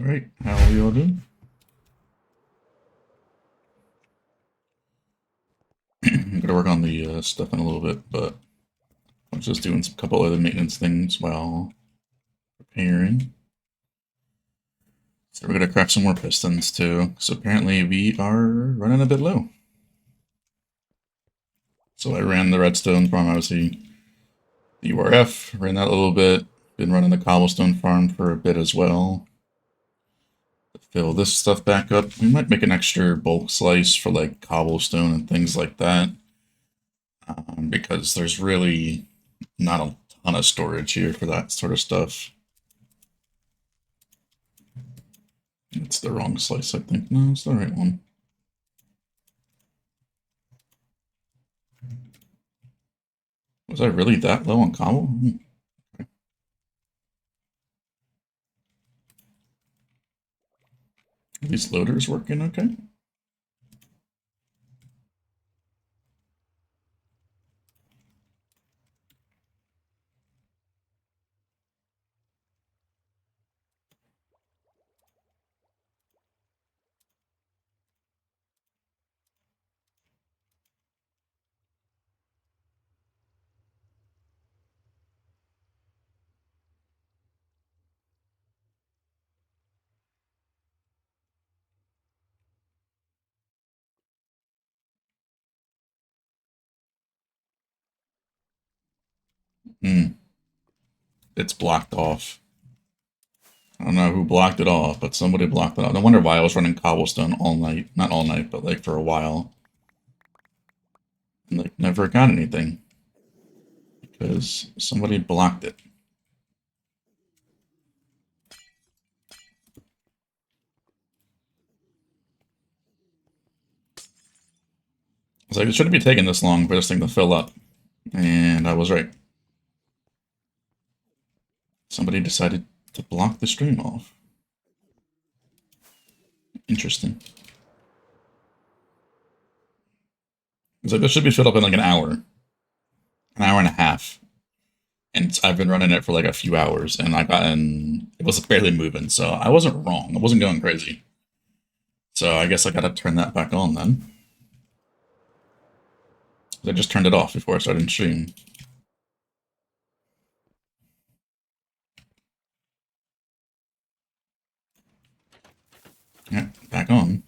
Alright, how are we all doing? I'm gonna work on the stuff in a little bit, but I'm just doing some couple other maintenance things while preparing. So we're gonna craft some more pistons too. So apparently we are running a bit low. So I ran the redstone farm, obviously the URF, ran that a little bit. Been running the cobblestone farm for a bit as well. Fill this stuff back up. We might make an extra bulk slice for like cobblestone and things like that. Because there's really not a ton of storage here for that sort of stuff. It's the wrong slice, I think. No, it's the right one. Was I really that low on cobble? Okay. Are these loaders working okay? It's blocked off. I don't know who blocked it off, but somebody blocked it off. I wonder why I was running cobblestone all night. Not all night, but like for a while. And like never got anything. Because somebody blocked it. I was like, it shouldn't be taking this long for this thing to fill up. And I was right. Somebody decided to block the stream off. Interesting. It's like, this should be filled up in like an hour and a half. And I've been running it for like a few hours, and it was barely moving, so I wasn't wrong. I wasn't going crazy. So I guess I gotta turn that back on then. I just turned it off before I started stream. Yeah, back on.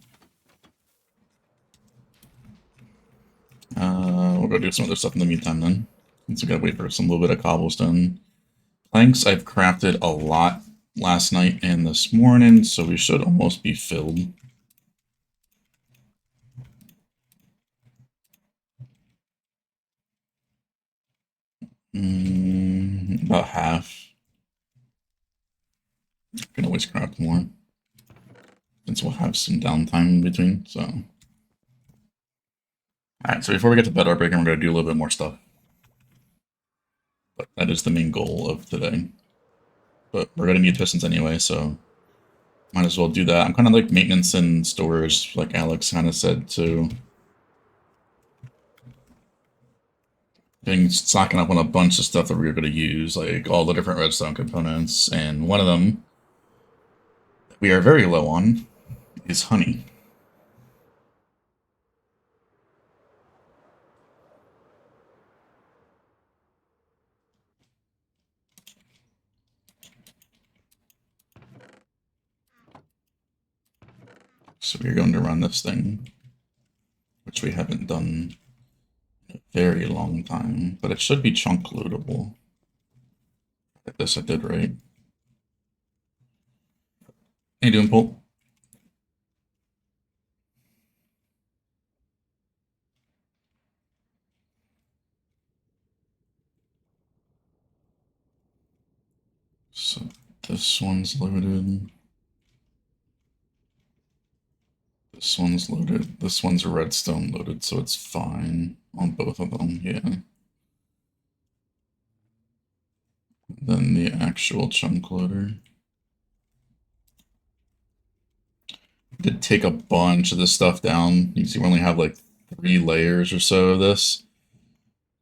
We'll go do some other stuff in the meantime then. Since we gotta wait for some little bit of cobblestone. Planks I've crafted a lot last night and this morning, so we should almost be filled. About half. Can always craft more. Since we'll have some downtime in between, so. Alright, so before we get to bedrock breaking, we're going to do a little bit more stuff. But that is the main goal of today. But we're going to need pistons anyway, so might as well do that. I'm kind of like maintenance and storage, like Alex kind of said, too. Been stocking up on a bunch of stuff that we're going to use, like all the different redstone components, and one of them that we are very low on is honey. So we're going to run this thing, which we haven't done in a very long time, but it should be chunk loadable. This I did right. How you doing, Paul? So this one's loaded. This one's loaded. This one's redstone loaded, so it's fine on both of them, yeah. Then the actual chunk loader. Did take a bunch of this stuff down. You can see we only have like 3 layers or so of this.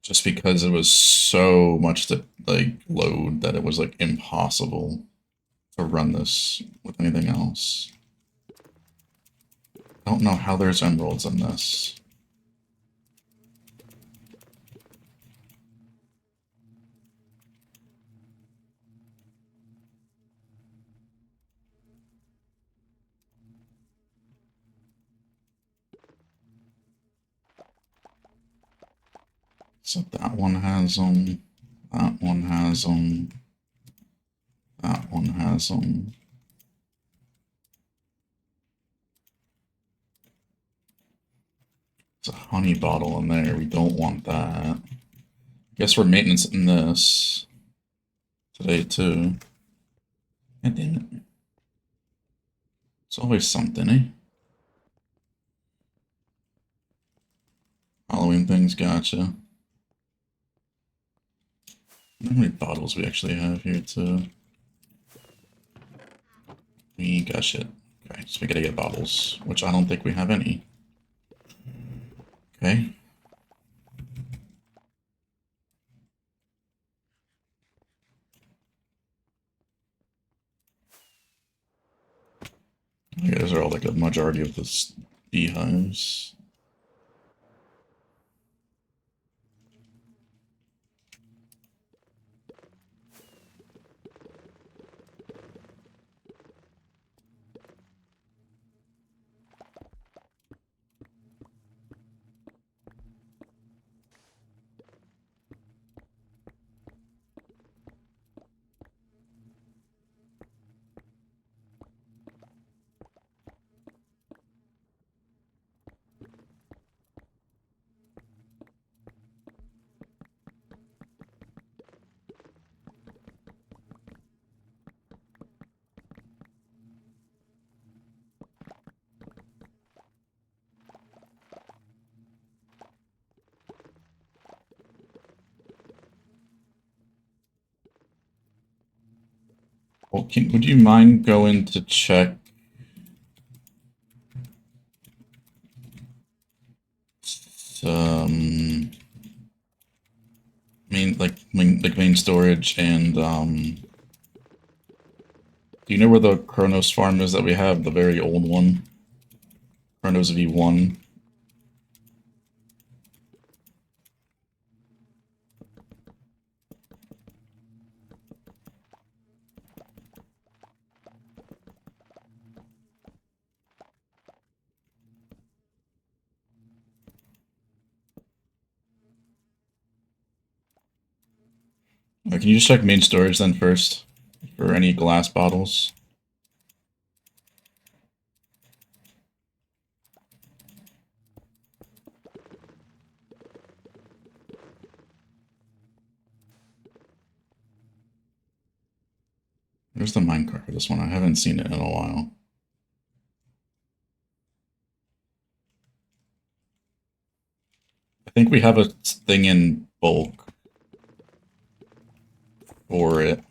Just because it was so much to like load that it was like impossible. to run this with anything else. I don't know how there's emeralds in this. So that one has them. That one has them. That one has them. There's a honey bottle in there. We don't want that. Guess we're maintenance in this today too. God damn it. It's always something, eh? Halloween things, gotcha. How many bottles we actually have here too? We got shit. Okay, so we gotta get bottles, which I don't think we have any. Okay. Yeah, those are all like a majority of the beehives. Well, would you mind going to check main storage and do you know where the Chronos farm is that we have, the very old one? Chronos V1. Can you just check main storage then first for any glass bottles? Where's the minecart for this one? I haven't seen it in a while. I think we have a thing in bulk for it.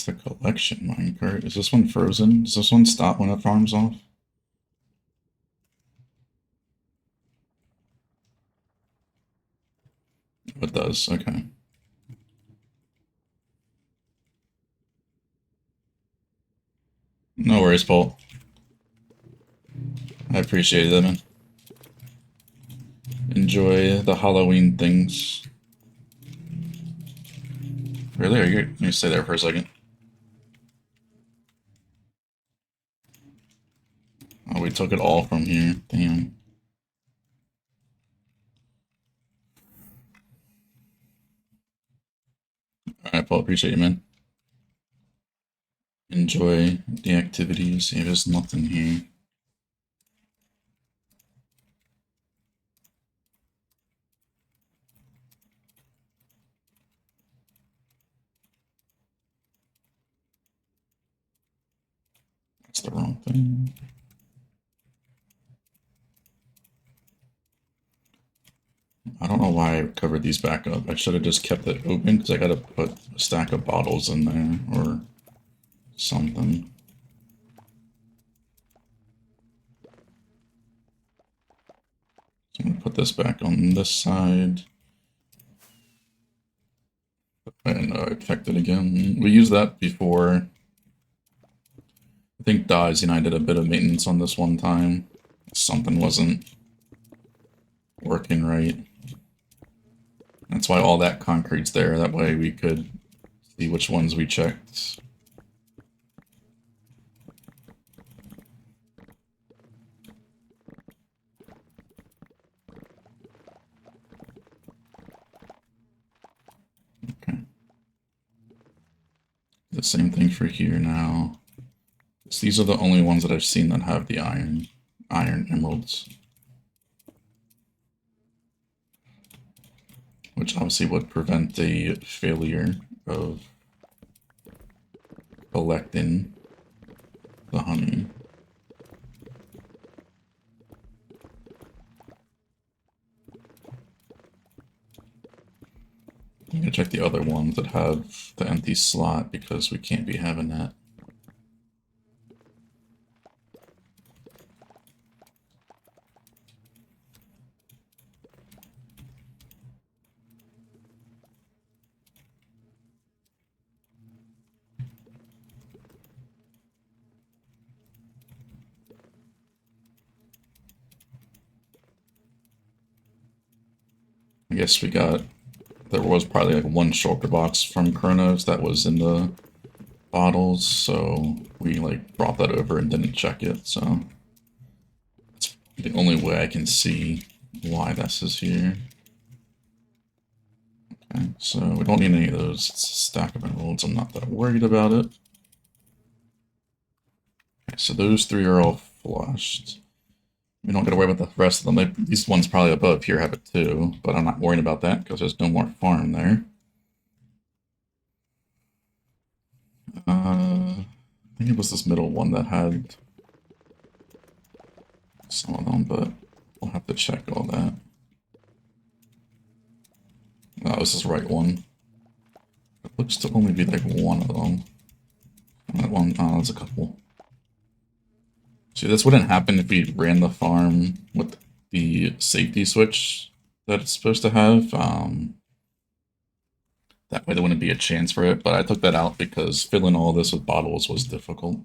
It's the collection minecart. Is this one frozen? Does this one stop when it farms off? It does, okay. No worries, Paul. I appreciate it, man. Enjoy the Halloween things. Really? Are you? Let me stay there for a second. Oh, we took it all from here. Damn. Alright, Paul, appreciate you, man. enjoy the activities. Yeah, there's nothing here. That's the wrong thing. I don't know why I covered these back up. I should have just kept it open because I gotta put a stack of bottles in there or something. So I'm gonna put this back on this side. And I checked it again. We used that before. I think Daz and I did a bit of maintenance on this one time. Something wasn't working right. That's why all that concrete's there. That way we could see which ones we checked. Okay. The same thing for here now. So these are the only ones that I've seen that have the iron emeralds. Which obviously would prevent the failure of collecting the honey. I'm gonna check the other ones that have the empty slot because we can't be having that. I guess there was probably like one shulker box from Chronos that was in the bottles, so we like brought that over and didn't check it, so that's the only way I can see why this is here. Okay, so we don't need any of those. It's a stack of emeralds. I'm not that worried about it. Okay, so those three are all flushed. We don't get away with the rest of them. These ones probably above here have it too, but I'm not worried about that because there's no more farm there. I think it was this middle one that had some of them, but we'll have to check all that. Oh, this is the right one. It looks to only be like one of them. That one, oh, there's a couple. See, this wouldn't happen if we ran the farm with the safety switch that it's supposed to have. That way there wouldn't be a chance for it, but I took that out because filling all this with bottles was difficult to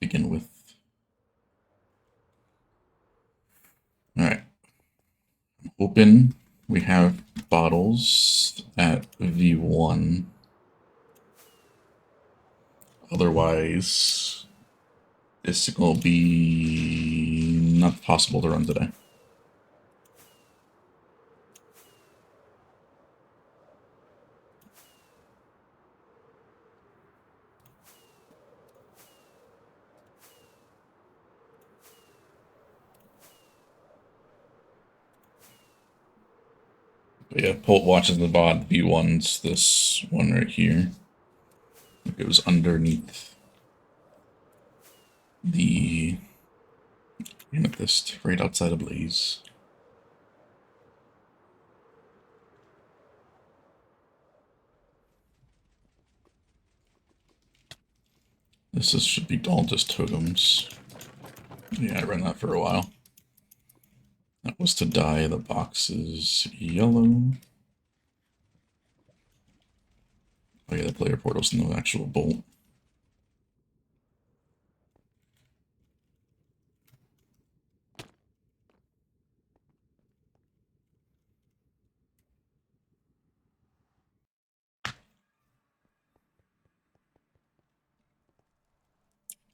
begin with. Alright. Open. We have bottles at V1. Otherwise, this will be not possible to run today. But yeah, Polt watches the VOD. V1's this one right here. It goes underneath the amethyst right outside of Blaze. Should be all just totems. Yeah, I ran that for a while. That was to dye the boxes yellow. Oh yeah, the player portal's no actual bolt.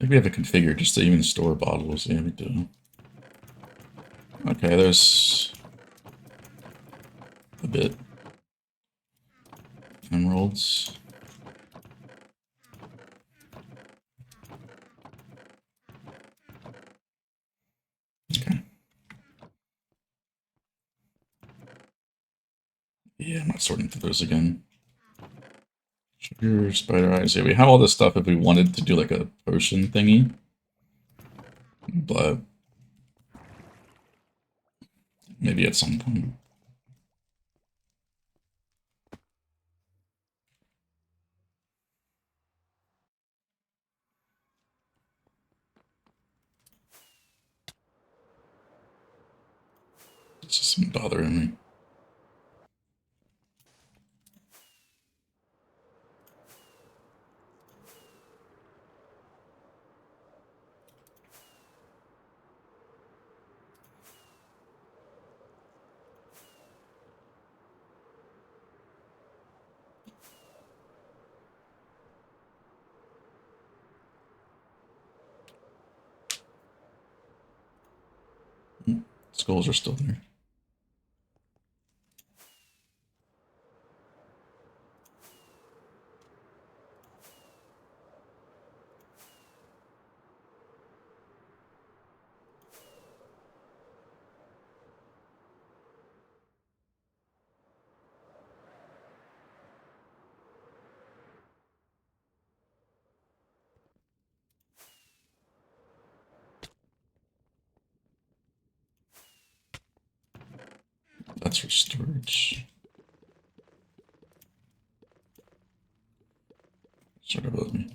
I think we have it configured just to even store bottles. Yeah, we do. Okay, there's a bit. Emeralds. Yeah, I'm not sorting through those again. Sugar, spider eyes. Yeah, we have all this stuff if we wanted to do like a potion thingy. But maybe at some point. This isn't bothering me. Skulls are still there. That's for storage. Sort of above me.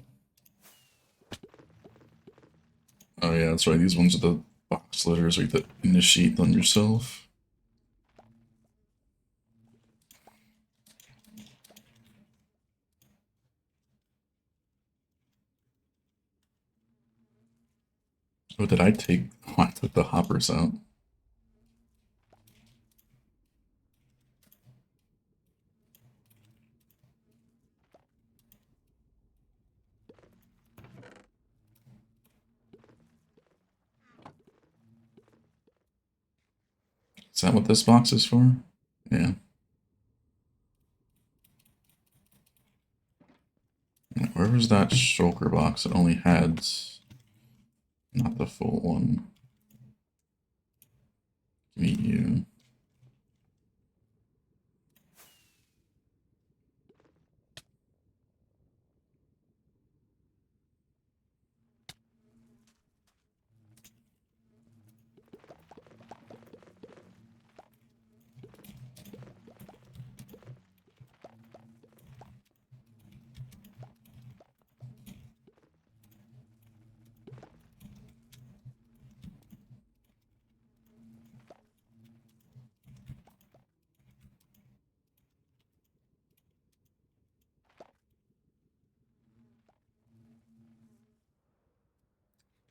Oh yeah, that's right. These ones are the box letters where you have to initiate them yourself. Oh, did I take? Oh, I took the hoppers out. Is that what this box is for? Yeah. Where was that shulker box? It only had not the full one. Meet you.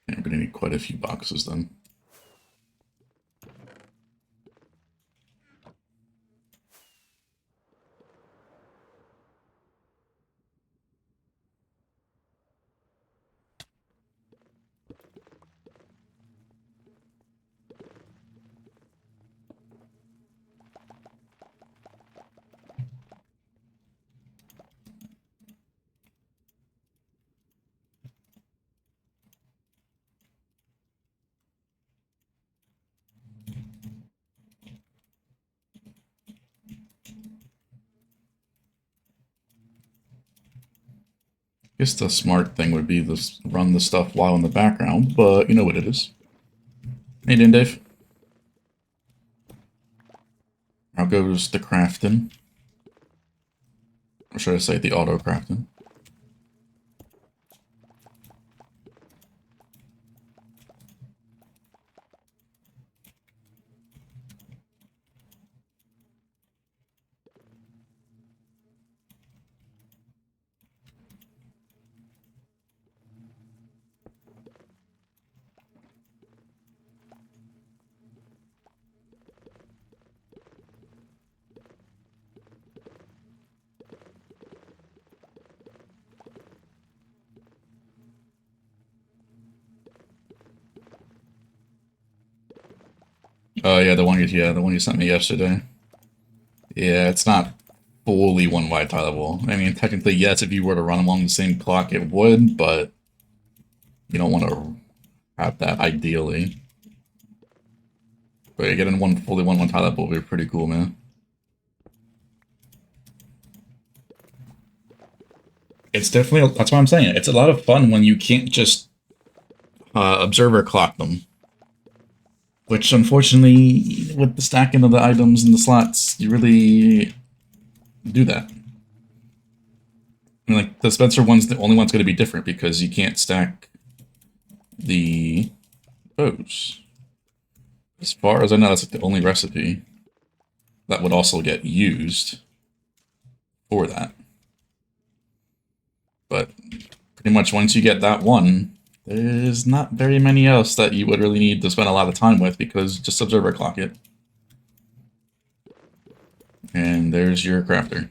Yeah, I'm gonna need quite a few boxes then. I guess the smart thing would be to run the stuff while in the background, but you know what it is. Hey, Dan Dave. Now goes the crafting. Or should I say the auto crafting? Oh yeah, the one you sent me yesterday. Yeah, it's not fully one wide tileable. I mean, technically, yes, if you were to run along the same clock, it would, but you don't want to have that ideally. But getting one fully one tileable would be pretty cool, man. It's definitely, that's what I'm saying. It's a lot of fun when you can't just observer clock them. Which, unfortunately, with the stacking of the items in the slots, you really do that. And, like, the Spencer one's the only one's going to be different because you can't stack the bows. As far as I know, that's like the only recipe that would also get used for that. But pretty much once you get that one, there's not very many else that you would really need to spend a lot of time with because just observer clock it. And there's your crafter.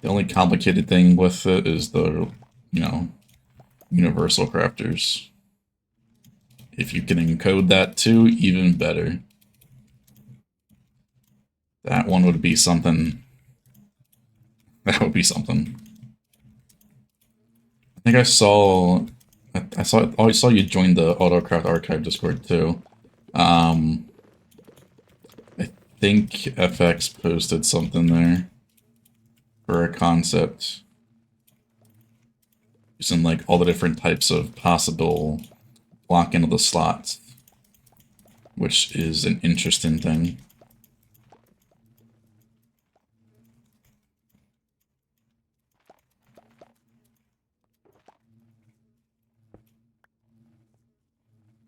The only complicated thing with it is the, you know, universal crafters. If you can encode that too, even better. That one would be something. That would be something. I think I saw you join the AutoCraft Archive Discord too. I think FX posted something there for a concept using like all the different types of possible blocking of the slots, which is an interesting thing.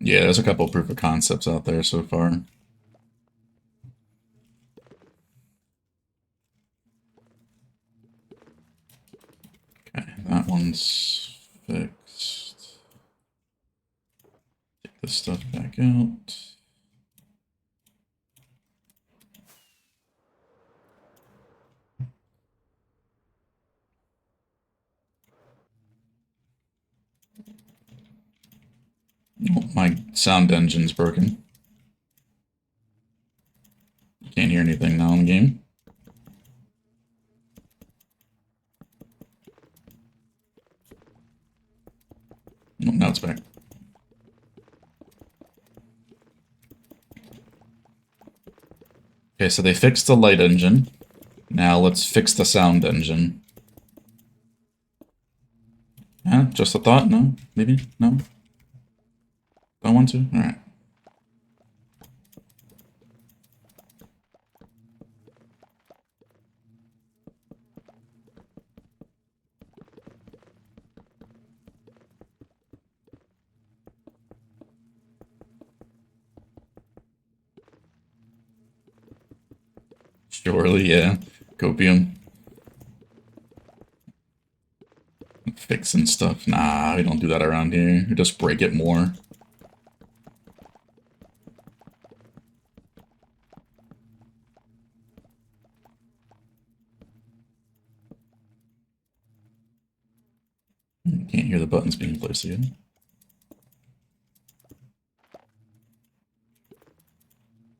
Yeah, there's a couple proof of concepts out there so far. Okay, that one's fixed. Take this stuff back out. Oh, my sound engine's broken. Can't hear anything now in the game. Oh, now it's back. Okay, so they fixed the light engine. Now let's fix the sound engine. Yeah, just a thought? No? Maybe? No? Don't want to? Alright. Surely, yeah. Copium. Fixing stuff. Nah, we don't do that around here. We just break it more. Can't hear the buttons being placed again.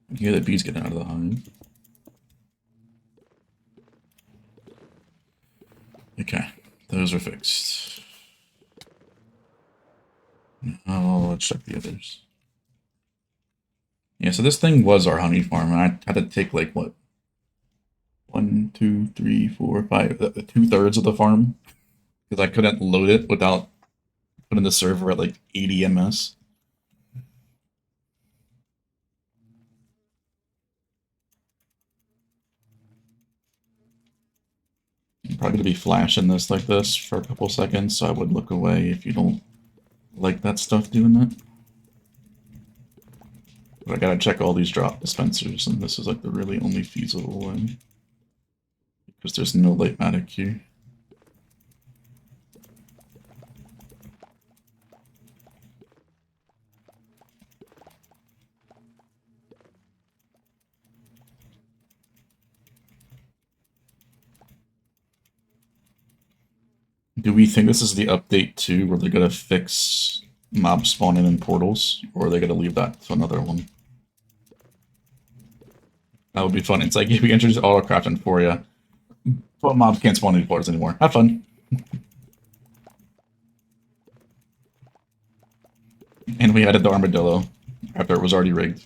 I can hear the bees getting out of the hive. Okay, those are fixed. Now let's check the others. Yeah, so this thing was our honey farm, and I had to take like what? 1, 2, 3, 4, 5, 2/3 of the farm. Because I couldn't load it without putting the server at like 80 ms. I'm probably going to be flashing this like this for a couple seconds, so I would look away if you don't like that stuff doing that. But I gotta check all these drop dispensers, and this is like the really only feasible way. Because there's no light matic here. Do we think this is the update 2 where they're gonna fix mob spawning in portals, or are they gonna leave that to another one? That would be fun. It's like if we introduce AutoCrafting for you, but mobs can't spawn in portals anymore. Have fun. And we added the armadillo after it was already rigged.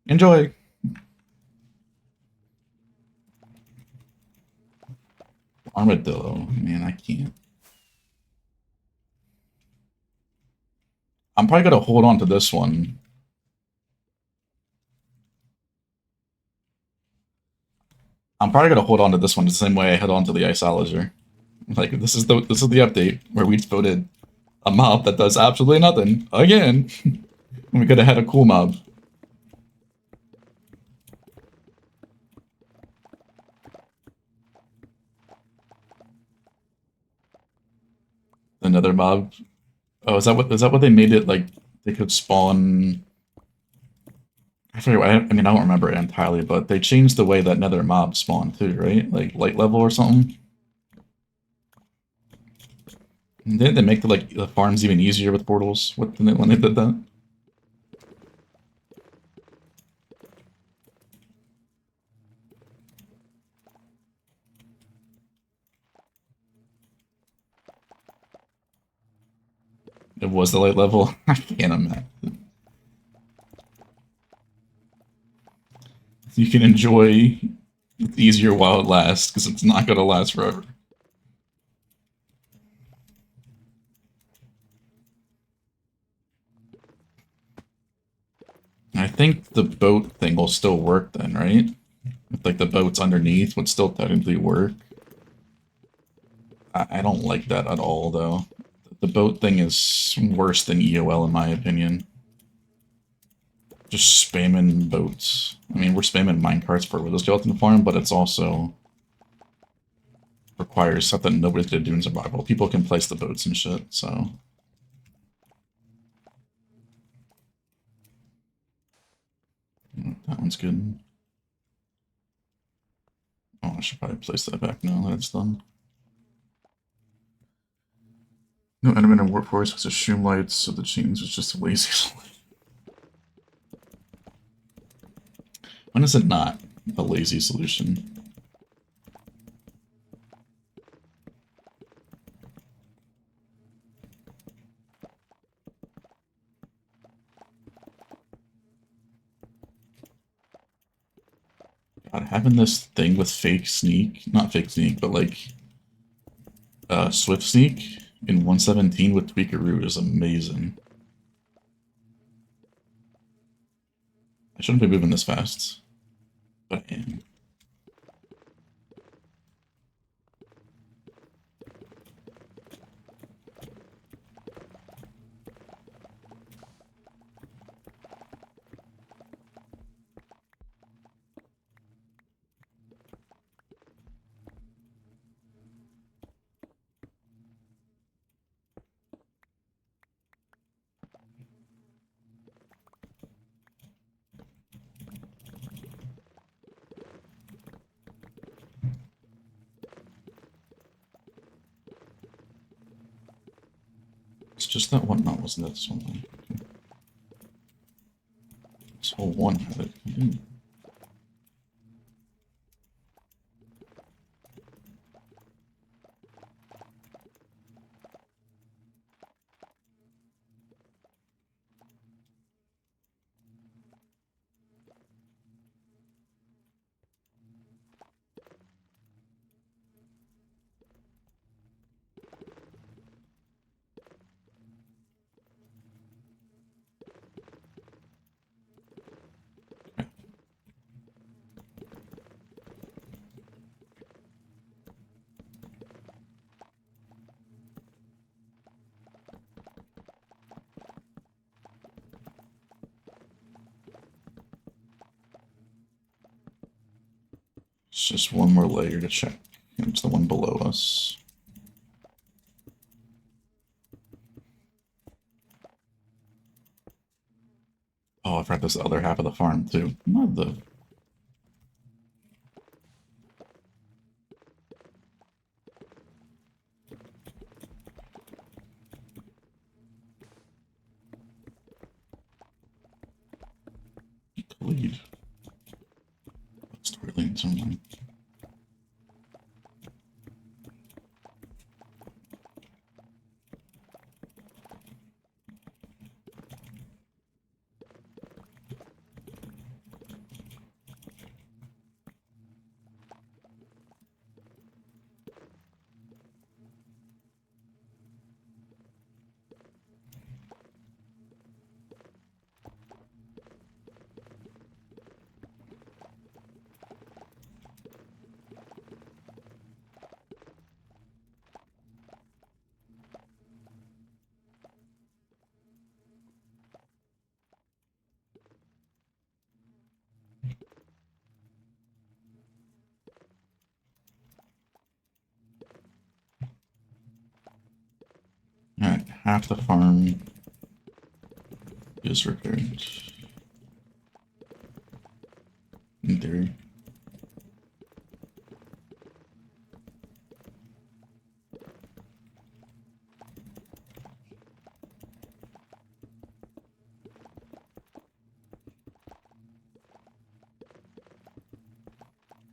Enjoy! Armadillo. Man, I can't. I'm probably gonna hold on to this one. I'm probably gonna hold on to this one the same way I held on to the Isologer. Like this is the update where we voted a mob that does absolutely nothing again. We could have had a cool mob. Another mob. Oh, is that what they made it like? They could spawn. I forget. I mean, I don't remember it entirely, but they changed the way that Nether mobs spawn too, right? Like light level or something. And didn't they make the farms even easier with portals when they did that? It was the light level. I can't imagine. You can enjoy easier while it lasts because it's not gonna last forever. I think the boat thing will still work then, right? If, like the boats underneath would still technically work. I don't like that at all, though. The boat thing is worse than EOL in my opinion. Just spamming boats. I mean, we're spamming minecarts for Wither Skeleton Farm, but it's also requires stuff that nobody's gonna do in survival. People can place the boats and shit, so. That one's good. Oh, I should probably place that back now that it's done. No enderman in workforce because of shoom lights, so the chains was just lazy. When is it not a lazy solution? God, having this thing with fake sneak, not fake sneak, but like swift sneak in 117 with Tweakeroo is amazing. I shouldn't be moving this fast, but I am. It's just that one. No, wasn't that something? Okay. This whole one had it. It's just one more layer to check. It's the one below us. Oh, I forgot this other half of the farm too. Not the. Lead. Story lane sometime. half the farm is repaired. In theory.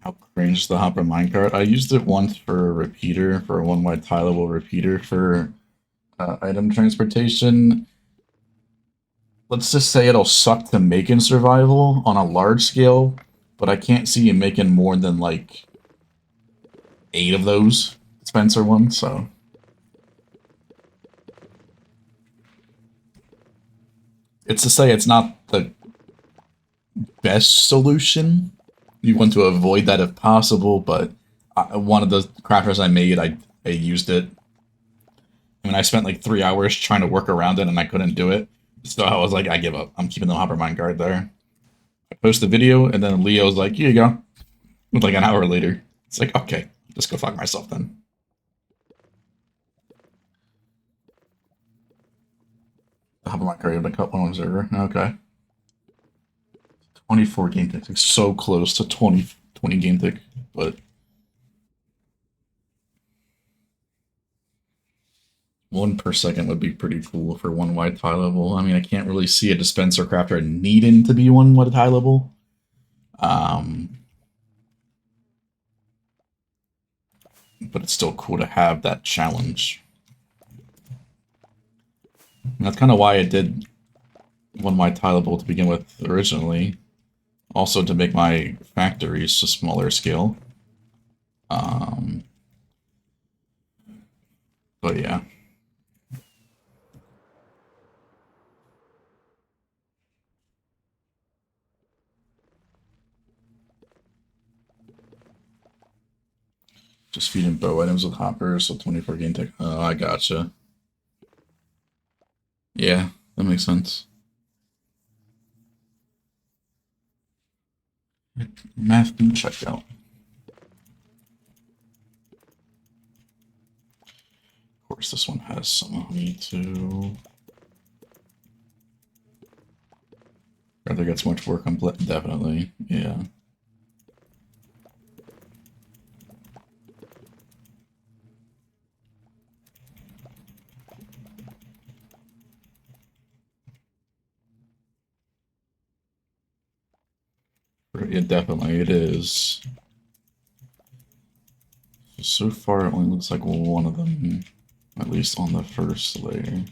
How cringe is the hopper minecart? I used it once for a repeater, for a one wide tileable repeater for item transportation. Let's just say it'll suck to make in survival on a large scale, but I can't see you making more than like 8 of those dispenser ones, so. It's to say it's not the best solution. You want to avoid that if possible, but one of the crafters I made, I used it. I mean, I spent like 3 hours trying to work around it and I couldn't do it. So I was like, I give up. I'm keeping the hopper minecart there. I post the video and then Leo's like, here you go. Like an hour later. It's like, okay, just go fuck myself then. The hopper minecart had been cut one observer. Okay. 24 game tick. So close to 20 game tick, but 1 per second would be pretty cool for one wide tileable. I mean, I can't really see a dispenser crafter needing to be one wide tileable. But it's still cool to have that challenge. And that's kind of why I did one wide tileable to begin with originally. Also to make my factories a smaller scale. But yeah. Just feeding bow items with hoppers, so 24 game tech. Oh, I gotcha. Yeah, that makes sense. Math do check out. Of course, this one has some honey too. Rather gets much work on definitely, yeah. Yeah, definitely it is. So far, it only looks like one of them, at least on the first layer.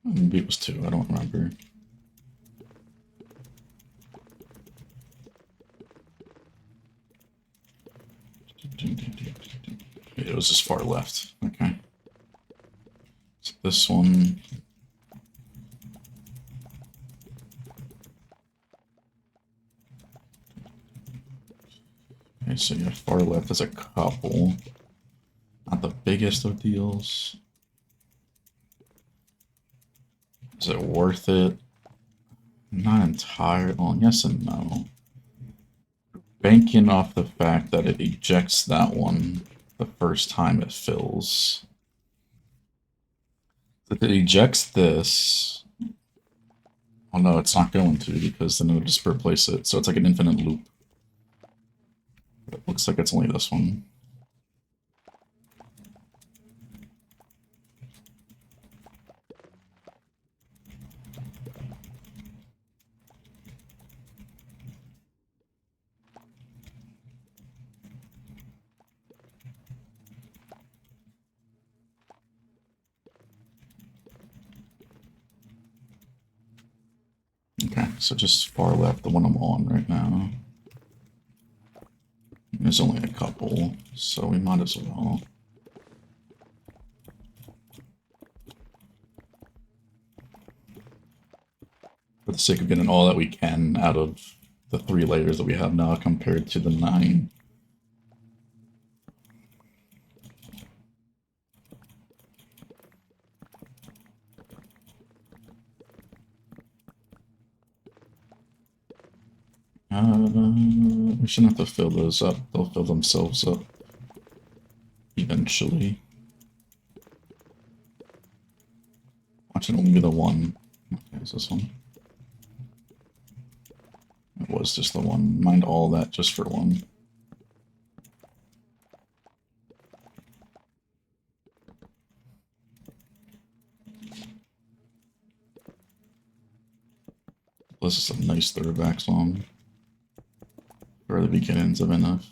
Maybe it was 2, I don't remember. It was just far left. Okay. So this one. Okay, so yeah, far left is a couple. Not the biggest of deals. Is it worth it? Not entirely. Well, yes and no. Banking off the fact that it ejects that one the first time it fills. If it ejects this, oh no, it's not going to because then it'll just replace it. So it's like an infinite loop. But it looks like it's only this one. Okay, so just far left, the one I'm on right now. There's only a couple, so we might as well. For the sake of getting all that we can out of the 3 layers that we have now compared to the 9. We shouldn't have to fill those up. They'll fill themselves up eventually. should only be the one. Okay, is this one? It was just the one. Mind all that just for one. This is a nice throwback song for the beginnings of enough.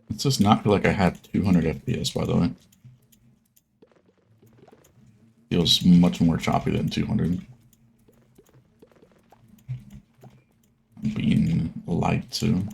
It does not feel like I had 200 FPS, by the way. Feels much more choppy than 200. I'm being lied to.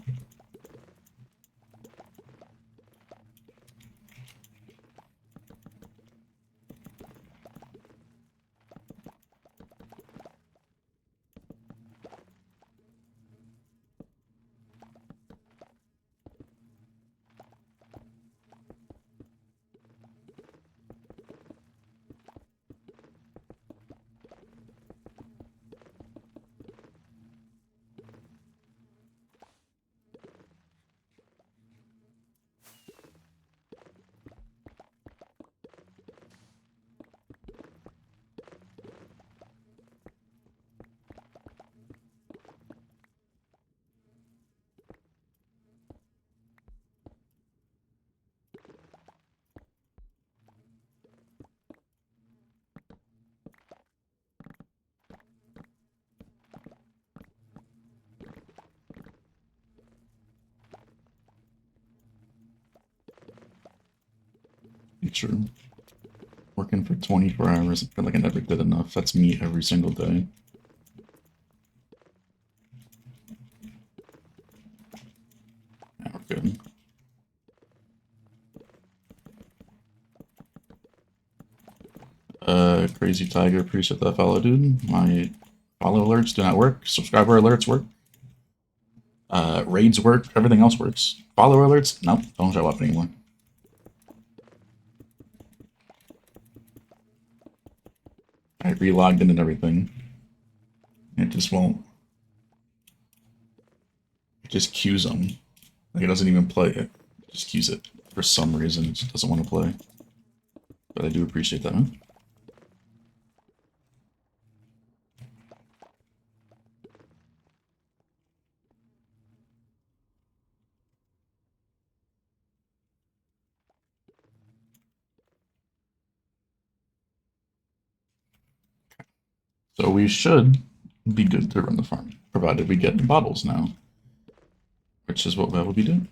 True. Working for 24 hours, I feel like I never did enough. That's me every single day. Yeah, we're good. Crazy Tiger, appreciate that follow, dude. My follow alerts do not work. Subscriber alerts work. Raids work. Everything else works. Follower alerts, nope, don't show up anymore. I relogged in and everything. It just won't. It just queues them. Like it doesn't even play it. It just queues it. For some reason, it just doesn't want to play. But I do appreciate that, man. So we should be good to run the farm, provided we get bottles now, which is what we will be doing.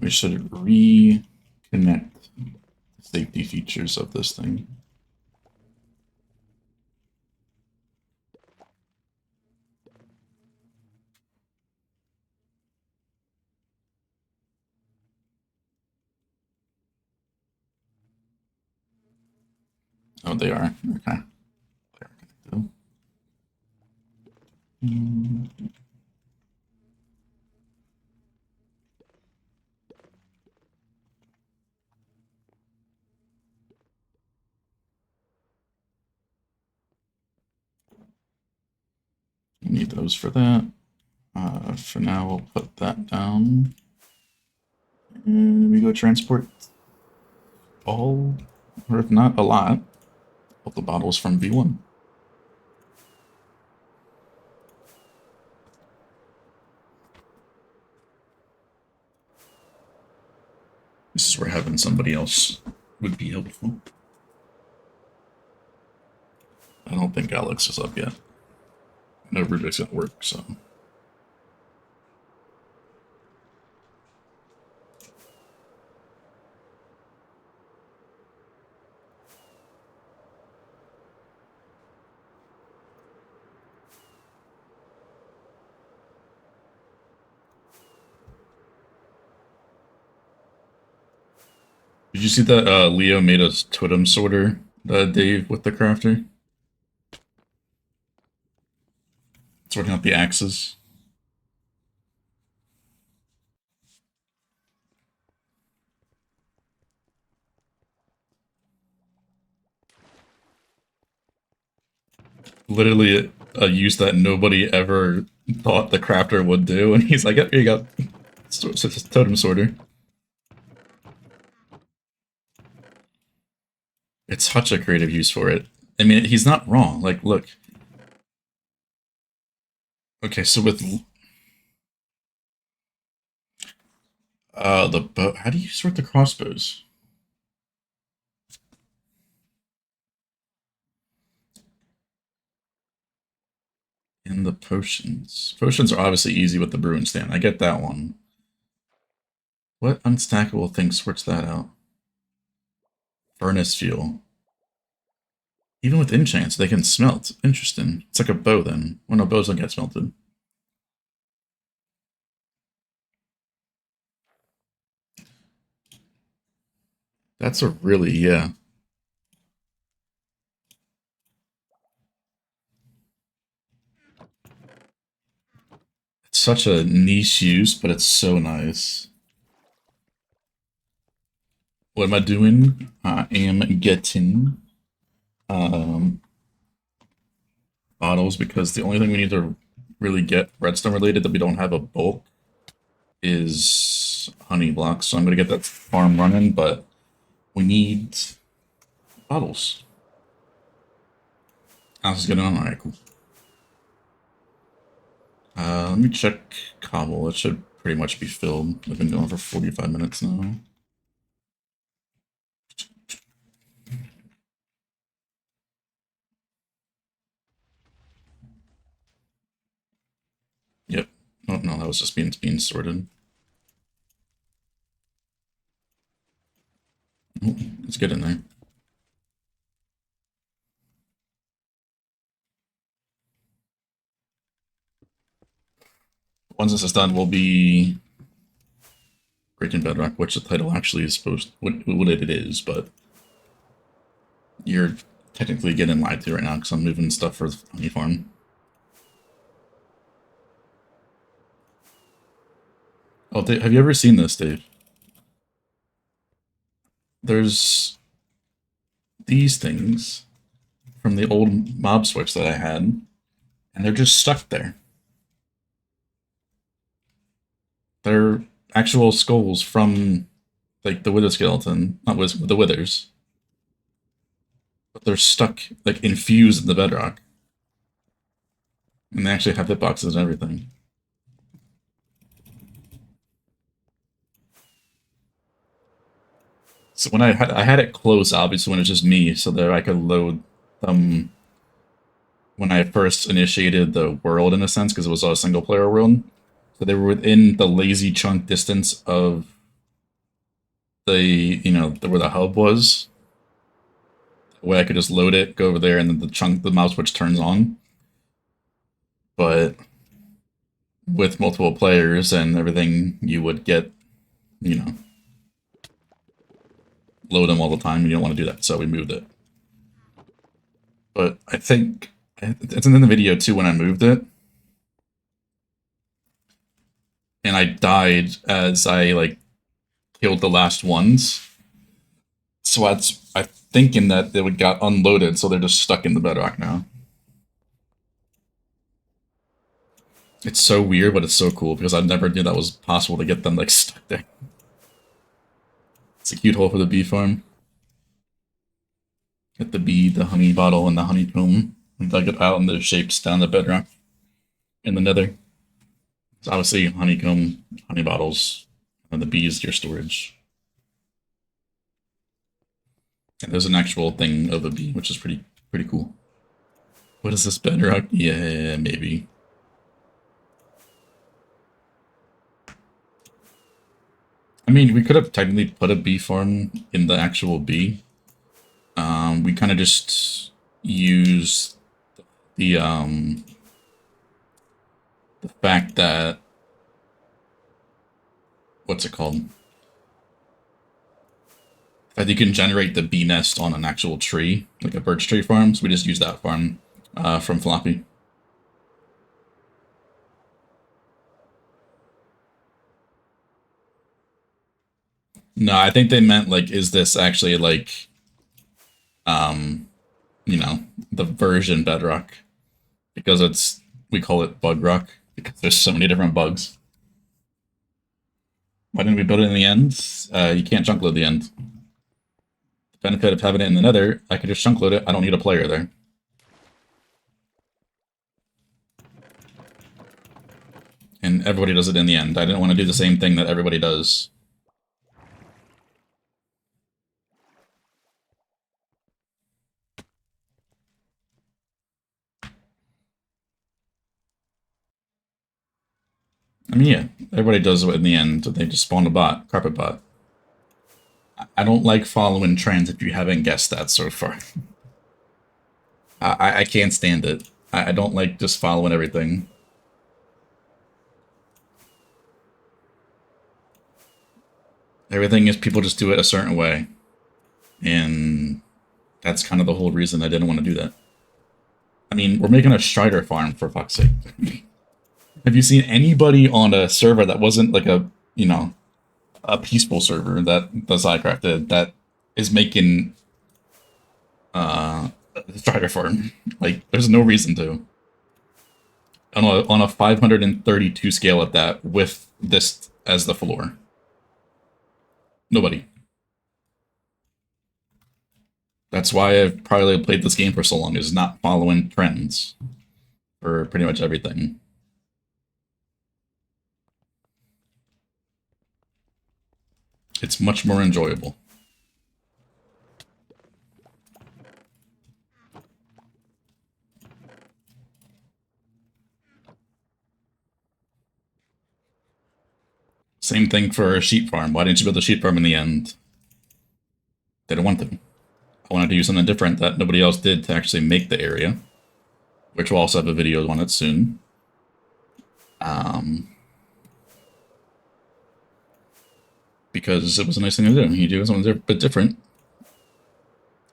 We should reconnect the safety features of this thing. Oh, they are. Okay. Need those for that. For now, we'll put that down. And we go transport all, or if not a lot, of the bottles from V1. is where having somebody else would be helpful. I don't think Alex is up yet. No Rubik's gonna work, so. Did you see that Leo made a totem sorter, Dave, with the crafter? Sorting out the axes. Literally a use that nobody ever thought the crafter would do, and he's like, yep, here you go. It's a totem sorter. It's such a creative use for it. I mean, he's not wrong. Like, look. Okay, so with the bow, how do you sort the crossbows? And the potions. Potions are obviously easy with the brewing stand. I get that one. What unstackable thing sorts that out? Furnace fuel. Even with enchants, they can smelt. Interesting. It's like a bow then. Well, no, bows don't get smelted. That's a really, yeah. It's such a niche use, but it's so nice. What am I doing? I am getting bottles because the only thing we need to really get redstone related that we don't have a bulk is honey blocks. So I'm gonna get that farm running, but we need bottles. How's this getting on? Alright, cool. Let me check cobble. It should pretty much be filled. We've been going for 45 minutes now. Yep. Oh, no, that was just being sorted. Oh, let's get in there. Once this is done, we'll be Breaking Bedrock, which the title actually is supposed what it is, but you're technically getting lied to right now because I'm moving stuff for the honey farm. Oh, Dave, have you ever seen this, Dave? There's these things from the old mob switch that I had, and they're just stuck there. They're actual skulls from, like, the Wither skeleton, not the Withers. But they're stuck, like, infused in the bedrock. And they actually have hitboxes and everything. So when I had it close, obviously, when it's just me, so that I could load them when I first initiated the world, in a sense, because it was a single-player world. So they were within the lazy chunk distance of the, where the hub was. The way I could just load it, go over there, and then the mouse switch turns on. But with multiple players and everything, you would get, load them all the time, and you don't want to do that, so we moved it. But I think it's in the video too when I moved it. And I died as I killed the last ones. So I'm thinking that they got unloaded, so they're just stuck in the bedrock now. It's so weird, but it's so cool because I never knew that was possible to get them stuck there. It's a cute hole for the bee farm. Get the bee, the honey bottle, and the honeycomb. And dug it out in the shapes down the bedrock in the nether. So obviously honeycomb, honey bottles, and the bees, your storage. And there's an actual thing of a bee, which is pretty cool. What is this, bedrock? Yeah, maybe. I mean, we could have technically put a bee farm in the actual bee. We kind of just use the fact that, what's it called? That you can generate the bee nest on an actual tree, like a birch tree farm. So we just use that farm from Floppy. No, I think they meant like, is this actually like, you know, the version bedrock? Because it's, we call it bug rock because there's so many different bugs. Why didn't we build it in the end? You can't chunk load the end. The benefit of having it in the nether, I can just chunk load it. I don't need a player there. And everybody does it in the end. I didn't want to do the same thing that everybody does. I mean, yeah, everybody does it in the end. They just spawn a bot, carpet bot. I don't like following trends if you haven't guessed that so far. I can't stand it. I don't like just following everything. Everything is people just do it a certain way. And that's kind of the whole reason I didn't want to do that. I mean, we're making a Strider farm, for fuck's sake. Have you seen anybody on a server that wasn't like a, you know, a peaceful server that the Zycraft did that is making a Strider farm? Like, there's no reason to. On a 532 scale at that, with this as the floor. Nobody. That's why I've probably played this game for so long, is not following trends for pretty much everything. It's much more enjoyable. Same thing for a sheep farm. Why didn't you build a sheep farm in the end? They don't want to. I wanted to do something different that nobody else did to actually make the area, which we'll also have a video on it soon. Because it was a nice thing to do. You do something a bit different.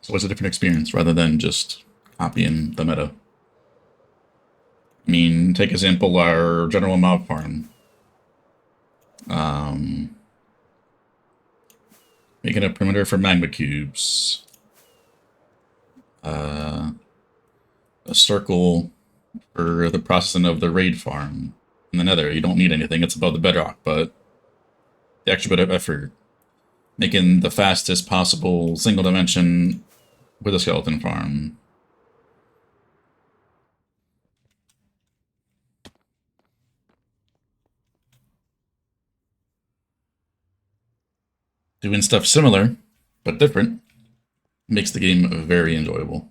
So it's a different experience rather than just copying the meta. I mean, take example our general mob farm. Making a perimeter for magma cubes. A circle for the processing of the raid farm in the nether. You don't need anything, it's above the bedrock, but the extra bit of effort. Making the fastest possible single dimension with a skeleton farm. Doing stuff similar, but different, makes the game very enjoyable.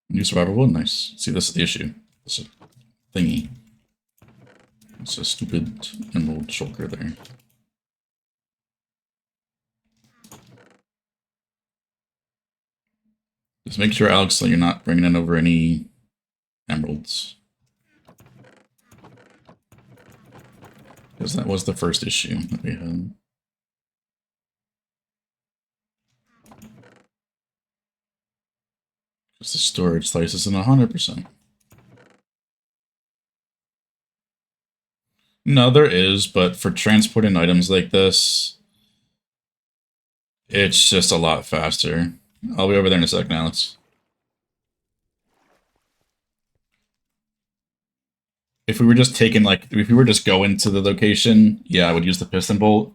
New survivor wood, nice. See, this is the issue. This is a thingy. It's a stupid emerald shulker there. Just make sure, Alex, that you're not bringing in over any emeralds. Because that was the first issue that we had. Because the storage slice isn't 100%. No, there is, but for transporting items like this, it's just a lot faster. I'll be over there in a second, Alex. If we were just taking, like, if we were just going to the location, yeah, I would use the piston bolt.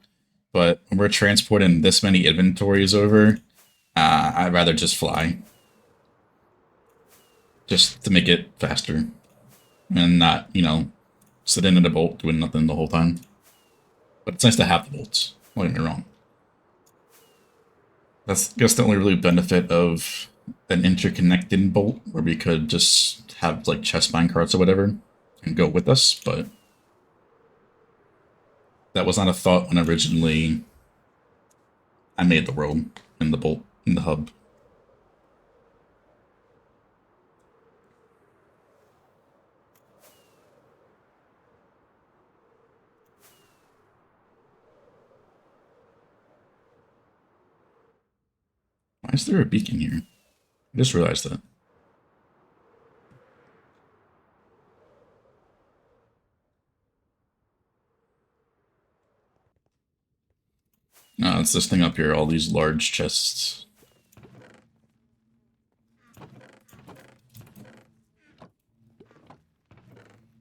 But when we're transporting this many inventories over, I'd rather just fly. Just to make it faster. And not, you know, sitting in a bolt doing nothing the whole time. But it's nice to have the bolts. Don't get me wrong. That's, I guess, the only really benefit of an interconnected bolt, where we could just have like chest mine carts or whatever and go with us, but that was not a thought when originally I made the world and the bolt in the hub. Why is there a beacon here? I just realized that. No, it's this thing up here, all these large chests.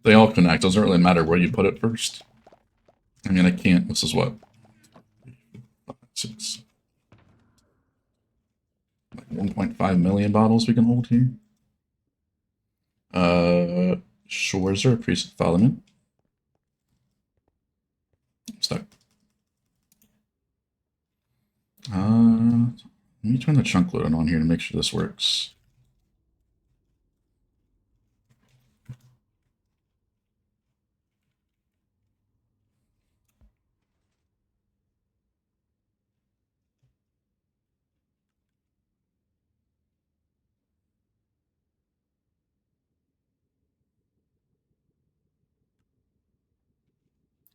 They all connect, doesn't really matter where you put it first. I mean, I can't, this is what? 6. Like 1.5 million bottles we can hold here. Sure, is there a priest follow me? I'm stuck. Let me turn the chunk loading on here to make sure this works.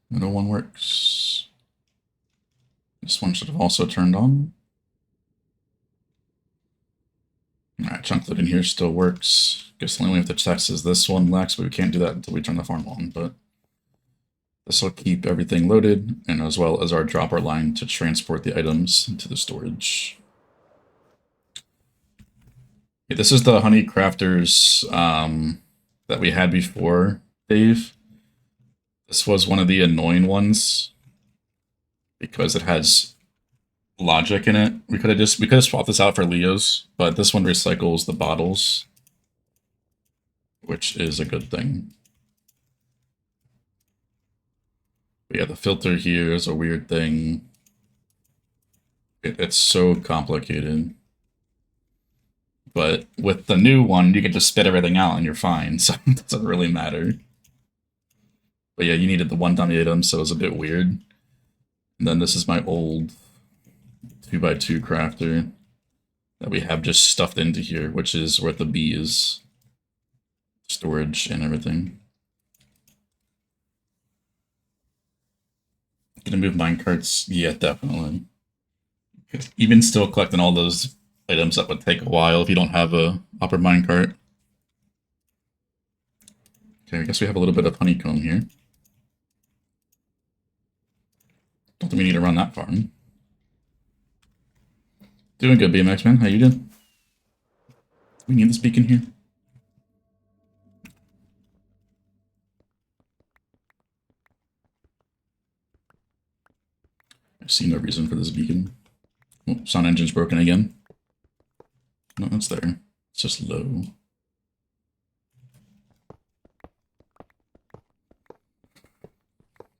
Middle one works. This one should have also turned on. Alright, chunk load in here still works. Guess the only way we have to test is this one lacks, but we can't do that until we turn the farm on. But this will keep everything loaded, and as well as our dropper line to transport the items to the storage. Okay, this is the honey crafters that we had before, Dave. This was one of the annoying ones because it has logic in it. We could have swapped this out for Leo's, but this one recycles the bottles, which is a good thing. But yeah, the filter here is a weird thing. It's so complicated. But with the new one, you can just spit everything out and you're fine, so it doesn't really matter. But yeah, you needed the one dummy item, so it was a bit weird. And then this is my old 2x2 crafter that we have just stuffed into here, which is where the B is. Storage and everything. Gonna move minecarts? Yeah, definitely. Even still collecting all those items, that would take a while if you don't have a upper minecart. Okay, I guess we have a little bit of honeycomb here. Don't think we need to run that far. Doing good, BMX man. How you doing? We need this beacon here. I see no reason for this beacon. Oh, sound engine's broken again. No, it's there. It's just low.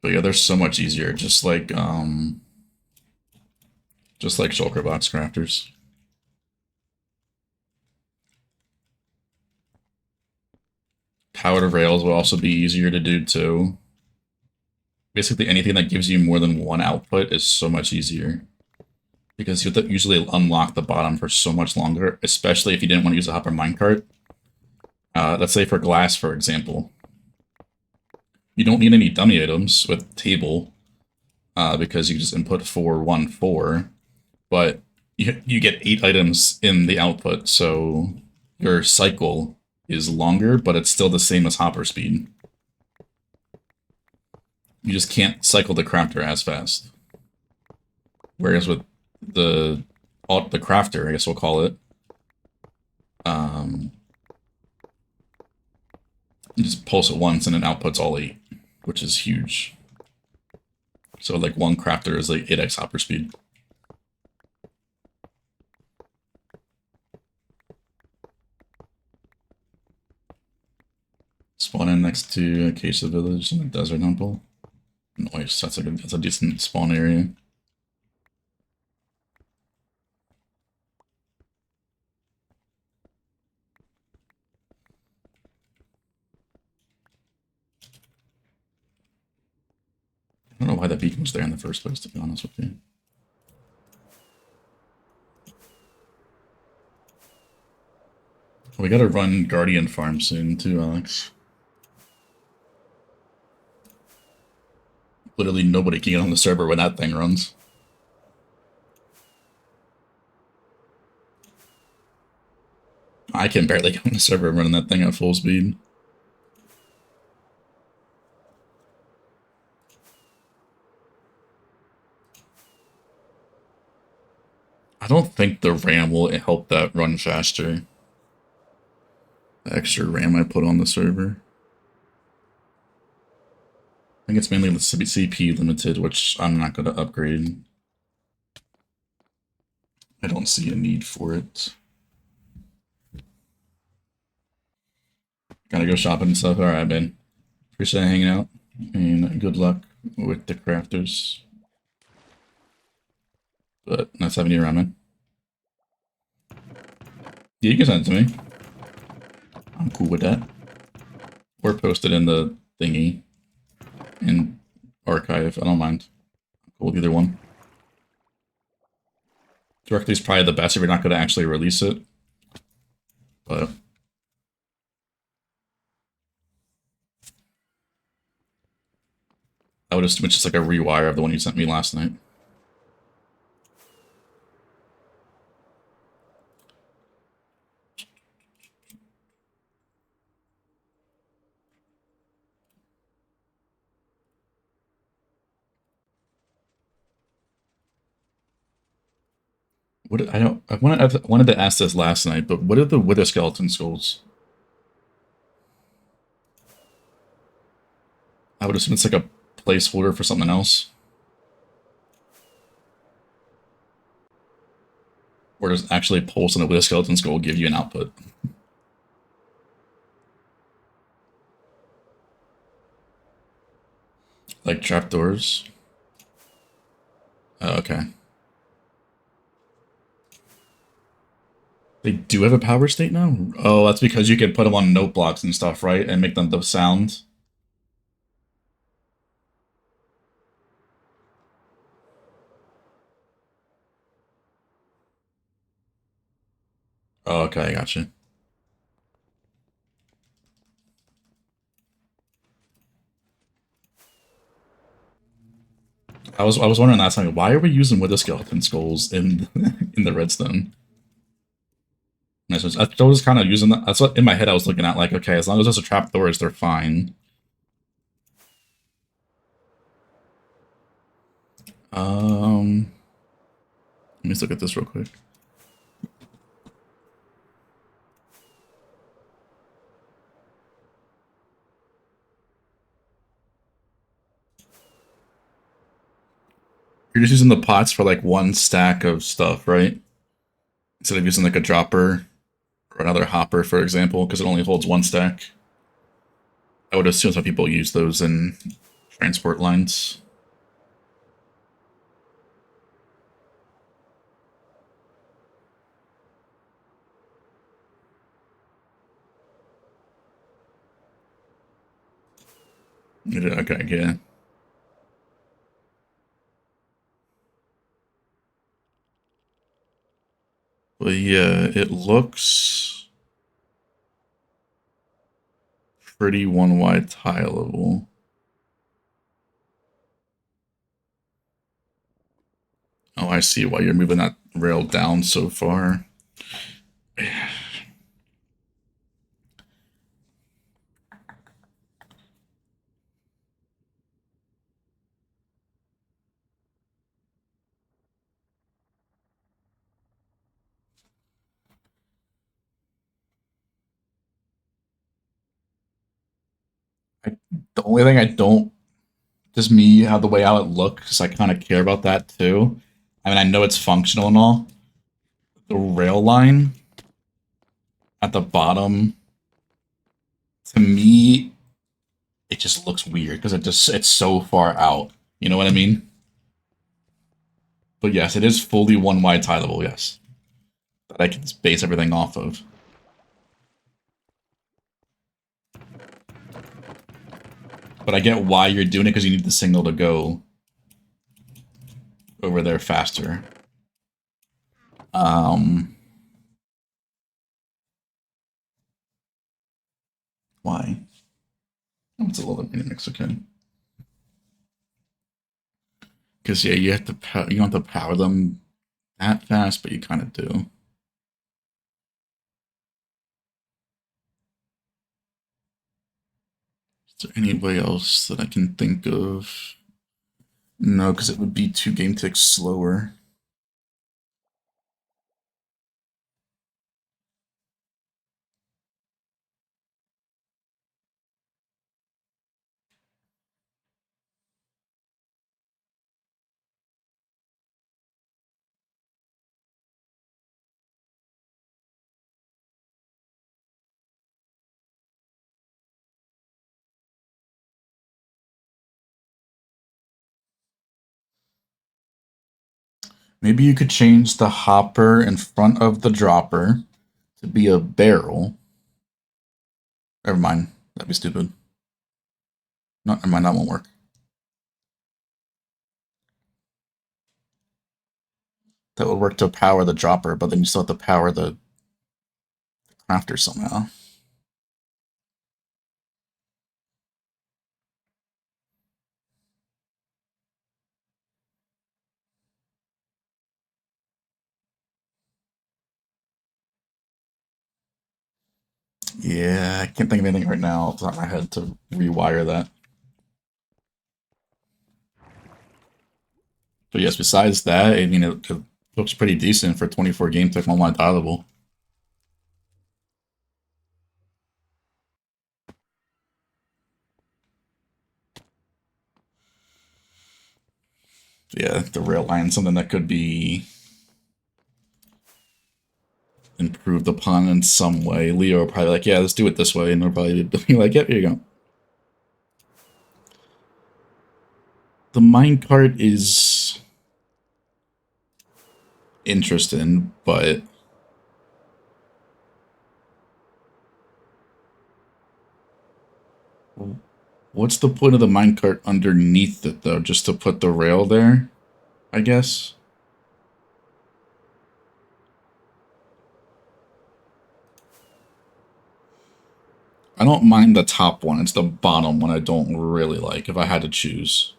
But yeah, they're so much easier, just like shulker box crafters. Powered rails will also be easier to do too. Basically anything that gives you more than one output is so much easier. Because you have to usually unlock the bottom for so much longer, especially if you didn't want to use a hopper minecart. Let's say for glass, for example. You don't need any dummy items with table, because you just input 4, 1, 4. But you get 8 items in the output, so your cycle is longer, but it's still the same as hopper speed. You just can't cycle the crafter as fast. Whereas with the crafter, I guess we'll call it, you just pulse it once and it outputs all 8, which is huge. So like one crafter is like 8x hopper speed. Spawn in next to Acacia Village in the Desert Temple. Nice, that's a decent spawn area. I don't know why that beacon was there in the first place, to be honest with you. We gotta run Guardian Farm soon too, Alex. Literally nobody can get on the server when that thing runs. I can barely get on the server running that thing at full speed. I don't think the RAM will help that run faster. The extra RAM I put on the server. I think it's mainly the CPU limited, which I'm not going to upgrade. I don't see a need for it. Gotta go shopping and stuff. Alright, man. Appreciate hanging out. And good luck with the crafters. But nice having you around, man. Yeah, you can send it to me. I'm cool with that. Or post it in the thingy. In archive. I don't mind. I'm cool with either one. Directly is probably the best if you're not going to actually release it. But I would assume it's just like a rewire of the one you sent me last night. What I wanted to ask this last night, but what are the Wither skeleton skulls? I would assume it's like a placeholder for something else. Or does actually pulse on a Wither skeleton skull give you an output? Like trapdoors? Oh, okay. They do have a power state now? Oh, that's because you can put them on note blocks and stuff, right? And make them the sound. Oh, okay, I gotcha. I was wondering last time, why are we using Wither skeleton skulls in in the redstone? I was kind of using that. That's what in my head I was looking at. Like, okay, as long as there's a trapdoors, they're fine. Let me just look at this real quick. You're just using the pots for like one stack of stuff, right? Instead of using like a dropper or another hopper, for example, because it only holds one stack. I would assume some people use those in transport lines. Okay, yeah. But yeah, it looks pretty one wide tileable. Oh, I see why you're moving that rail down so far. The only thing I don't, just me, how the way how it looks, I kind of care about that too. I mean, I know it's functional and all. The rail line at the bottom, to me, it just looks weird because it's so far out. You know what I mean? But yes, it is fully one wide tileable. Yes, that I can base everything off of. But I get why you're doing it because you need the signal to go over there faster. Why? Oh, it's a little bit mix, okay. Because yeah, you have to you don't have to power them that fast, but you kind of do. Is there any way else that I can think of? No, because it would be 2 game ticks slower. Maybe you could change the hopper in front of the dropper to be a barrel. Never mind. That'd be stupid. No, never mind. That won't work. That would work to power the dropper, but then you still have to power the crafter somehow. Yeah, I can't think of anything right now off the top of my head to rewire that. But yes, besides that, I mean, it looks pretty decent for 24 game tech online tileable. Yeah, the rail line, something that could be improved upon in some way. Leo will probably like, yeah, let's do it this way, and they'll probably be like, yep, here you go. The minecart is interesting, but what's the point of the minecart underneath it, though? Just to put the rail there, I guess? I don't mind the top one. It's the bottom one I don't really like, if I had to choose.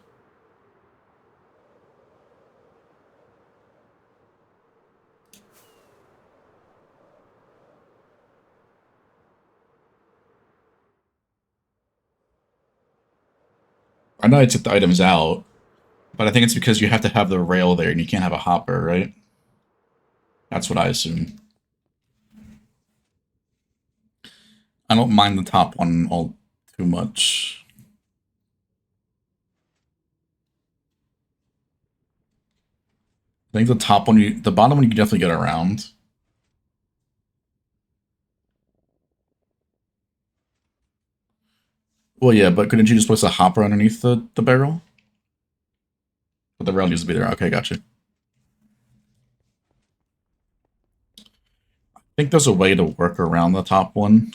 I know I took the items out, but I think it's because you have to have the rail there and you can't have a hopper, right? That's what I assume. I don't mind the top one all too much. I think the top one, the bottom one, you can definitely get around. Well, yeah, but couldn't you just place a hopper underneath the barrel? But the rail needs to be there. Okay, gotcha. I think there's a way to work around the top one.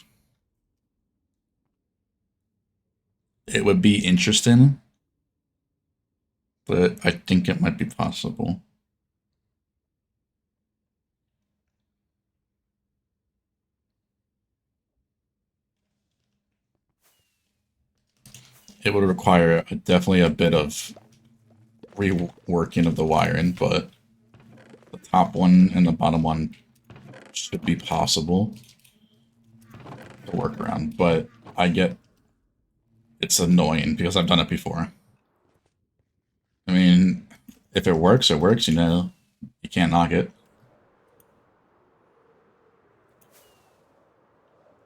It would be interesting, but I think it might be possible. It would require definitely a bit of reworking of the wiring, but the top one and the bottom one should be possible to work around. But I get it's annoying because I've done it before. I mean, if it works, it works, you know. You can't knock it.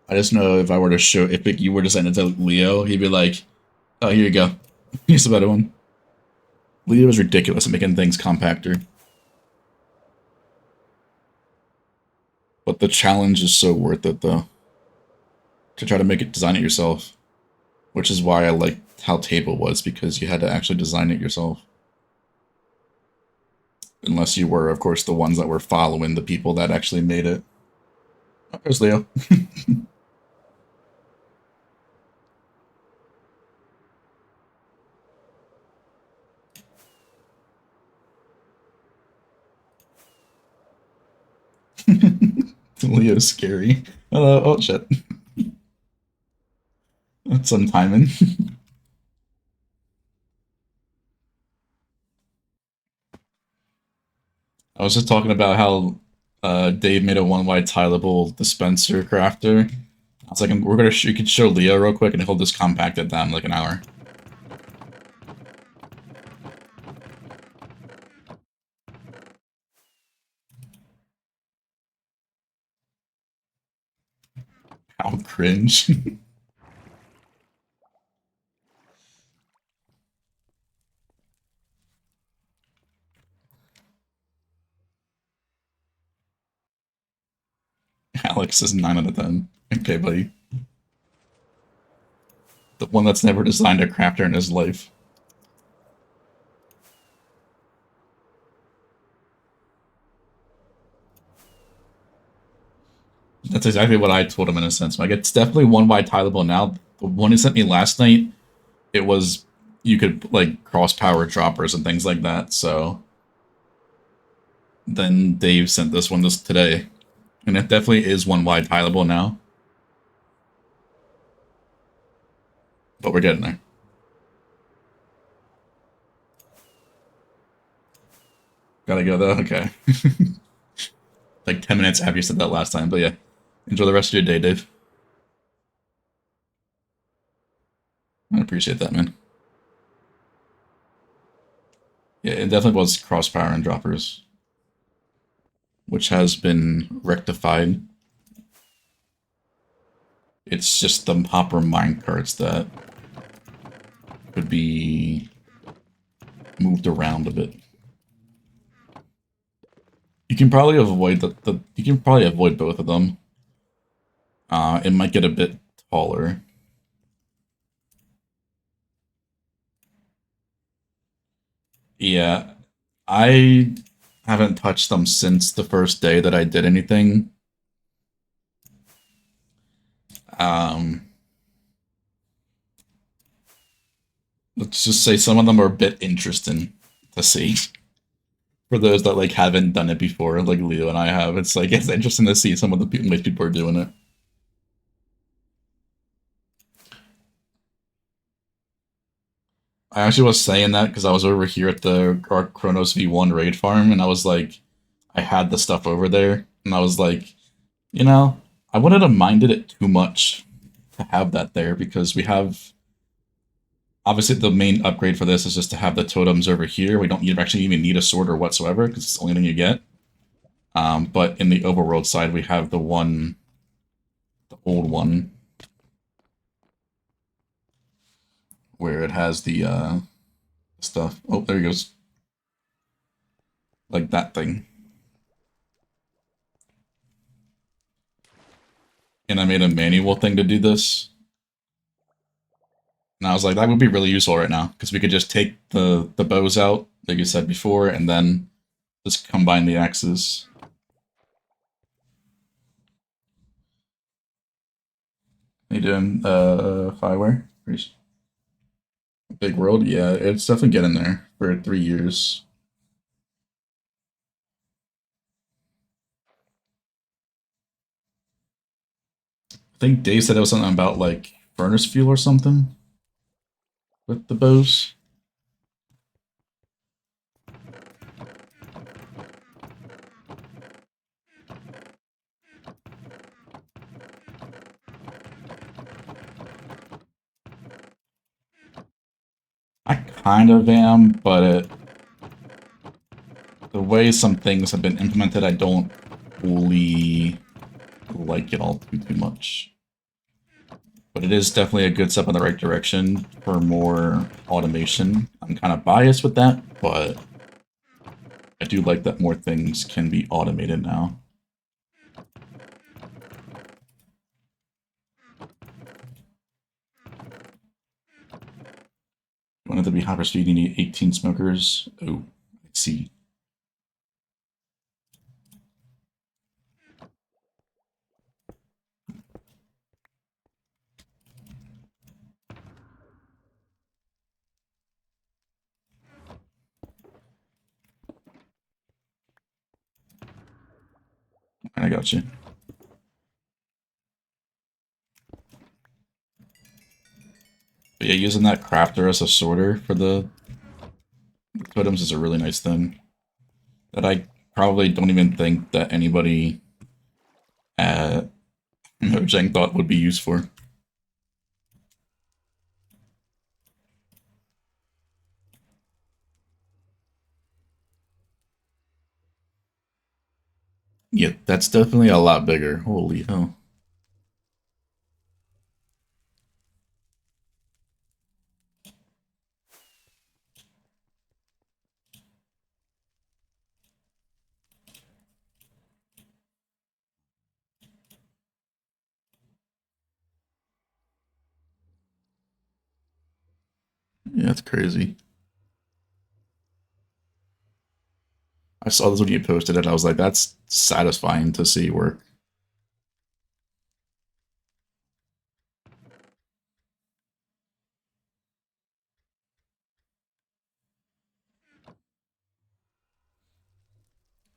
I just know if I were to show, if you were to send it to Leo, he'd be like, oh, here you go. Here's a better one. Leo is ridiculous at making things compactor. But the challenge is so worth it, though. To try to make it, design it yourself. which is why I liked how Table was, because you had to actually design it yourself. Unless you were, of course, the ones that were following the people that actually made it. Oh, there's Leo. Leo's scary. Hello. Oh, shit. That's some timing. I was just talking about how Dave made a one-wide tileable dispenser crafter. I was like, you could show Leo real quick, and he'll just compact it down in like an hour. How cringe. Alex is 9 out of 10. Okay, buddy. The one that's never designed a crafter in his life. That's exactly what I told him in a sense. Like, it's definitely one wide tileable now. The one he sent me last night, it was, you could, like, cross power droppers and things like that, so. Then Dave sent this one today. And it definitely is one wide tileable now. But we're getting there. Gotta go though? Okay. Like 10 minutes after you said that last time, but yeah. Enjoy the rest of your day, Dave. I appreciate that, man. Yeah, it definitely was cross power and droppers, which has been rectified. It's just the hopper minecarts that could be moved around a bit. You can probably avoid you can probably avoid both of them. It might get a bit taller. Yeah, I haven't touched them since the first day that I did anything. Let's just say some of them are a bit interesting to see. For those that like haven't done it before, like Leo and I have, it's like it's interesting to see some of the ways people are doing it. I actually was saying that because I was over here at the Chronos V1 raid farm, and I was like, I had the stuff over there, and I was like, you know, I wouldn't have minded it too much to have that there because we have. Obviously, the main upgrade for this is just to have the totems over here. We don't actually even need a sorter whatsoever because it's the only thing you get. But in the overworld side, we have the old one, where it has the stuff. Oh, there he goes. Like that thing. And I made a manual thing to do this. And I was like, that would be really useful right now, because we could just take the bows out, like you said before, and then just combine the axes. How you doing, Fireware? Big World? Yeah, it's definitely getting there for 3 years. I think Dave said it was something about, like, furnace fuel or something with the bows. I kind of am, but the way some things have been implemented, I don't fully like it all too much. But it is definitely a good step in the right direction for more automation. I'm kind of biased with that, but I do like that more things can be automated now. Want it to be hyper speed, you need 18 smokers. Oh, I see. I got you. But yeah, using that crafter as a sorter for the totems is a really nice thing that I probably don't even think that anybody at Mojang thought would be used for. Yeah, that's definitely a lot bigger. Holy hell. Yeah, that's crazy. I saw this when you posted it. I was like, that's satisfying to see work.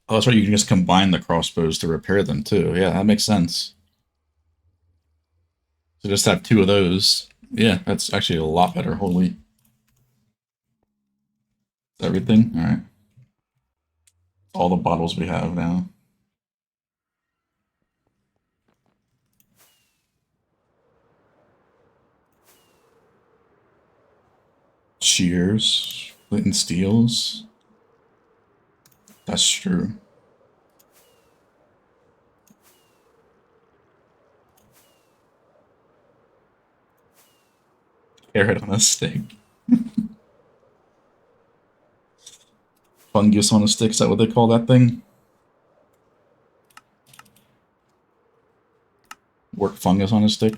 Oh, that's right. You can just combine the crossbows to repair them too. Yeah, that makes sense. So just have two of those. Yeah, that's actually a lot better. Holy. Everything? Alright. All the bottles we have now. Shears. Flint and steels. That's true. Carrot on a stick. Fungus on a stick, is that what they call that thing? Work fungus on a stick?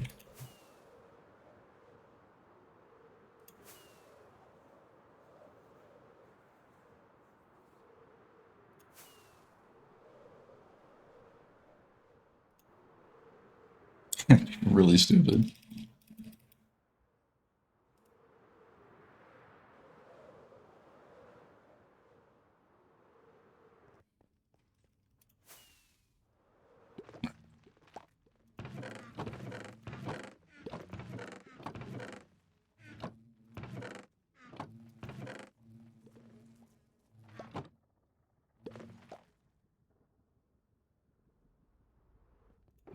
Really stupid.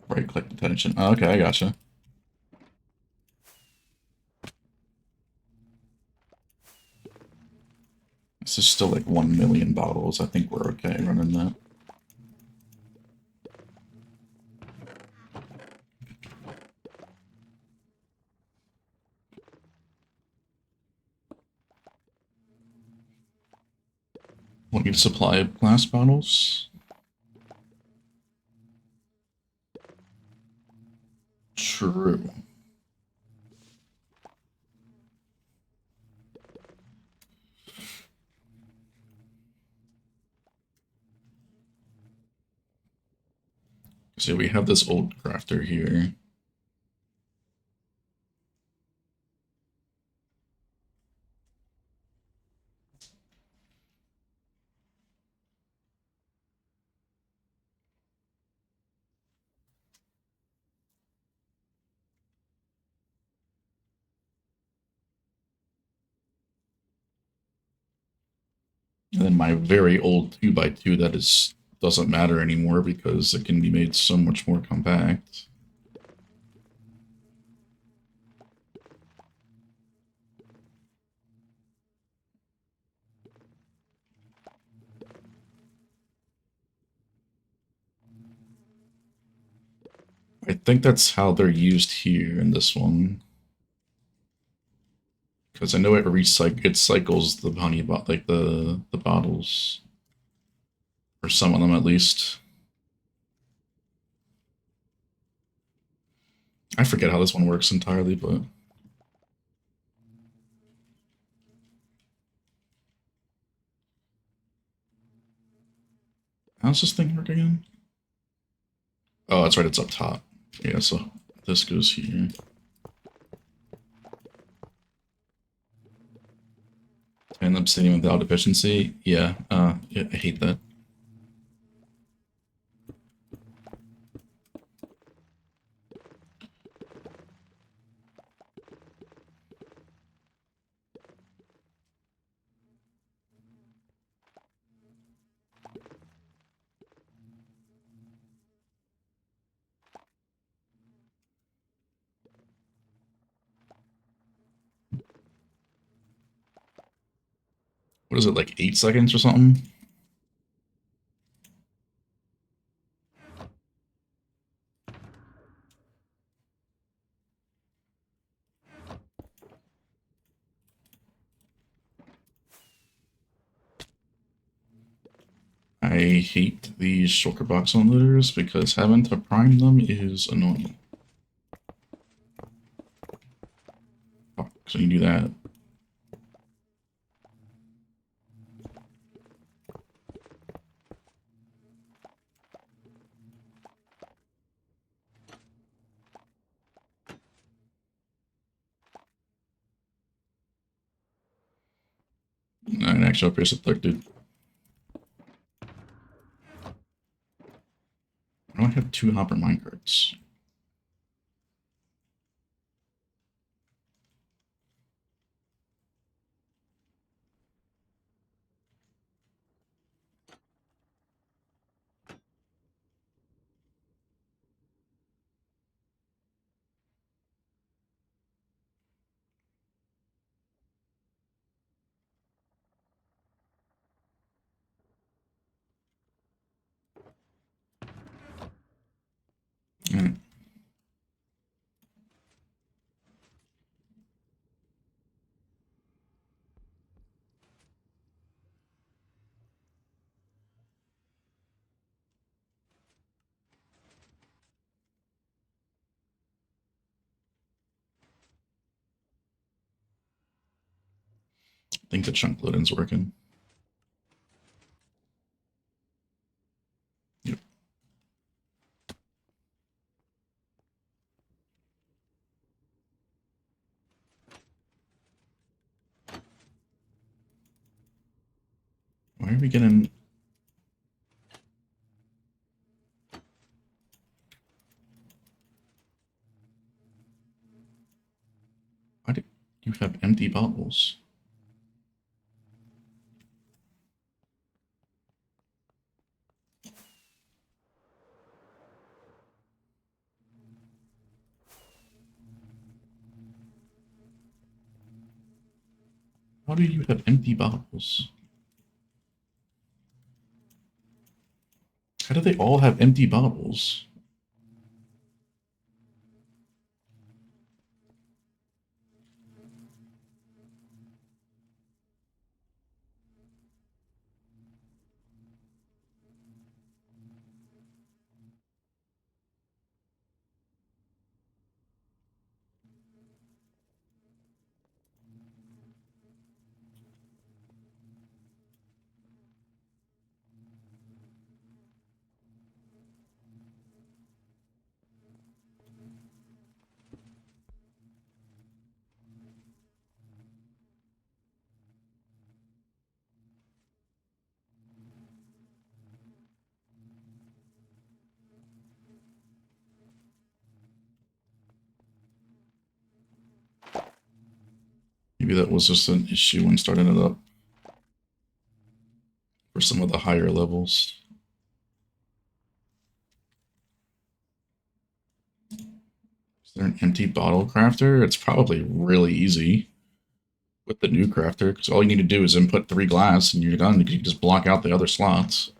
Right click detention. Oh, okay, I gotcha. This is still like 1 million bottles. I think we're okay running that. Want you to supply glass bottles? True. So we have this old crafter here. And then my very old 2x2 that is doesn't matter anymore because it can be made so much more compact. I think that's how they're used here in this one. Because I know it cycles the honey like the bottles. Or some of them at least. I forget how this one works entirely, but How's this thing work again? Oh, that's right, it's up top. Yeah, so this goes here. And obsidian without efficiency. Yeah, yeah, I hate that. What is it, like 8 seconds or something? I hate these shulker box unloaders because having to prime them is annoying. Fuck, so you do that. And actually, I'll pierce the third dude. I don't have 2 hopper minecarts. Alright. I think the chunk loading's working. Yep. Why are we getting... Why do you have empty bottles? How do you have empty bottles? How do they all have empty bottles? Maybe that was just an issue when starting it up for some of the higher levels. Is there an empty bottle crafter? It's probably really easy with the new crafter, because all you need to do is input 3 glass and you're done. You can just block out the other slots.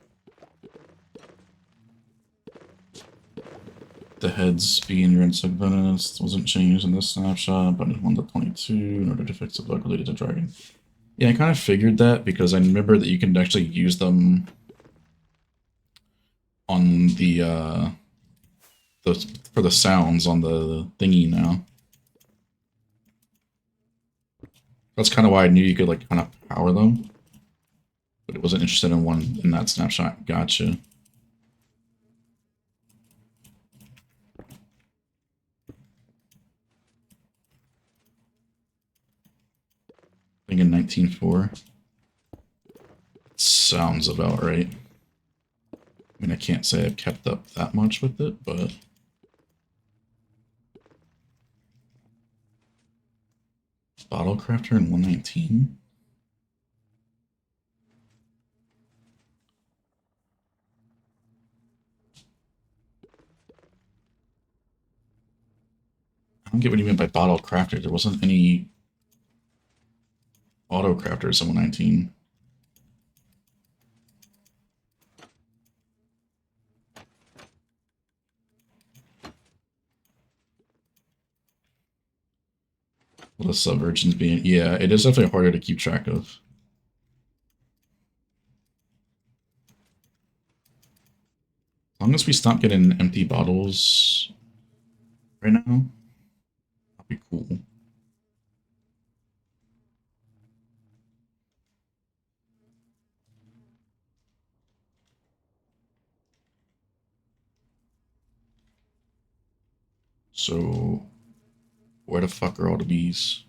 The heads being your insect bonus wasn't changed in this snapshot, but it's 1 to 22 in order to fix the bug related to dragon. Yeah, I kind of figured that because I remember that you can actually use them on the for the sounds on the thingy now. That's kind of why I knew you could like kind of power them, but it wasn't interested in one in that snapshot. Gotcha. Starting in 19.4. Sounds about right. I mean, I can't say I've kept up that much with it, but... Bottle Crafter in 119? I don't get what you mean by Bottle Crafter. There wasn't any AutoCrafters in 119. The subversions being... Yeah, it is definitely harder to keep track of. As long as we stop getting empty bottles right now, that'll be cool. So, where the fuck are all the bees?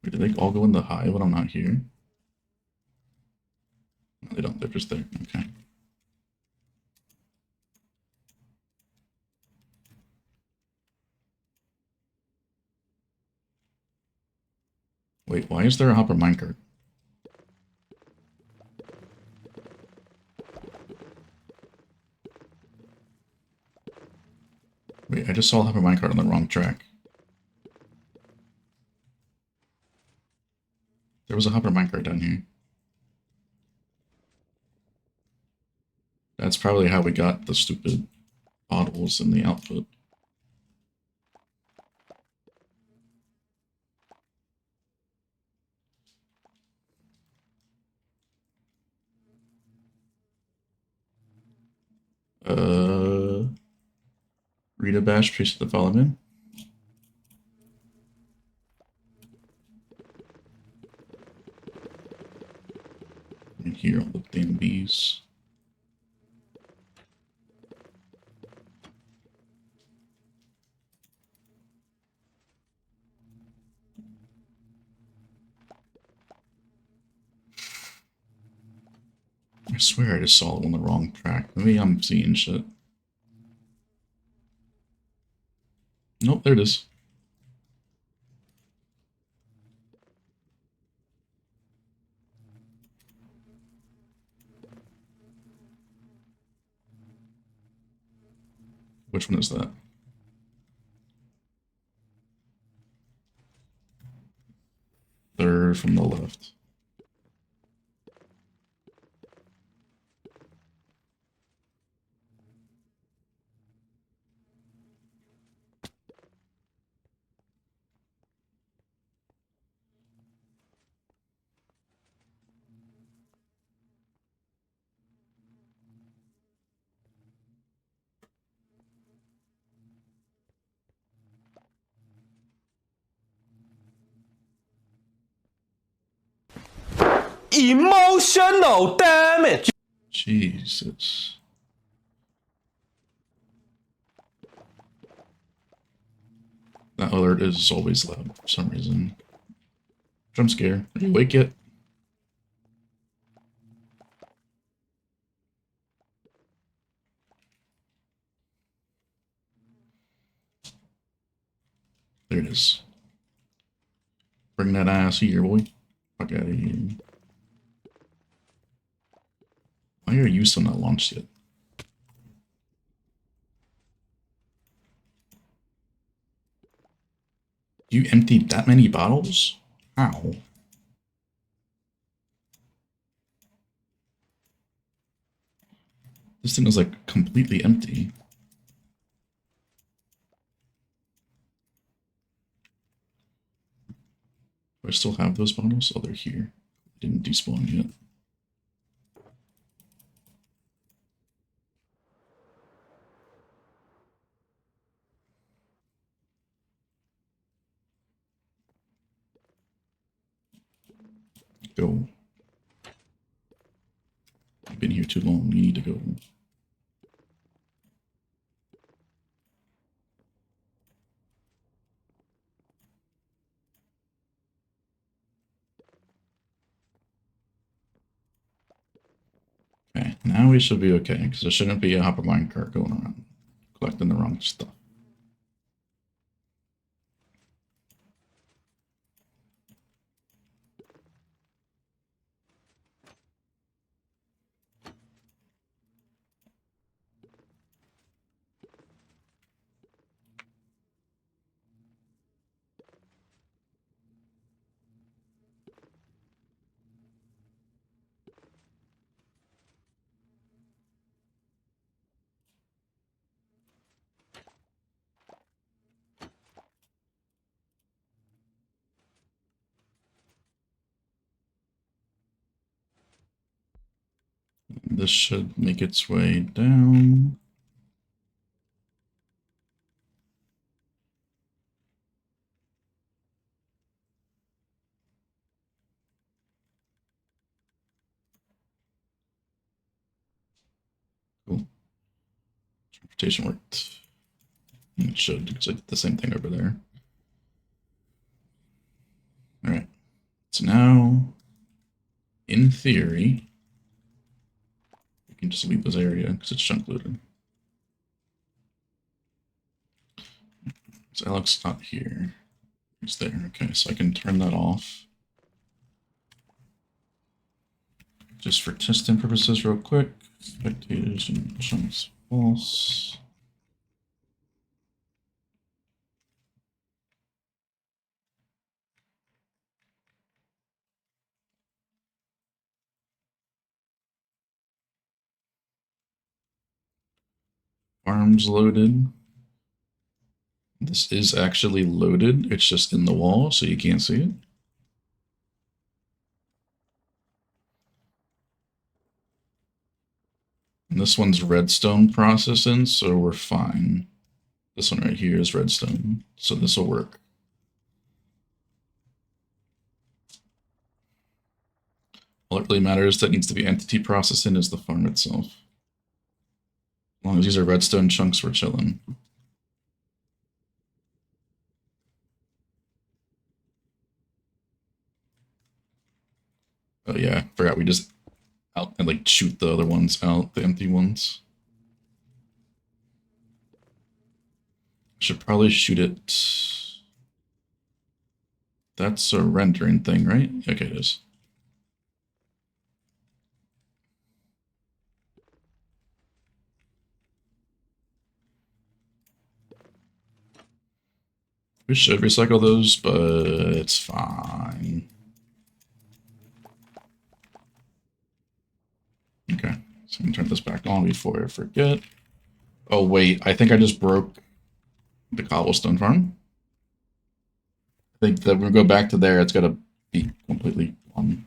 Wait, did they all go in the hive when I'm not here? No, they don't. They're just there. Okay. Wait, why is there a hopper minecart? Wait, I just saw a hopper minecart on the wrong track. There was a hopper minecart down here. That's probably how we got the stupid bottles in the output. Rita Bash, Priest of the Fallen Man. And here, all the damn bees. I swear I just saw it on the wrong track. Maybe I'm seeing shit. Nope, there it is. Which one is that? Third from the left. Emotional damage. Jesus. That alert is always loud for some reason. Jump scare. Are you awake yet? There it is. Bring that ass here, boy. Fuck out of here. Why are you still not launched yet? You emptied that many bottles? How? This thing was like completely empty. Do I still have those bottles? Oh, they're here. Didn't despawn yet. Go. I've been here too long. You need to go. Okay, now we should be okay, because there shouldn't be a hopper mine cart going around collecting the wrong stuff. This should make its way down. Cool. Transportation worked. It should, because I did the same thing over there. Alright. So now, in theory, we can just leave this area because it's chunk looted. So Alex not here. He's there. Okay, so I can turn that off. Just for testing purposes, real quick. Spectators and chunks false. Farms loaded. This is actually loaded. It's just in the wall, so you can't see it. And this one's redstone processing, so we're fine. This one right here is redstone, so this will work. All it really matters that needs to be entity processing is the farm itself. As long as these are redstone chunks, we're chilling. Oh yeah, forgot we just out and like shoot the other ones out, the empty ones. Should probably shoot it. That's a rendering thing, right? Okay, it is. We should recycle those, but it's fine. Okay, so I'm gonna turn this back on before I forget. Oh wait, I think I just broke the cobblestone farm. I think that when we go back to there, it's gotta be completely on.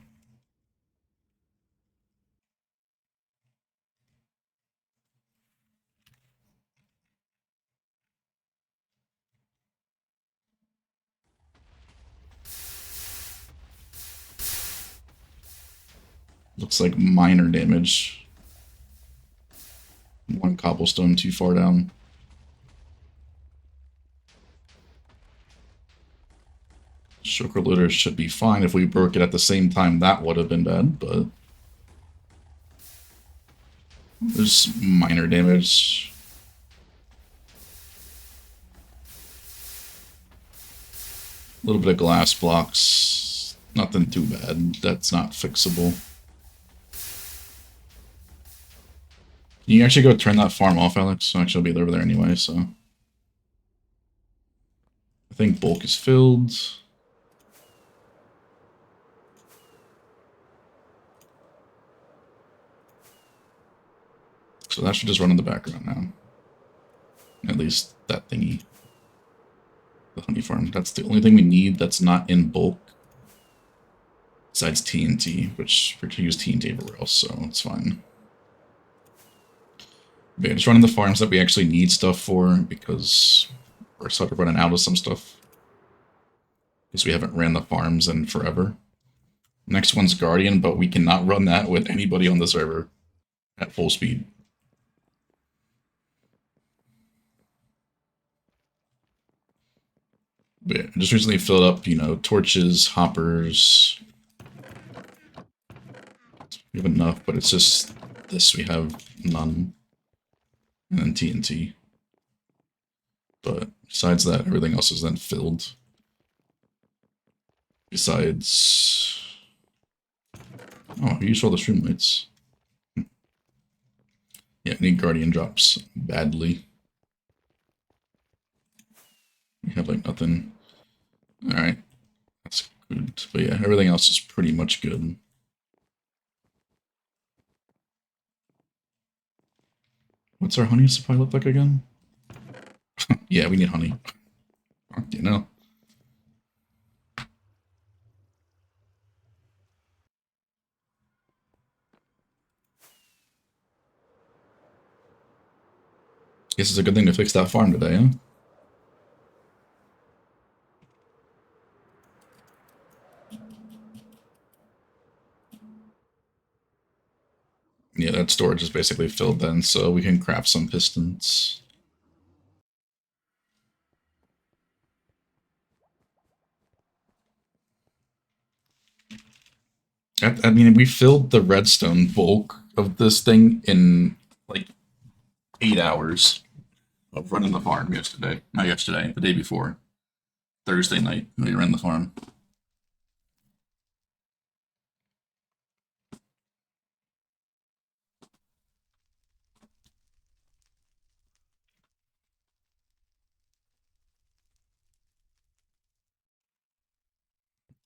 Looks like minor damage. One cobblestone too far down. Shulker looter should be fine. If we broke it at the same time, that would have been bad, but there's minor damage. A little bit of glass blocks. Nothing too bad. That's not fixable. Can you actually go turn that farm off, Alex? Actually, I'll be over there anyway, so. I think bulk is filled. So that should just run in the background now. At least that thingy. The honey farm. That's the only thing we need that's not in bulk. Besides TNT, which we can use TNT everywhere else, so it's fine. But yeah, just running the farms that we actually need stuff for, because we're sort of running out of some stuff. Because we haven't ran the farms in forever. Next one's Guardian, but we cannot run that with anybody on the server. at full speed. But yeah, I just recently filled up, you know, torches, hoppers. We have enough, but it's just this we have none. And then TNT. But besides that, everything else is then filled. Besides... Oh, you use all the stream lights. Yeah, I need guardian drops badly. We have like nothing. Alright. That's good. But yeah, everything else is pretty much good. What's our honey supply look like again? Yeah, we need honey. You know. Guess it's a good thing to fix that farm today, huh? Yeah, that storage is basically filled then, so we can craft some pistons. I mean, we filled the redstone bulk of this thing in like 8 hours of running the farm yesterday. Not yesterday, the day before. Thursday night, we ran the farm.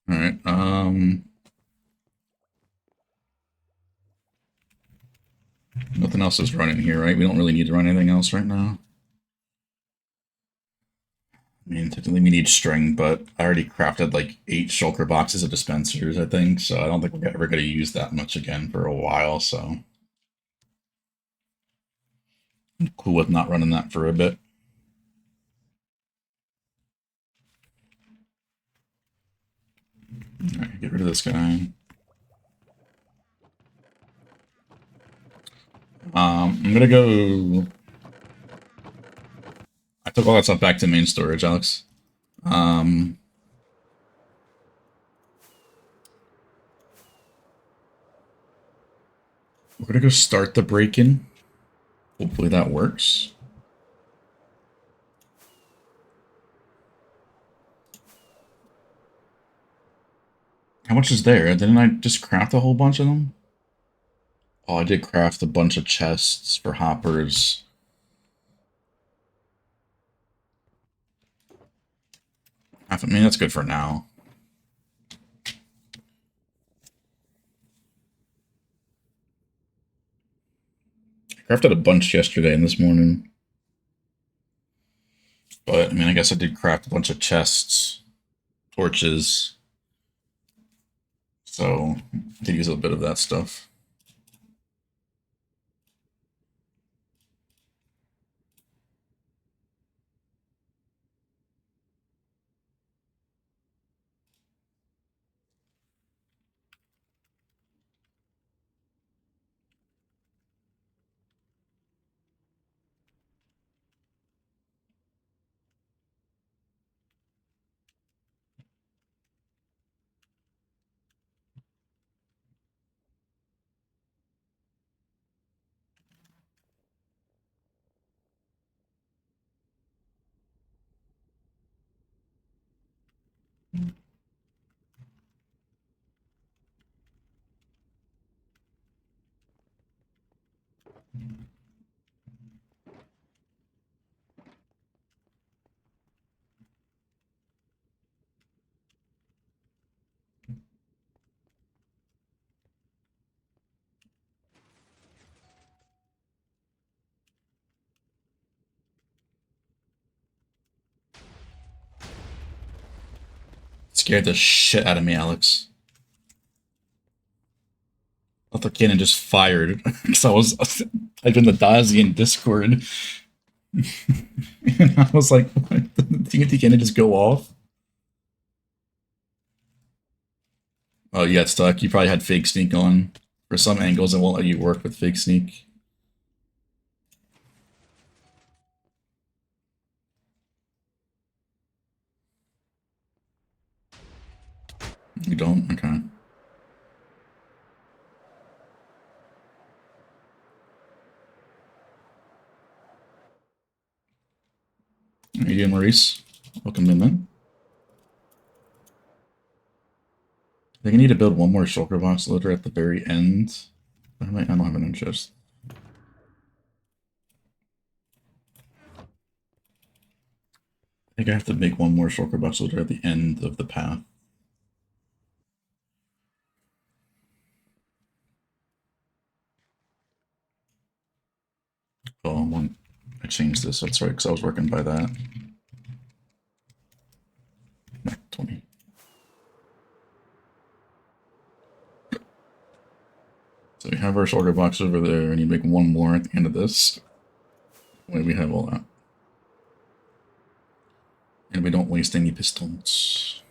Alright, nothing else is running here, right? We don't really need to run anything else right now. I mean, technically we need string, but I already crafted like 8 shulker boxes of dispensers, I think, so I don't think we're ever going to use that much again for a while, so... I'm cool with not running that for a bit. Alright, get rid of this guy. I'm gonna go... I took all that stuff back to main storage, Alex. We're gonna go start the break-in. Hopefully that works. How much is there? Didn't I just craft a whole bunch of them? Oh, I did craft a bunch of chests for hoppers. I mean, that's good for now. I crafted a bunch yesterday and this morning. But, I mean, I guess I did craft a bunch of chests, torches. So, I did use a bit of that stuff. Scared the shit out of me, Alex. I thought the cannon just fired because I was typing the Dazi in Discord. And I was like, what? The TNT cannon just go off? Oh, you got stuck. You probably had fake sneak on. For some angles, it won't let you work with fake sneak. You don't? Okay. How you doing, Maurice? Welcome in, man. I think I need to build one more shulker box loader at the very end. I don't have an interest. I think I have to make one more shulker box loader at the end of the path. Oh, I changed this. That's right, because I was working by that. 20. So we have our shulker box over there. I need to make one more at the end of this. Wait, we have all that. And we don't waste any pistons.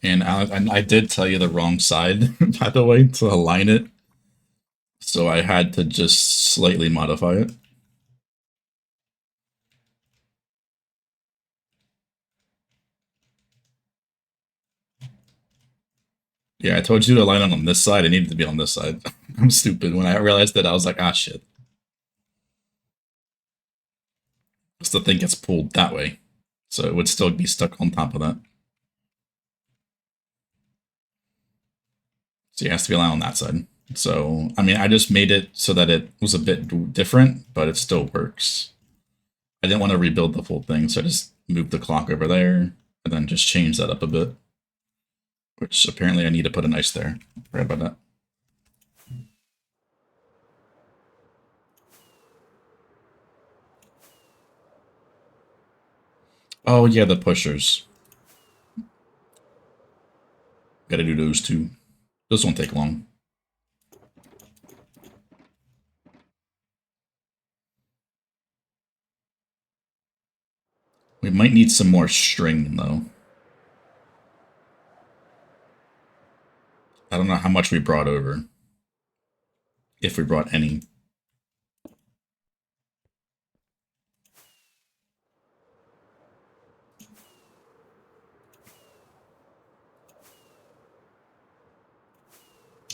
And I did tell you the wrong side, by the way, to align it. So I had to just slightly modify it. Yeah, I told you to align it on this side. It needed to be on this side. I'm stupid. When I realized that, I was like, ah, shit. Because the thing gets pulled that way. So it would still be stuck on top of that. So it has to be aligned on that side. So, I mean, I just made it so that it was a bit different, but it still works. I didn't want to rebuild the full thing, so I just moved the clock over there and then just changed that up a bit. Which apparently I need to put an ice there. Forgot about that. Oh, yeah, the pushers. Gotta do those too. Those won't take long. We might need some more string, though. I don't know how much we brought over. If we brought any.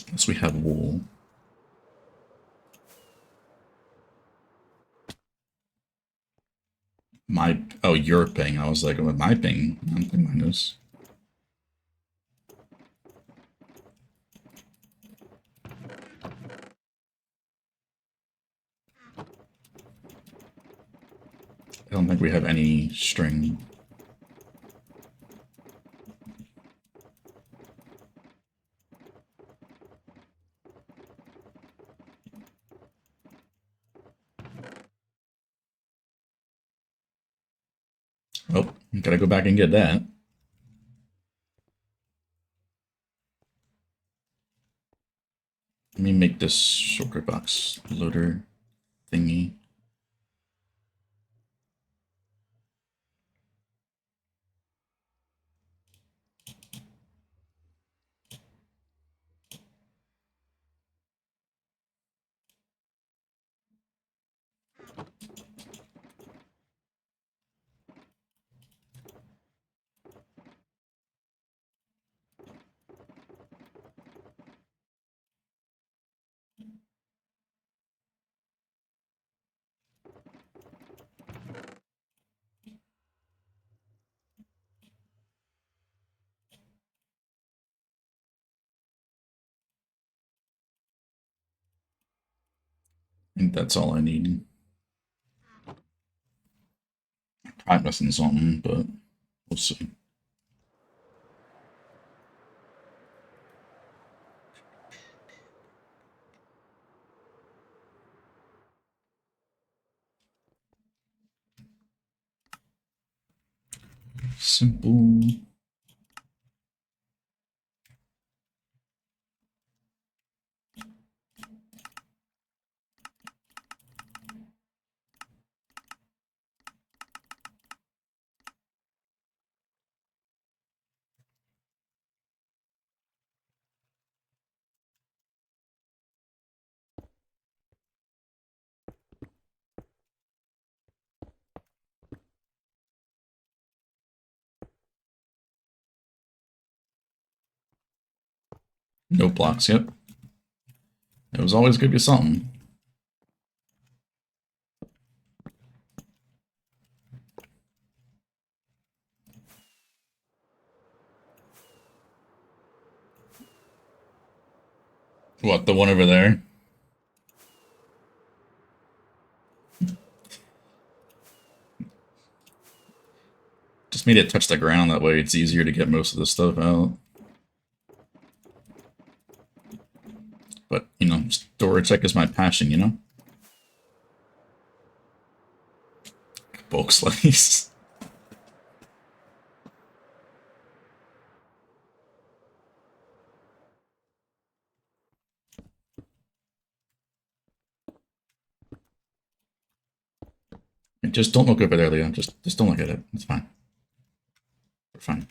Unless we have wool. Oh, your ping. I was like, with my ping. I don't think mine is. I don't think we have any string. Oh, gotta go back and get that. Let me make this shulker box loader thingy. I think that's all I need. I'm missing something, but we'll see. Simple. No blocks, yep. It was always good to be something. What, the one over there? Just made it touch the ground, that way it's easier to get most of the stuff out. But, you know, storage tech is my passion, you know? Bulk slice. Just don't look over there, Leo. Just don't look at it. It's fine. We're fine.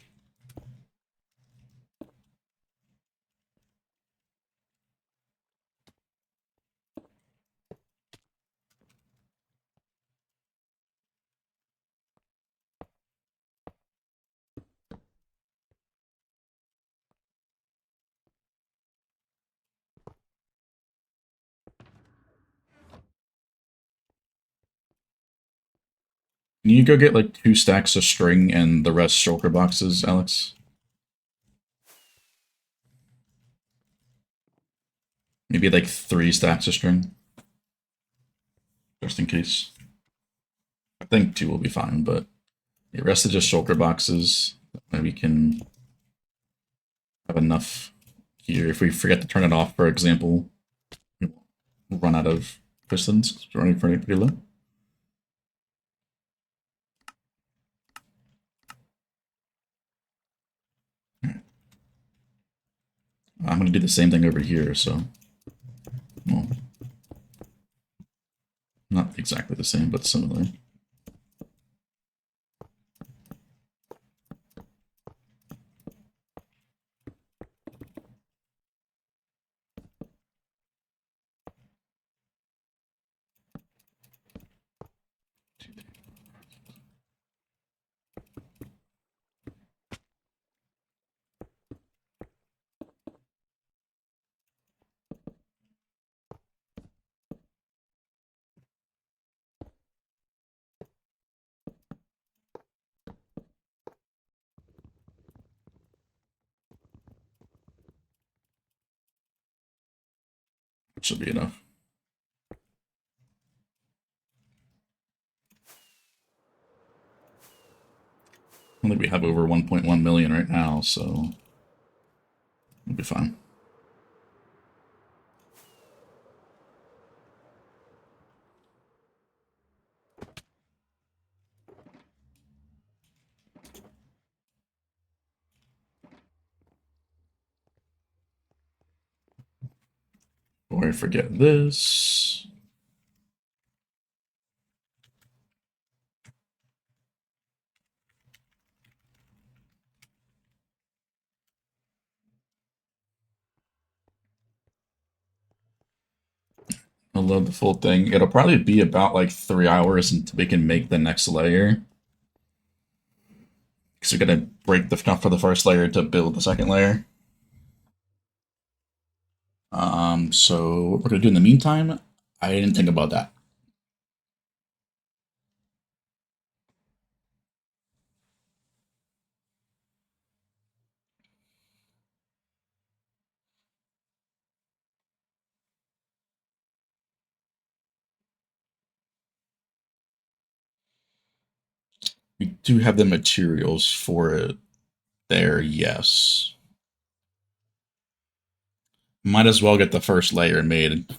Can you go get like 2 stacks of string and the rest shulker boxes, Alex? Maybe like 3 stacks of string. Just in case. I think 2 will be fine, but the rest are just shulker boxes. Maybe we can have enough here. If we forget to turn it off, for example, we'll run out of pistons. We're running pretty low. I'm going to do the same thing over here, so... Well, not exactly the same, but similar. Should be enough. I think we have over 1.1 million right now, so we'll be fine. Before I forget this. I'll load the full thing. It'll probably be about like 3 hours until we can make the next layer. Because we're going to break the stuff for the first layer to build the second layer. So what we're going to do in the meantime, I didn't think about that. We do have the materials for it there, yes. Might as well get the first layer made.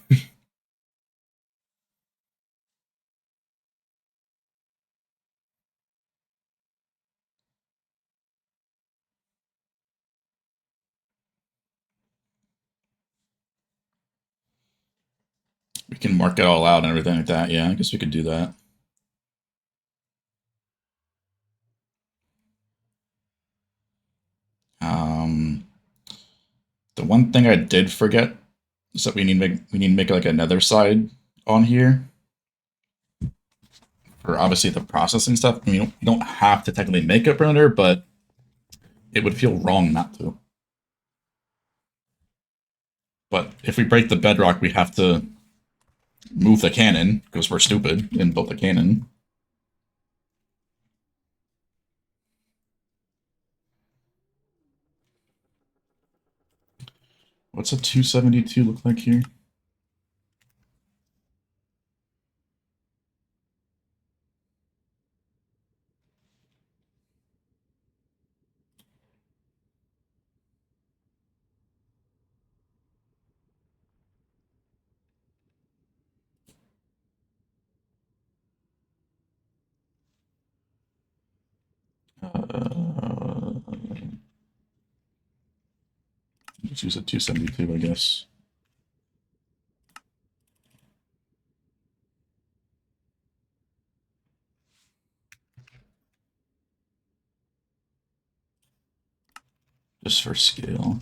We can mark it all out and everything like that. Yeah, I guess we could do that. The one thing I did forget is that we need to make like another side on here for obviously the processing stuff. I mean, you don't have to technically make a printer, but it would feel wrong not to. But if we break the bedrock, we have to move the cannon, because we're stupid and built the cannon. What's a 272 look like here? Let's use a 272, I guess. Just for scale.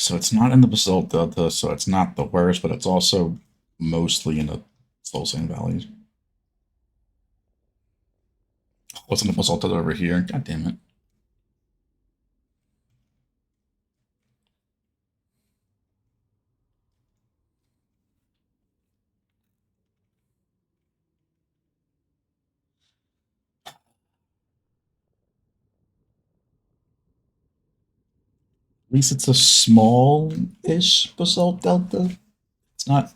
So it's not in the basalt delta, so it's not the worst, but it's also mostly in the soul sand valleys. What's in the basalt delta over here? God damn it. At least it's a small-ish basalt delta. It's not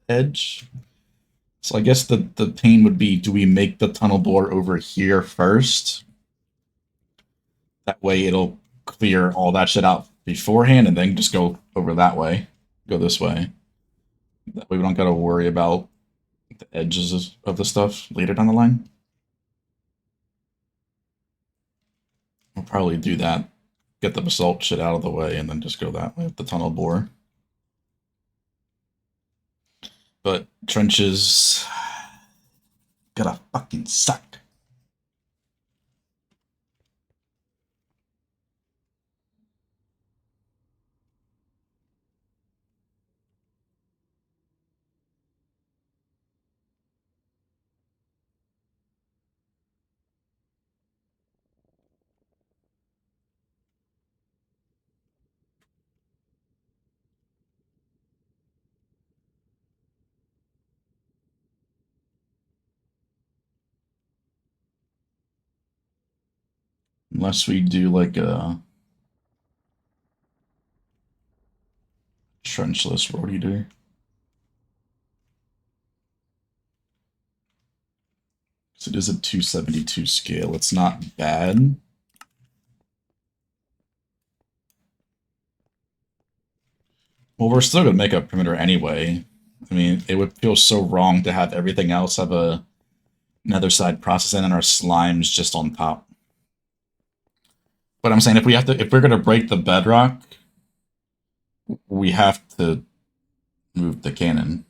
edge. So I guess the pain would be, do we make the tunnel bore over here first? That way it'll clear all that shit out beforehand and then just go over that way. Go this way. That way we don't gotta worry about the edges of the stuff later down the line. We'll probably do that. Get the basalt shit out of the way and then just go that way with the tunnel bore. But trenches gotta fucking suck. Unless we do like a trenchless road eater. So it is a 272 scale. It's not bad. Well, we're still gonna make a perimeter anyway. I mean, it would feel so wrong to have everything else have another side processing and our slimes just on top. But I'm saying if we're gonna break the bedrock, we have to move the cannon.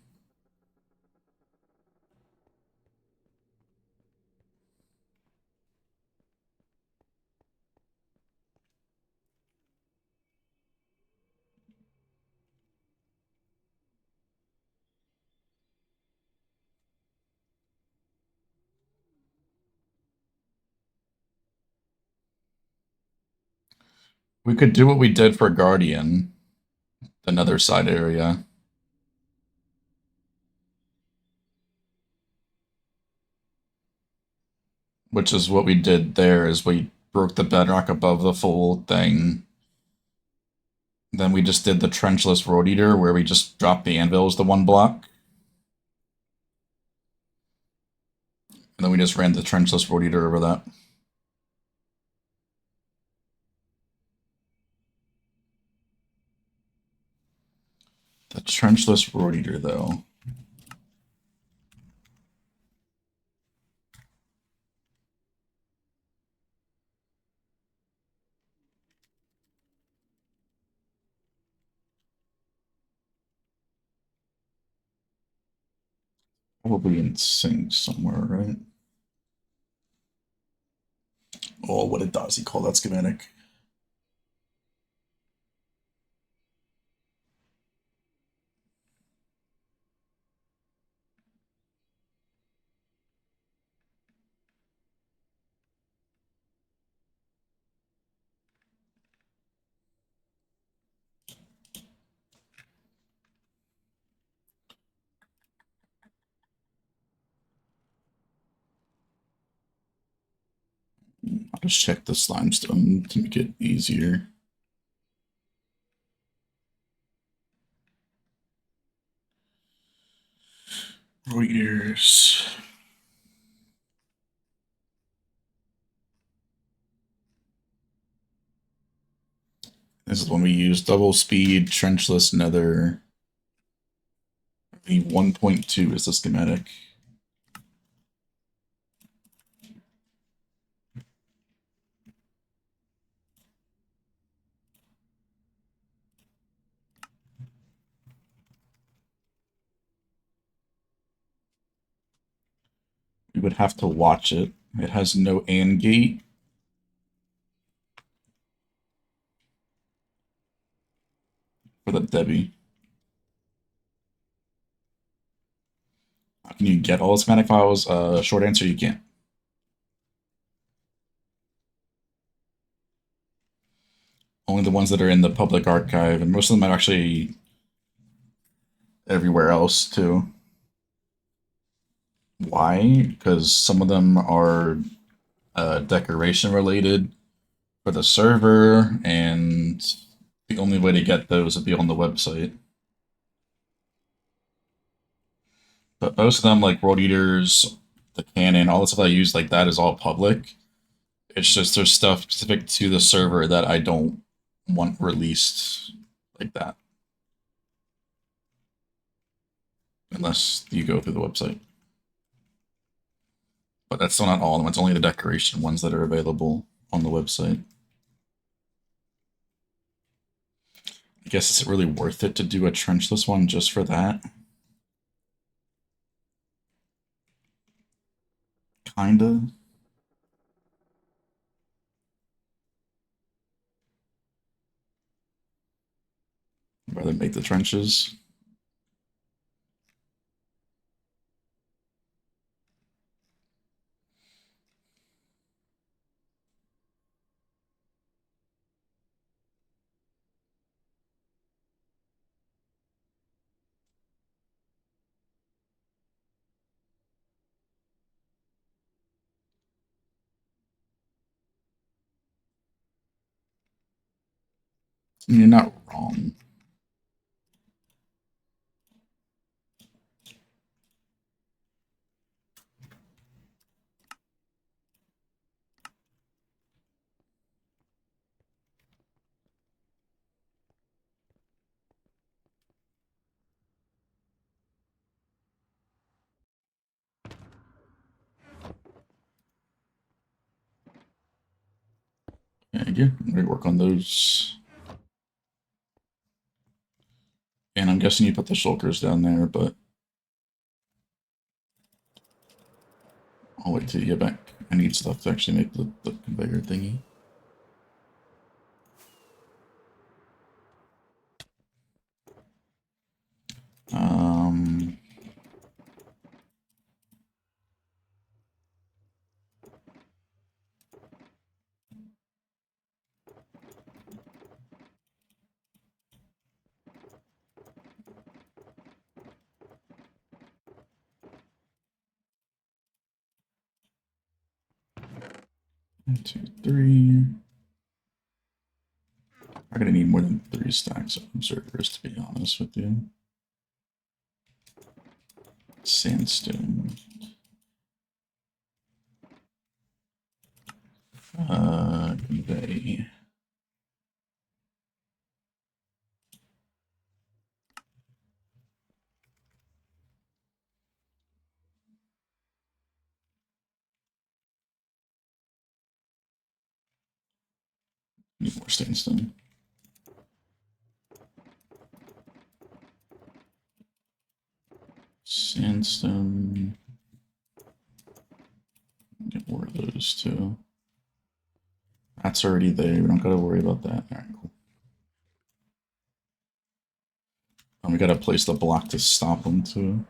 We could do what we did for Guardian, another side area. Which is what we did there, is we broke the bedrock above the full thing. Then we just did the trenchless road eater where we just dropped the anvils to one block. And then we just ran the trenchless road eater over that. The trenchless road eater, though. Probably in sync somewhere, right? Oh, what did Dazzy call that schematic? I'll just check this limestone to make it easier. Readers. This is when we use double speed, trenchless nether. The 1.2 is the schematic. We would have to watch it. It has no AND gate. For the Debbie. How can you get all the schematic files? Short answer, you can't. Only the ones that are in the public archive, and most of them are actually everywhere else too. Why? Because some of them are decoration related for the server, and the only way to get those would be on the website. But most of them, like World Eaters, the Canon, all the stuff I use like that is all public. It's just there's stuff specific to the server that I don't want released like that. Unless you go through the website. But that's still not all of them. It's only the decoration ones that are available on the website. I guess is it really worth it to do a trenchless one just for that? Kinda. I'd rather make the trenches. You're not wrong. Yeah, I'm gonna work on those. And I'm guessing you put the shulkers down there, but I'll wait till you get back. I need stuff to actually make the conveyor thingy. Um, one, two, three. I'm gonna need more than 3 stacks of observers, to be honest with you. Sandstone. Convey. Need more sandstone. Sandstone. Get more of those too. That's already there. We don't gotta worry about that. All right, cool. And we gotta place the block to stop them too.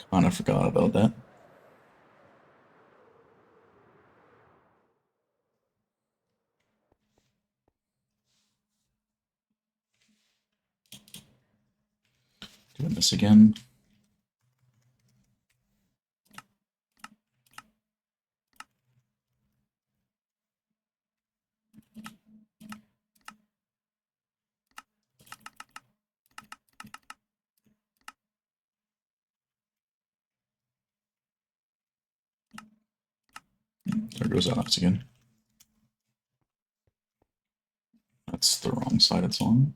Kinda forgot about that. Doing this again. There goes Alex again. That's the wrong side it's on.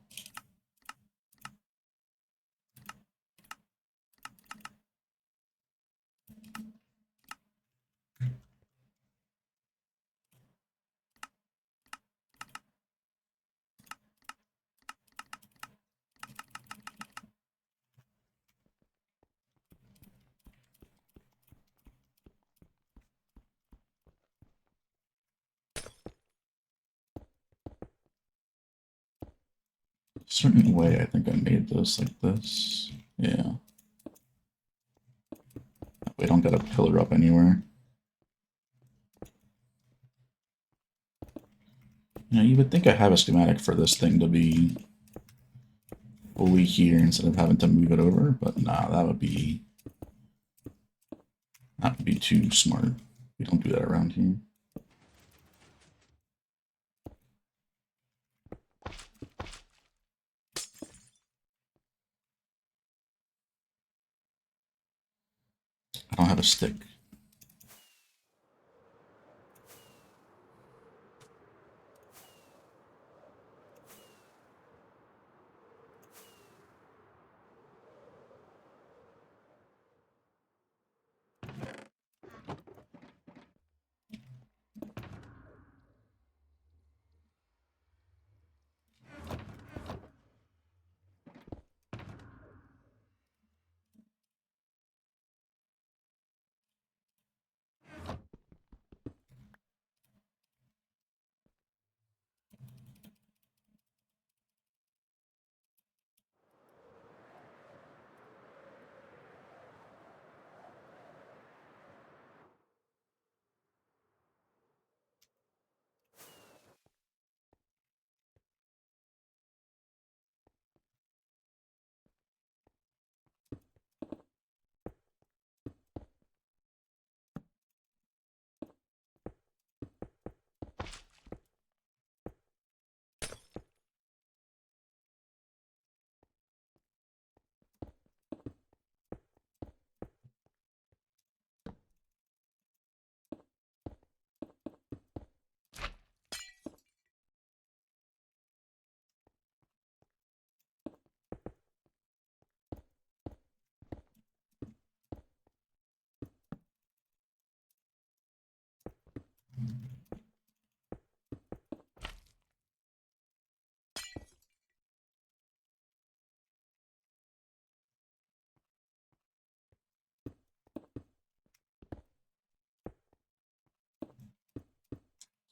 Certain way, I think I made this like this. Yeah. We don't get a pillar up anywhere. You know, you would think I have a schematic for this thing to be fully here instead of having to move it over, but nah, that would be too smart. We don't do that around here. I don't have a stick.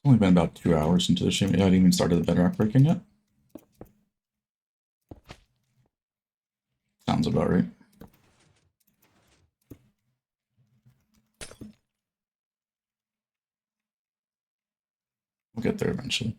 It's only been about 2 hours into the stream. I haven't even started the bedrock breaking yet. Sounds about right. We'll get there eventually.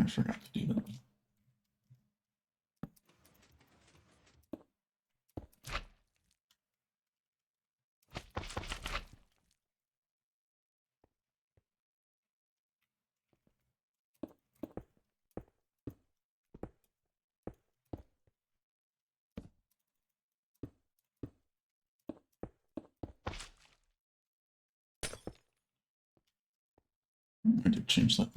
I forgot to do that. I did change that.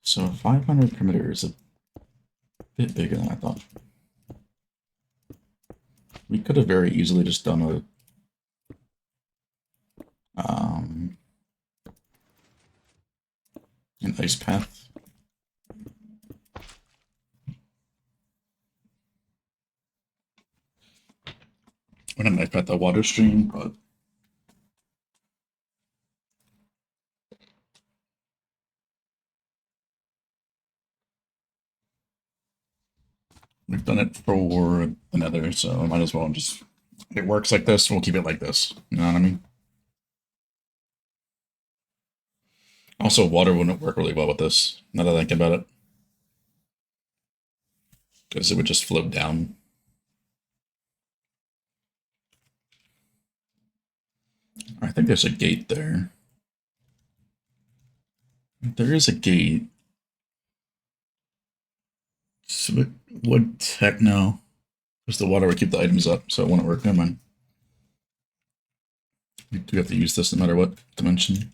So 500 perimeter is a bit bigger than I thought. We could have very easily just done an ice path. Or not an ice path, a water stream, but we've done it for another, so I might as well just. It works like this, we'll keep it like this. You know what I mean? Also, water wouldn't work really well with this, now that I think about it. Because it would just float down. I think there's a gate there. There is a gate. So it would heck no. Because the water would keep the items up, so it wouldn't work. Never mind. We do have to use this no matter what dimension.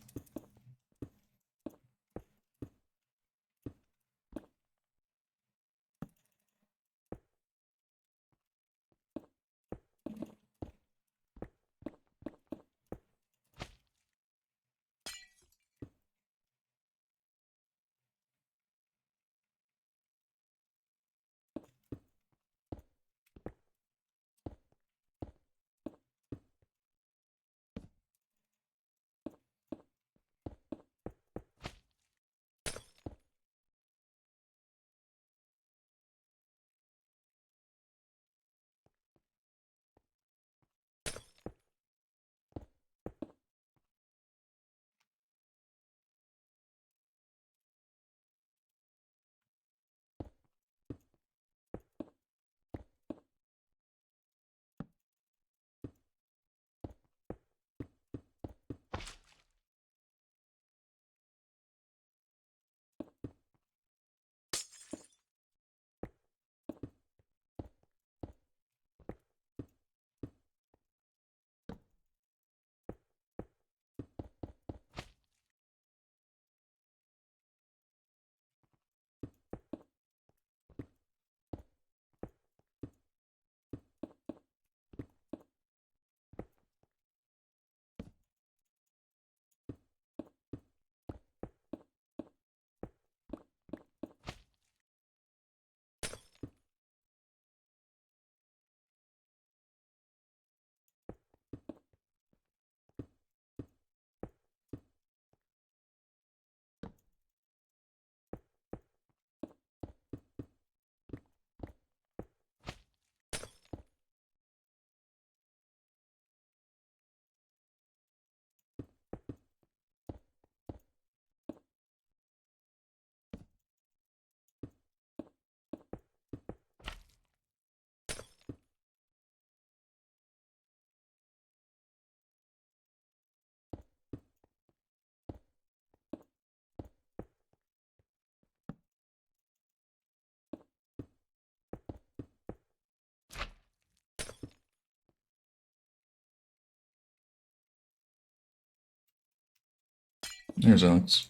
There's Alex.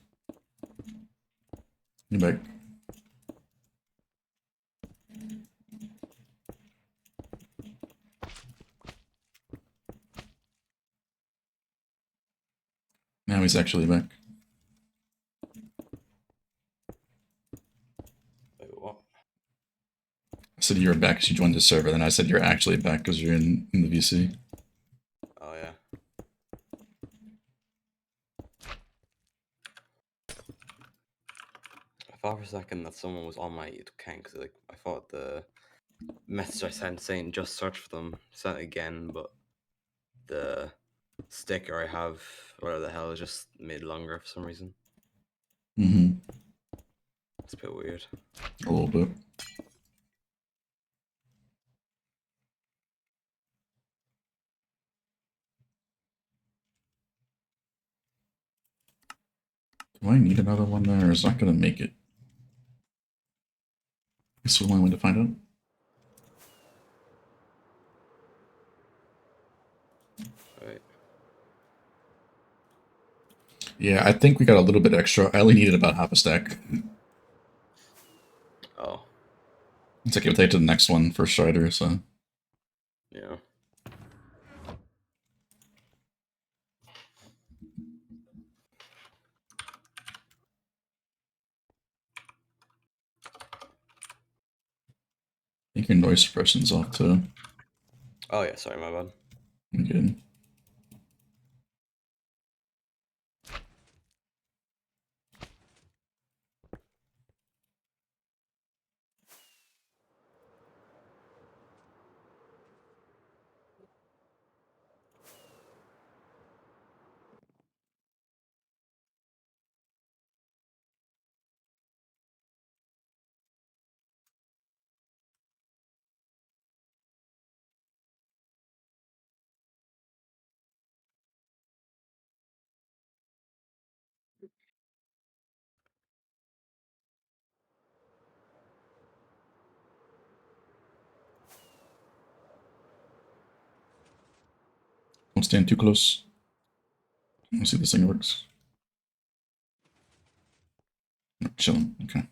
You back? Now he's actually back. Wait, what? I said you were back because you joined the server, then I said you're actually back because you're in the VC. Oh, yeah. I thought for a second that someone was on my YouTube account because like, I thought the message I sent saying just search for them sent again, but the sticker I have, whatever the hell, is just made longer for some reason. Mm-hmm. It's a bit weird. A little bit. Do I need another one there, or is that going to make it? It's the only way to find out. Right. Yeah, I think we got a little bit extra. I only needed about half a stack. Oh, It's like it would take to the next one for Strider, so. yeah. I think your noise suppression's off too. Oh, yeah, sorry, my bad. I'm good. Don't stand too close. Let's see if this thing works. Chilling. Okay.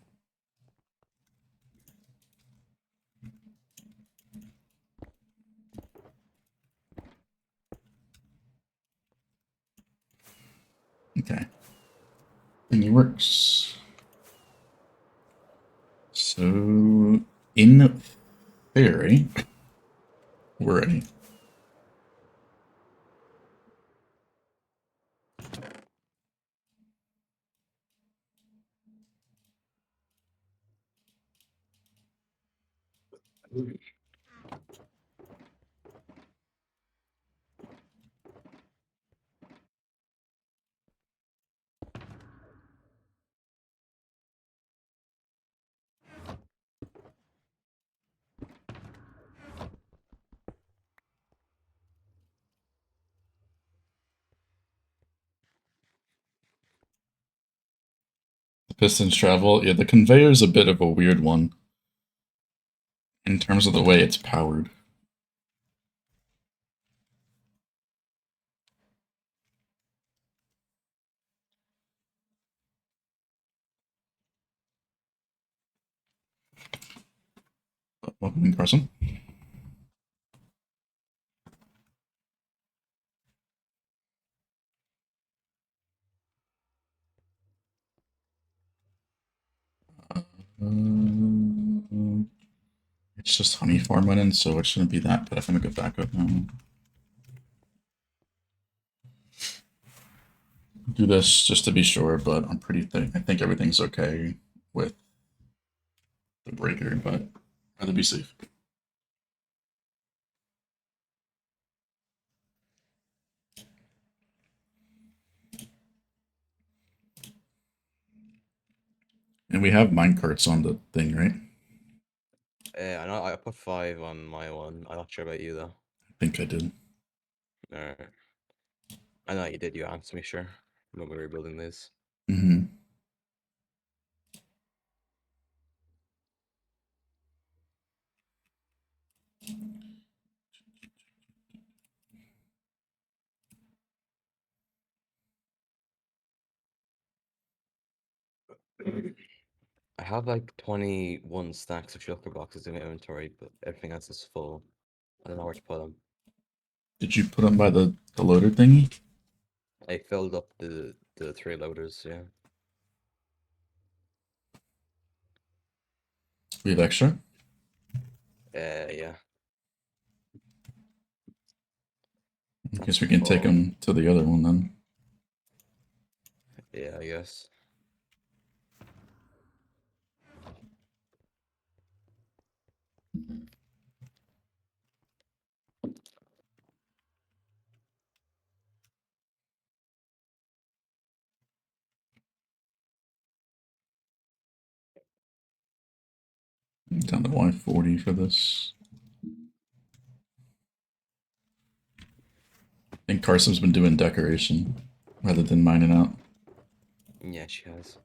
Okay. Thingy works. So, in theory, we're ready. The pistons travel. Yeah, the conveyor's a bit of a weird one in terms of the way it's powered. Welcome in, Carson. It's just honey farm running, so it shouldn't be that bad if I'm a good backup now. Do this just to be sure, but I'm pretty I think everything's okay with the breaker, but I'd rather be safe. And we have minecarts on the thing, right? I know I put 5 on my one. I'm not sure about you, though. I think I did. Alright. I know you did, you asked me, sure. When we were building this. Mm-hmm. I have like 21 stacks of shulker boxes in my inventory, but everything else is full. I don't know where to put them. Did you put them by the loader thingy? I filled up the 3 loaders, yeah. We have extra. Yeah. I guess we can take them to the other one then. Yeah, I guess. Down to Y40 for this. I think Carson's been doing decoration rather than mining out. Yeah, she has.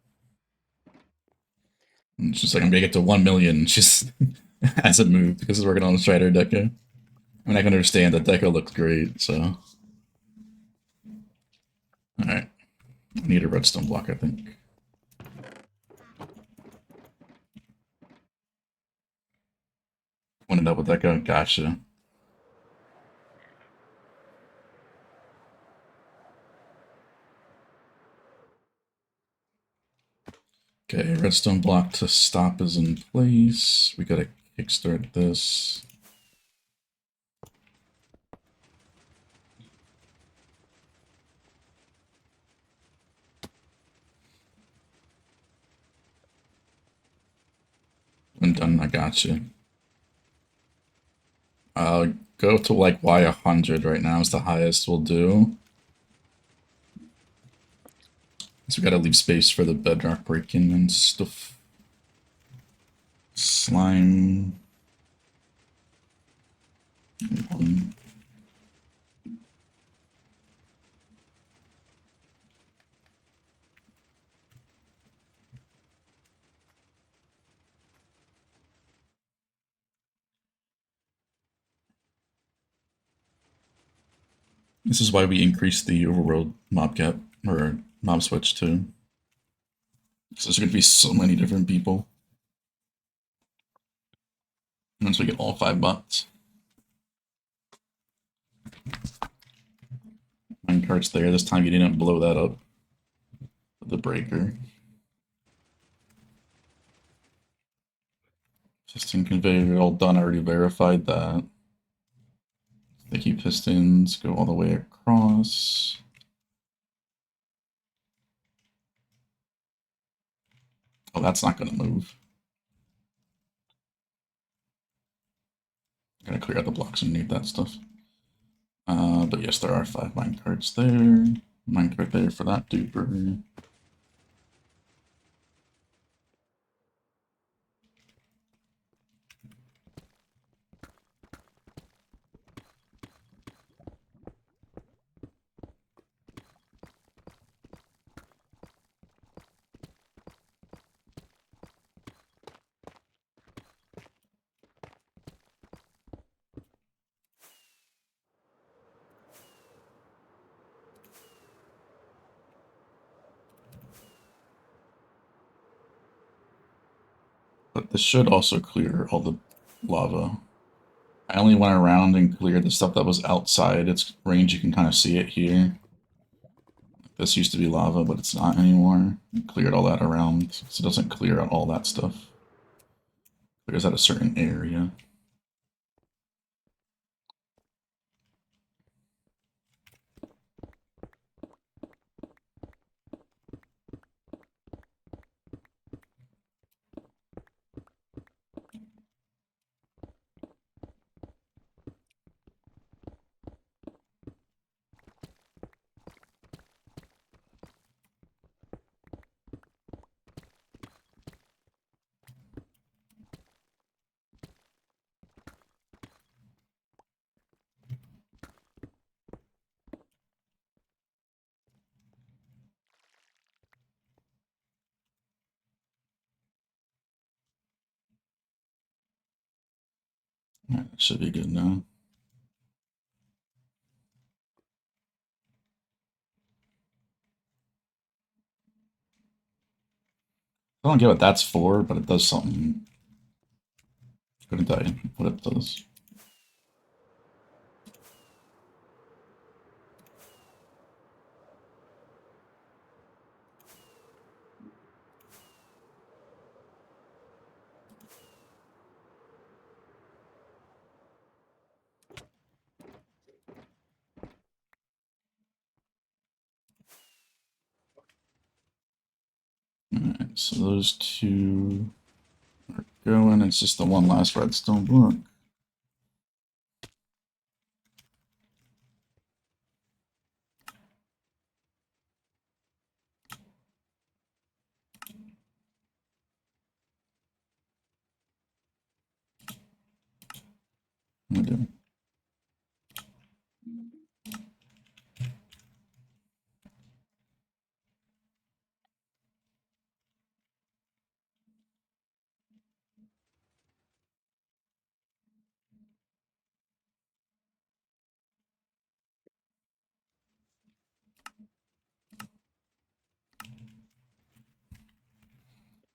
And she's like, I'm gonna get to 1 million. She's hasn't moved because she's working on the Strider deco. I mean, I can understand that deco looks great, so. Alright. I need a redstone block, I think. Want to double deco? Gotcha. Okay, redstone block to stop is in place. We gotta kickstart this. When done, I gotcha. Go to like Y100 right now is the highest we'll do. So we gotta leave space for the bedrock breaking and stuff. Slime. This is why we increased the overworld mob cap, or mob switch too. Because there's gonna be so many different people. Once we get all 5 bots. Minecart's there. This time you didn't blow that up. The breaker. Piston conveyor all done. I already verified that. Sticky pistons go all the way across. Oh, that's not going to move. Gotta clear out the blocks underneath that stuff. But yes, there are 5 minecarts there. Minecart there for that duper. But this should also clear all the lava. I only went around and cleared the stuff that was outside its range. You can kind of see it here. This used to be lava, but it's not anymore. Cleared all that around, so it doesn't clear out all that stuff. Clears out a certain area. That should be good now. I don't get what that's for, but it does something. Couldn't tell you what it does. Alright, so those two are going. It's just the one last redstone block. We do.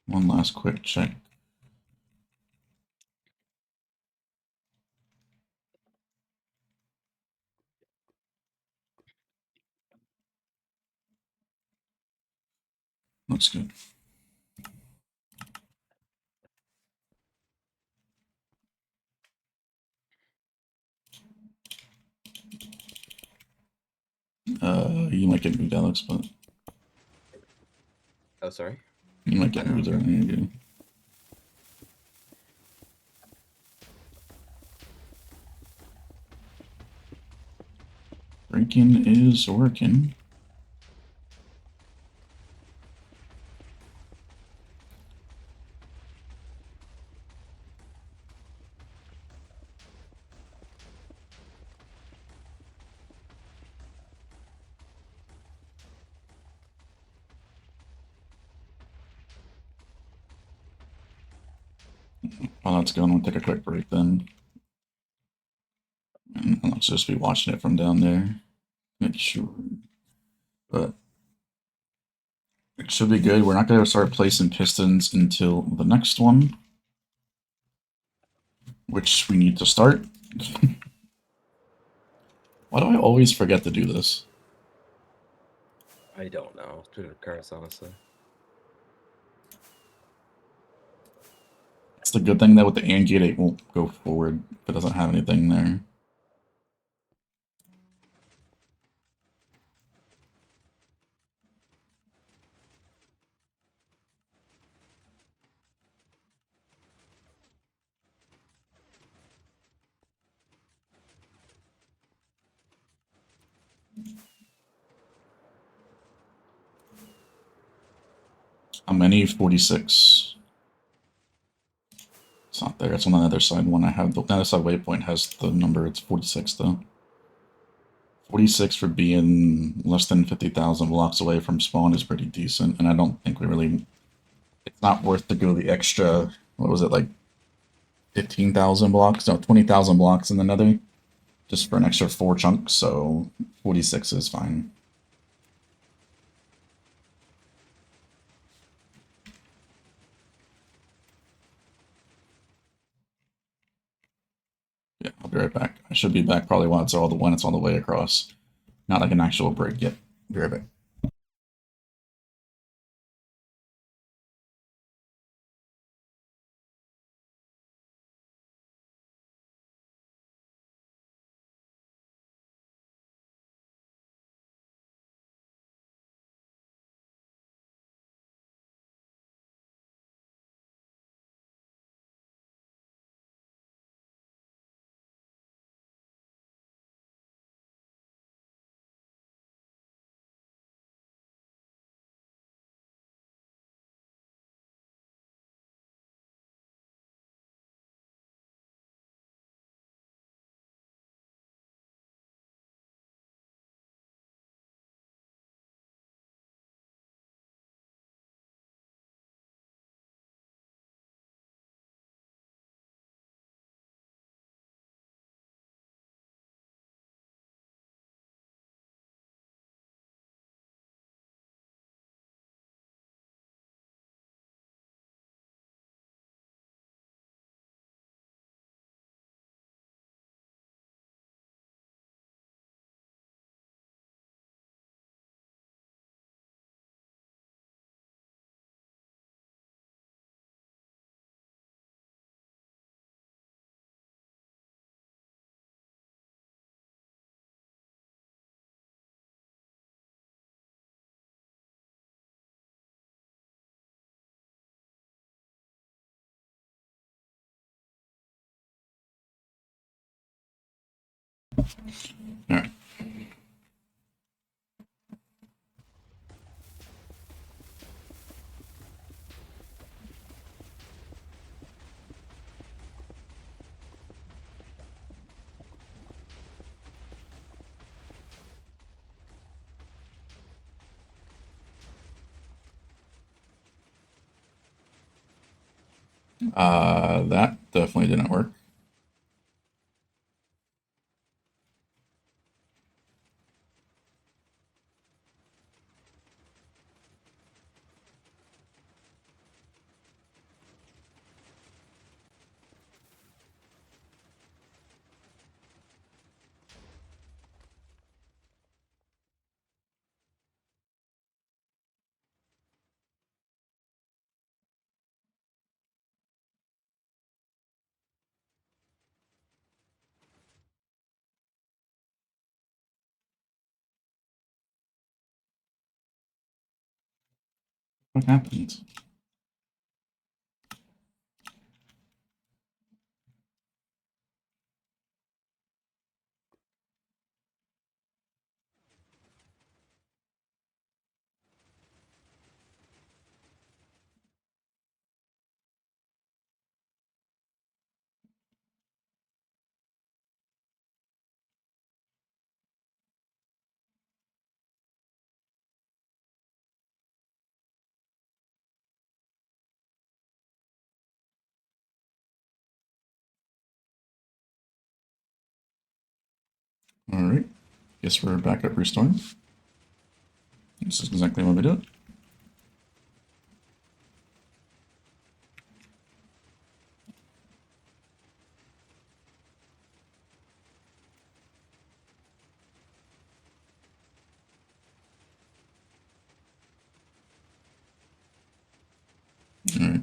One last quick check. Looks good. You might get moved, Alex, but Oh, sorry. you might get I know, moved there. okay. There you go. Breaking is working. While that's going, we'll take a quick break then. And I'll just be watching it from down there. Make sure. But it should be good. We're not going to start placing pistons until the next one, which we need to start. Why do I always forget to do this? I don't know. It's been a curse, honestly. It's the good thing that with the AND gate, it won't go forward if it doesn't have anything there. How many? 46. It's not there. It's on the other side one. I have the other side waypoint has the number. It's 46 though. 46 for being less than 50,000 blocks away from spawn is pretty decent, and I don't think we really. It's not worth to go the extra. What was it, like 15,000 blocks? No, 20,000 blocks in the nether, just for an extra 4 chunks. So 46 is fine. Yeah, I'll be right back. I should be back probably when it's all the way across. Not like an actual break yet. Be right back. All right. That definitely didn't work. What happened? All right. Guess we're back up restoring. This is exactly what we do. All right.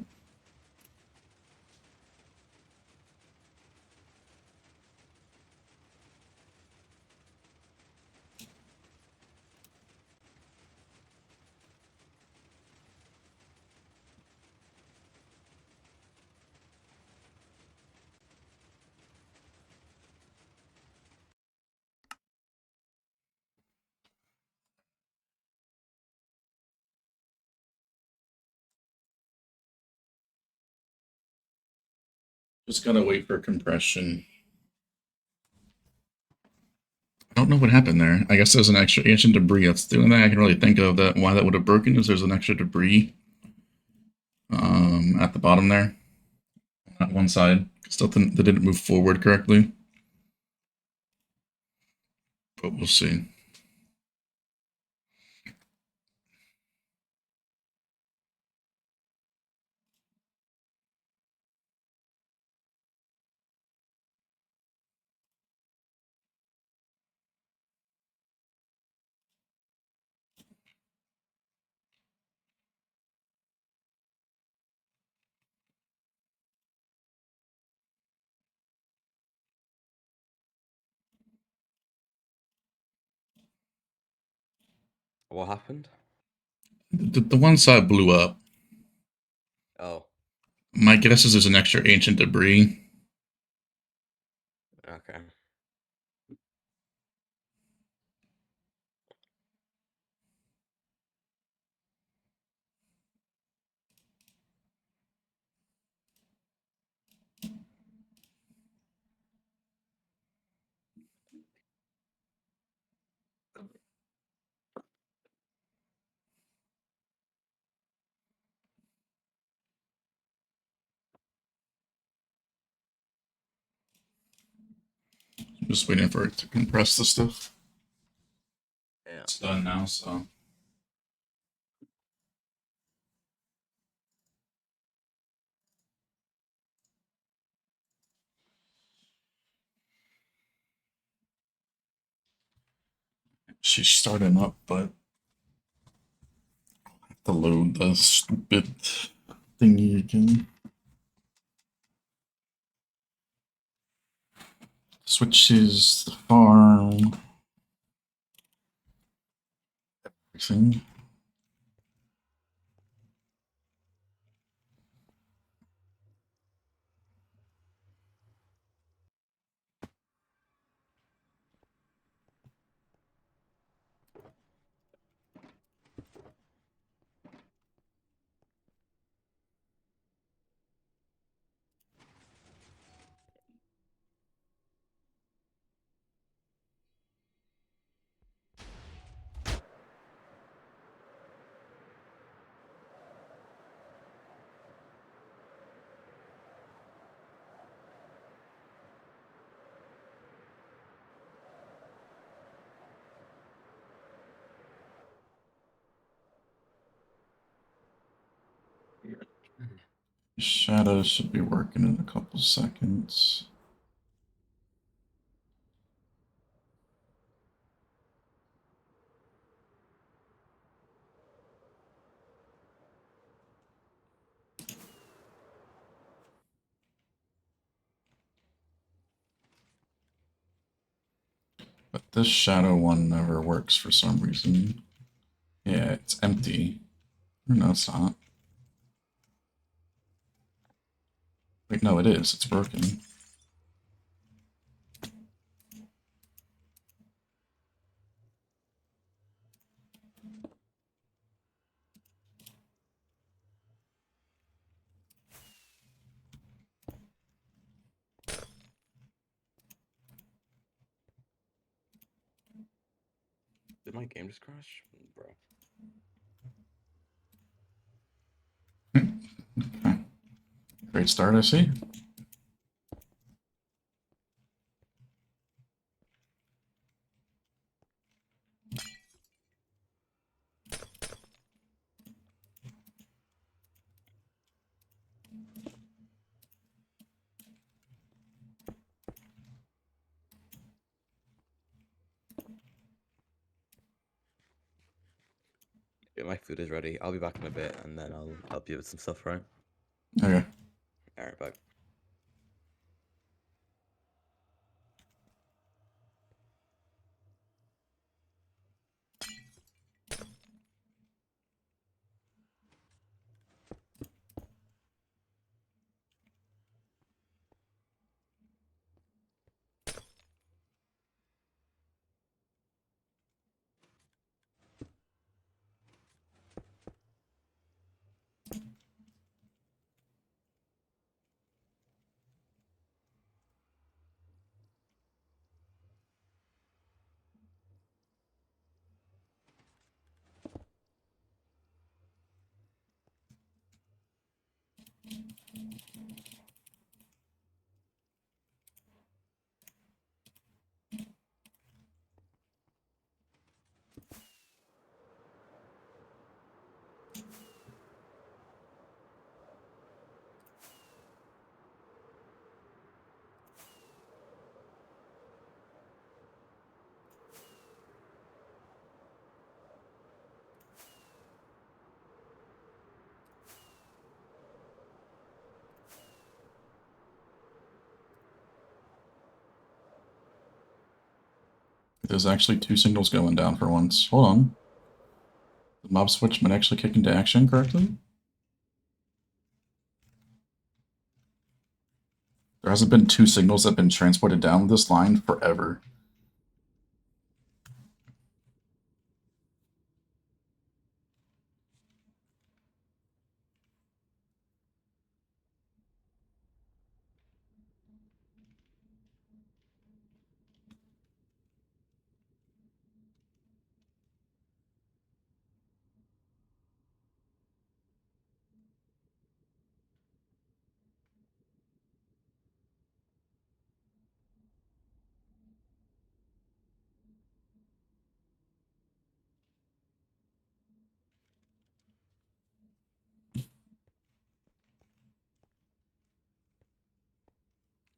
Just gotta wait for compression. I don't know what happened there. I guess there's an extra ancient debris. That's the only thing I can really think of that why that would have broken is there's an extra debris at the bottom there, on that one side. Still they didn't move forward correctly, but we'll see. What happened? The one side blew up. Oh, My guess is there's an extra ancient debris. okay. I'm just waiting for it to compress the stuff. Yeah. It's done now, so. She's starting up, but I have to load the stupid thingy again. Switches, the farm, everything. Shadow should be working in a couple seconds. But this shadow one never works for some reason. Yeah, it's empty. No, it's not. Wait, no, it is. It's broken. Did my game just crash? Bro. Okay. Great start, I see. Yeah, my food is ready. I'll be back in a bit and then I'll help you with some stuff, right? Okay. Alright, bye. There's actually two signals going down for once. Hold on. The mob switch might actually kick into action correctly? There hasn't been two signals that have been transported down this line forever.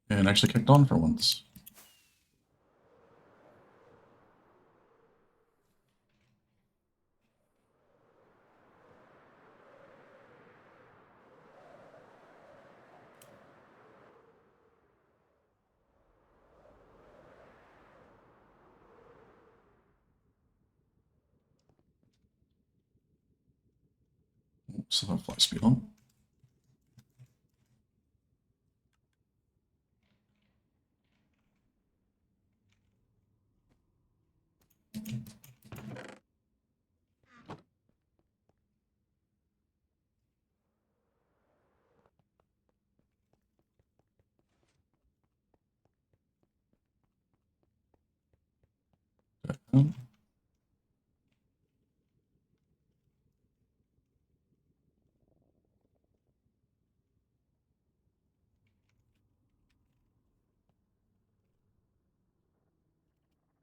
And actually kicked on for once. So have fly speed on. Okay.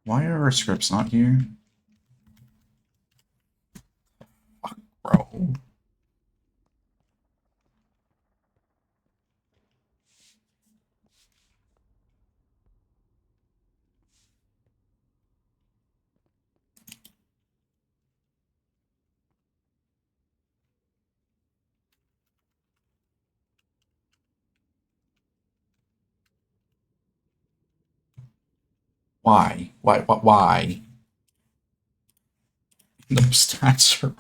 Why are our scripts not here? Fuck, bro. Why? Why? The stats are.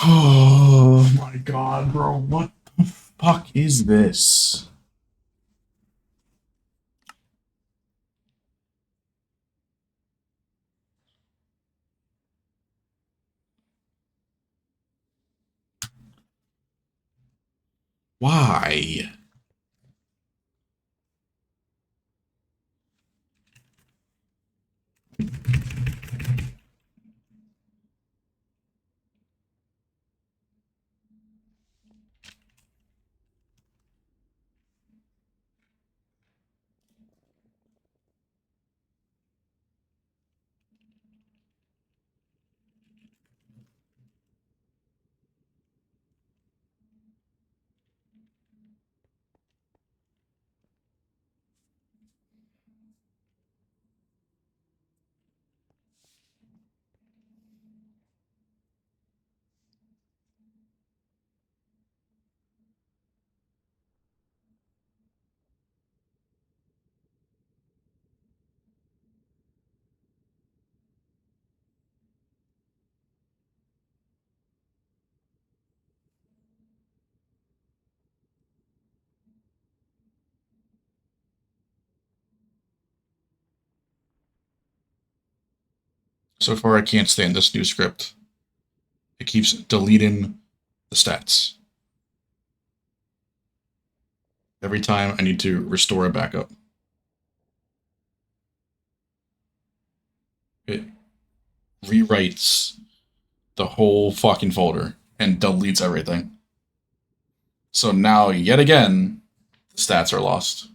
Oh my god, bro. What the fuck is this? Why? So far, I can't stand this new script. It keeps deleting the stats. Every time I need to restore a backup. It rewrites the whole fucking folder and deletes everything. So now, yet again, the stats are lost.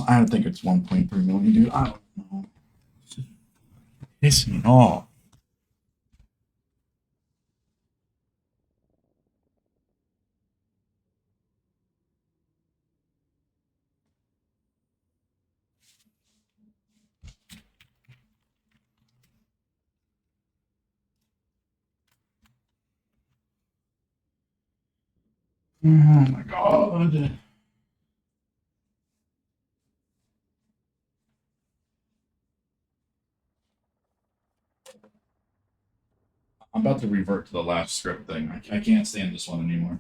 I don't think it's 1.3 million, dude. I don't know. Piss me off. Oh my god. I'm about to revert to the last script thing. I can't stand this one anymore.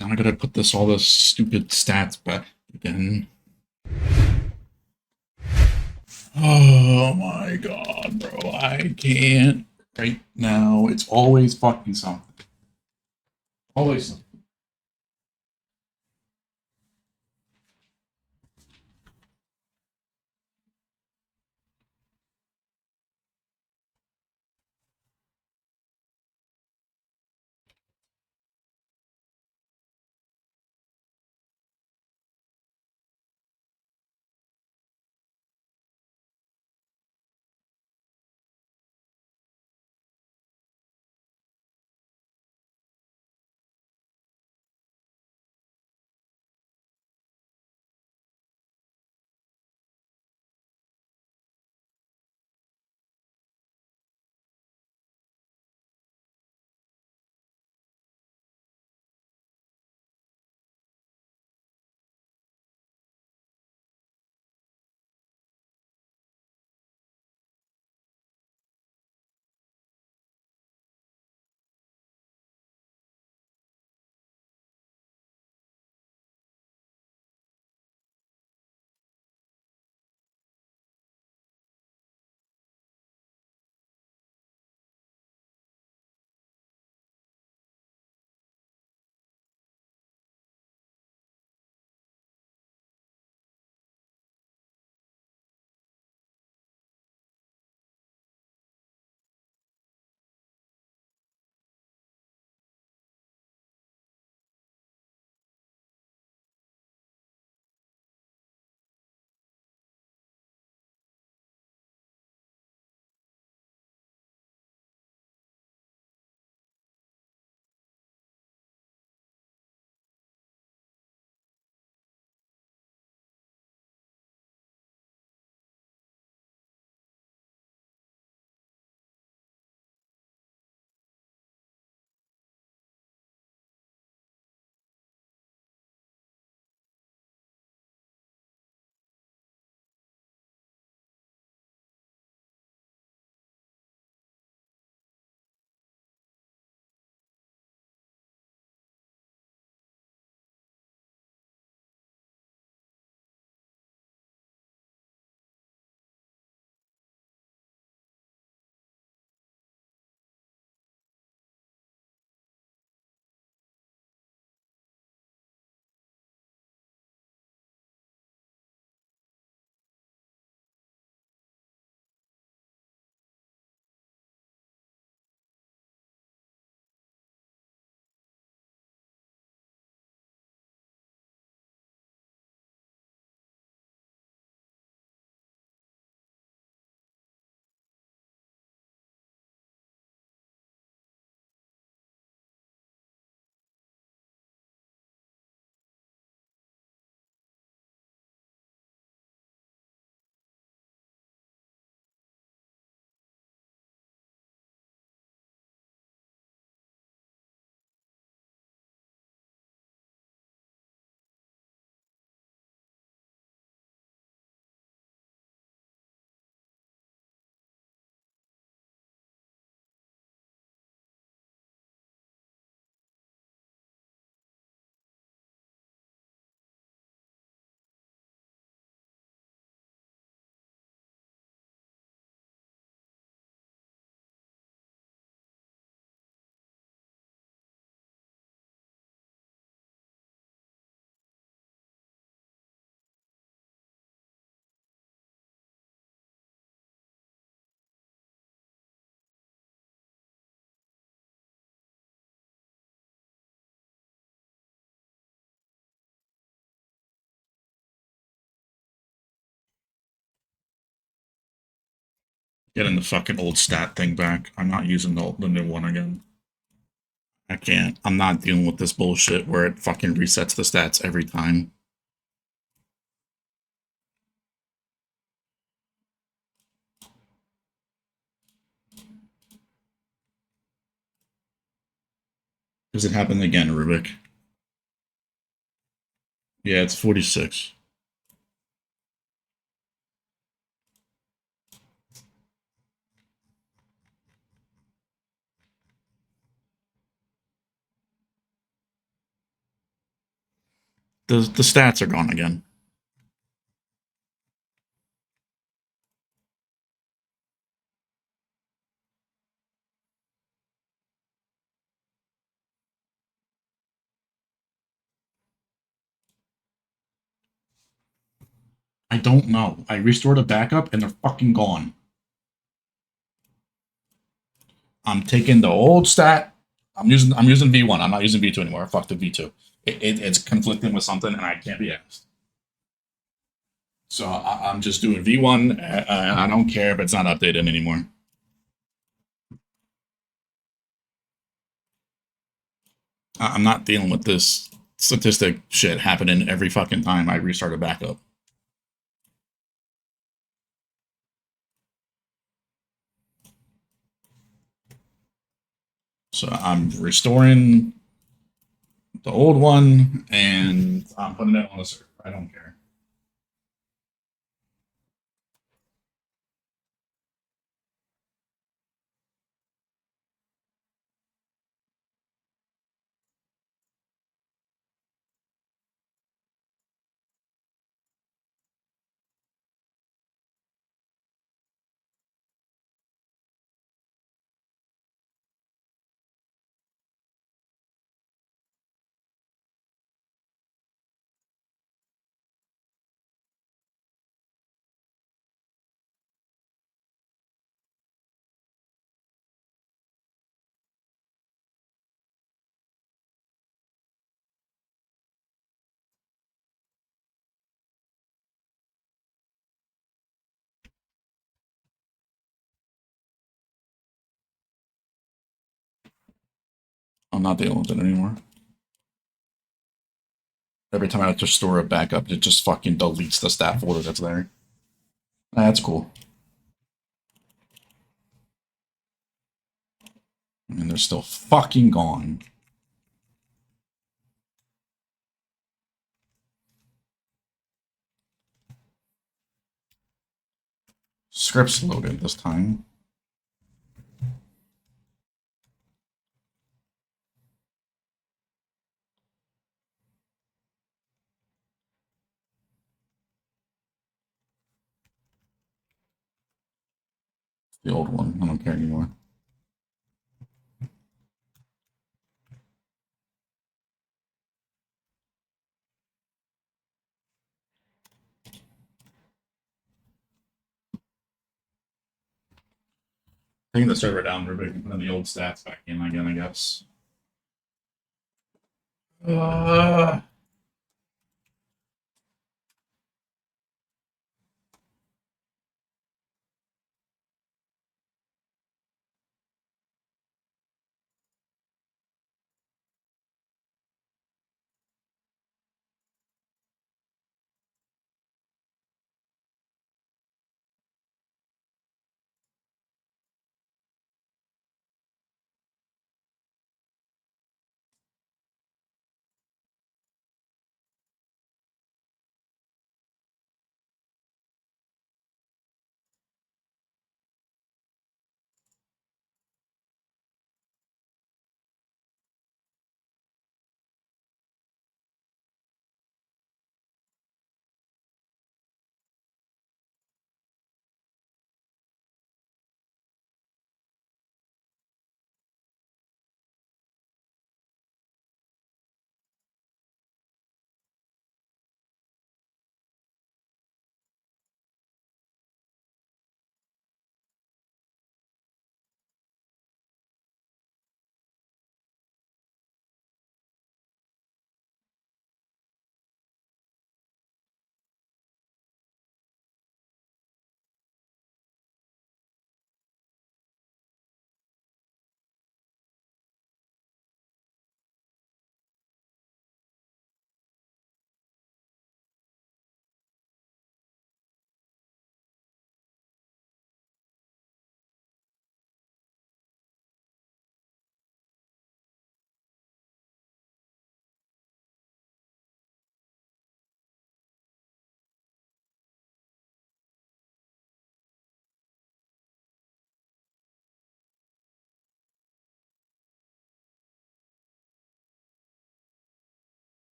Now I gotta put all the stupid stats back again. Oh my god, bro. I can't right now. It's always fucking something. Always something. Getting the fucking old stat thing back. I'm not using the new one again. I can't. I'm not dealing with this bullshit where it fucking resets the stats every time. Does it happen again, Rubik? Yeah, it's 46. The stats are gone again. I don't know. I restored a backup and they're fucking gone. I'm taking the old stat. I'm using V1. I'm not using V2 anymore. Fuck the V2. It's conflicting with something and I can't be asked. So I'm just doing V1. I don't care if it's not updated anymore. I'm not dealing with this statistic shit happening every fucking time I restart a backup. So I'm restoring the old one and I'm putting it on the server. I don't care. I'm not dealing with it anymore. Every time I have to store a backup, it just fucking deletes the stat folder that's there. That's cool. And they're still fucking gone. Scripts loaded this time. The old one. I don't care anymore. Taking the server down, Rubik, and putting the old stats back in again, I guess. Uh,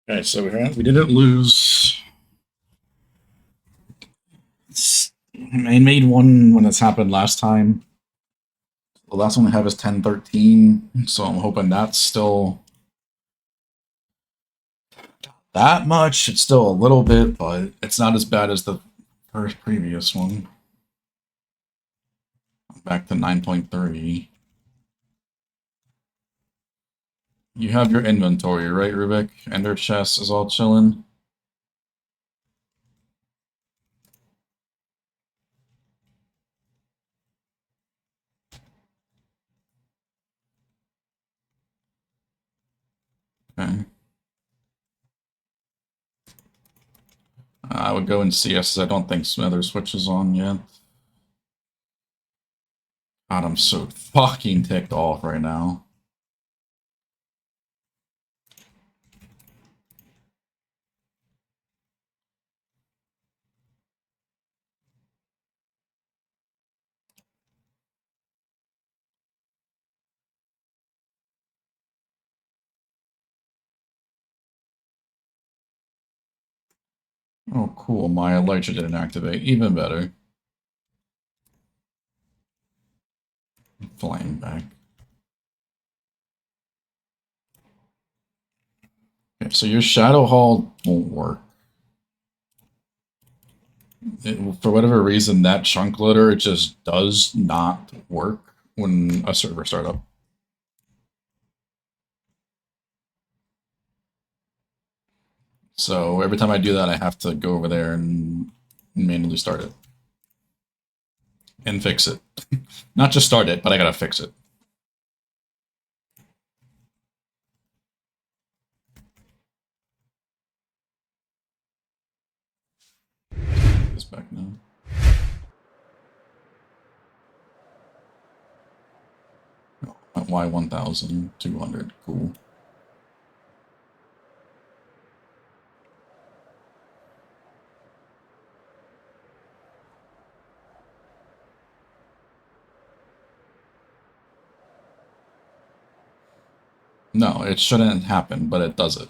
Okay, so we didn't lose. I made one when this happened last time. The last one I have is 1013, so I'm hoping that's still that much. It's still a little bit, but it's not as bad as the first previous one. Back to 9.3. You have your inventory, right, Rubik? Ender chest is all chilling. Okay. I would go in CS. I don't think Smother Switch is on yet. God, I'm so fucking ticked off right now. Oh, cool. My Elytra didn't activate. Even better. Flying back. Okay, so your Shadow Hall won't work. For whatever reason, that chunk loader just does not work when a server startup. So every time I do that, I have to go over there and manually start it. And fix it. Not just start it, but I gotta fix it. This back now. Y1200. Cool. No, it shouldn't happen, but it does it.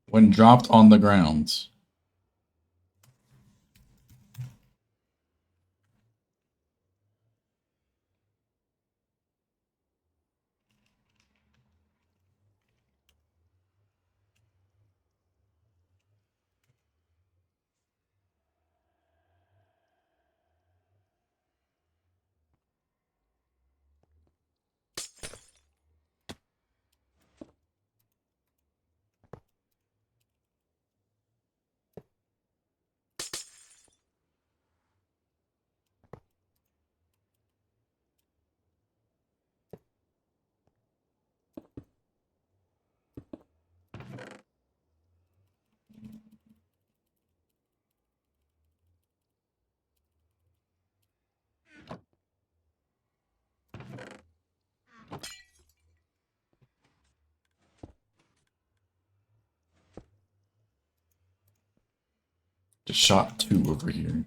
When dropped on the ground. Just shot 2 over here.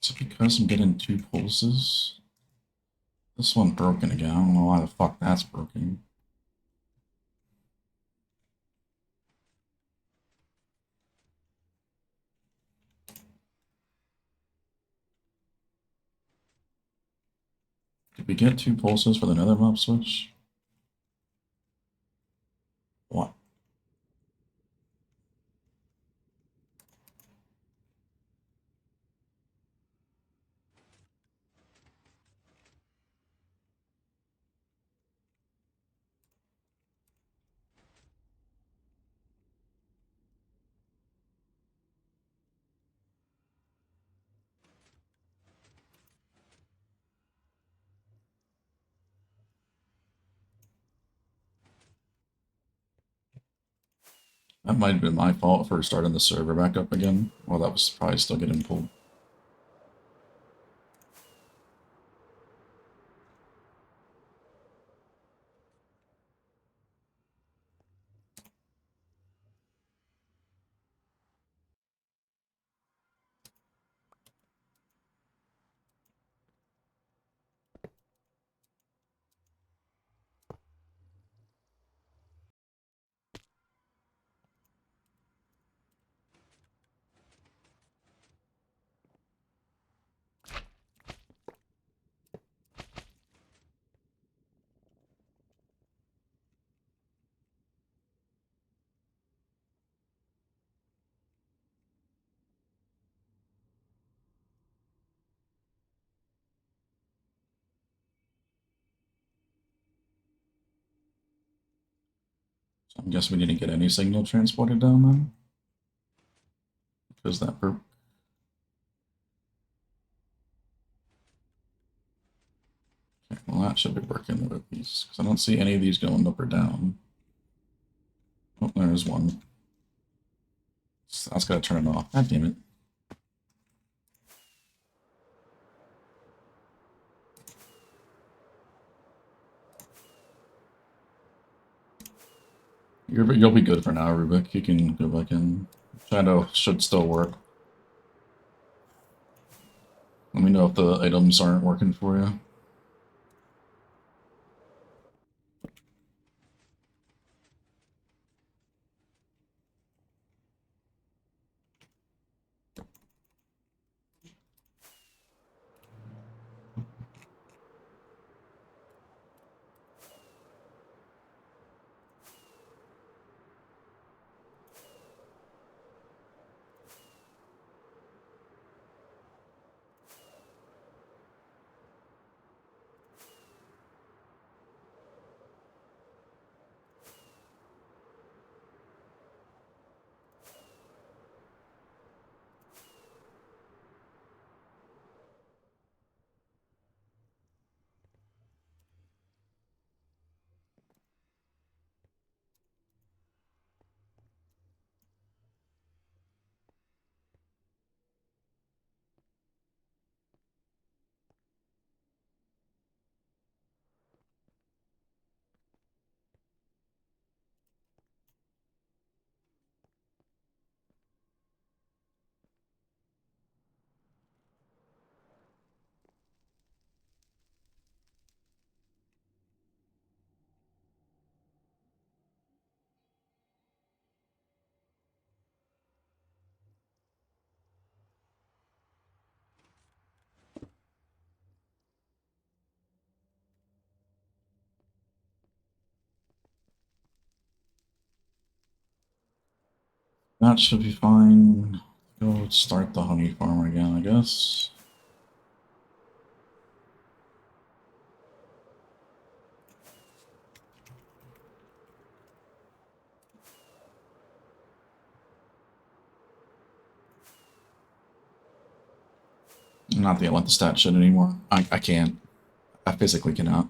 Is it because I'm getting 2 pulses? This one broken again. I don't know why the fuck that's broken. Did we get 2 pulses for the nether mob switch? That might have been my fault for starting the server back up again. Well, that was probably still getting pulled. So I guess we didn't get any signal transported down then. Because that perp. Okay, well, that should be working with these. Because I don't see any of these going up or down. Oh, there's one. So that's got to turn it off. God damn it. You'll be good for now, Rubik. You can go back in. Shadow should still work. Let me know if the items aren't working for you. That should be fine. Go start the honey farm again, I guess. Not that I want the stat shit anymore. I can't. I physically cannot.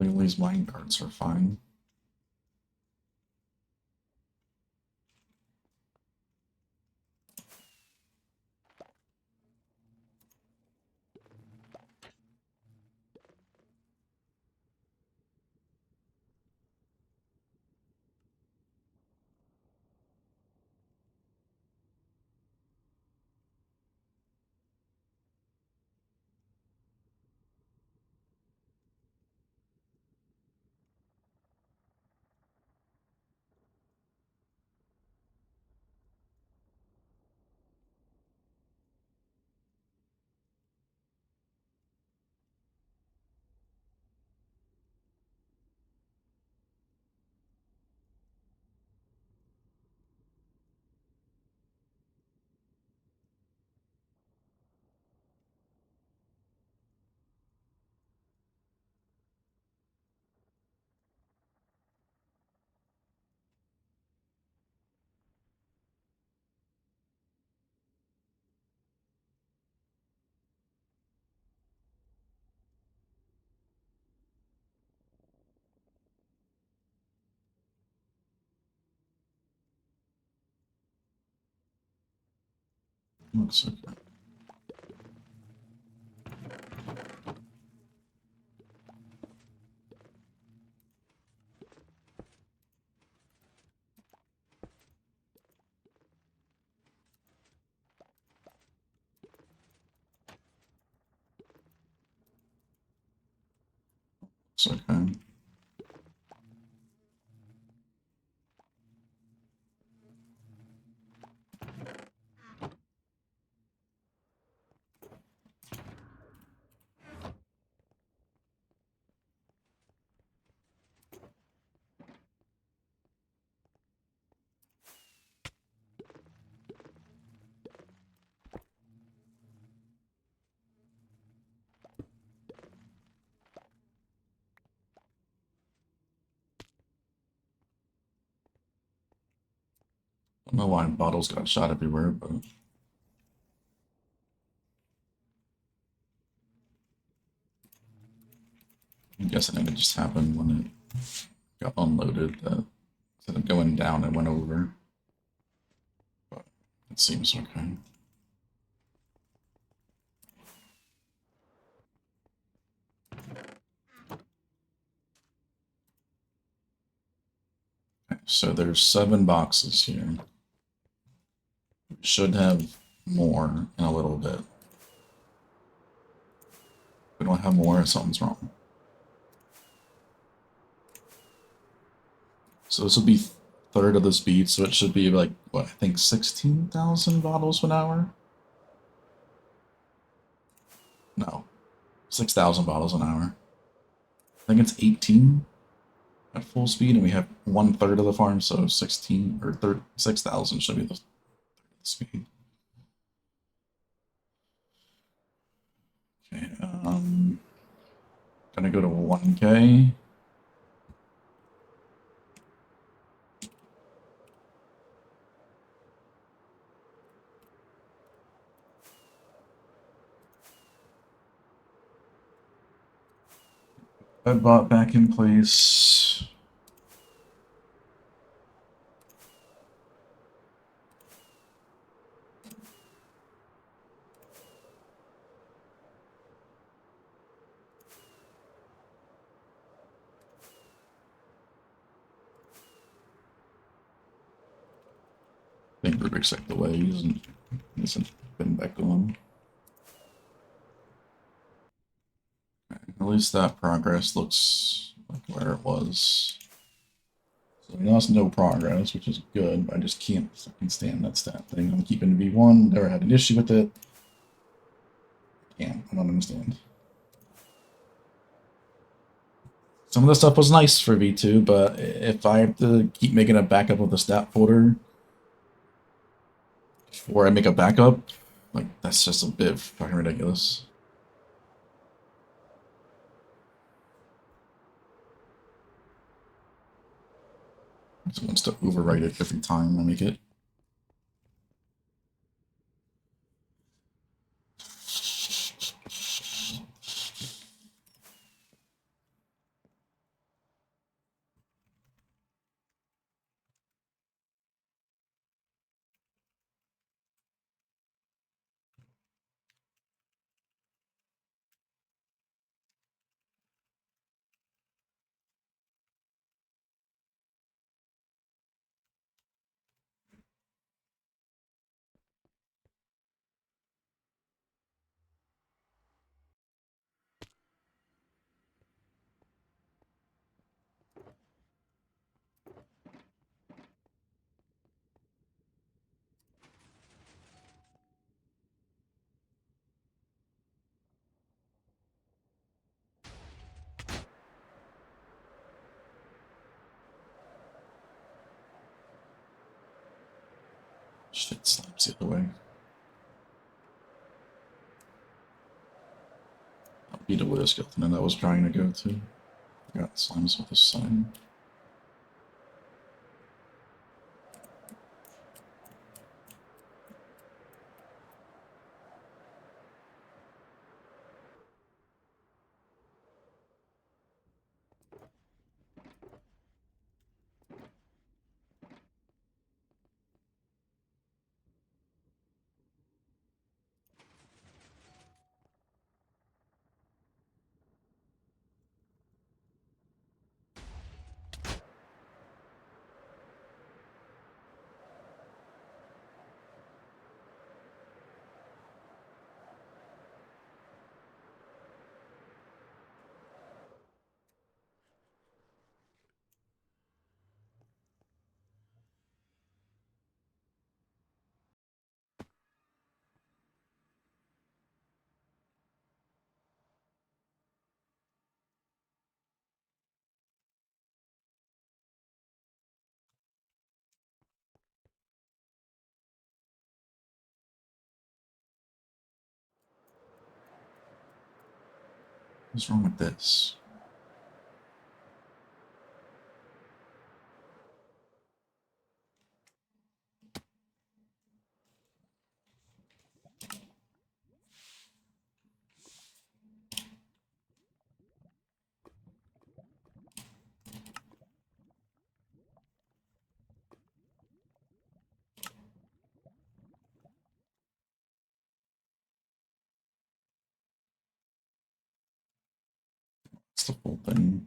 These mine carts are fine. Looks okay. It's okay. I don't know why bottles got shot everywhere, but I'm guessing it just happened when it got unloaded. Instead of going down, it went over. But it seems okay. Okay, so there's 7 boxes here. We should have more in a little bit. If we don't have more, something's wrong. So this will be third of the speed, so it should be like, what, I think 16,000 bottles an hour? No, 6,000 bottles an hour. I think it's 18 at full speed, and we have 1/3 of the farm, so 16 or 6,000 should be the speed. Okay, gonna go to 1K. Bedbot back in place. I think Rubik's like the way he hasn't been back on. At least that progress looks like where it was. So we lost no progress, which is good, but I just can't fucking stand that stat thing. I'm keeping V1, never had an issue with it. I don't understand. Some of the stuff was nice for V2, but if I have to keep making a backup of the stat folder before I make a backup, like, that's just a bit fucking ridiculous. It wants to overwrite it every time I make it. Shit slaps the other way. I'll beat a Widow Skeleton, and I was trying to go to. Got slimes with this side. What's wrong with this? It's the full thing.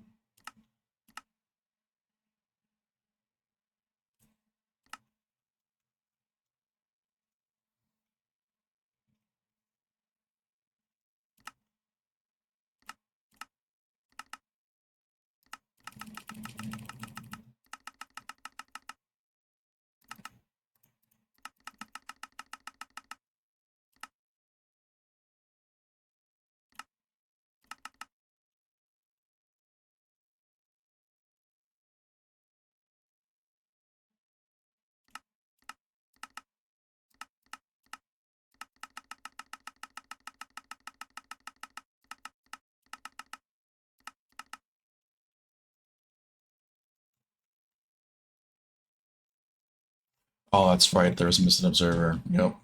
Oh, that's right. There's a missing observer. Yep.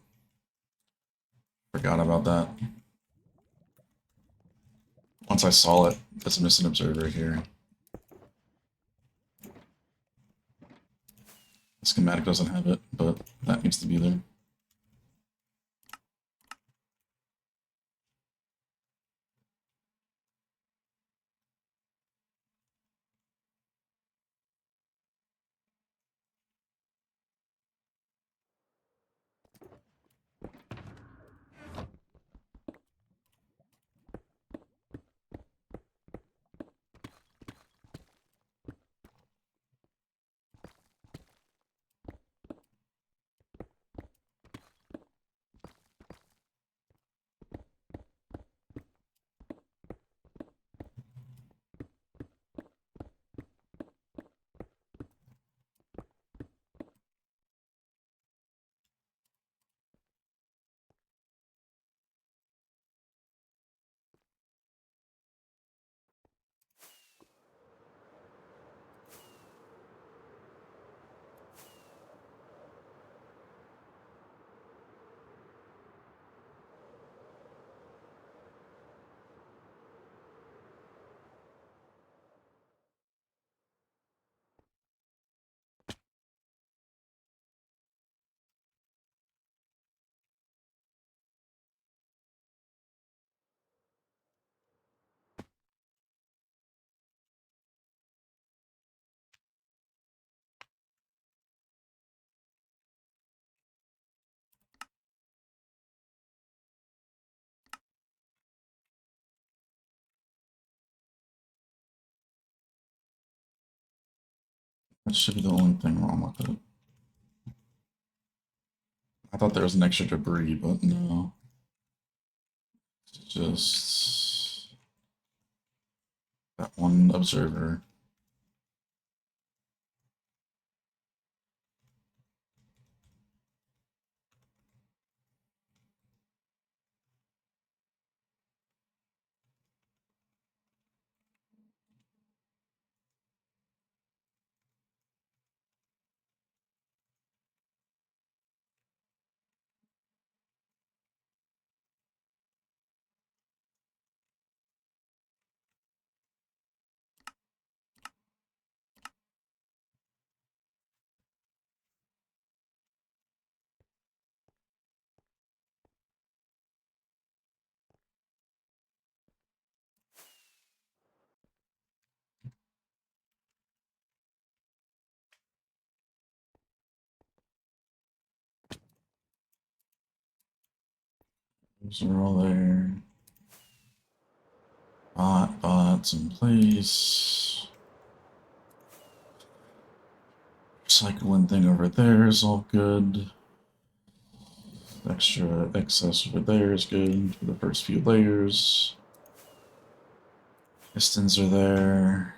Forgot about that. Once I saw it, there's a missing observer here. The schematic doesn't have it, but that needs to be there. That should be the only thing wrong with it. I thought there was an extra debris, but no. It's just that one observer. Those are all there. Bots in place. Recycling thing over there is all good. Extra excess over there is good for the first few layers. Pistons are there.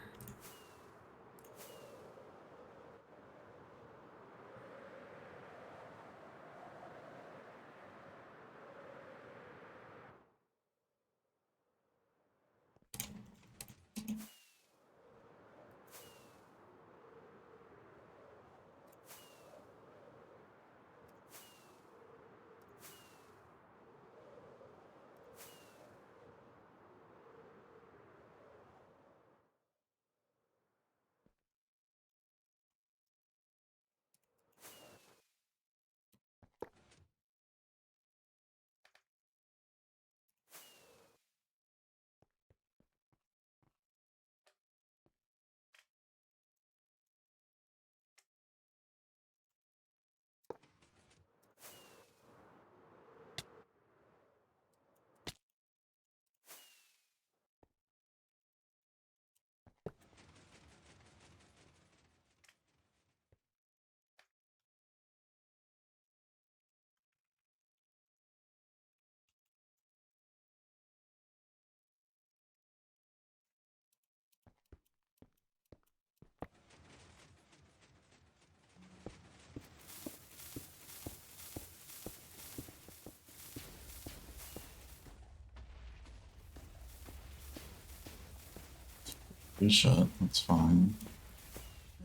Shut. That's fine.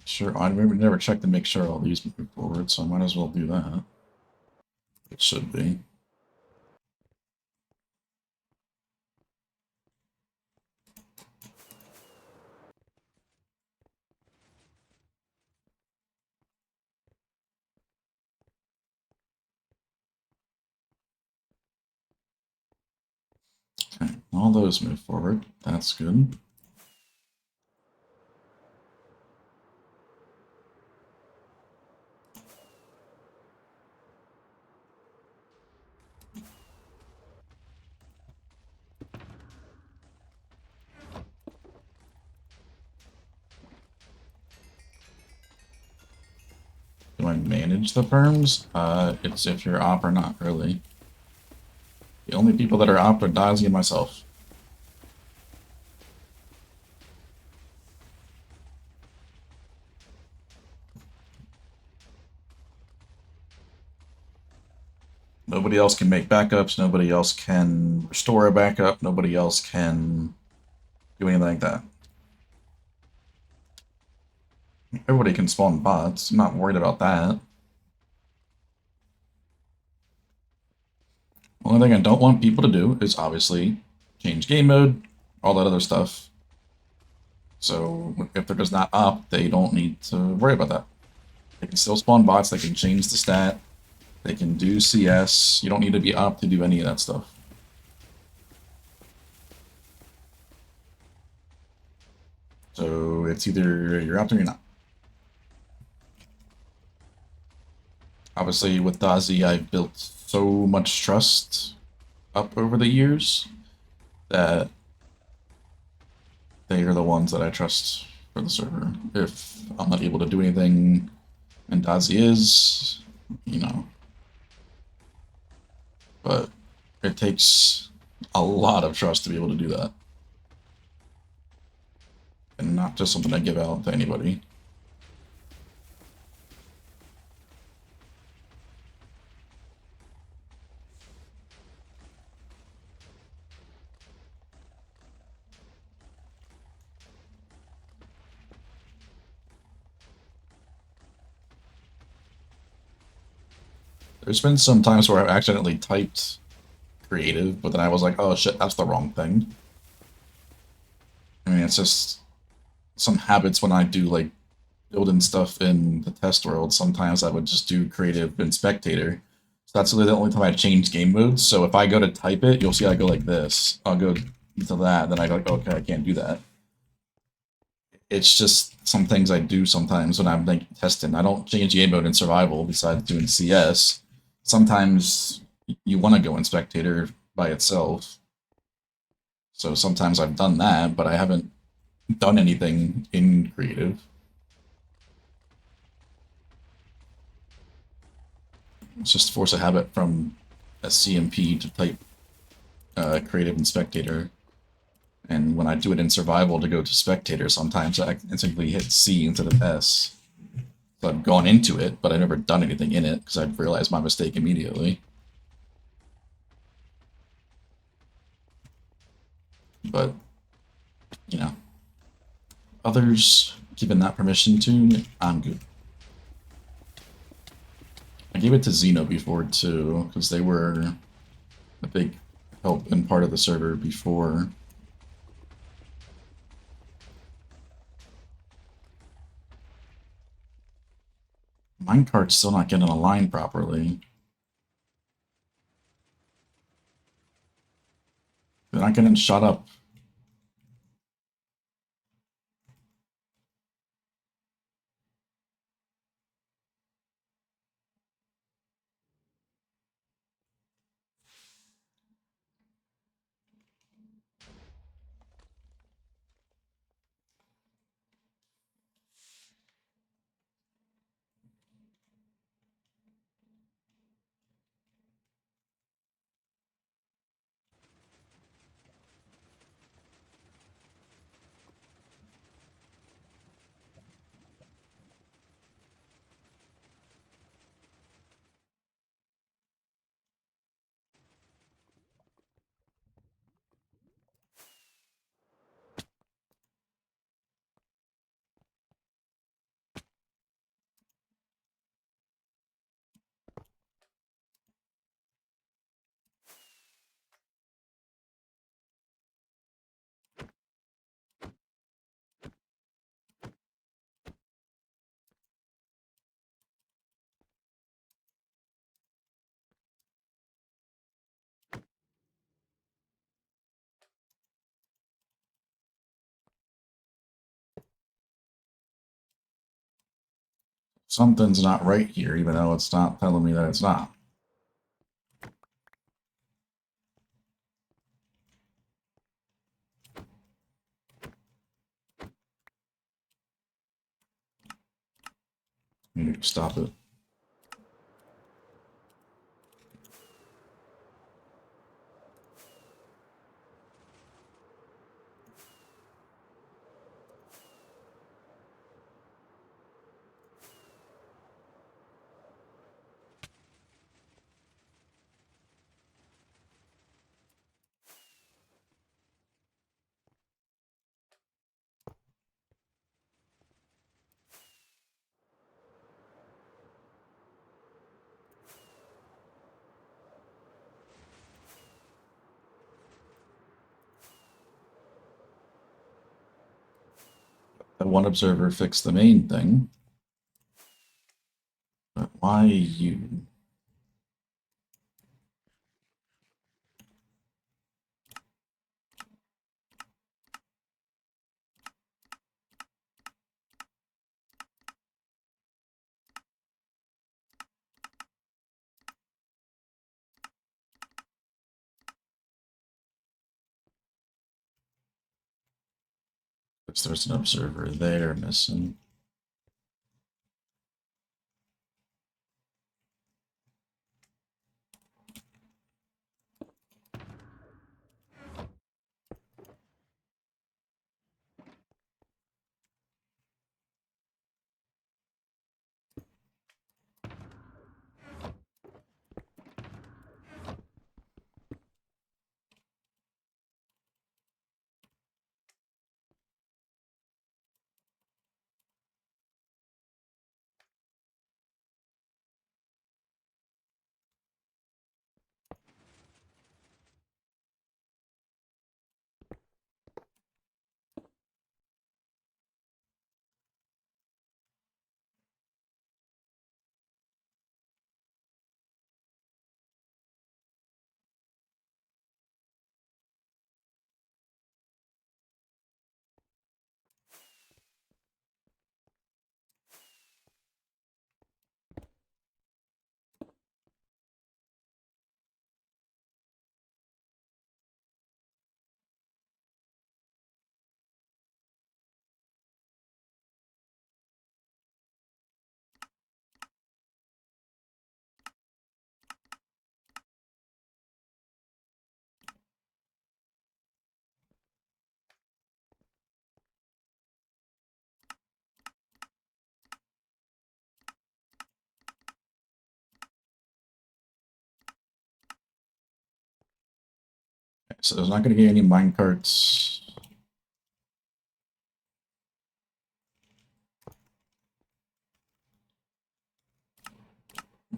Sure, I never checked to make sure all these move forward, so I might as well do that. It should be. Okay, all those move forward. That's good. Do I manage the perms? It's if you're op or not, really. The only people that are op are Dazi and myself. Nobody else can make backups, nobody else can restore a backup, nobody else can do anything like that. Everybody can spawn bots, I'm not worried about that. Only thing I don't want people to do is obviously change game mode, all that other stuff. So if they're just not up, they don't need to worry about that. They can still spawn bots, they can change the stat, they can do CS. You don't need to be up to do any of that stuff. So it's either you're up or you're not. Obviously, with Dazi, I've built so much trust up over the years that they are the ones that I trust for the server. If I'm not able to do anything and Dazi is, you know. But it takes a lot of trust to be able to do that. And not just something I give out to anybody. There's been some times where I've accidentally typed creative, but then I was like, oh shit, that's the wrong thing. I mean, it's just some habits when I do like building stuff in the test world. Sometimes I would just do creative and spectator. So that's really the only time I change game modes. So if I go to type it, you'll see I go like this. I'll go to that, then I go like, okay, I can't do that. It's just some things I do sometimes when I'm like testing. I don't change game mode in survival besides doing CS. Sometimes you want to go in spectator by itself. So sometimes I've done that, but I haven't done anything in creative. It's just force a habit from a CMP to type creative and spectator. And when I do it in survival to go to spectator, sometimes I instantly hit C instead of S. So I've gone into it, but I've never done anything in it because I've realized my mistake immediately. But, you know, others given that permission to, I'm good. I gave it to Xeno before too, because they were a big help and part of the server before. Minecart's still not getting aligned properly. They're not getting shot up. Something's not right here, even though it's not telling me that it's not. I need to stop it. The one observer fixed the main thing. But why you? Because there's an observer there missing. So there's not going to be any minecarts.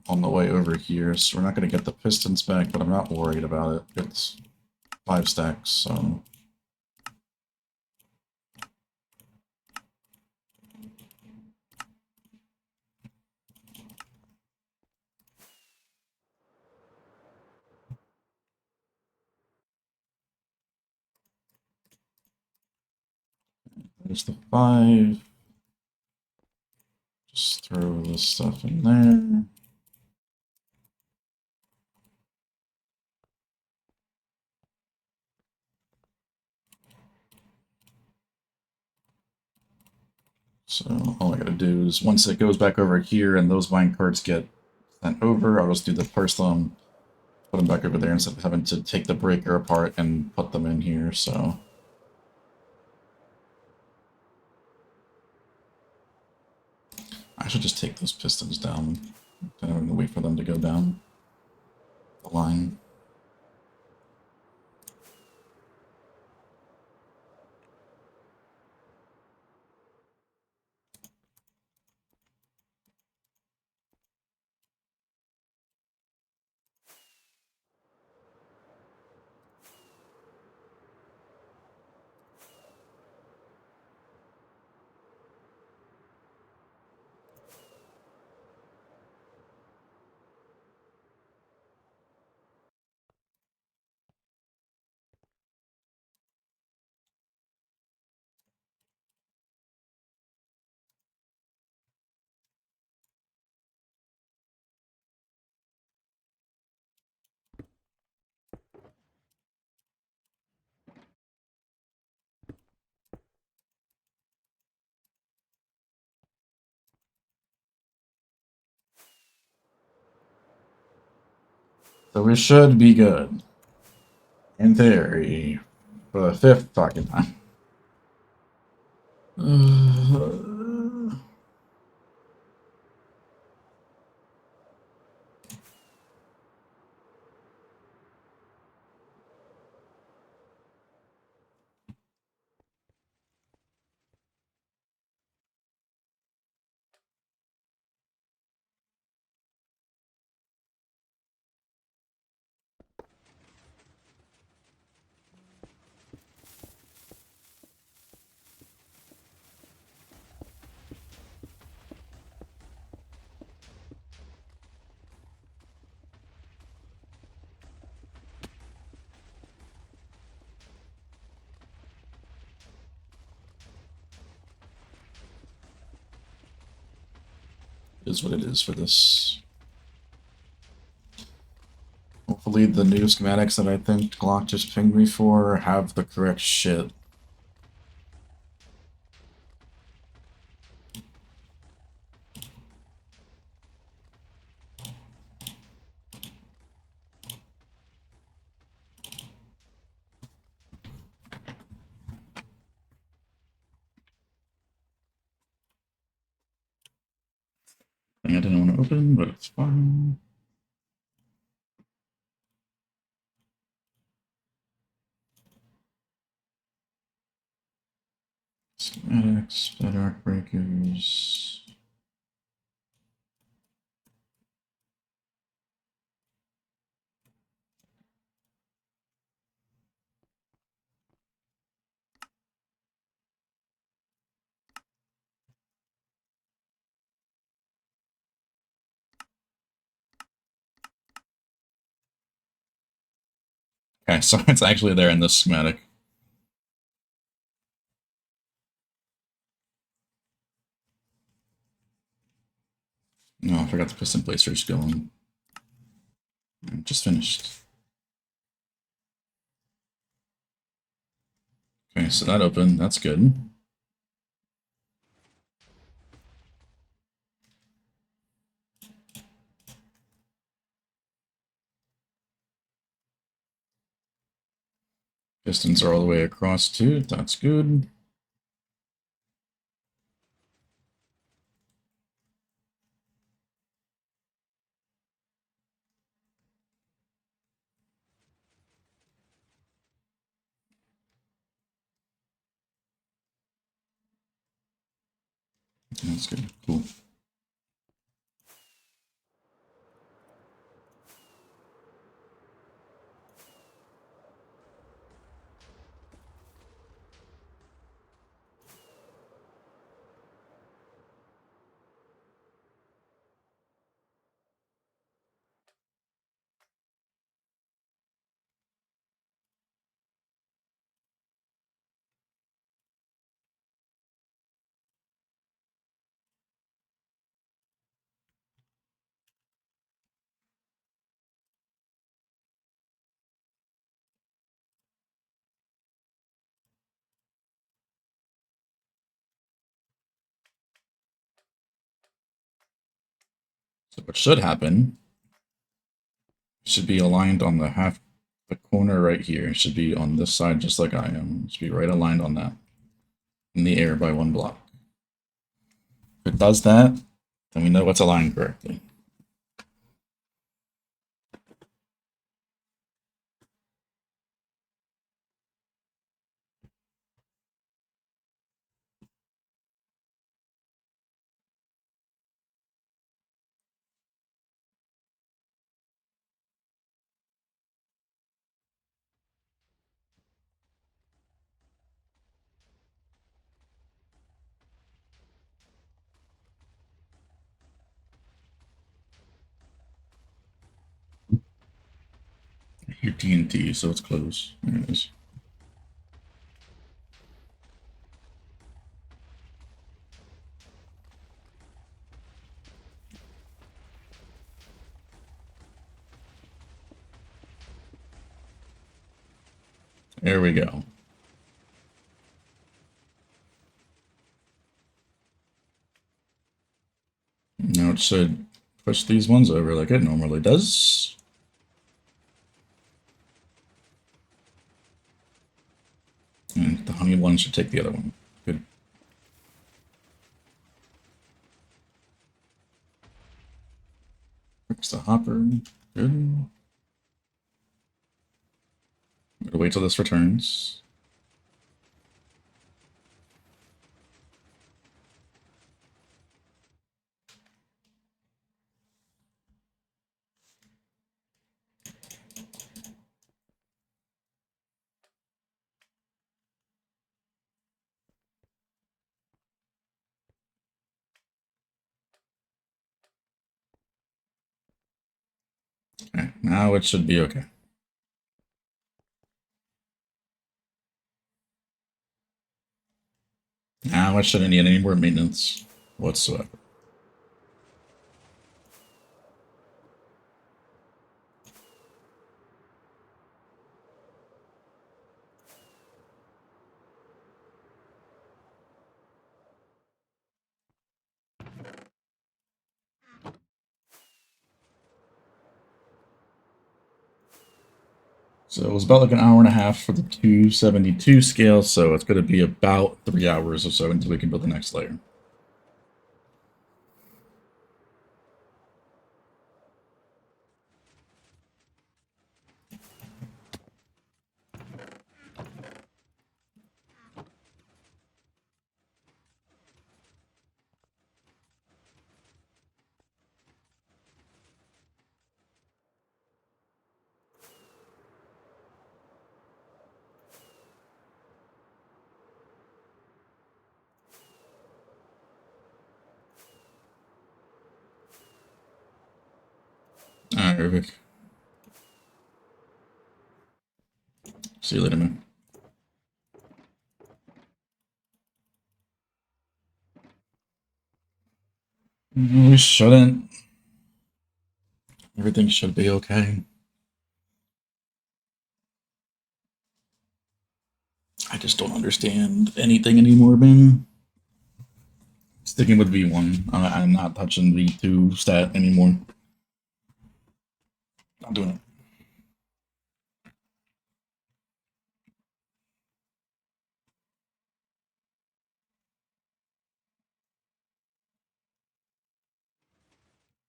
On the way over here, so we're not going to get the pistons back, but I'm not worried about it. It's 5 stacks, so... There's the 5. Just throw this stuff in there. So all I gotta do is, once it goes back over here and those mine carts get sent over, I'll just do the parcel them, put them back over there instead of having to take the breaker apart and put them in here, so... I should just take those pistons down. I'm gonna wait for them to go down the line. So we should be good. In theory. For the fifth fucking time. Is what it is for this. Hopefully the new schematics that I think Glock just pinged me for have the correct shit. Thing I didn't want to open, but it's fine. Schematics, better arc breakers. Okay, so it's actually there in this schematic. No, I forgot the piston placers going. Just finished. Okay, so that opened. That's good. Pistons are all the way across too. That's good. That's good. Cool. So what should happen should be aligned on the corner right here. It should be on this side just like I am. It should be right aligned on that. In the air by 1 block. If it does that, then we know it's aligned correctly. Your TNT, so it's close. There it is. There we go. Now it should push these ones over like it normally does. 21 should take the other one. Good. Fix the hopper. Good. Gotta wait till this returns. Okay, now it should be okay. Now it shouldn't need any more maintenance whatsoever. So it was about like an hour and a half for the 272 scale, so it's going to be about 3 hours or so until we can build the next layer. Alright, Rivik. See you later, man. We shouldn't. Everything should be okay. I just don't understand anything anymore, man. Sticking with V1. I'm not touching V2 stat anymore. Not doing it.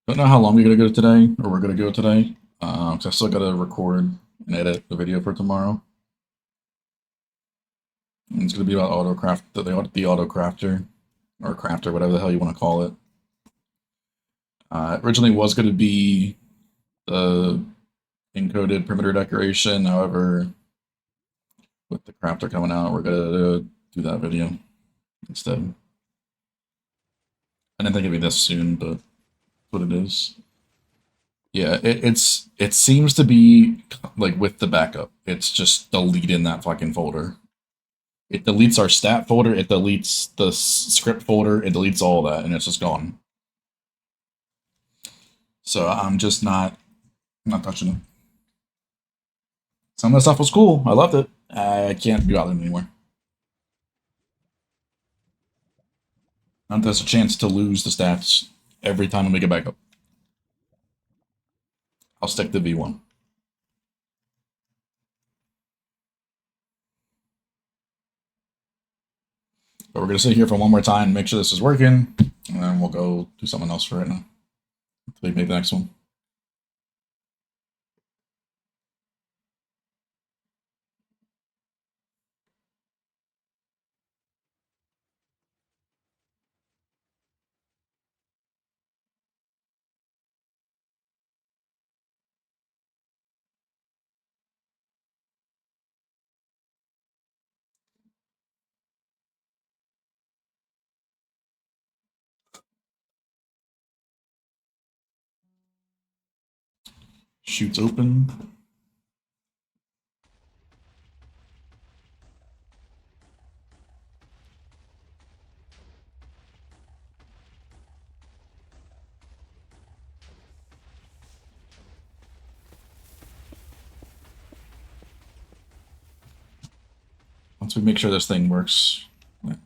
Don't know how long we're gonna go today, or we're gonna go today. Cause I still gotta record and edit the video for tomorrow. And it's gonna be about AutoCraft, the AutoCrafter, or Crafter, whatever the hell you want to call it. Originally was gonna be the encoded perimeter decoration. However, with the Crafter coming out, we're gonna do that video instead. I didn't think it'd be this soon, but that's what it is. Yeah, it seems to be like with the backup. It's just deleting that fucking folder. It deletes our stat folder, it deletes the script folder, it deletes all that, and it's just gone. So I'm just not touching it. Some of the stuff was cool. I loved it. I can't be bothered anymore. Not there's a chance to lose the stats every time I make a backup. I'll stick to V1. But we're gonna sit here for one more time, make sure this is working, and then we'll go do something else for right now. Until we make the next one. Shoots open. Once we make sure this thing works, I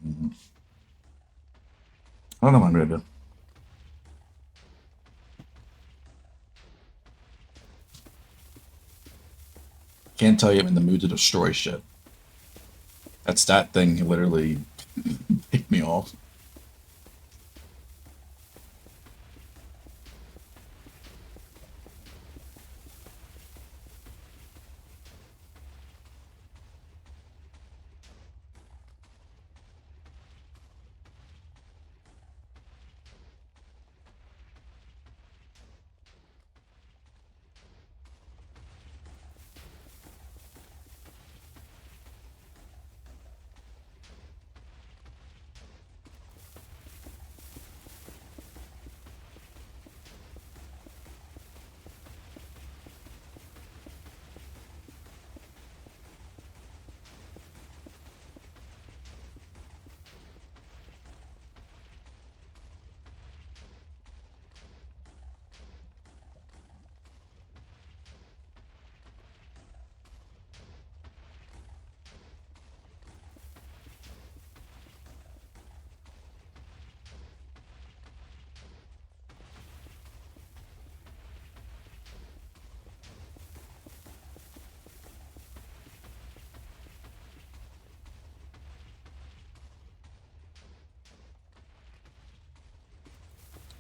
don't know what I'm gonna do. Can't tell you I'm in the mood to destroy shit. That stat thing literally picked me off.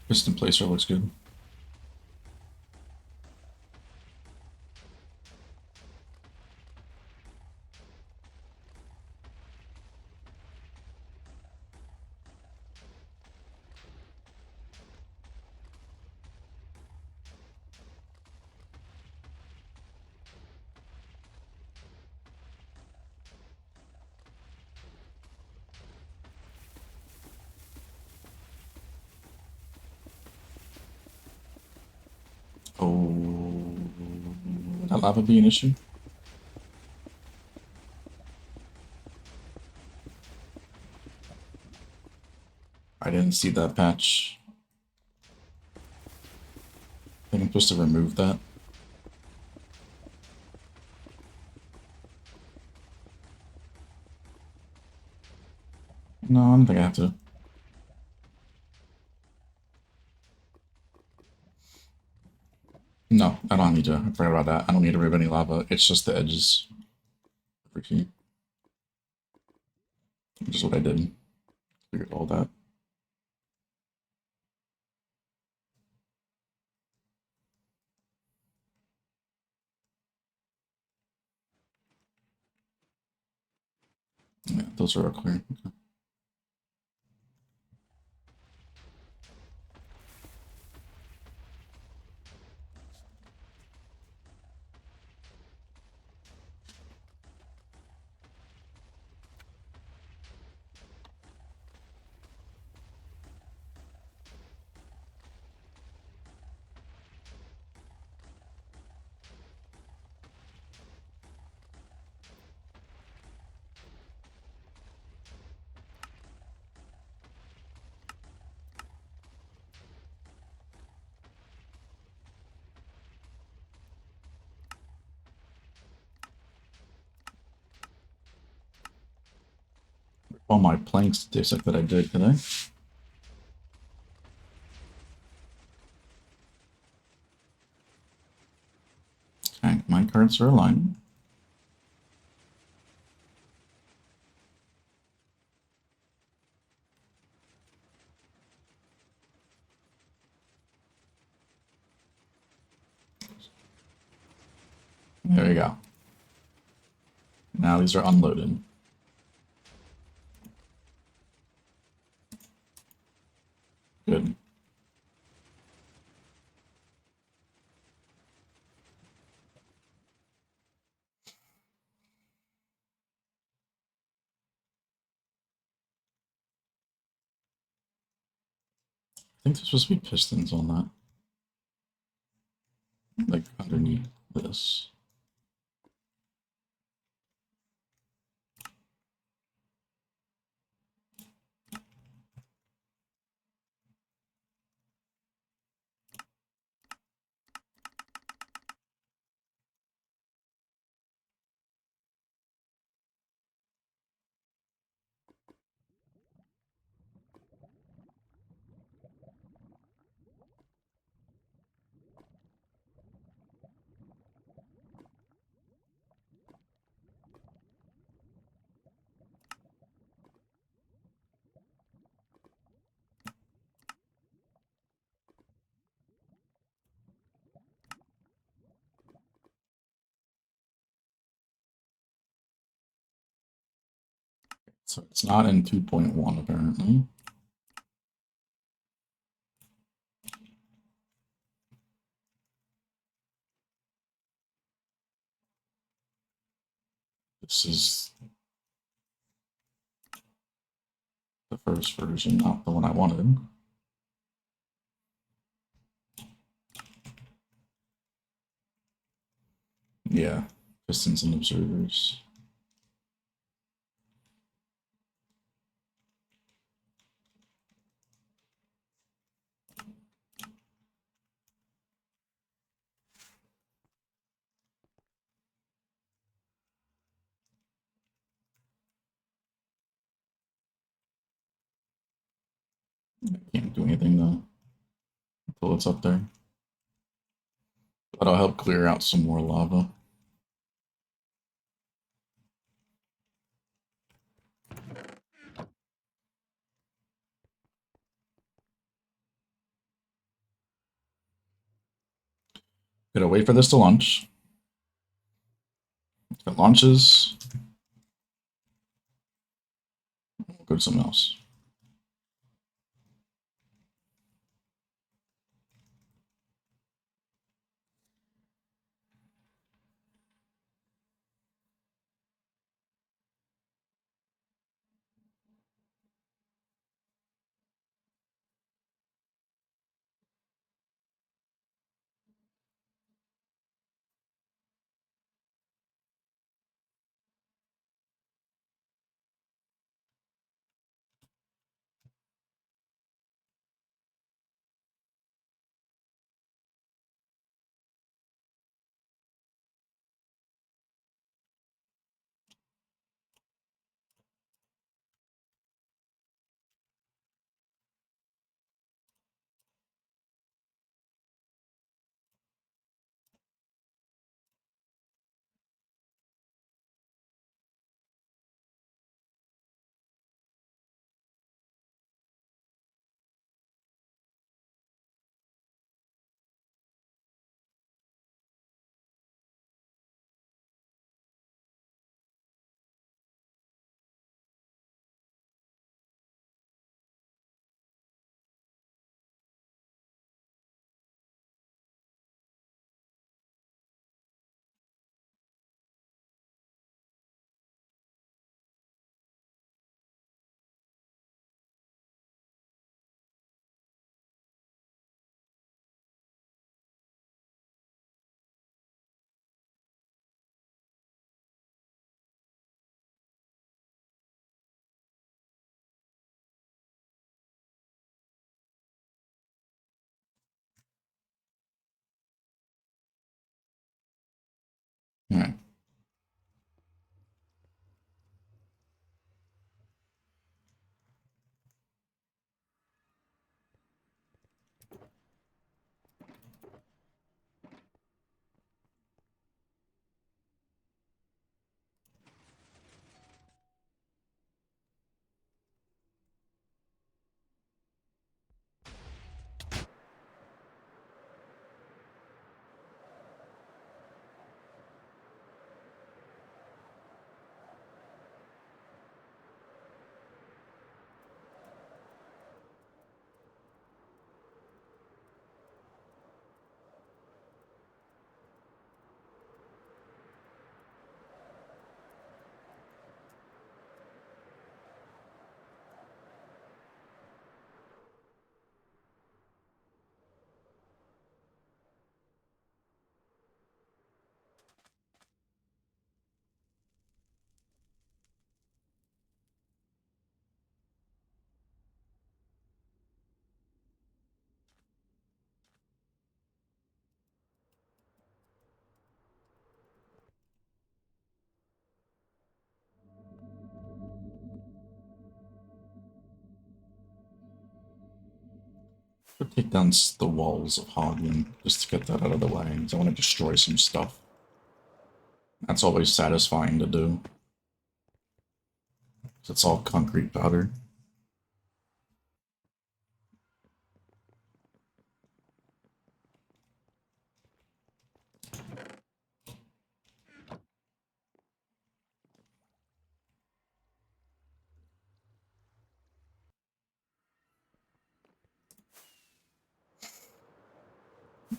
Piston placer looks good. Oh, would that lava be an issue? I didn't see that patch. I think I'm supposed to remove that. No, I don't think I have to. No, I don't need to. I forgot about that. I don't need to remove any lava. It's just the edges. Which is what I did. Figured all that. Yeah, those are all clear. Okay. All my planks dissect that I did today. Okay, mine cards are aligned. There we go. Now these are unloaded. Good. I think there's supposed to be pistons on that. Like underneath this. So it's not in 2.1 apparently. This is the first version, not the one I wanted. Yeah, pistons and observers. Can't do anything though until it's up there. But I'll help clear out some more lava. Gotta wait for this to launch. If it launches, we'll go to something else. All right. Should take down the walls of Hagen just to get that out of the way, because I want to destroy some stuff. That's always satisfying to do. It's all concrete powder.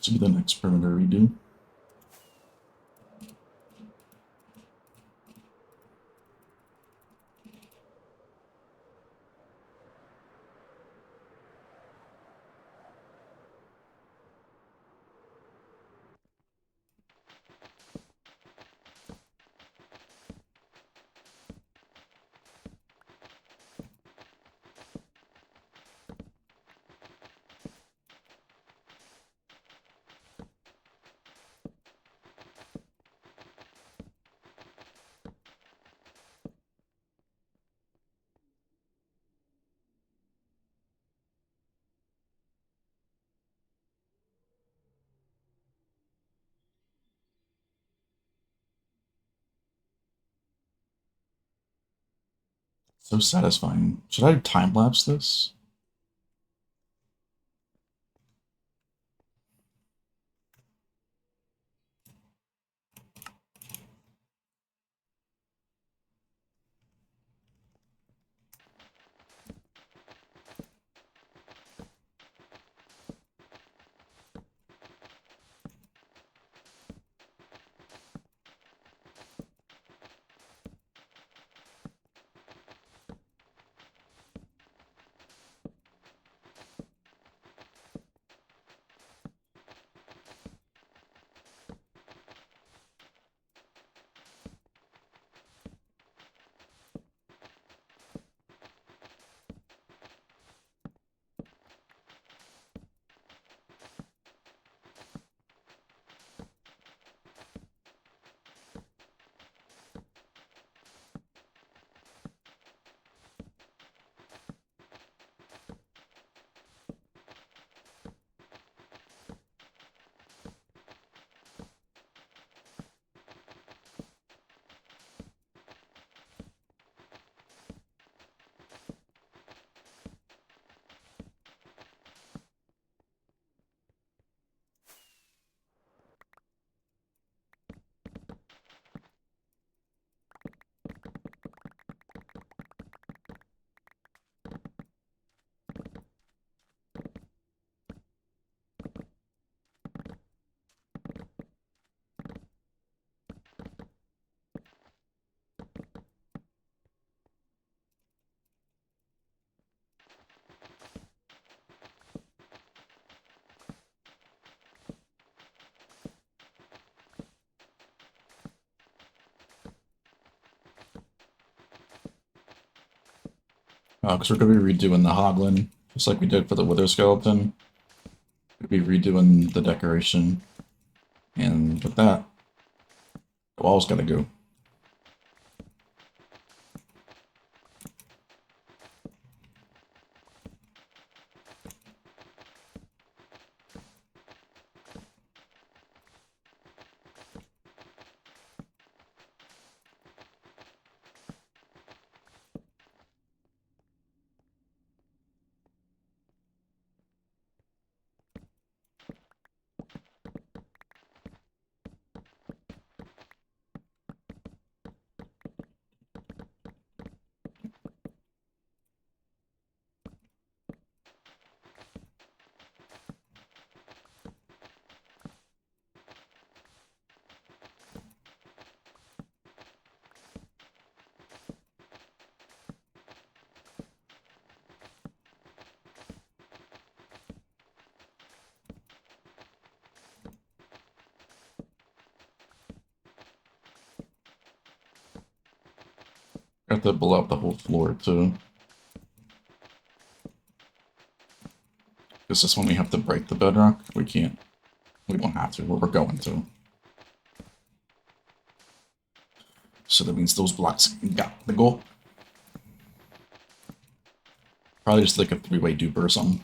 This will be the next perimeter redo. So satisfying. Should I time lapse this? Because we're going to be redoing the Hoglin, just like we did for the Wither Skeleton. We'll be redoing the decoration. And with that, the wall's got to go. Got to blow up the whole floor too. Because this one we have to break the bedrock. We can't. We won't have to, but we're going to. So that means those blocks got the goal. Probably just like a three-way duper or something.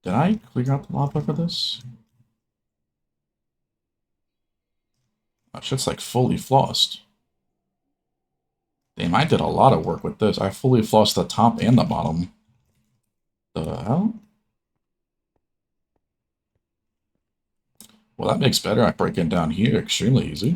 Did I clear out the lava for this? That shit's like fully flossed. Damn, I did a lot of work with this. I fully flossed the top and the bottom. The hell? Well, that makes better. I break in down here extremely easy.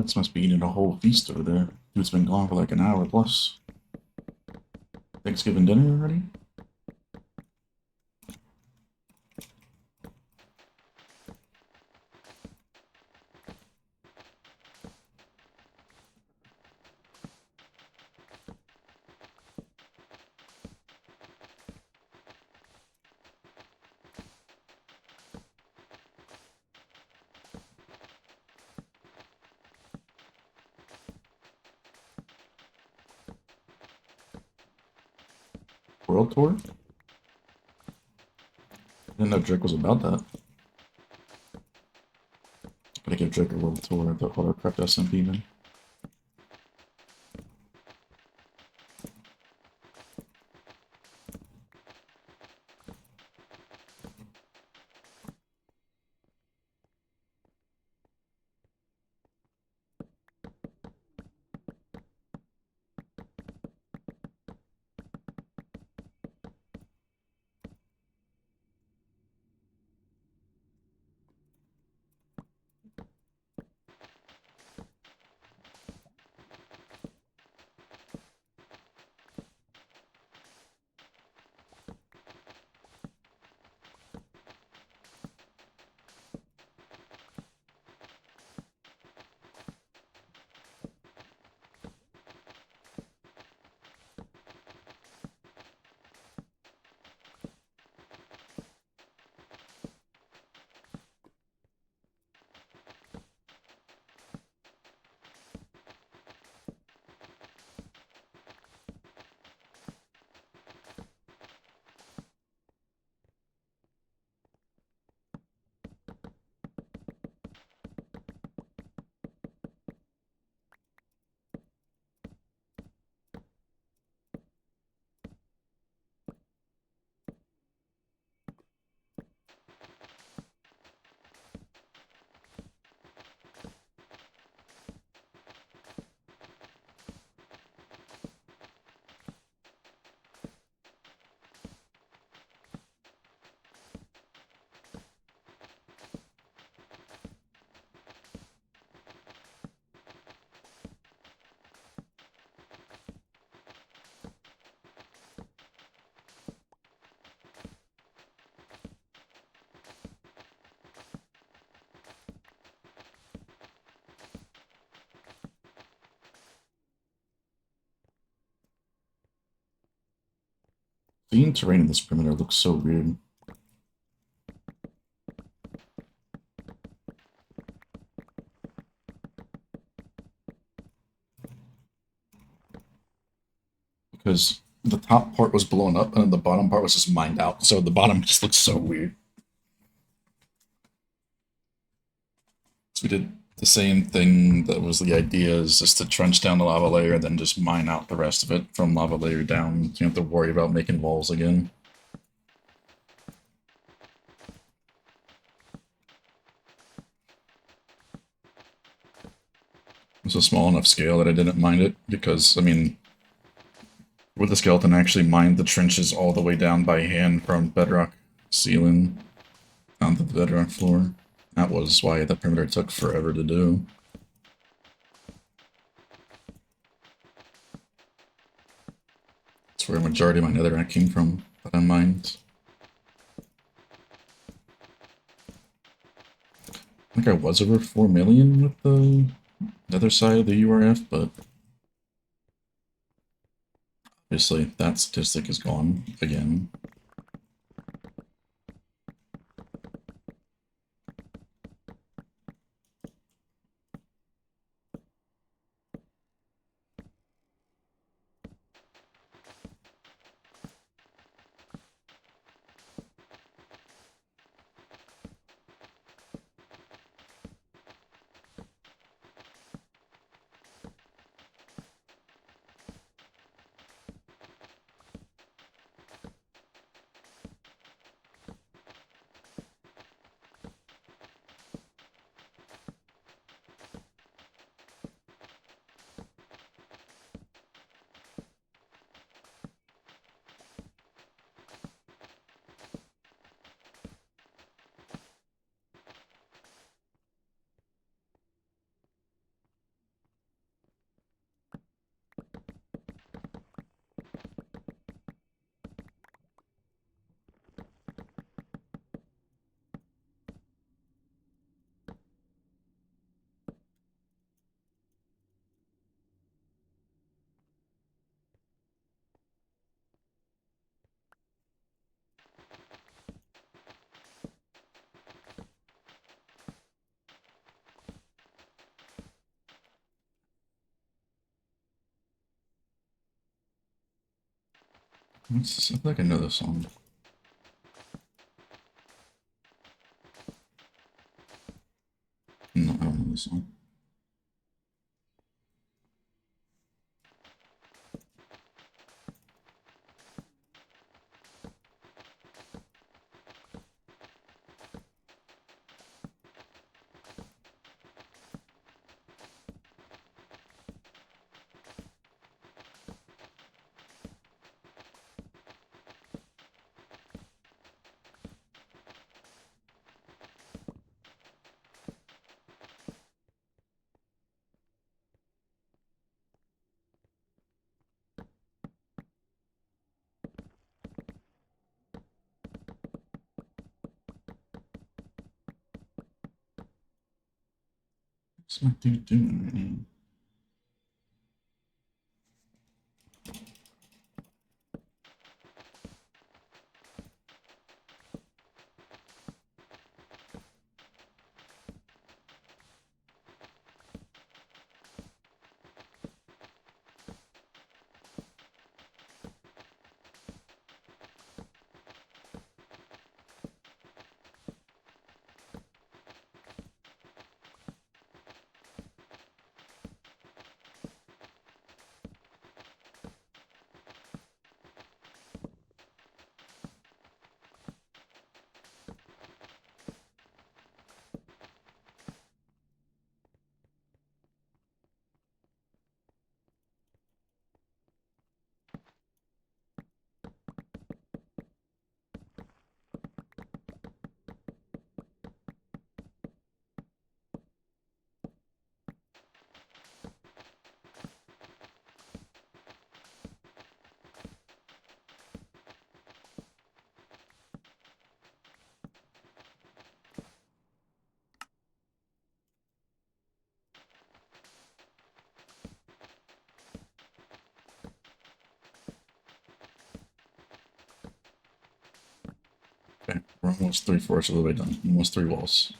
Pets must be eating a whole feast over there. Dude's been gone for like an hour plus. Thanksgiving dinner already? World Tour? I didn't know Drake was about that. Gotta give Drake a World Tour at the AutoCraftSMP then. The terrain in this perimeter looks so weird. Because the top part was blown up and then the bottom part was just mined out. So the bottom just looks so weird. So we did the same thing that was the idea, is just to trench down the lava layer and then just mine out the rest of it from lava layer down. You don't have to worry about making walls again. It's a small enough scale that I didn't mind it because, I mean, with the skeleton, I actually mined the trenches all the way down by hand from bedrock ceiling onto the bedrock floor. That was why the perimeter took forever to do. That's where a majority of my netherrack came from that I mined. I think I was over 4 million with the other side of the URF, but obviously that statistic is gone again. I feel like I know this song. No, I don't know this song. What's my dude doing right now? Okay, we're almost 3/4 of the way done. Almost 3 walls.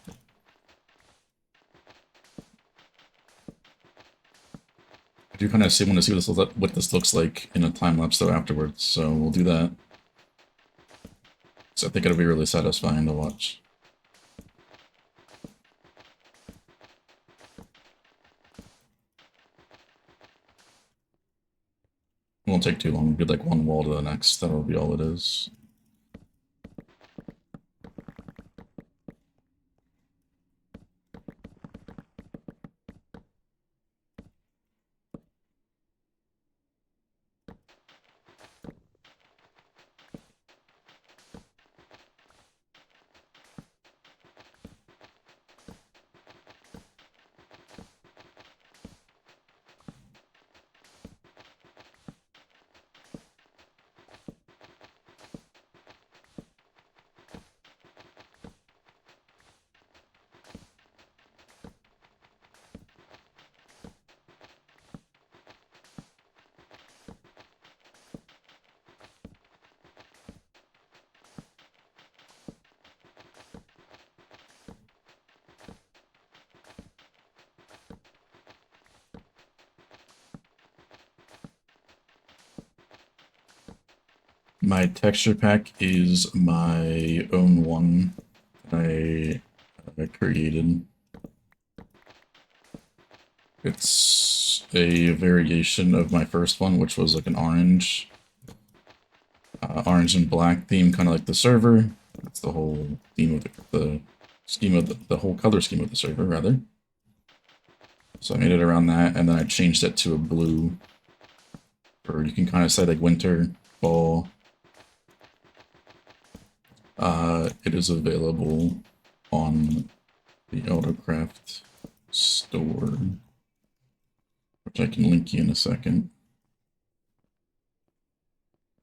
I do kind of want to see what this looks like in a time lapse though afterwards, so we'll do that. So I think it'll be really satisfying to watch. It won't take too long. We'll do like one wall to the next. That'll be all it is. My texture pack is my own one that I created. It's a variation of my first one, which was like an orange and black theme, kind of like the server. That's the whole theme of the scheme of the whole color scheme of the server, rather. So I made it around that, and then I changed it to a blue, or you can kind of say like winter, fall. It is available on the AutoCraft store, which I can link you in a second.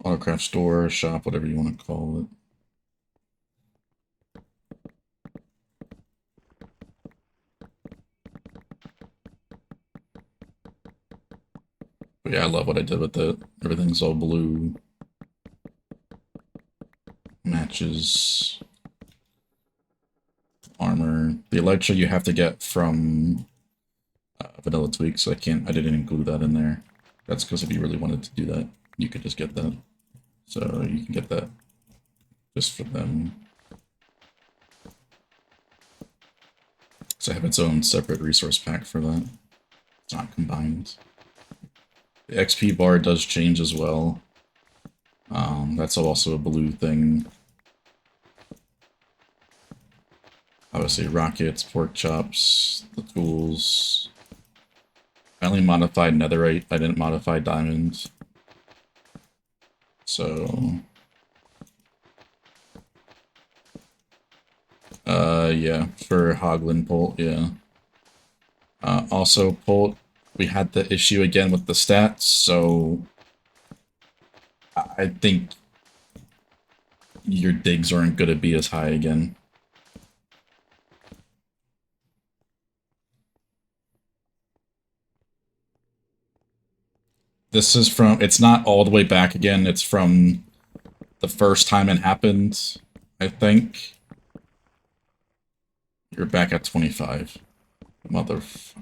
AutoCraft store, shop, whatever you want to call it. But yeah, I love what I did with it. Everything's all blue. Matches. Armor. The Elytra you have to get from Vanilla Tweak, so I didn't include that in there. That's because if you really wanted to do that, you could just get that. So you can get that just for them. So I have its own separate resource pack for that. It's not combined. The XP bar does change as well. That's also a blue thing. Obviously, rockets, pork chops, the tools. I only modified netherite. I didn't modify diamonds. So, yeah, for Hoglin Polt, yeah. Also, Polt, we had the issue again with the stats, so I think your digs aren't going to be as high again. This is from, it's not all the way back again, it's from the first time it happened, I think. You're back at 25. Motherfucker.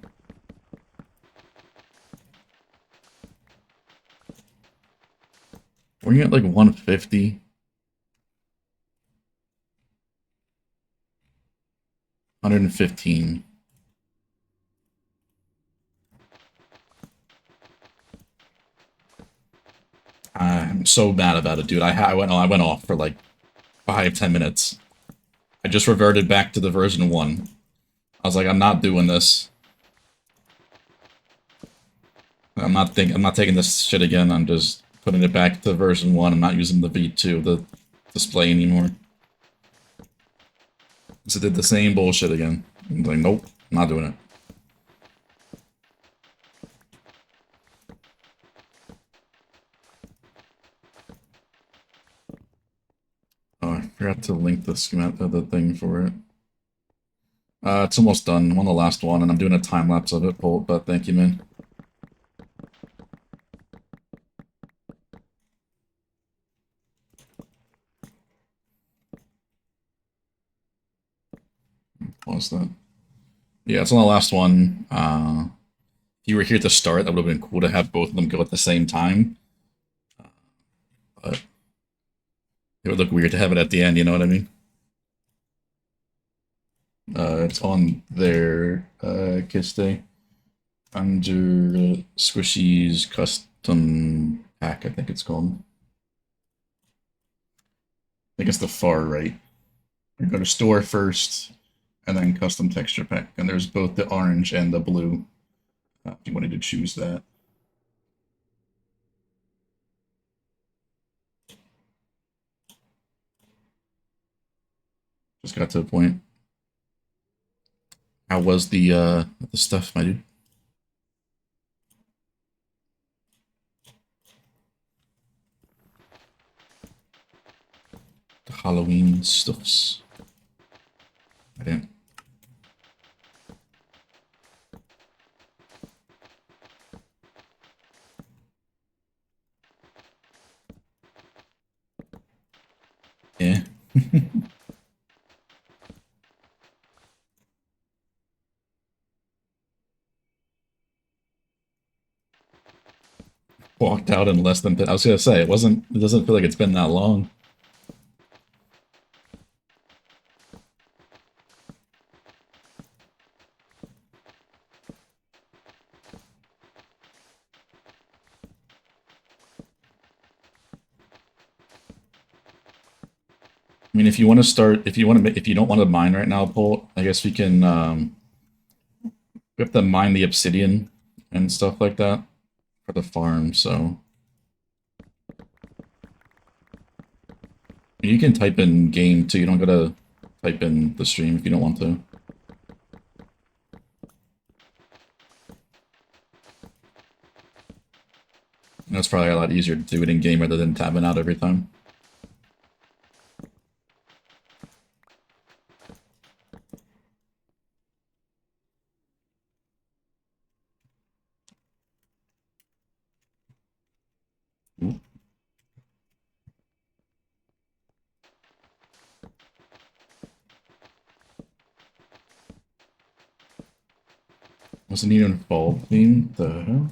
Were you at like 150? 115. I'm so mad about it, dude. I went off for like 5-10 minutes. I just reverted back to the version 1. I was like, I'm not doing this. I'm not taking this shit again. I'm just putting it back to version 1. I'm not using the V2, the display anymore. So it did the same bullshit again. I'm like, nope, I'm not doing it. Oh, I forgot to link the schematic, the thing for it. It's almost done. I'm on the last one, and I'm doing a time lapse of it, Bolt, but thank you, man. What was that? Yeah, it's on the last one. If you were here to start, that would have been cool to have both of them go at the same time. But it would look weird to have it at the end, you know what I mean? It's on their Kiss Day. Under Squishy's custom pack, I think it's called. I think it's the far right. You go to store first, and then custom texture pack. And there's both the orange and the blue. If you wanted to choose that. Just got to a point. How was the stuff, my dude? The Halloween stuffs. I didn't. Yeah. Walked out in less than. I was gonna say it wasn't. It doesn't feel like it's been that long. I mean, if you want to start, if you want to, if you don't want to mine right now, Paul, I guess we can. We have to mine the obsidian and stuff like that for the farm. So you can type in game too. You don't gotta type in the stream if you don't want to. That's probably a lot easier to do it in game rather than tabbing out every time. Ooh. Wasn't even fall theme. The hell?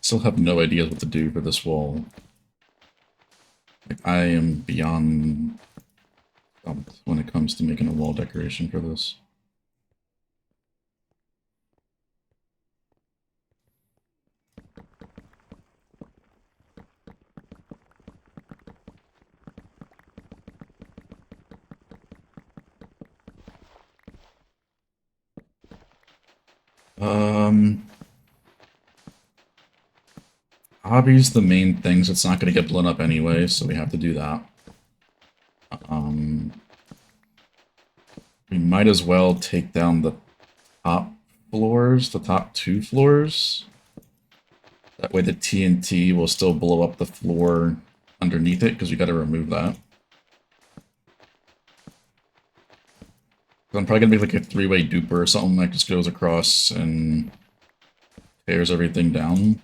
Still have no idea what to do for this wall. Like, I am beyond stumped when it comes to making a wall decoration for this. Hobby's the main things. It's not going to get blown up anyway, so we have to do that. We might as well take down the top floors, the top 2 floors. That way the TNT will still blow up the floor underneath it, because we got to remove that. So I'm probably going to make like a 3-way duper or something that just goes across and tears everything down.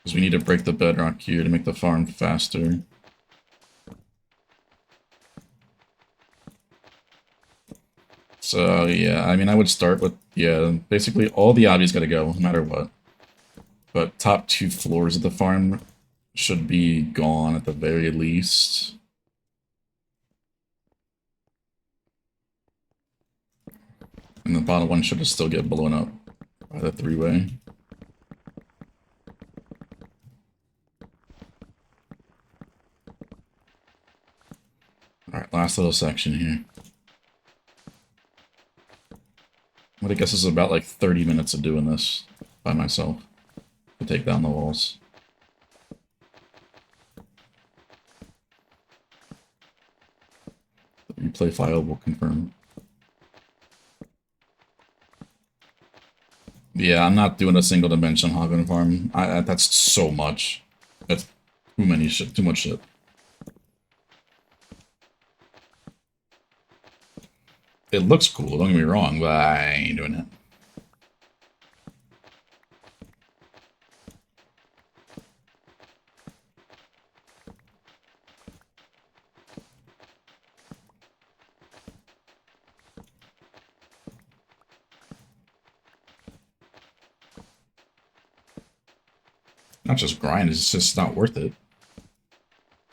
Because we need to break the bedrock here to make the farm faster. So, yeah, I mean, I would start with, yeah, basically all the obbies gotta go, no matter what. But top 2 floors of the farm should be gone at the very least. And the bottom one should still get blown up by the 3-way. Alright, last little section here. What I guess is about like 30 minutes of doing this by myself to take down the walls. The replay file will confirm. Yeah, I'm not doing a single dimension hogging farm. That's so much. That's too many shit. Too much shit. It looks cool, don't get me wrong, but I ain't doing it. Not just grind, it's just not worth it.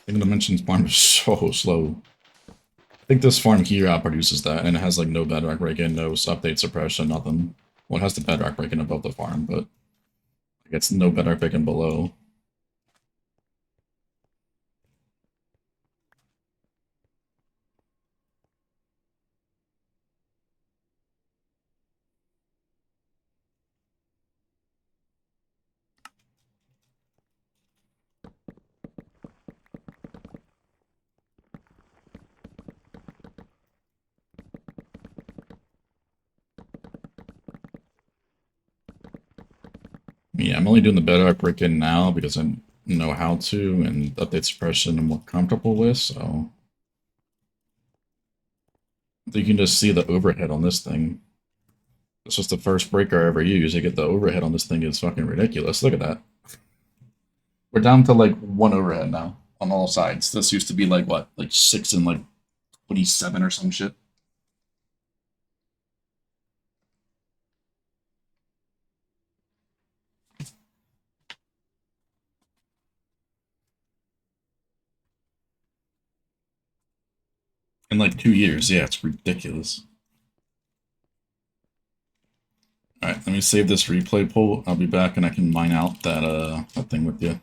Single dimensions farm is so slow. I think this farm here outproduces that, and it has like no bedrock break-in, no update suppression, nothing. Well, it has the bedrock break-in above the farm, but it gets no bedrock break-in below. Yeah, I'm only doing the bedrock break-in now because I know how to, and update suppression I'm more comfortable with, so... You can just see the overhead on this thing. It's just the first breaker I ever used. You get the overhead on this thing is fucking ridiculous. Look at that. We're down to like 1 overhead now on all sides. This used to be like what, like 6 and like 27 or some shit. In like 2 years, yeah, it's ridiculous. Alright, let me save this replay poll. I'll be back and I can mine out that thing with you.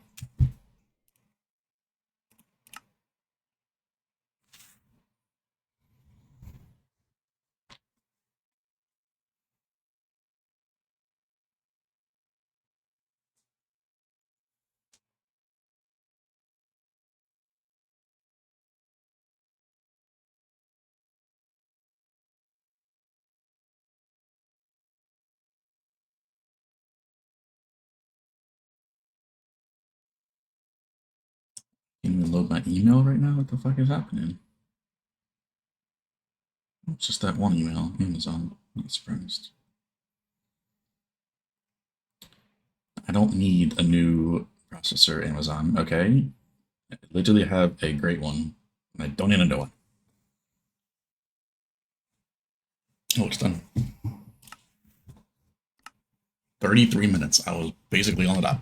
Can't even load my email right now? What the fuck is happening? It's just that one email. Amazon. I'm not surprised. I don't need a new processor, Amazon, okay? I literally have a great one. And I don't need a new one. Oh, it's done. 33 minutes. I was basically on the dot.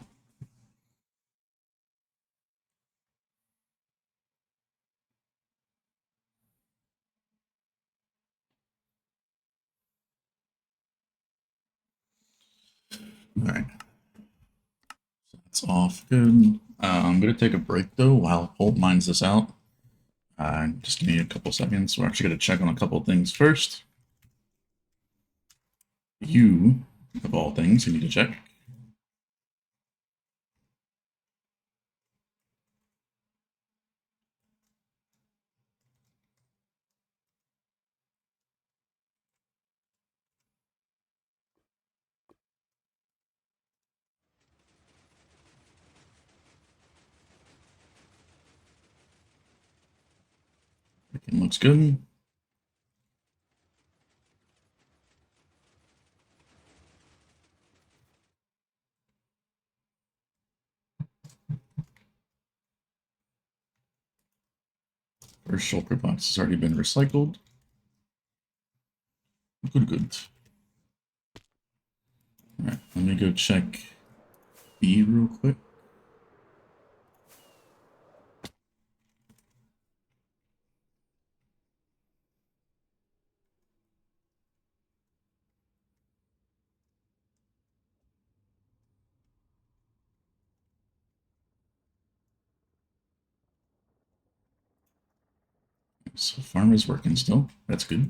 All right. That's off. Good. I'm going to take a break, though, while Holt mines this out. Just give me a couple seconds. We're actually going to check on a couple things first. You, of all things, you need to check. Everything looks good. First shulker box has already been recycled. Good, good. Alright, let me go check B real quick. So farm is working still. That's good.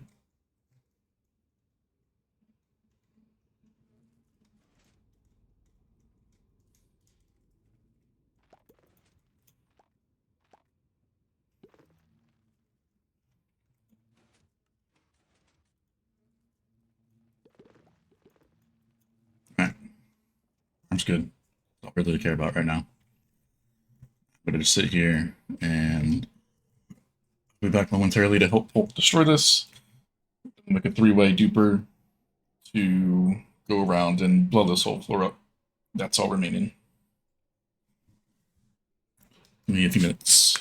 Alright. Farm's good. That's all really care about right now. I'm gonna just sit here and be back momentarily to help Hulk destroy this. Make a three-way duper to go around and blow this whole floor up. That's all remaining. Give me a few minutes.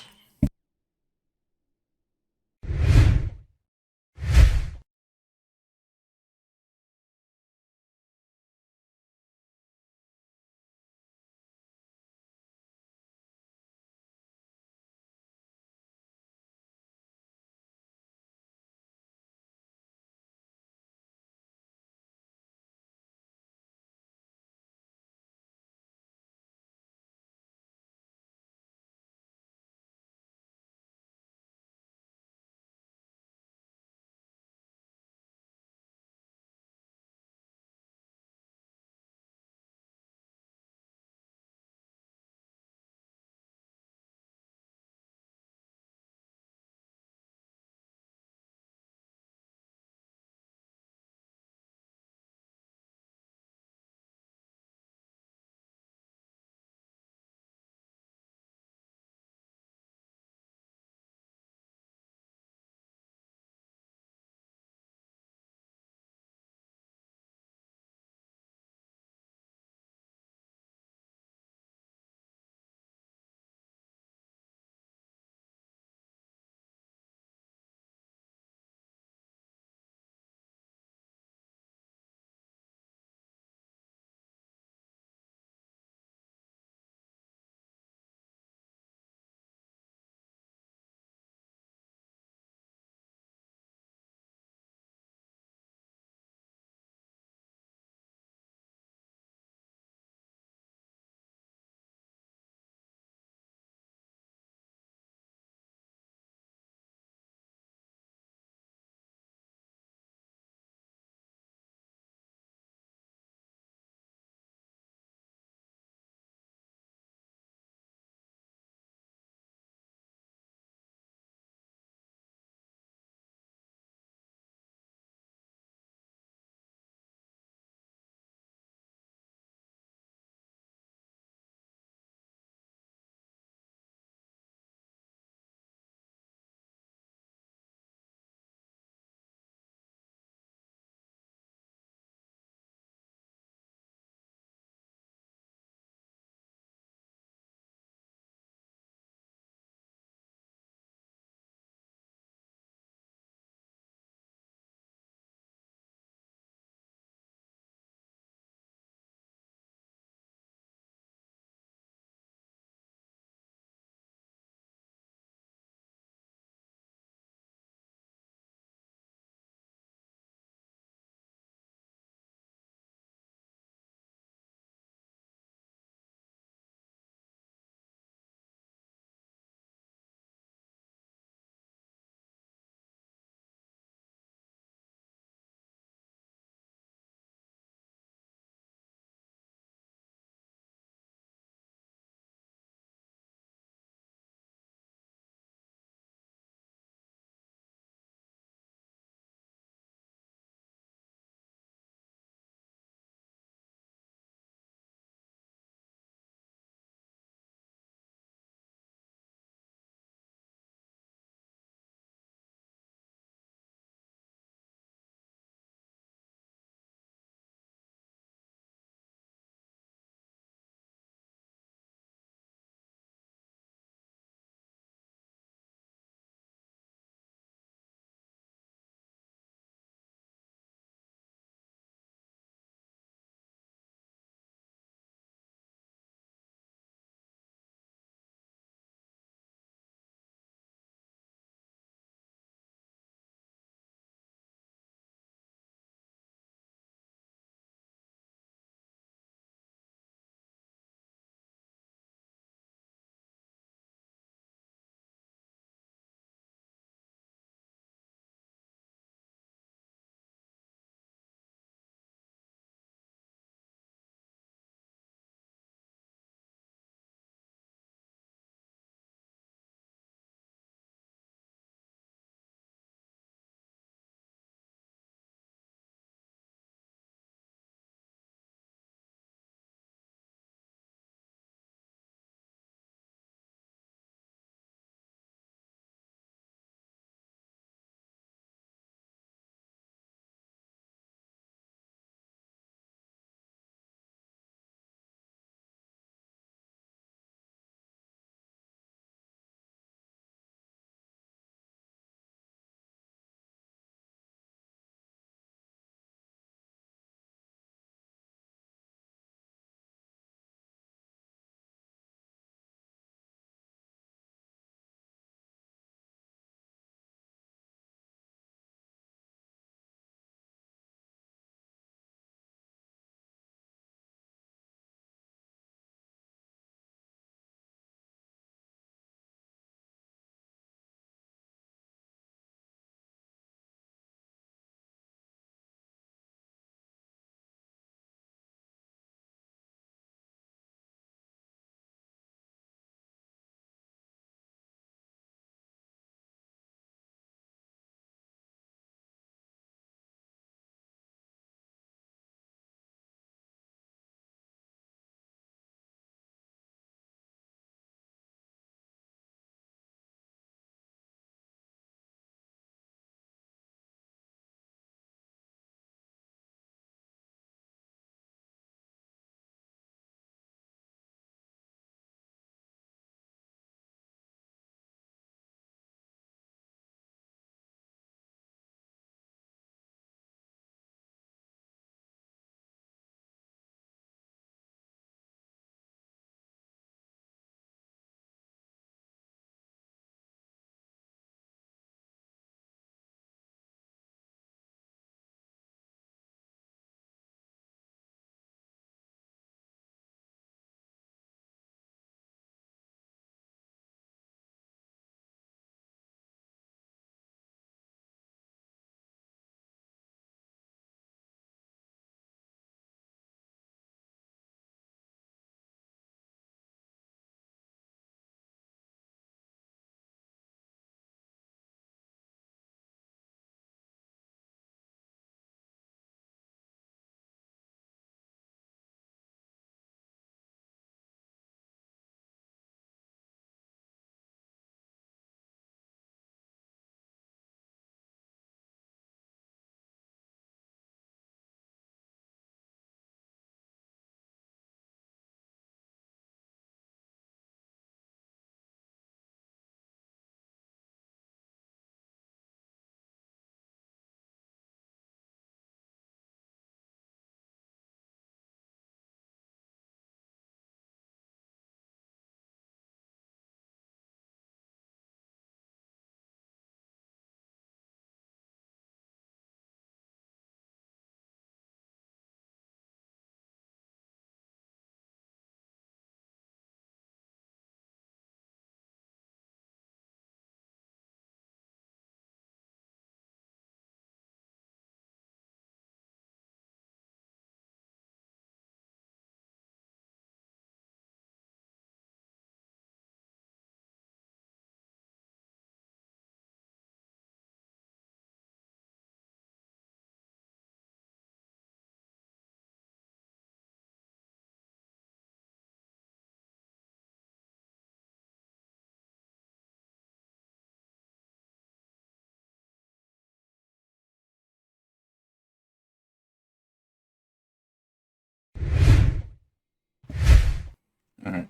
Alright.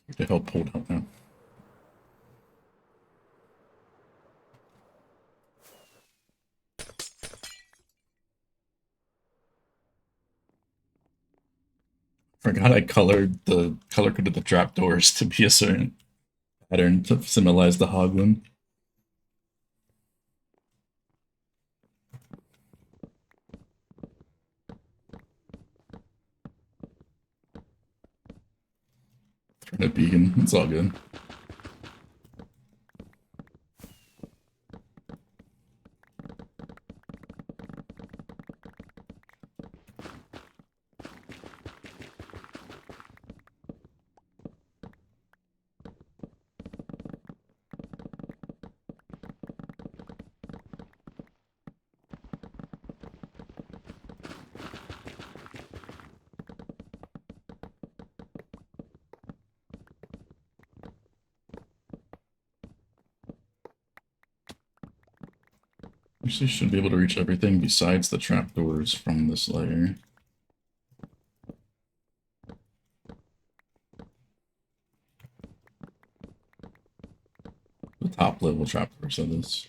Get the hell pulled out now. Forgot I color coded the trapdoors to be a certain pattern to symbolize the Hoglin. Trying to beacon, it's all good. Actually should be able to reach everything besides the trapdoors from this layer. The top level trapdoors, that is.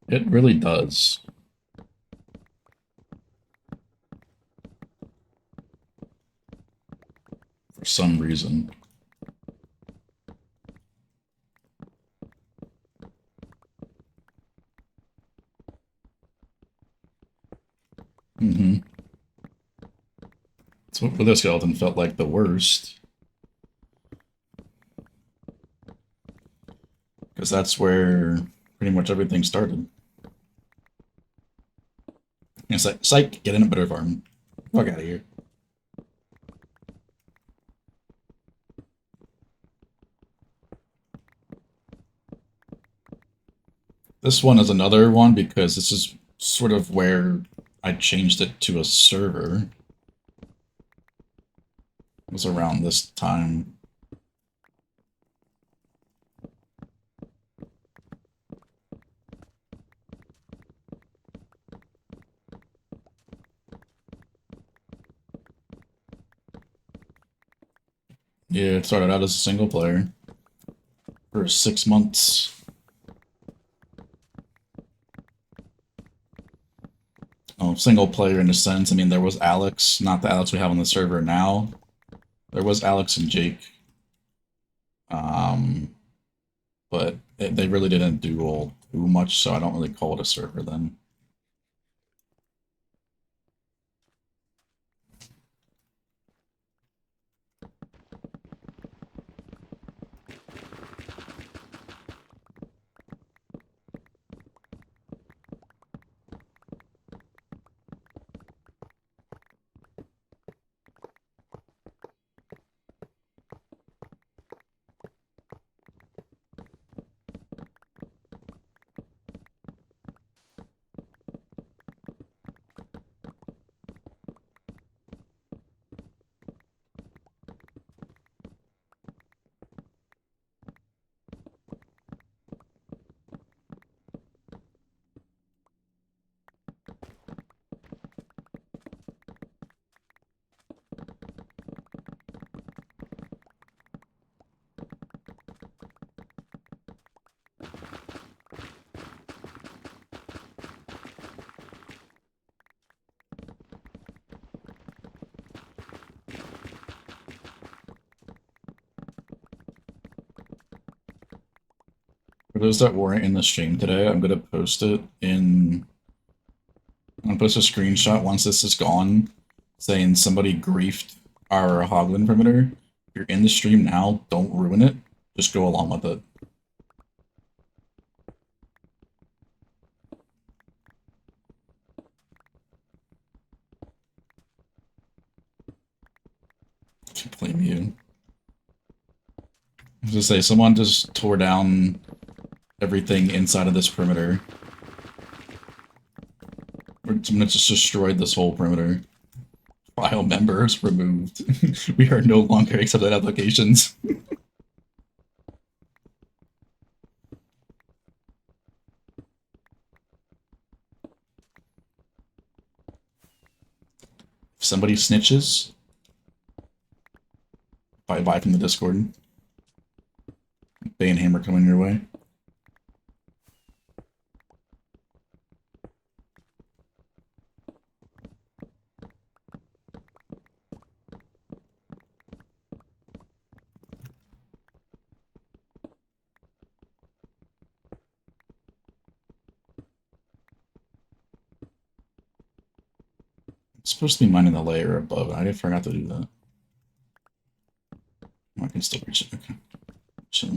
It really does. For some reason. Mm-hmm. So Wither Skeleton felt like the worst. Because that's where pretty much everything started. It's like, psych, get in a better farm. Fuck out of here. This one is another one because this is sort of where I changed it to a server. It was around this time. Yeah, it started out as a single player for 6 months. Oh, single player in a sense. I mean, there was Alex, not the Alex we have on the server now. There was Alex and Jake. But they really didn't do too much, so I don't really call it a server then. those that weren't in the stream today, I'm gonna post it in. I'm gonna post a screenshot once this is gone, saying somebody griefed our Hoglin perimeter. If you're in the stream now, don't ruin it. Just go along with it. Can't blame you. I was gonna say, someone just tore down everything inside of this perimeter. Someone just destroyed this whole perimeter. File members removed. We are no longer accepted applications. If somebody snitches, bye-bye from the Discord. Bay and Hammer coming your way. It's supposed to be mining the layer above. I forgot to do that. I can still reach it. Okay. So.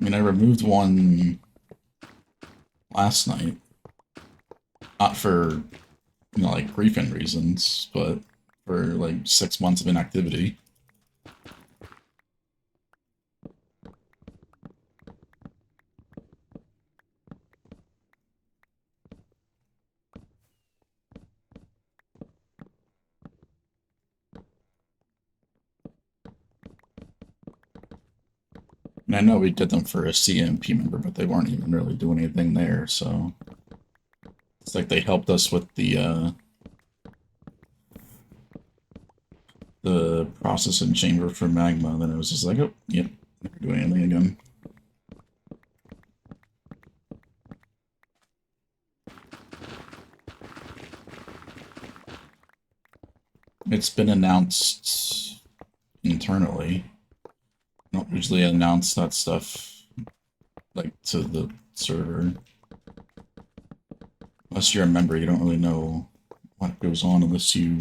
I mean, I removed one last night. Not for, like, griefing reasons, but for, like, 6 months of inactivity. And I know we did them for a CMP member, but they weren't even really doing anything there, so... It's like they helped us with the processing chamber for magma, then it was just like, oh, yep, never doing anything again. It's been announced internally. I don't usually announce that stuff, like, to the server. Unless you're a member, you don't really know what goes on unless you...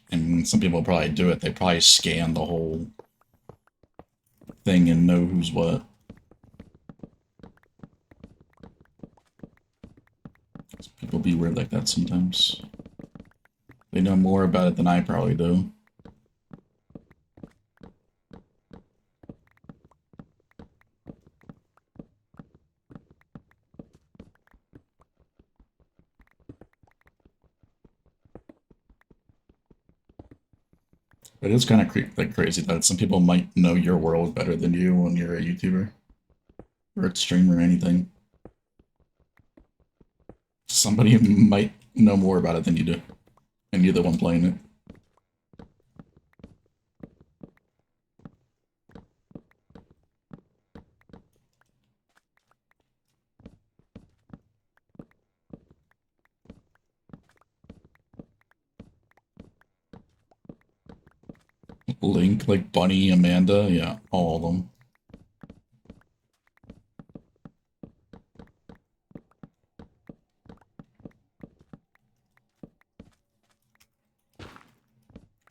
And some people probably do it, they probably scan the whole thing and know who's what. People be weird like that sometimes. They know more about it than I probably do. But it's kind of crazy that some people might know your world better than you when you're a YouTuber. Or a streamer or anything. Somebody might know more about it than you do. And you're the one playing it. Link, like Bunny, Amanda, yeah, all of them.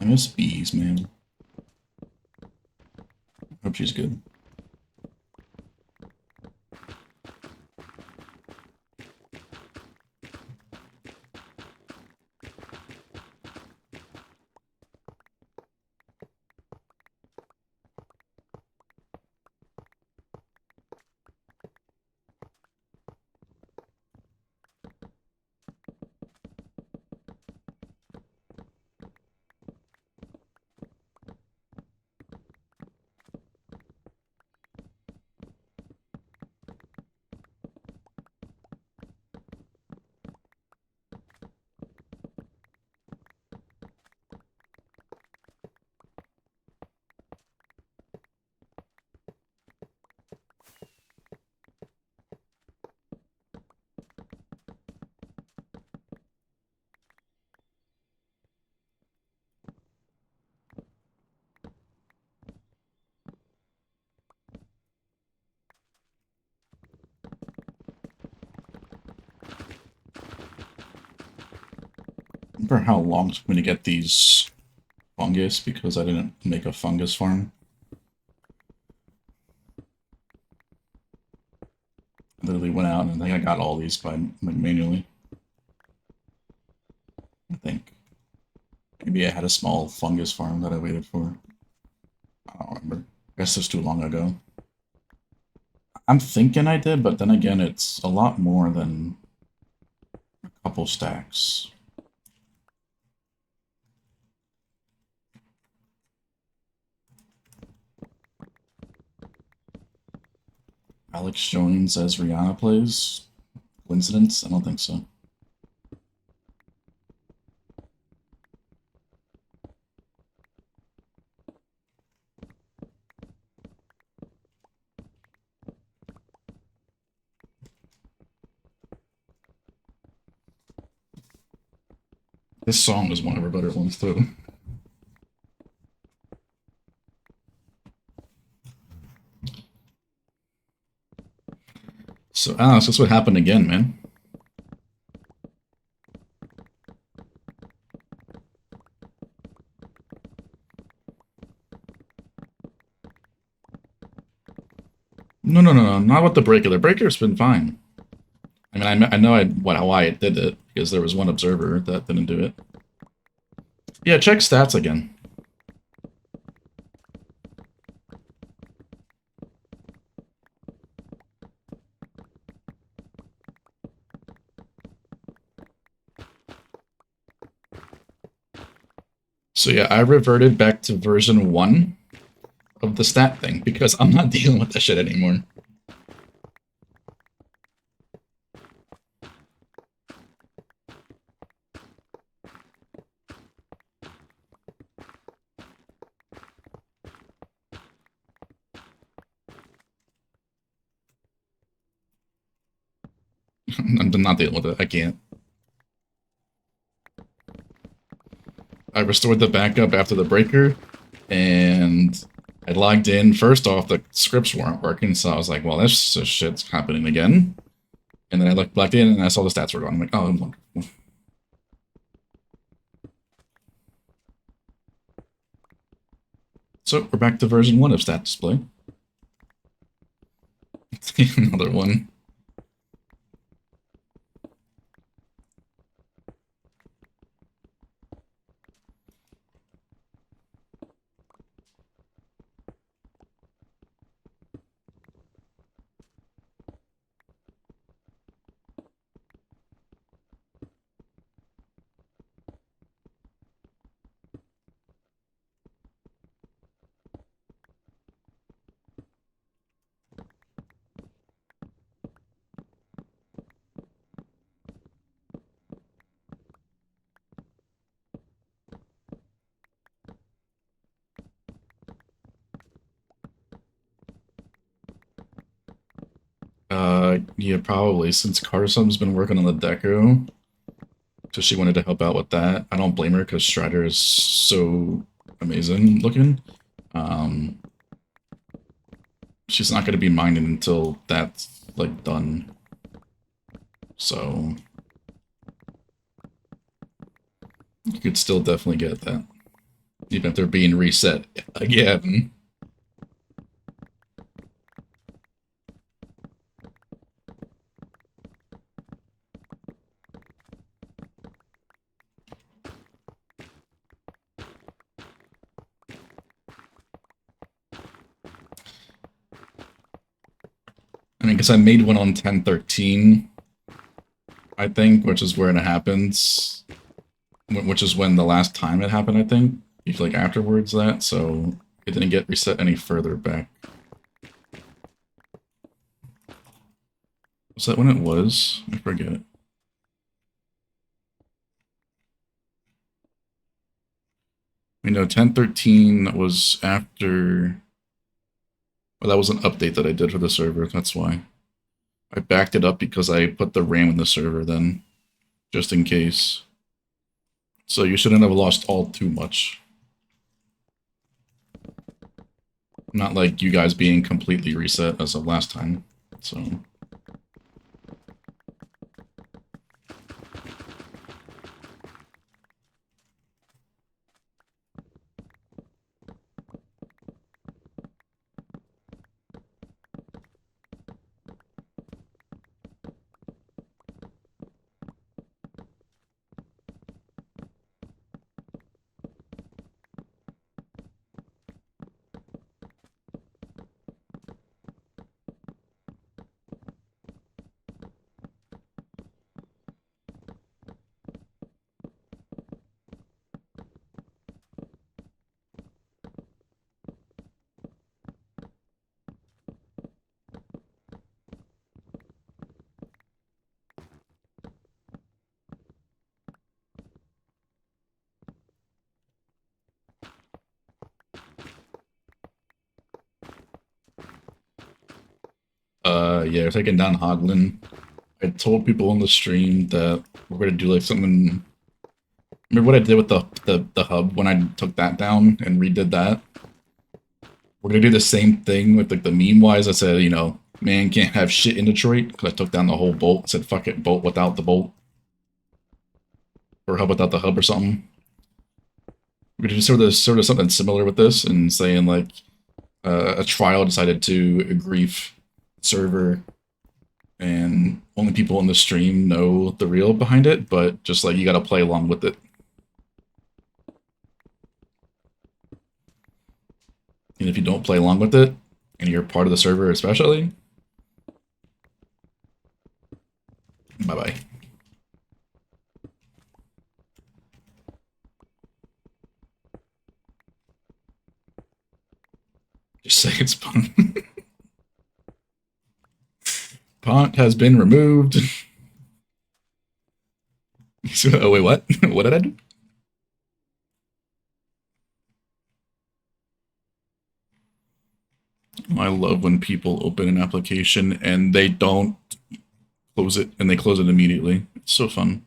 I miss Bees, man. Hope she's good. remember how long it took me to get these fungus because I didn't make a fungus farm. I literally went out and I think I got all these by like manually. I think. Maybe I had a small fungus farm that I waited for. I don't remember. I guess it's too long ago. I'm thinking I did, but then again, it's a lot more than a couple stacks. Alex joins as Rihanna plays? Coincidence? I don't think so. This song is one of her better ones, too. So, Alex, that's what happened again, man. No, not with the breaker. The breaker's been fine. I mean, I know why it did it, because there was one observer that didn't do it. Yeah, check stats again. So yeah, I reverted back to version 1 of the stat thing, because I'm not dealing with that shit anymore. I'm not dealing with it. I can't. I restored the backup after the breaker, and I logged in. First off, the scripts weren't working, so I was like, well, this shit's happening again. And then I logged in, and I saw the stats were gone. I'm like, oh, wonderful. So we're back to version 1 of stat display. Another one. Yeah, probably, since Carsum's been working on the deco, so she wanted to help out with that. I don't blame her, because Strider is so amazing looking. She's not going to be mining until that's, like, done. So, you could still definitely get that. Even if they're being reset again. I mean, because I made one on 10.13, I think, which is where it happens. Which is when the last time it happened, I think. Like afterwards that, so it didn't get reset any further back. Was that when it was? I forget. I know 10.13 was after... Well, that was an update that I did for the server, that's why. I backed it up because I put the RAM in the server then, just in case. So you shouldn't have lost all too much. Not like you guys being completely reset as of last time, so... Yeah, taking down Hoglin. I told people on the stream that we're gonna do like something. Remember what I did with the hub when I took that down and redid that? We're gonna do the same thing with like the meme wise. I said, you know, man can't have shit in Detroit because I took down the whole bolt. I said, fuck it, bolt without the bolt. Or hub without the hub or something. We're gonna do sort of something similar with this and saying like a trial decided to grief server and only people in the stream know the real behind it, but just like you gotta play along with it. And if you don't play along with it, and you're part of the server especially, bye-bye. Just say it's fun. Pont has been removed. Oh, wait, what? What did I do? I love when people open an application and they don't close it, and they close it immediately. It's so fun.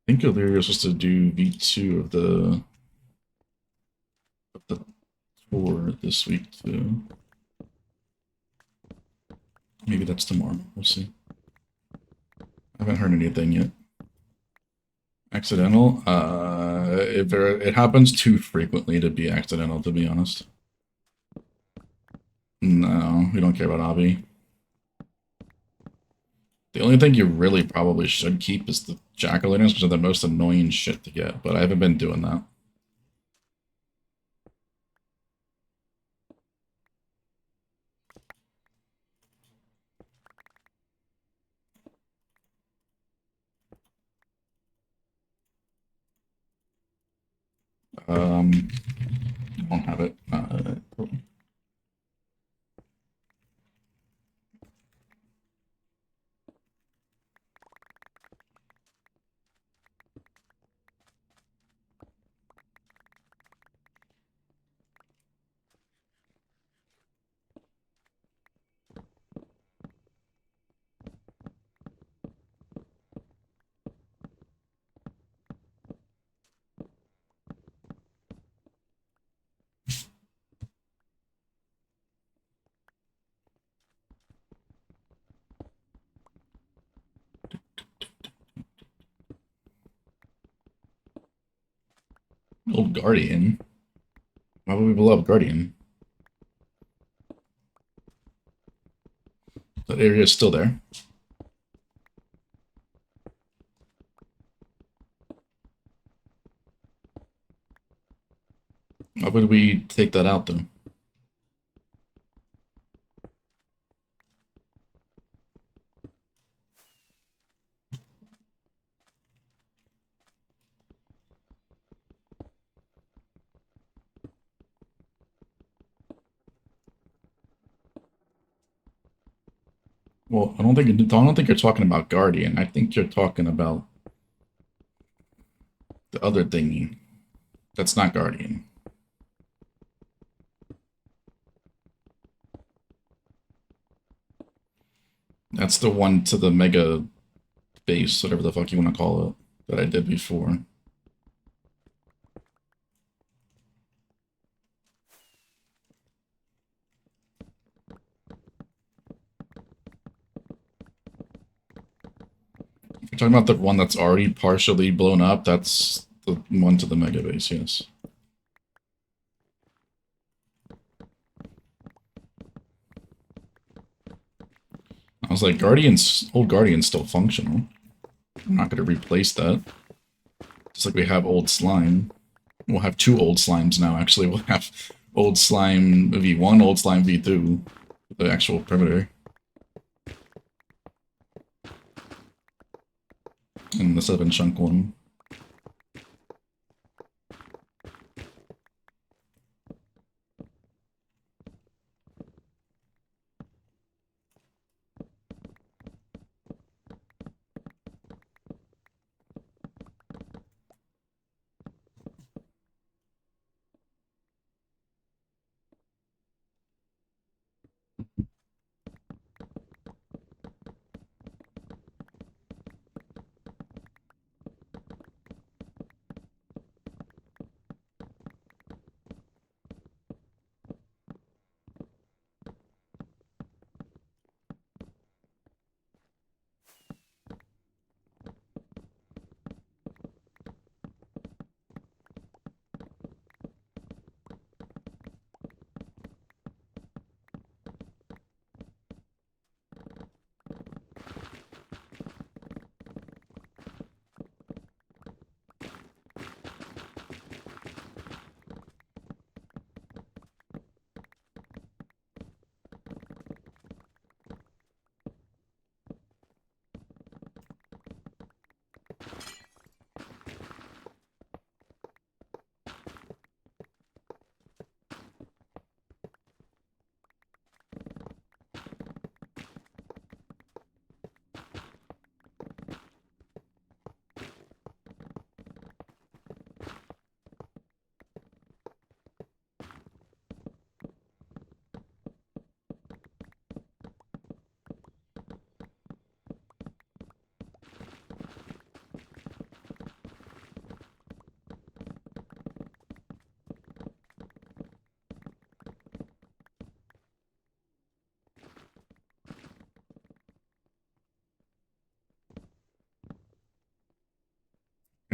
I think Illyria was supposed to do V2 of the tour this week too. Maybe that's tomorrow. We'll see. I haven't heard anything yet. Accidental? It happens too frequently to be accidental, to be honest. No, we don't care about Obby. The only thing you really probably should keep is the jack-o'-lanterns, because they're the most annoying shit to get, but I haven't been doing that. I don't have it. Old Guardian. Why would we love Guardian? That area is still there. Why would we take that out, though? Well, I don't think you're talking about Guardian. I think you're talking about the other thingy. That's not Guardian. That's the one to the mega base, whatever the fuck you want to call it, that I did before. If you're talking about the one that's already partially blown up, that's the one to the mega base, yes. I was like, old Guardian's still functional. I'm not going to replace that. Just like we have old slime. We'll have two old slimes now, actually. We'll Old Slime V1, Old Slime V2, the actual perimeter. And the 7 chunk one.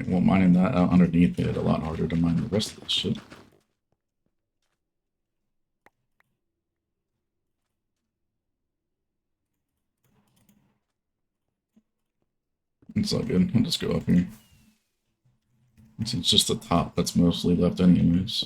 Well, mining that out underneath made it a lot harder to mine the rest of this shit. It's all good. I'll just go up here. It's just the top that's mostly left anyways.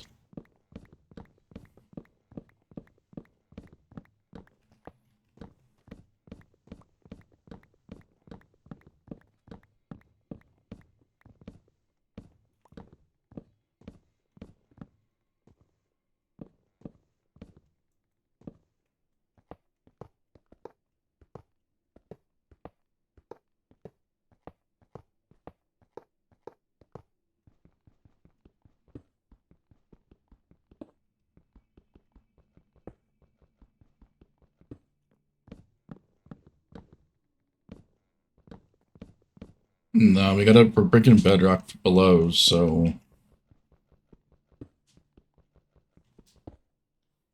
No, we're breaking bedrock below, so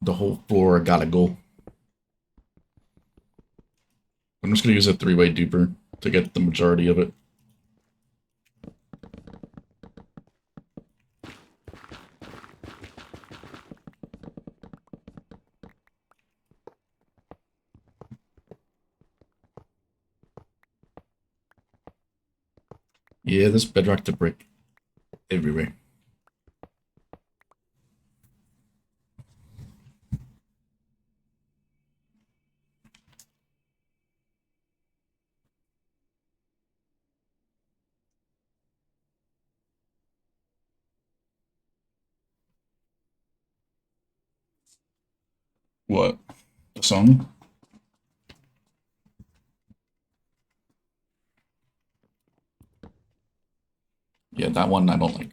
the whole floor gotta go. I'm just gonna use a 3-way duper to get the majority of it. Yeah, this bedrock to brick everywhere. What? The song? Yeah, that one I don't like.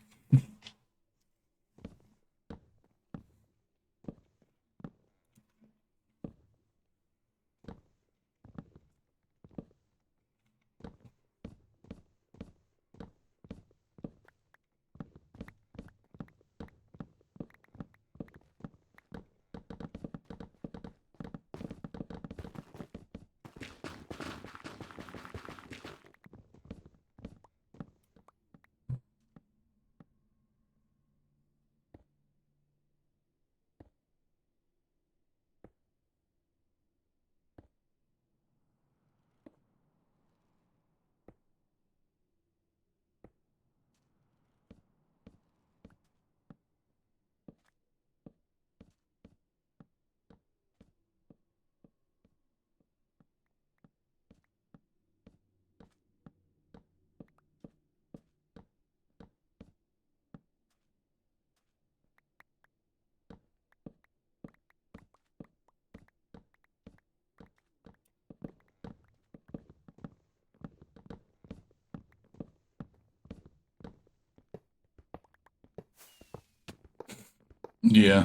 Yeah.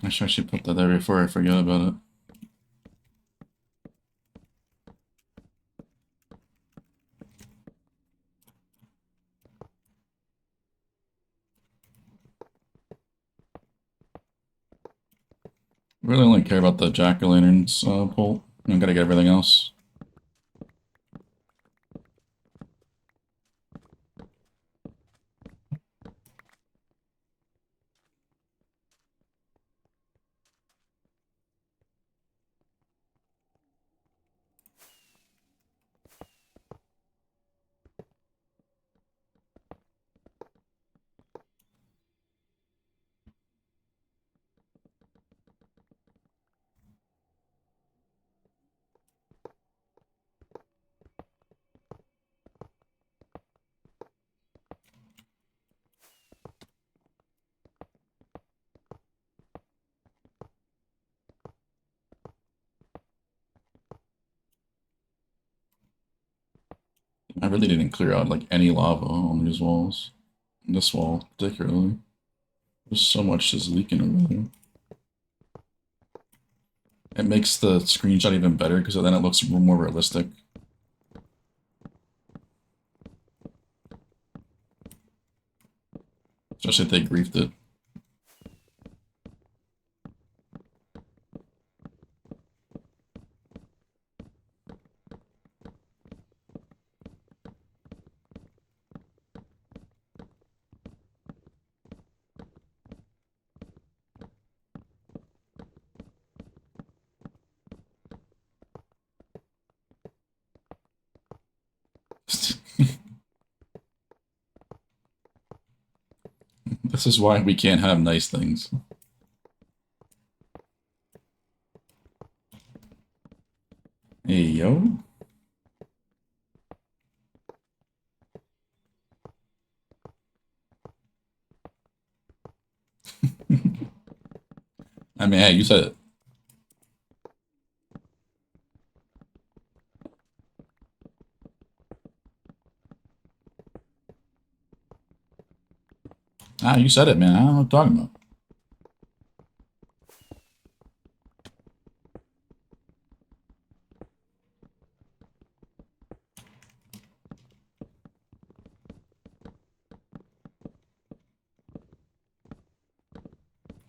I should put that there before I forget about it. Really only care about the jack-o'-lanterns pole. I'm gonna get everything else. I really didn't clear out like any lava on these walls. This wall, particularly. There's so much just leaking over there. It makes the screenshot even better because then it looks more realistic. Especially if they griefed it. This is why we can't have nice things. Hey, yo. I mean, hey, you said it. Ah, you said it, man. I don't know what I'm talking about.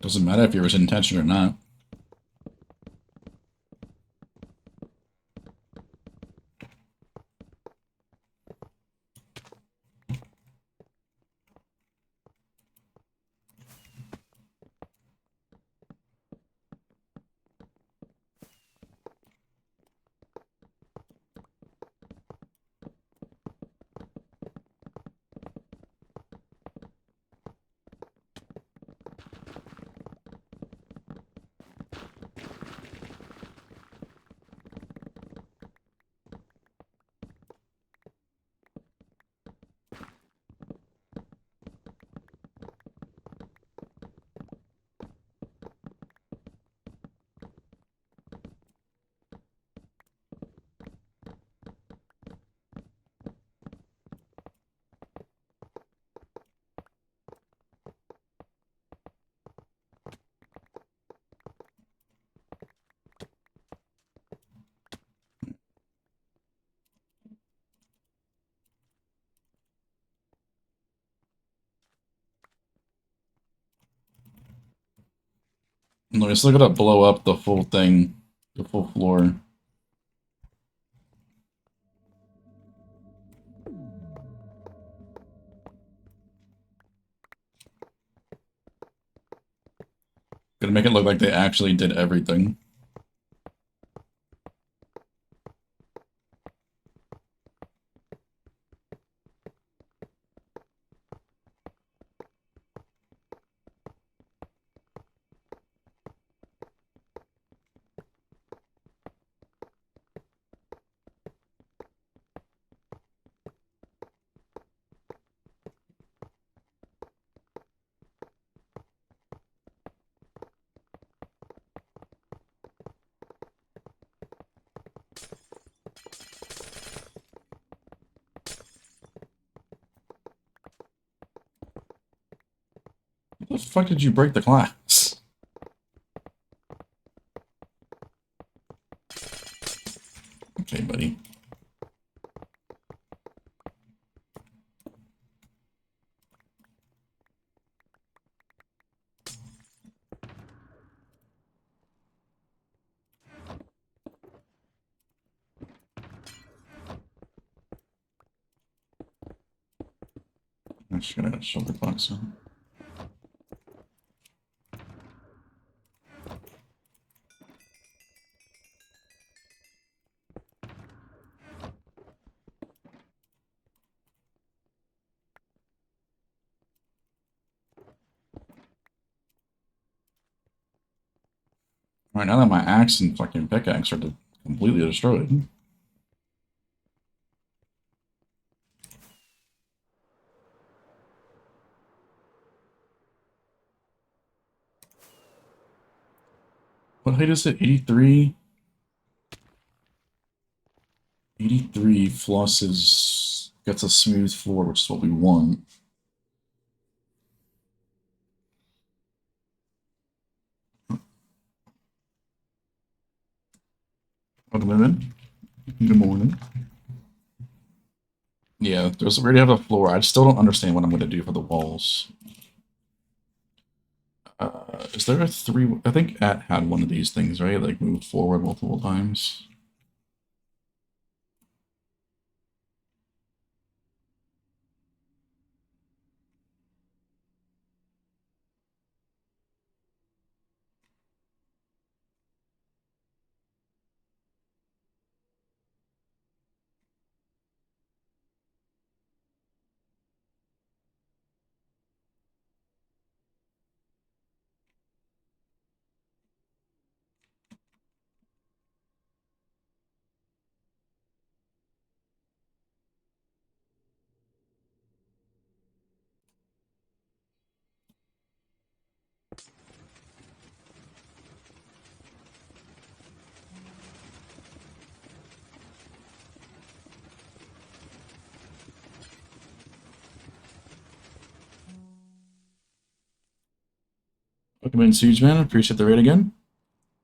Doesn't matter if it was intention or not. No, we're still gonna blow up the full thing, the full floor. Gonna make it look like they actually did everything. How the fuck did you break the glass? Okay, buddy. I'm just gonna shove the box in. Alright, now that my axe and fucking pickaxe are completely destroyed. What height is it? 83? 83 flosses, gets a smooth floor, which is what we want. Welcome in. Good morning. Yeah, there's already have a floor. I still don't understand what I'm going to do for the walls. Is there a 3? I think At had one of these things, right? Like move forward multiple times. Welcome in, Siege Man. Appreciate the raid again.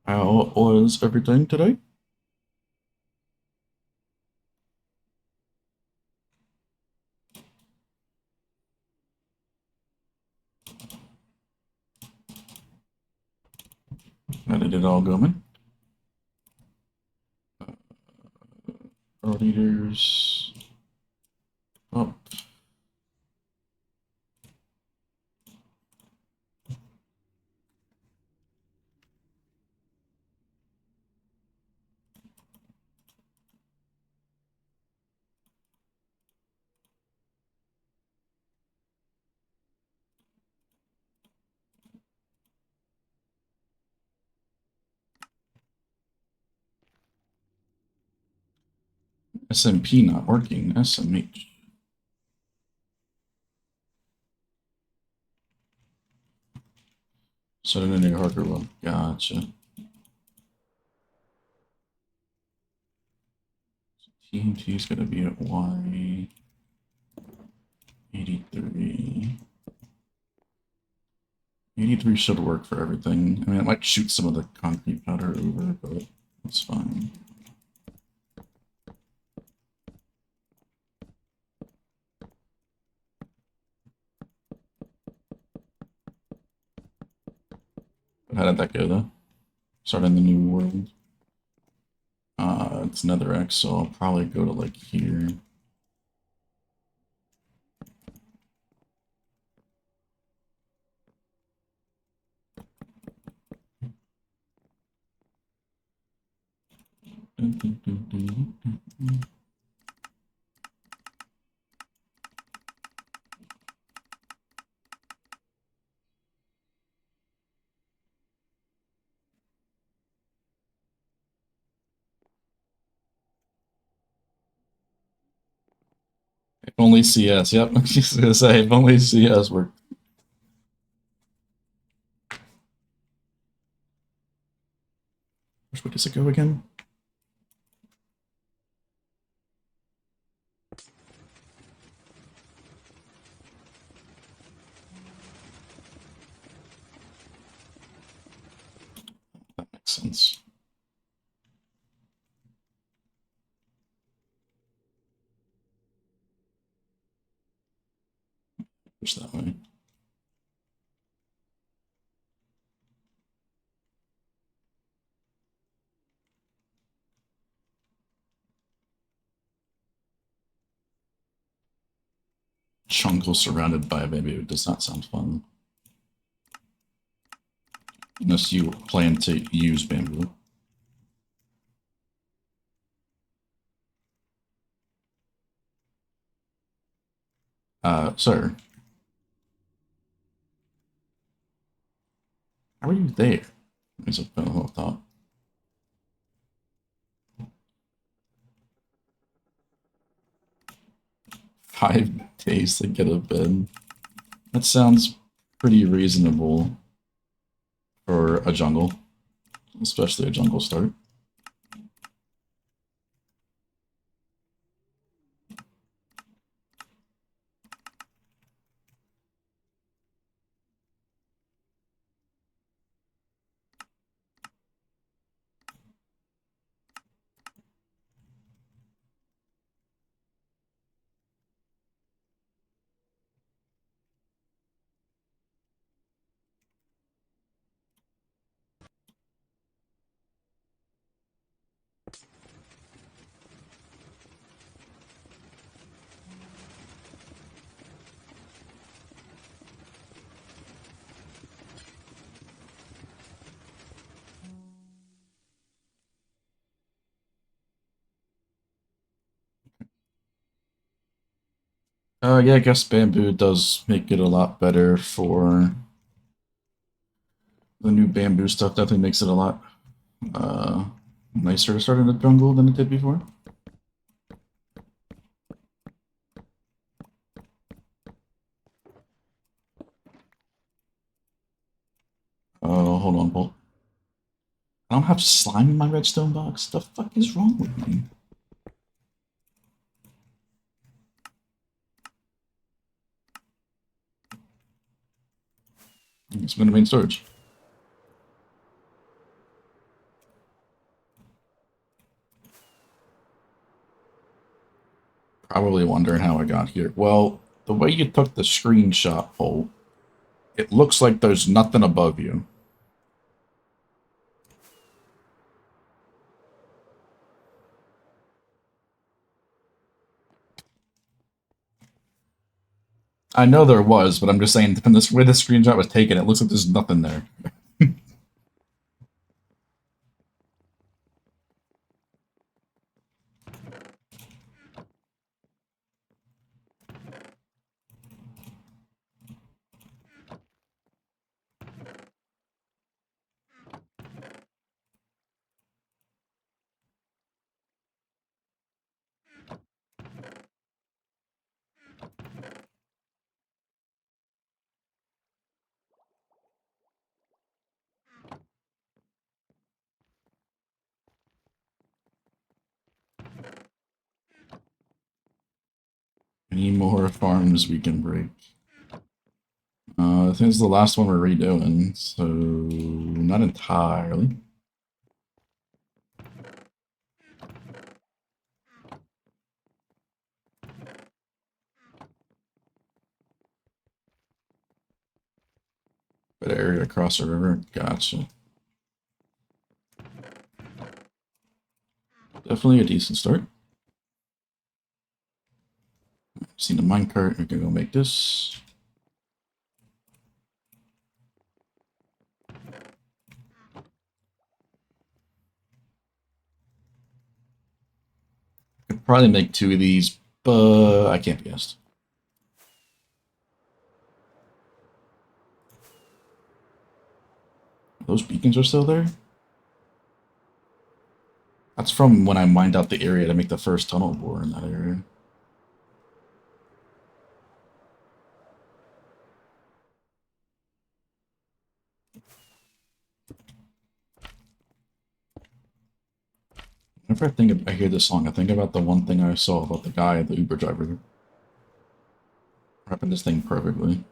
How was everything today? How did it all go, man? Our leaders. Oh, SMP not working. SMH. Set in a new hardware one. Gotcha. TNT is going to be at Y83. 83 should work for everything. I mean, it might shoot some of the concrete powder over, but it's fine. But how did that go, though? Starting the new world. It's Nether X, so I'll probably go to, like, here. If only CS, yep. I was just gonna say, if only CS worked. Which way does it go again? That makes sense. Push that way. Jungle surrounded by bamboo does not sound fun. Unless you plan to use bamboo. Sir. How are you there? There's a bell up top. $5 to get a bed. That sounds pretty reasonable for a jungle, especially a jungle start. Yeah, I guess bamboo does make it a lot better for the new bamboo stuff. Definitely makes it a lot uh, nicer to start in the jungle than it did before. Oh, hold on, Bolt. I don't have slime in my redstone box. The fuck is wrong with me? It's been the main storage. Probably wondering how I got here. Well, the way you took the screenshot, Bolt, it looks like there's nothing above you. I know there was, but I'm just saying from this way the screenshot was taken, it looks like there's nothing there. Any more farms we can break? I think it's the last one we're redoing, so not entirely. But area across the river, gotcha. Definitely a decent start. Seen the minecart, we can go make this. Could probably make 2 of these, but I can't be asked. Those beacons are still there? That's from when I mined out the area to make the first tunnel bore in that area. Whenever I hear this song, I think about the one thing I saw about the guy, the Uber driver, wrapping this thing perfectly.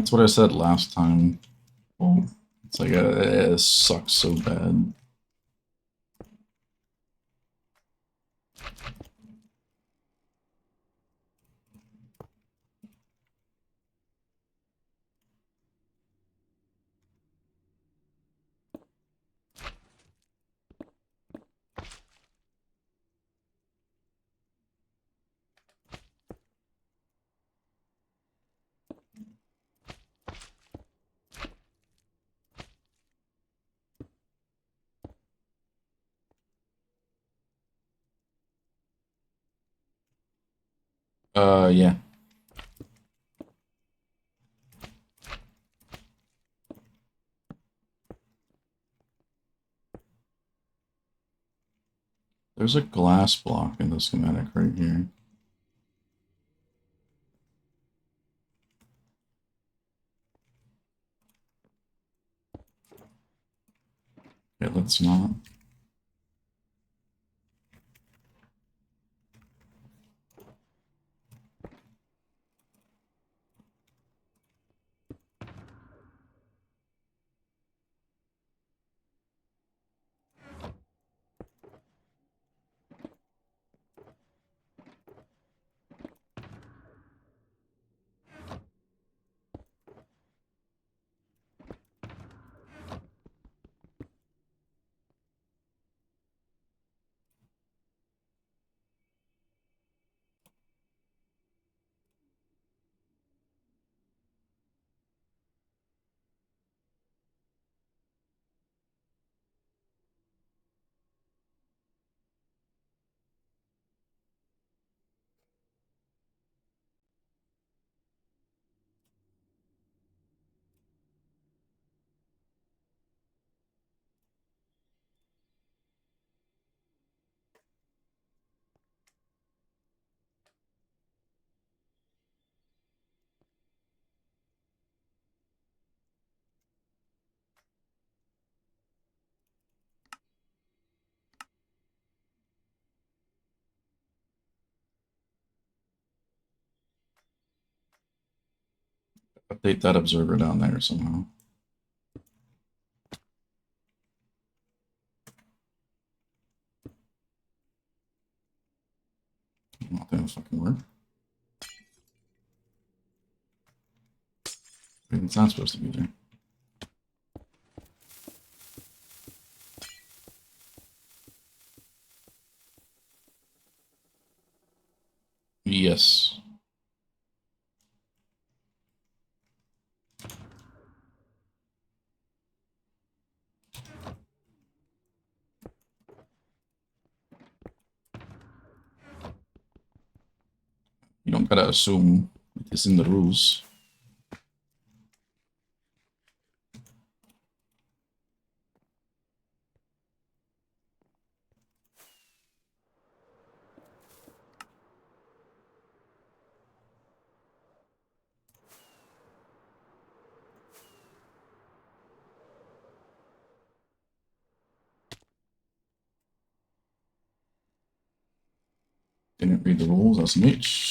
That's what I said last time. Oh, it's like it sucks so bad. Yeah. There's a glass block in the schematic right here. Okay, let's not. Update that observer down there somehow. Not gonna fucking work. It's not supposed to be there. Yes. You don't gotta assume it's in the rules. Didn't read the rules, that's an H.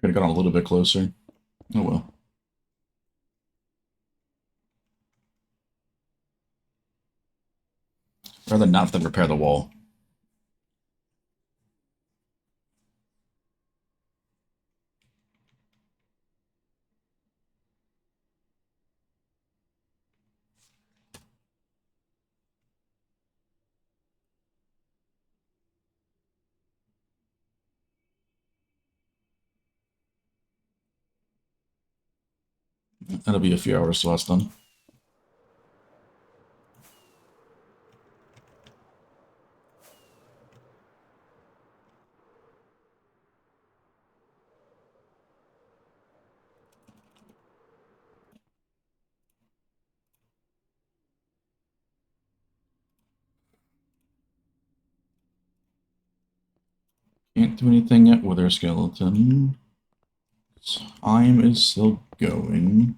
Could have gone a little bit closer. Oh well. Rather not than repair the wall. That'll be a few hours till that's done. Can't do anything yet with our skeleton. Time is still going.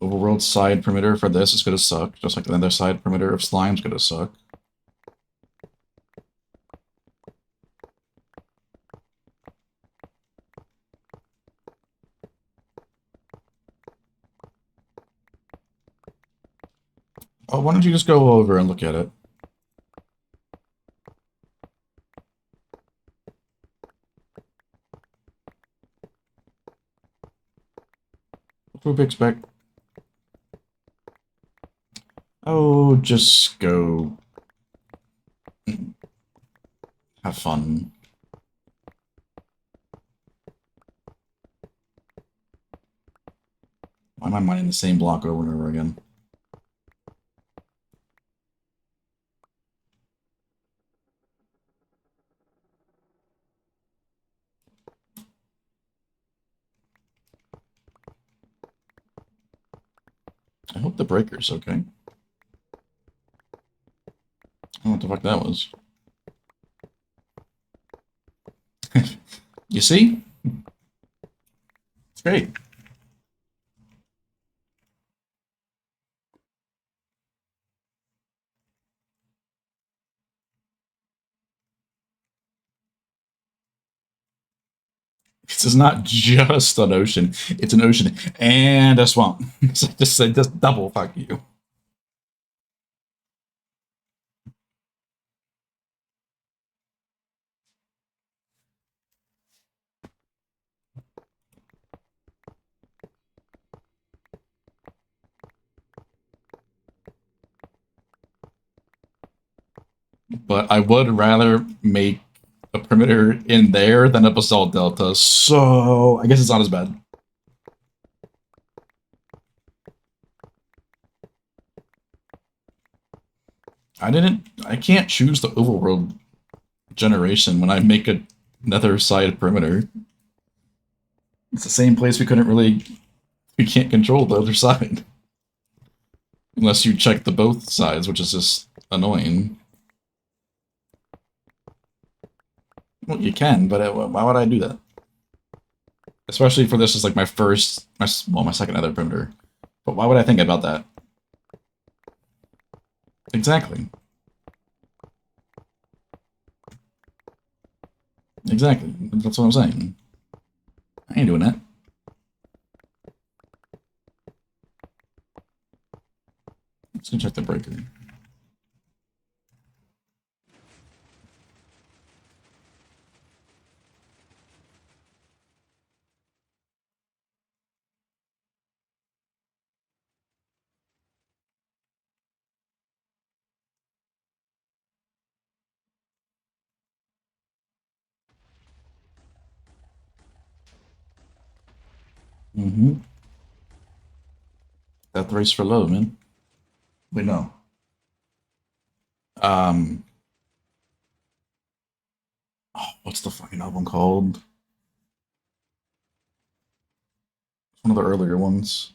Overworld side perimeter for this is gonna suck, just like the other side perimeter of slime's gonna suck. Oh, why don't you just go over and look at it? What do we expect? Oh, just go have fun. Why am I mining the same block over and over again? I hope the breaker's okay. I don't know what the fuck that was. You see? It's great. This is not just an ocean. It's an ocean and a swamp. Just double fuck you. But I would rather make a perimeter in there than a basalt delta, so I guess it's not as bad. I can't choose the overworld generation when I make a nether side perimeter. It's the same place we can't control the other side. Unless you check the both sides, which is just annoying. Well, you can, but why would I do that? Especially for this is like my second nether perimeter. But why would I think about that? Exactly. Exactly. That's what I'm saying. I ain't doing that. Let's go check the breaker. Mm-hmm. That race for low, man. Wait, no. Um, what's the fucking album called? It's one of the earlier ones.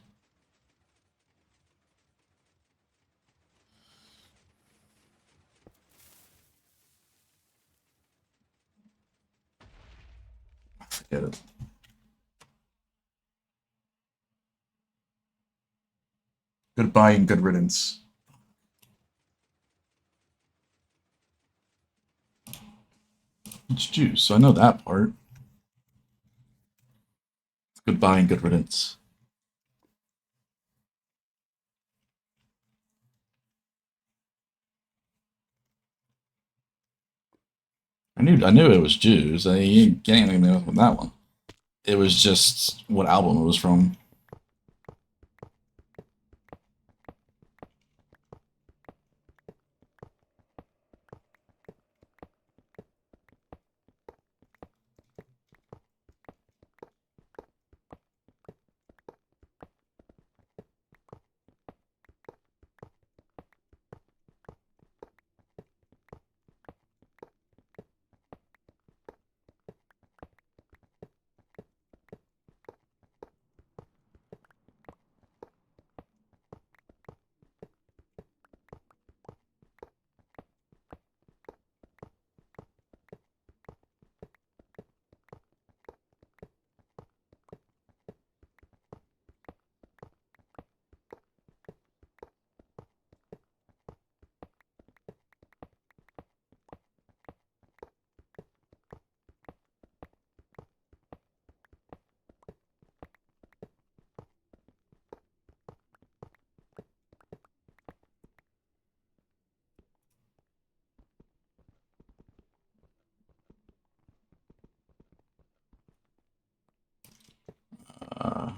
I forget it. Goodbye and good riddance. It's juice, so I know that part. Goodbye and good riddance. I knew it was Jews. I ain't getting anything with that one. It was just what album it was from.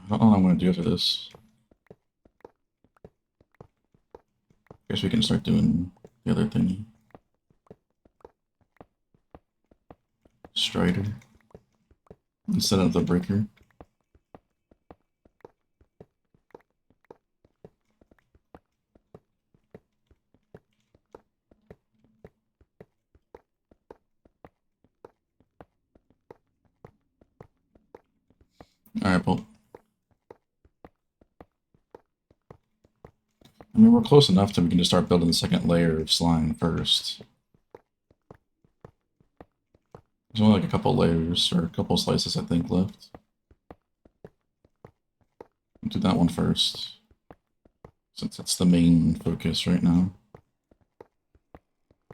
I don't know what I'm going to do after this. Guess we can start doing the other thingy. Strider. Instead of the breaker. Alright, well. I mean, we're close enough that we can just start building the second layer of slime first. There's only like a couple layers, or a couple slices, I think, left. Do that one first, since that's the main focus right now.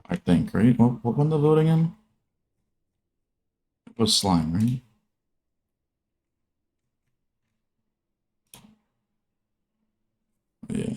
I think, right? What won the voting in? It was slime, right? Yeah.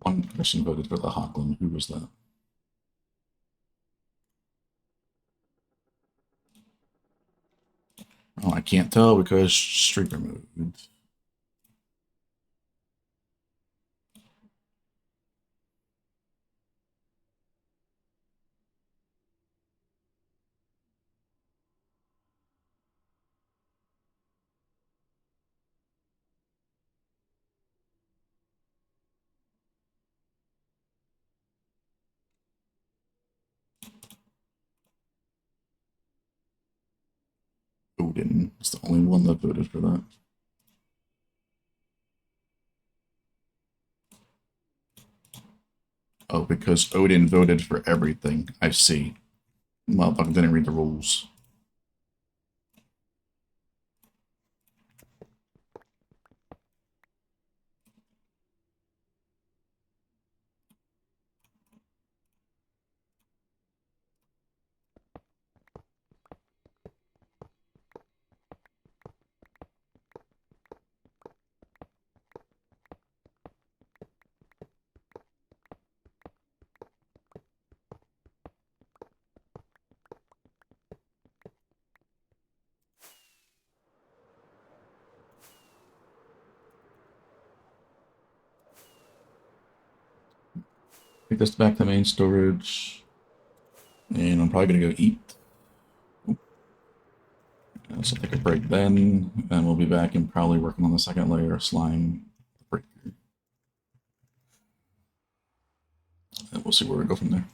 One person voted for the Hawkland. Who was that? Oh, I can't tell because streak removed. Odin is the only one that voted for that. Oh, because Odin voted for everything. I see. Motherfucker didn't read the rules. Take this back to main storage. And I'm probably gonna go eat. So take a break then, and we'll be back and probably working on the second layer of slime breaker. And we'll see where we go from there.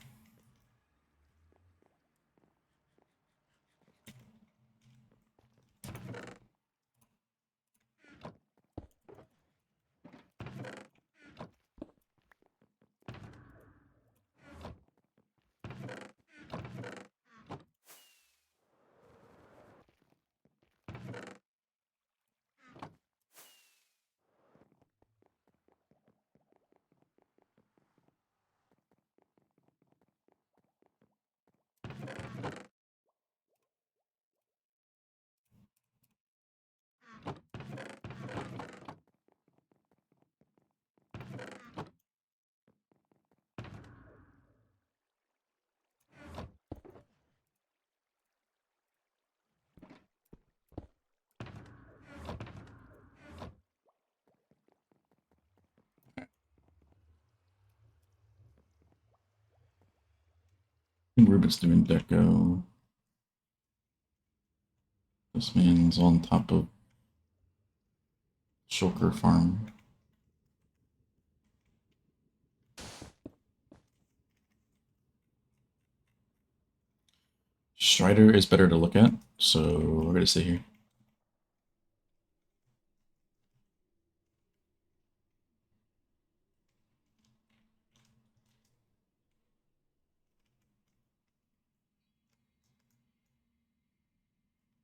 Rubik's doing deco. This man's on top of Shulker Farm. Strider is better to look at, so we're gonna sit here.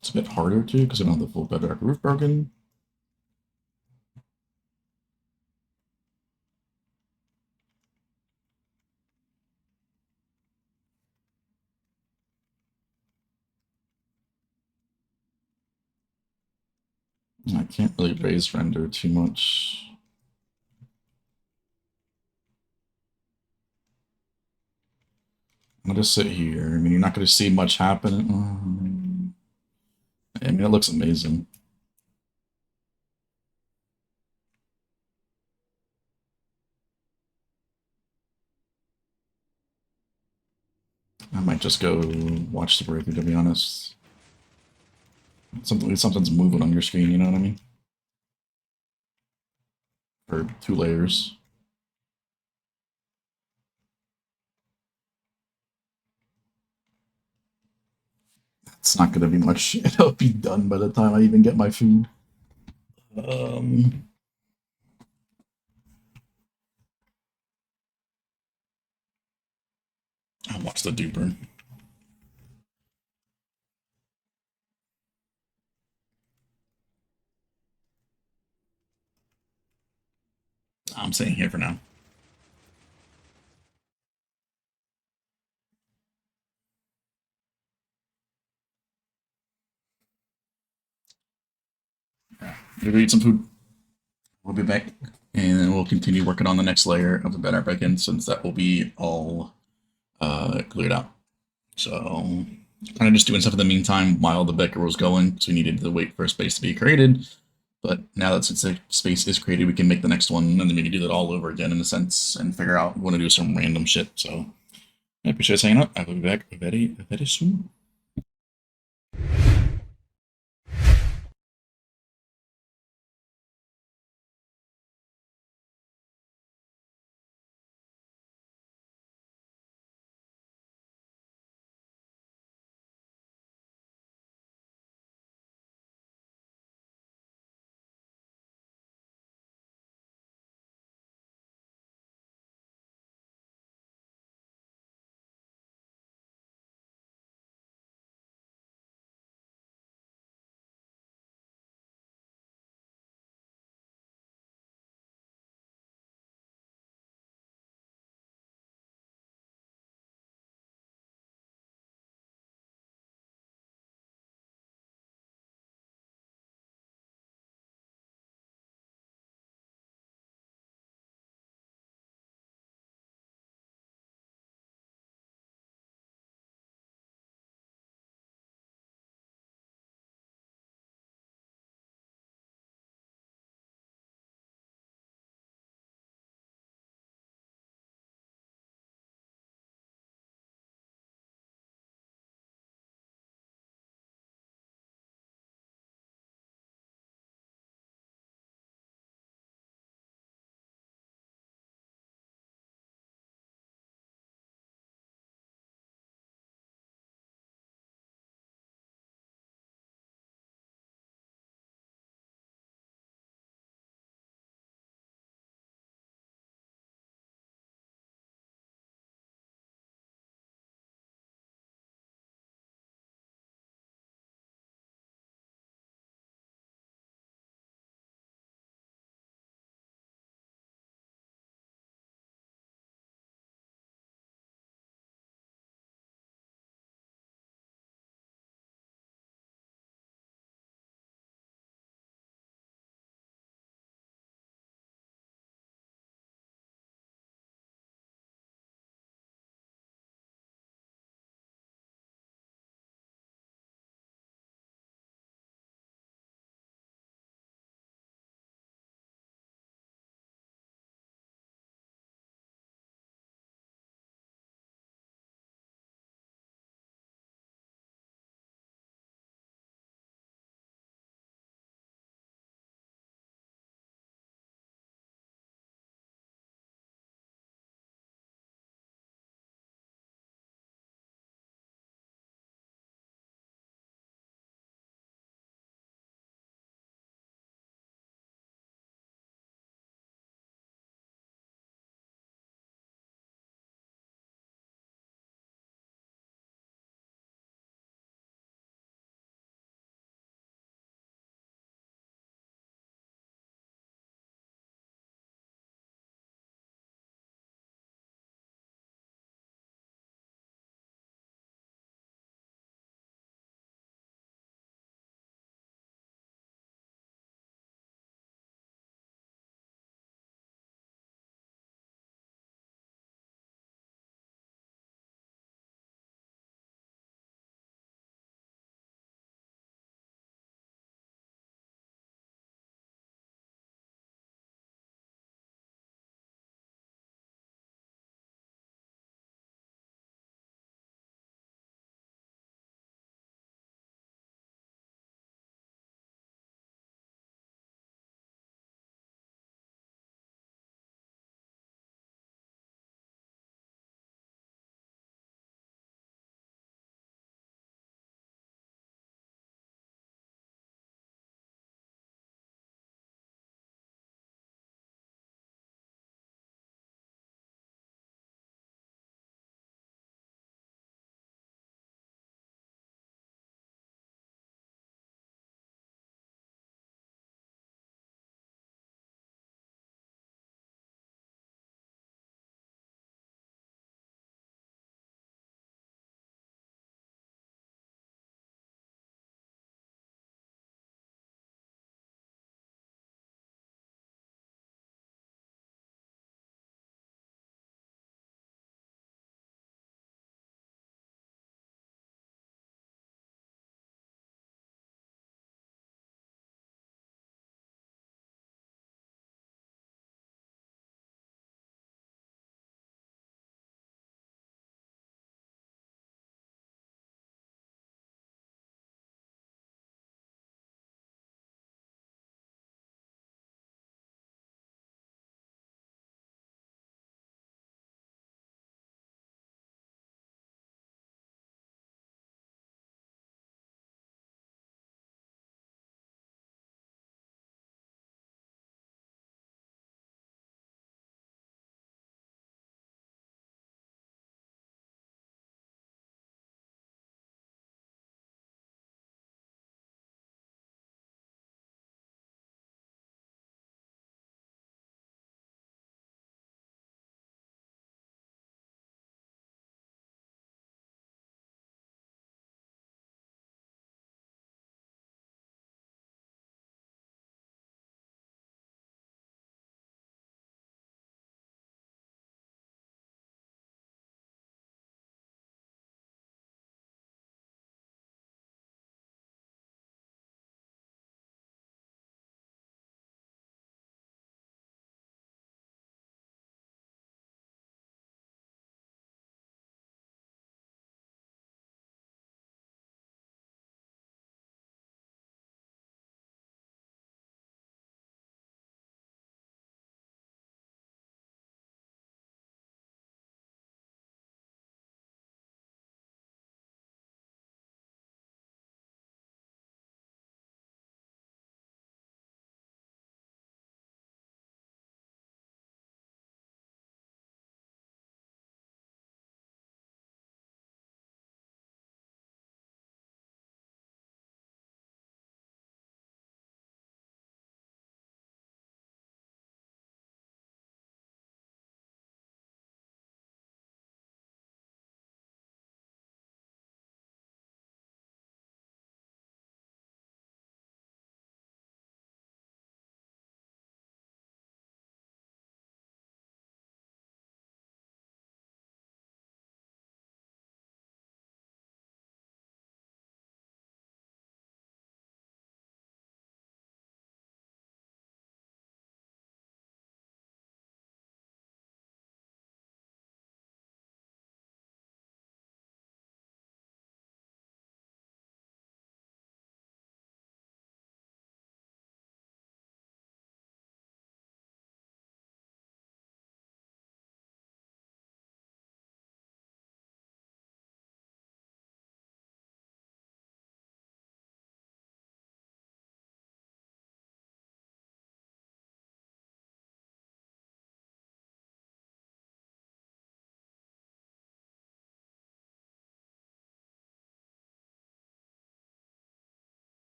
It's a bit harder too because I don't have the full bedrock roof broken. I can't really raise render too much. I'm gonna sit here. I mean, you're not gonna see much happen. I mean, it looks amazing. I might just go watch the breaker, to be honest. Something's moving on your screen, you know what I mean? For 2 layers. It's not gonna be much. It'll be done by the time I even get my food. I'll watch the duper. I'm staying here for now. We'll go eat some food. We'll be back, and then we'll continue working on the next layer of the bed break-in, since that will be all cleared out. So, kind of just doing stuff in the meantime while the Becker was going, so we needed to wait for a space to be created. But now that since the space is created, we can make the next one, and then we can do that all over again in a sense, and figure out we want to do some random shit. So, I appreciate you hanging out. I will be back very, very soon.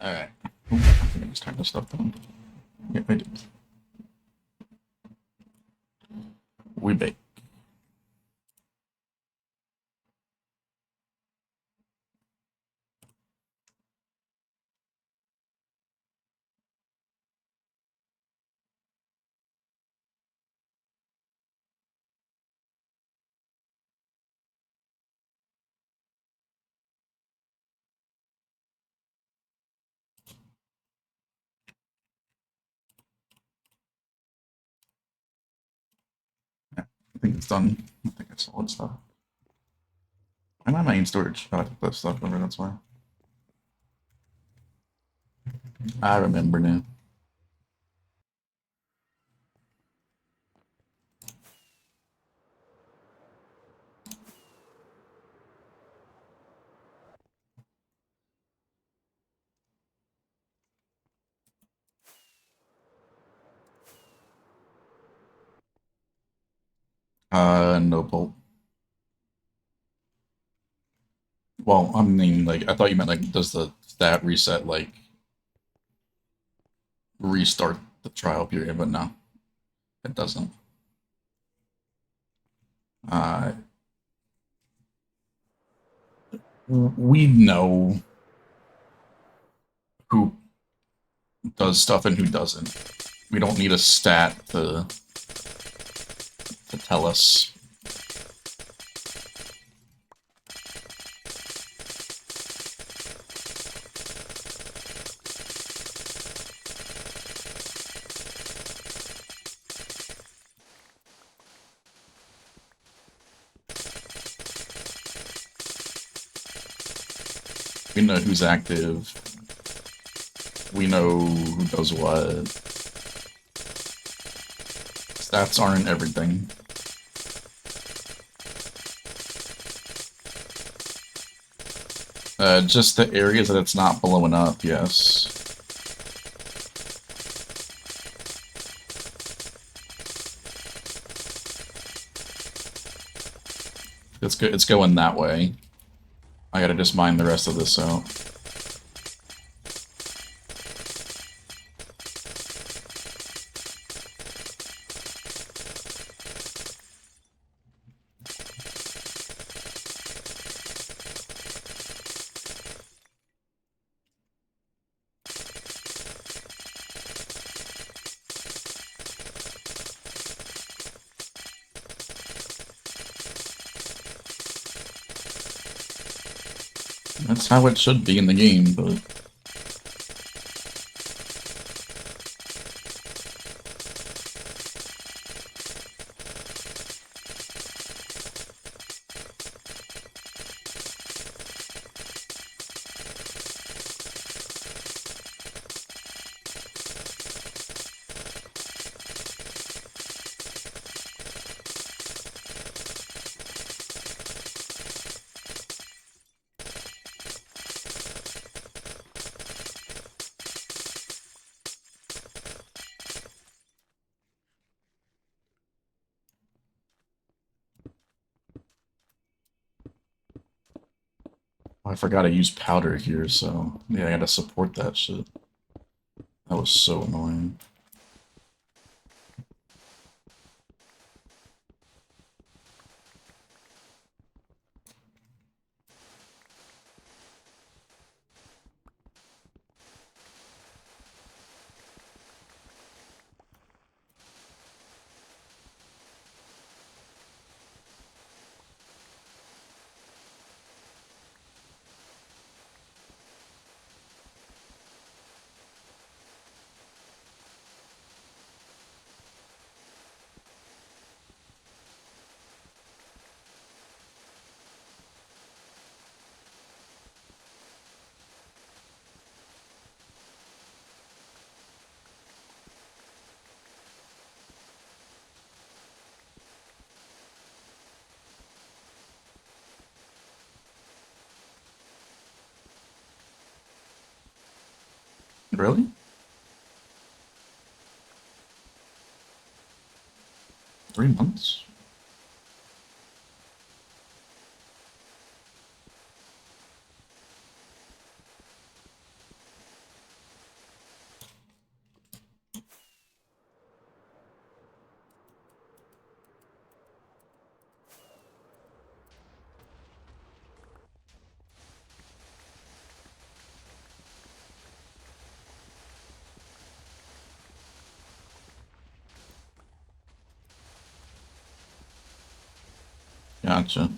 Alright. I think I just turned this stuff down. Yeah, I did. We bake. Yeah, I think it's done. I think it's solid stuff. I'm on my main storage. Oh, I took that stuff over, that's why. I remember now. No bolt. Well, I mean, like, I thought you meant, like, does the stat reset, like, restart the trial period, but no, it doesn't. Uh, we know who does stuff and who doesn't. We don't need a stat to tell us. We know who's active. We know who does what. Stats aren't everything. Just the areas that it's not blowing up, yes. It's going that way. I gotta just mine the rest of this out. That's how it should be in the game, but... I forgot to use powder here, so... Yeah, I gotta support that shit. That was so annoying. Really? 3 months? Gotcha.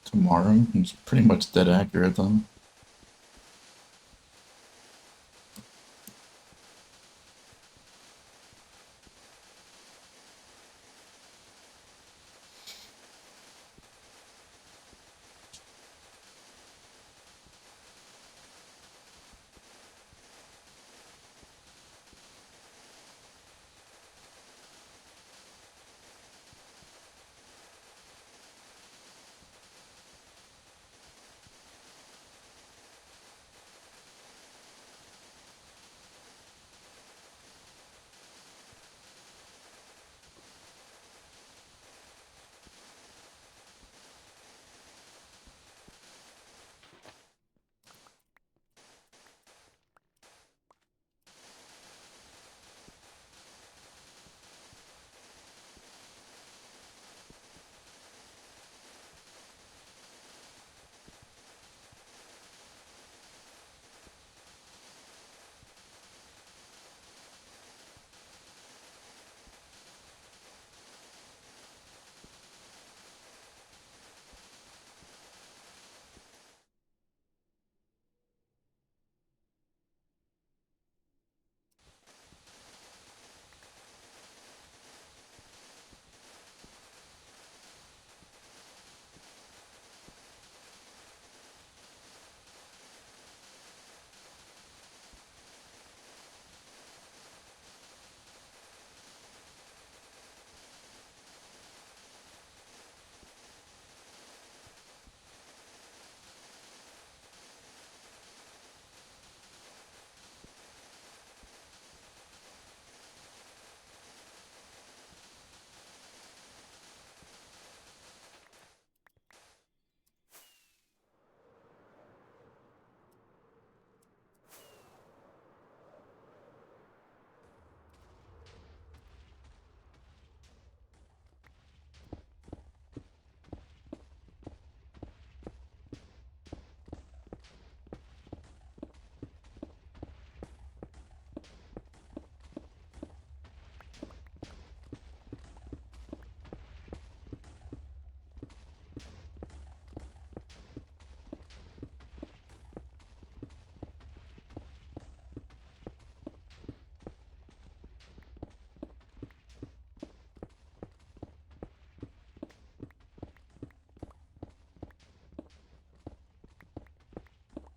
Tomorrow? It's pretty much dead accurate then.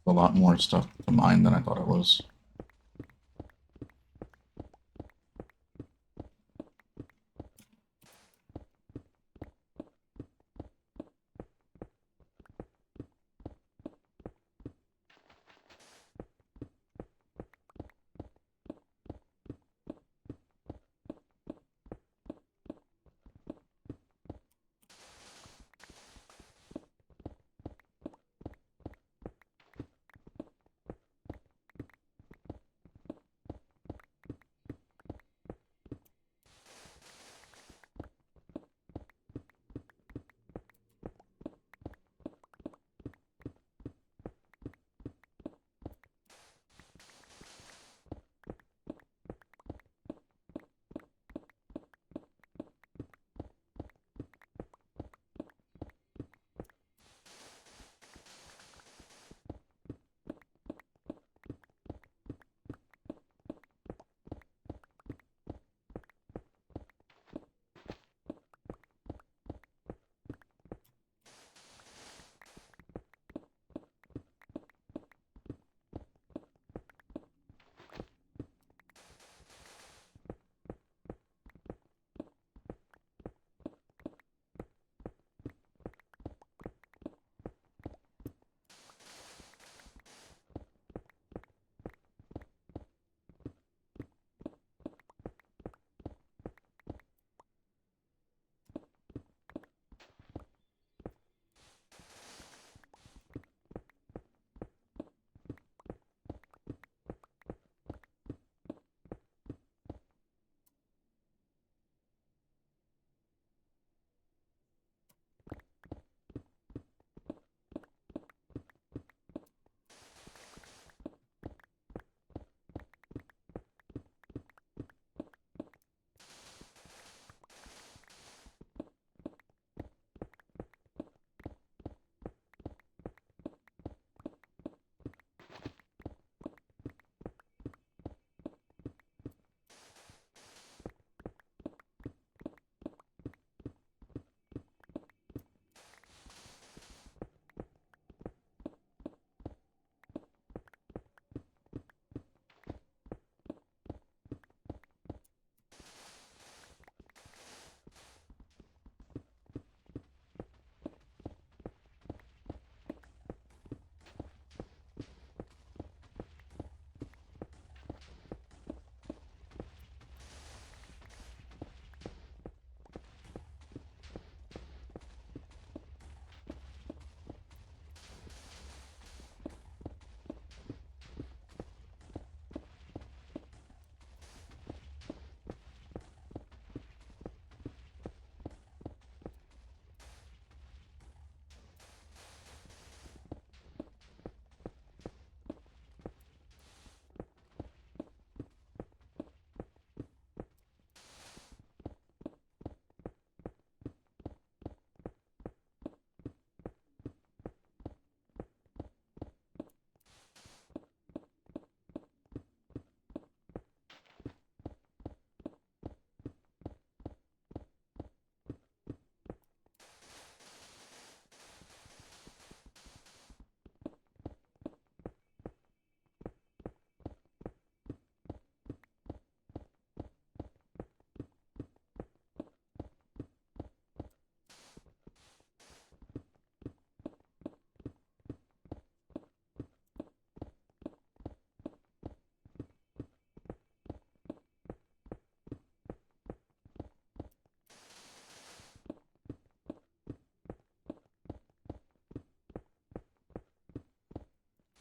A lot more stuff to mine than I thought it was.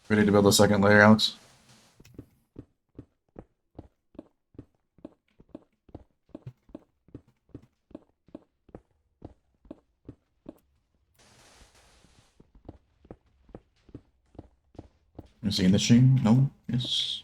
Ready to build a second layer, Alex? You seeing the stream? No? Yes.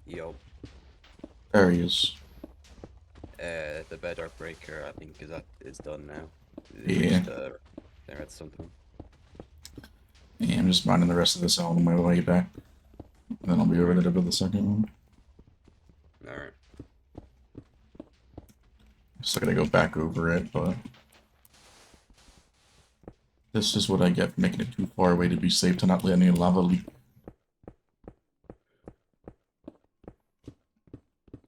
Yo, There he is. the bedrock breaker I think is done now. It Yeah. reached there at something. Yeah, I'm just mining the rest of this out on my way back. And then I'll be over there to build the second one. Alright. Still gotta go back over it, but this is what I get for making it too far away to be safe to not let any lava leak.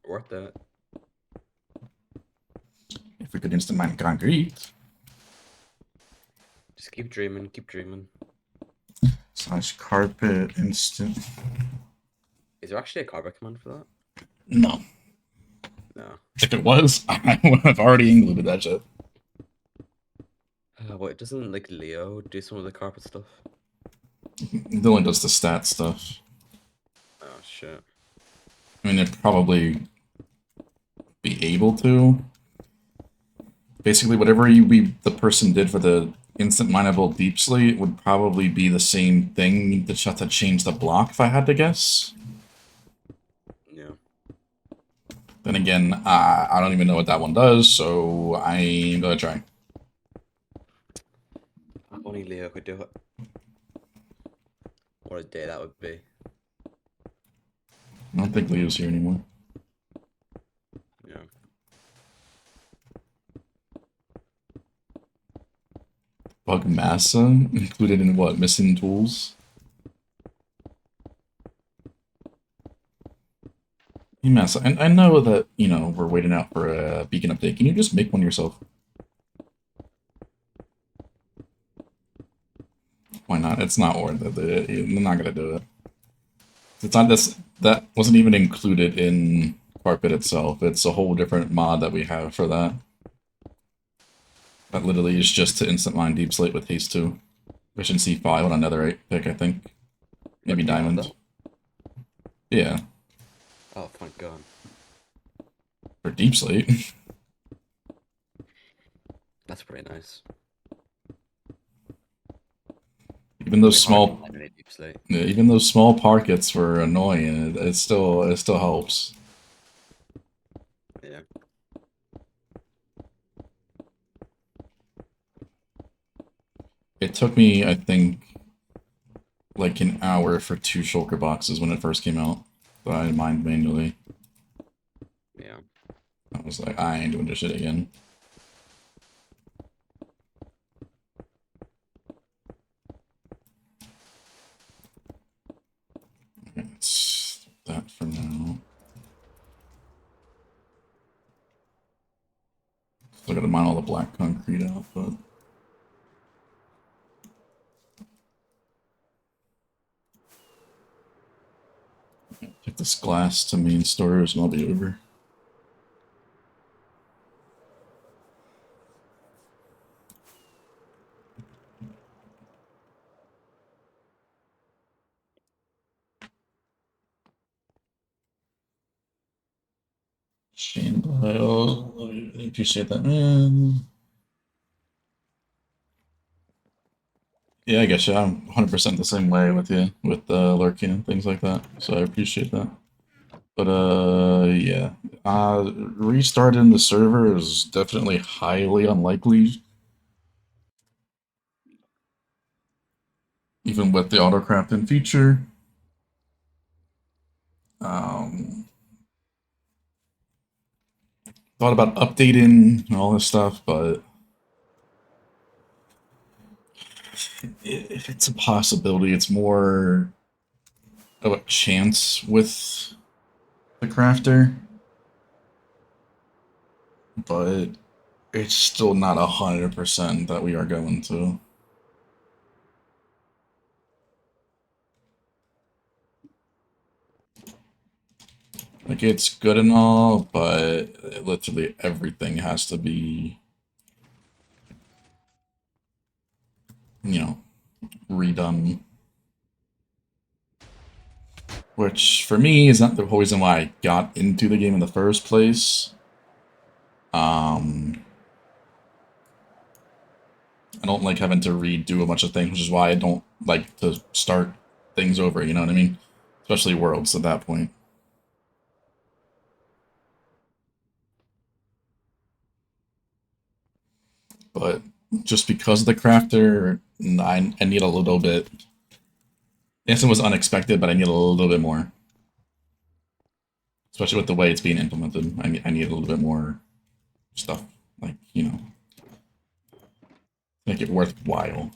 Worth that. If we could instant mine concrete. Just keep dreaming, keep dreaming. Slash carpet instant. Is there actually a carpet command for that? No. No. If it was, I would have already included that shit. What, doesn't like Leo do some of the carpet stuff? It only does the stat stuff. Oh shit. I mean, it'd probably be able to. Basically, whatever the person did for the instant mineable deep slate would probably be the same thing. Just have to change the block, if I had to guess. Yeah. Then again, I don't even know what that one does, so I'm gonna try. Only Leo could do it. What a day that would be. I don't think Leo's here anymore. Yeah. Bug massa included in what? Missing tools? Hey massa, and I know that, you know, we're waiting out for a beacon update. Can you just make one yourself? Why not? It's not worth it. I'm not gonna do it. It's not this. That wasn't even included in Carpet itself. It's a whole different mod that we have for that. That literally is just to instant mine deep slate with haste 2. Efficiency 5 on a netherite pick, I think. Maybe Like, you know diamond. Yeah, Oh, thank God. for deep slate. That's pretty nice. Even those It'd be hard to small, find any deep slate. yeah, even those small pockets were annoying. It still helps. Yeah. It took me, I think, like an hour for 2 shulker boxes when it first came out. But I mined manually. Yeah. I was like, I ain't doing this shit again. It's that for now. Still gotta mine all the black concrete out, but this glass to main storage and I'll be over. Shane Bile, I appreciate that, man. Yeah, I guess yeah, I'm 100% the same way with you, with lurking and things like that. So I appreciate that. But yeah, restarting the server is definitely highly unlikely, even with the AutoCrafting feature. Thought about updating and all this stuff, but if it's a possibility, it's more of a chance with the crafter, but it's still not 100% that we are going to. Like, it's good and all, but literally everything has to be, you know, redone. Which, for me, is not the whole reason why I got into the game in the first place. I don't like having to redo a bunch of things, which is why I don't like to start things over, you know what I mean? Especially worlds at that point. But just because of the crafter, I need a little bit. Yes, it was unexpected, but I need a little bit more. Especially with the way it's being implemented. I need a little bit more stuff. Like, you know, make it worthwhile.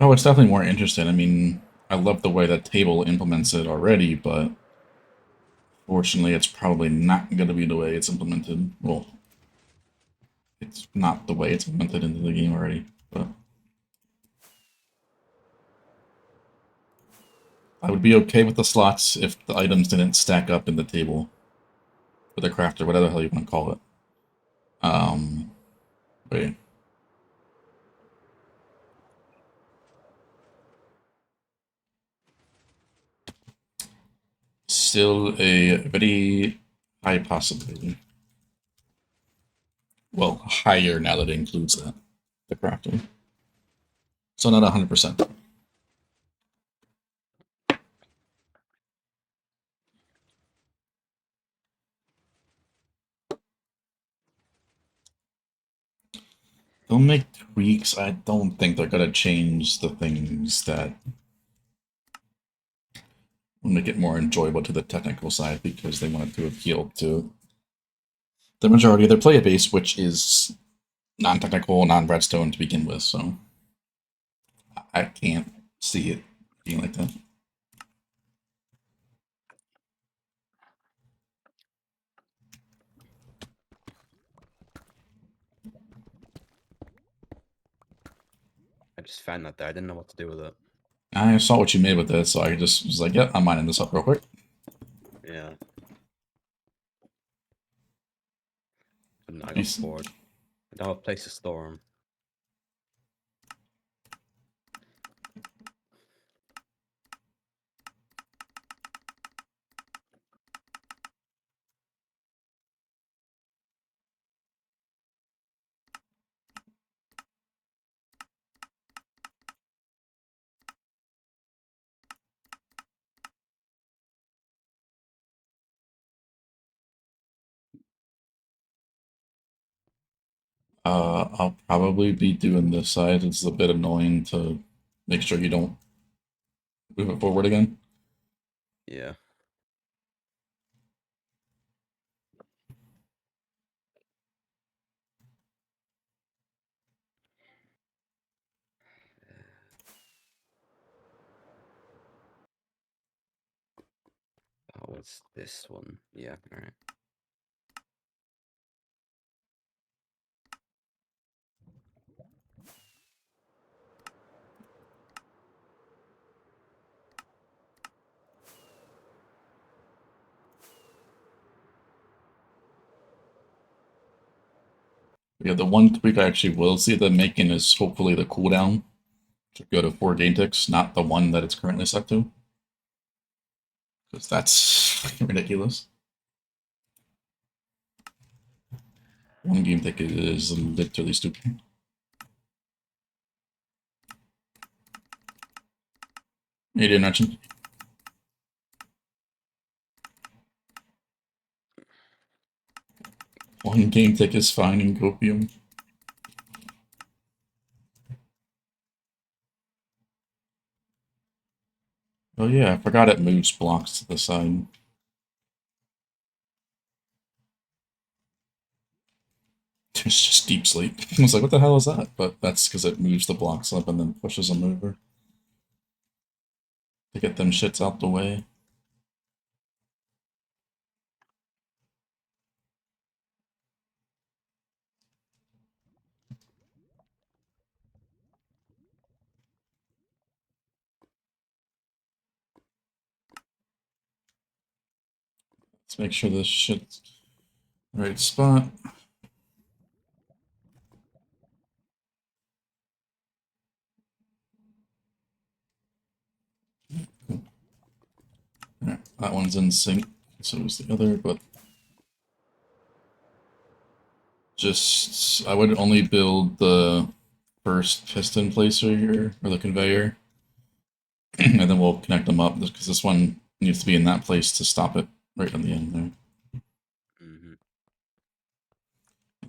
Oh, it's definitely more interesting. I mean, I love the way that table implements it already, but fortunately, it's probably not going to be the way it's implemented. Well, it's not the way it's implemented into the game already, but I would be okay with the slots if the items didn't stack up in the table for the crafter, whatever the hell you want to call it. Wait. Still a very high possibility. Well, higher now that it includes that, the crafting. So not 100%. They'll make tweaks. I don't think they're gonna change the things that will make it more enjoyable to the technical side because they wanted to appeal to the majority of their player base, which is non-technical, non-redstone to begin with. So I can't see it being like that. I just found that there. I didn't know what to do with it. I saw what you made with this, so I just was like, yeah, I'm mining this up real quick. Yeah. And I got bored. I don't have a place to store them. I'll probably be doing this side. It's a bit annoying to make sure you don't move it forward again. Yeah. Oh, what's this one? Yeah, alright. Yeah, the one tweak I actually will see them making is hopefully the cooldown to go to 4 game ticks, not the one that it's currently set to. Because that's ridiculous. 1 game tick is literally stupid. You didn't mention. One game tick is fine in Copium. Oh yeah, I forgot it moves blocks to the side. It's just deep sleep. I was like, what the hell is that? But that's because it moves the blocks up and then pushes them over. To get them shits out the way. Let's make sure this shit's right spot. Alright, that one's in sync. So is the other, but just I would only build the first piston placer here, or the conveyor, and then we'll connect them up because this one needs to be in that place to stop it right on the end there. And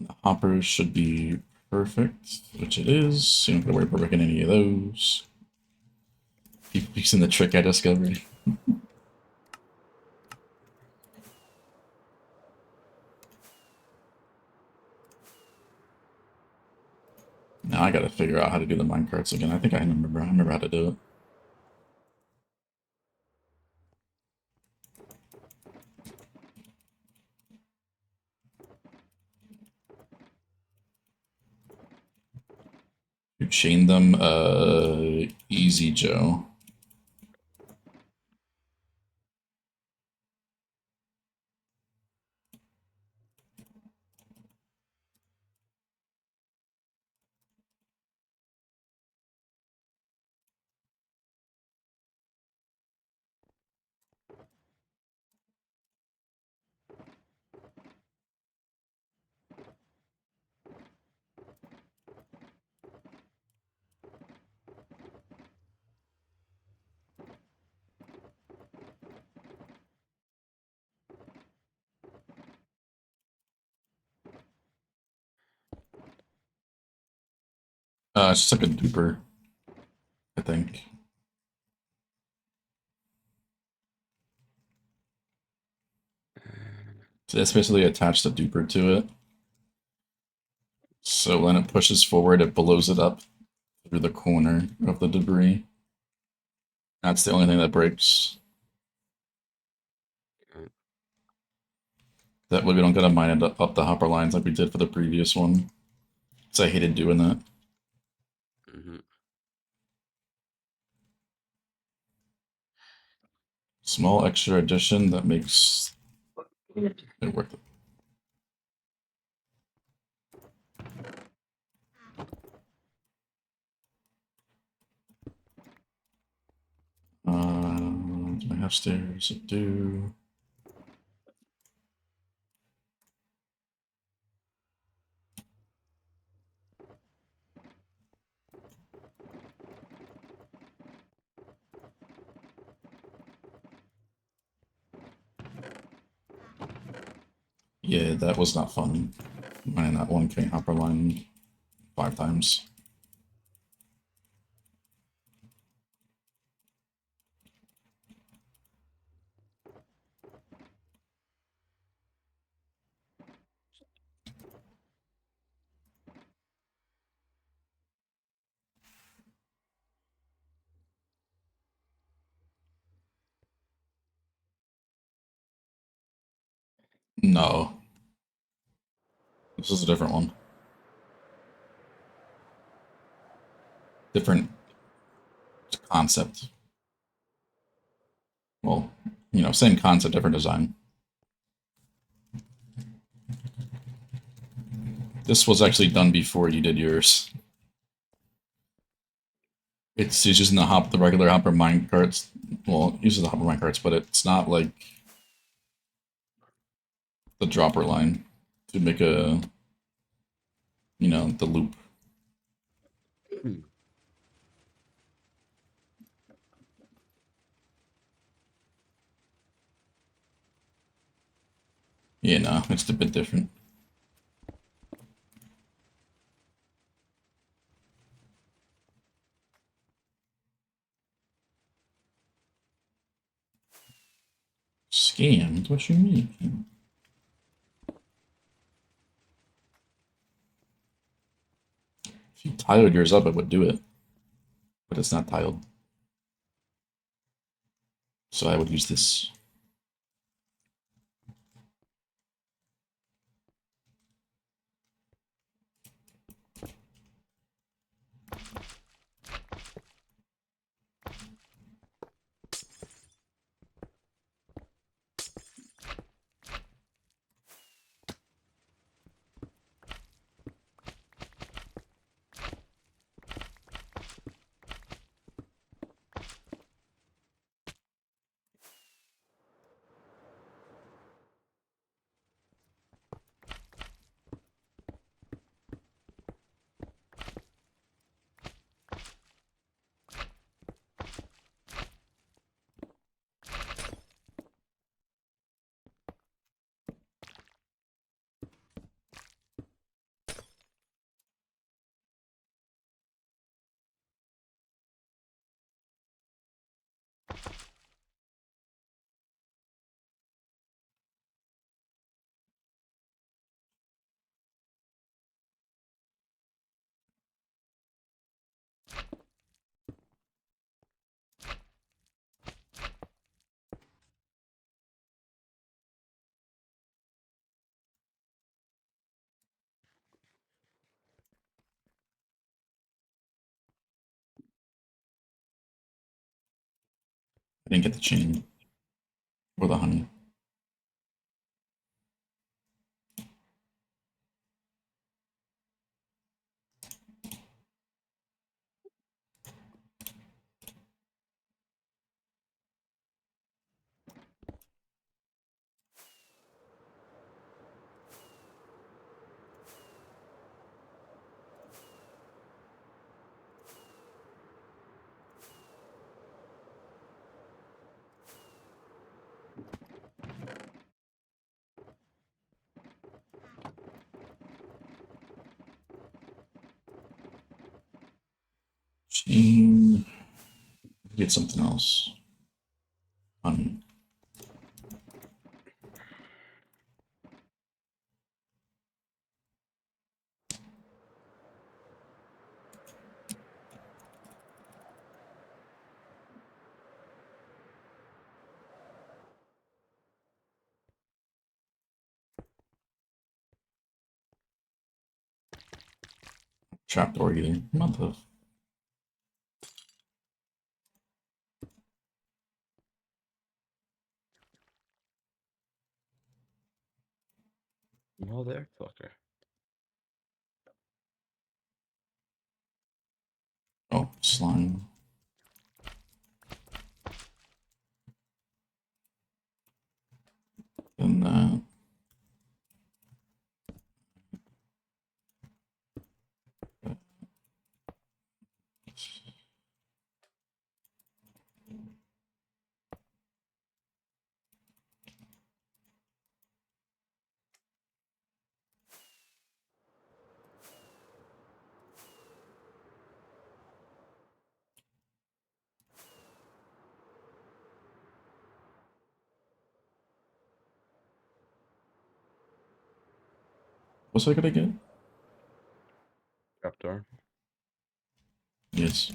the hoppers should be perfect, which it is. So you don't have to worry about breaking any of those. Keep using the trick I discovered. Now I gotta figure out how to do the minecarts again. I think I remember. I remember how to do it. You chain them, easy, Joe. It's just like a duper, I think. So it's basically attached a duper to it. So when it pushes forward, it blows it up through the corner of the debris. That's the only thing that breaks. That way we don't gotta mine it up the hopper lines like we did for the previous one. Because I hated doing that. Small extra addition that makes it worth it. Do I have stairs? I do. Yeah, that was not fun. Mining that 1K hopper line 5 times. No. This is a different one. Different concept. Well, you know, same concept, different design. This was actually done before you did yours. It's using the regular hopper mine carts. Well, it uses the hopper mine carts, but it's not like the dropper line to make a, the loop. Yeah, no, it's a bit different. Scammed? What you mean? If you tiled yours up, it would do it. But it's not tiled. So I would use this. I didn't get the chain or the honey. Chain. Get something else. Honey. Trapdoor either. Mother. Motherfucker. Oh, slime. And that. What's I gonna get? Trapdoor. Yes.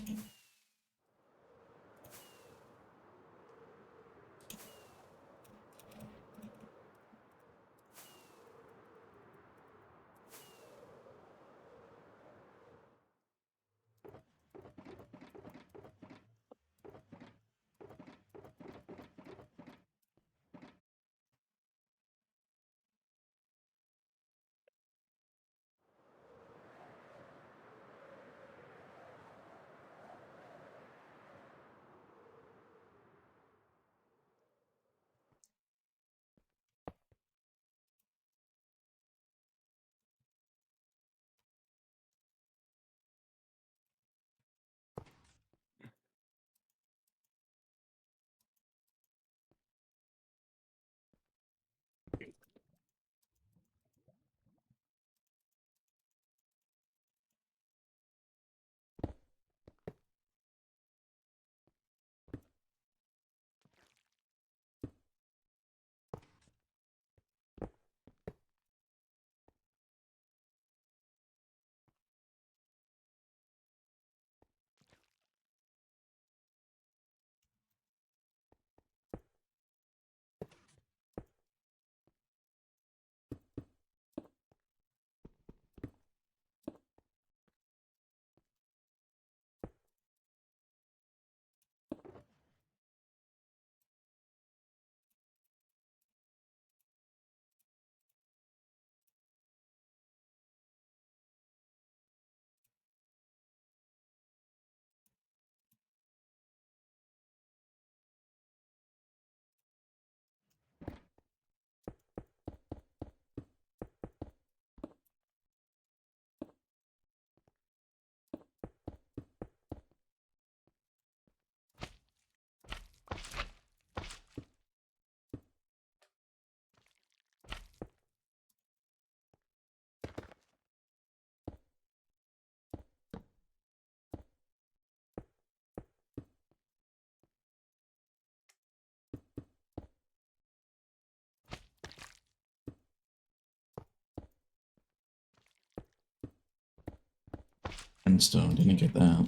Endstone, didn't get that.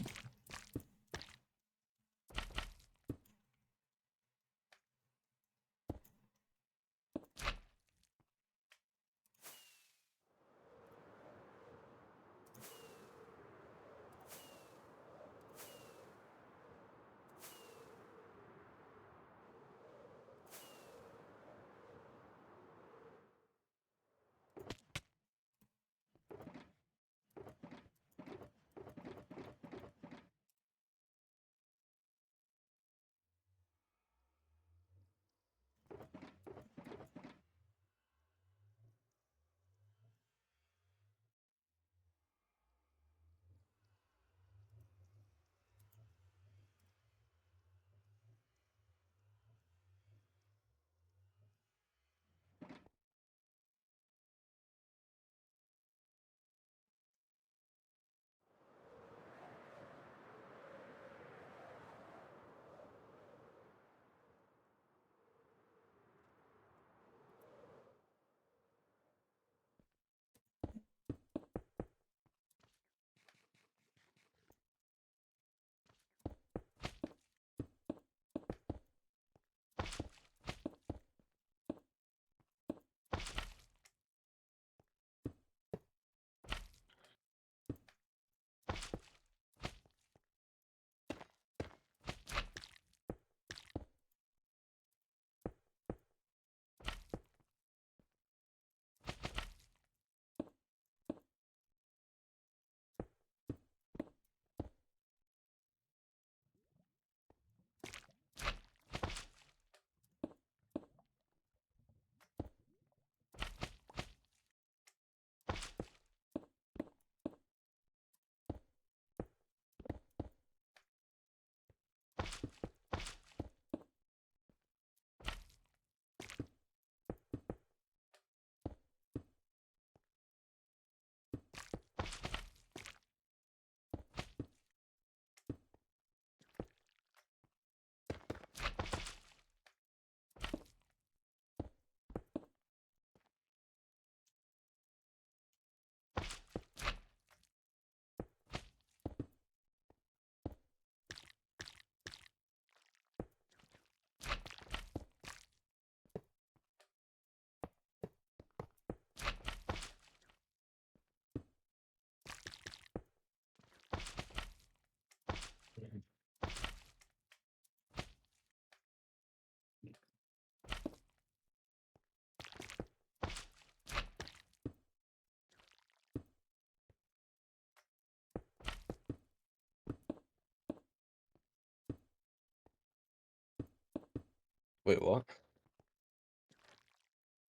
Wait, what?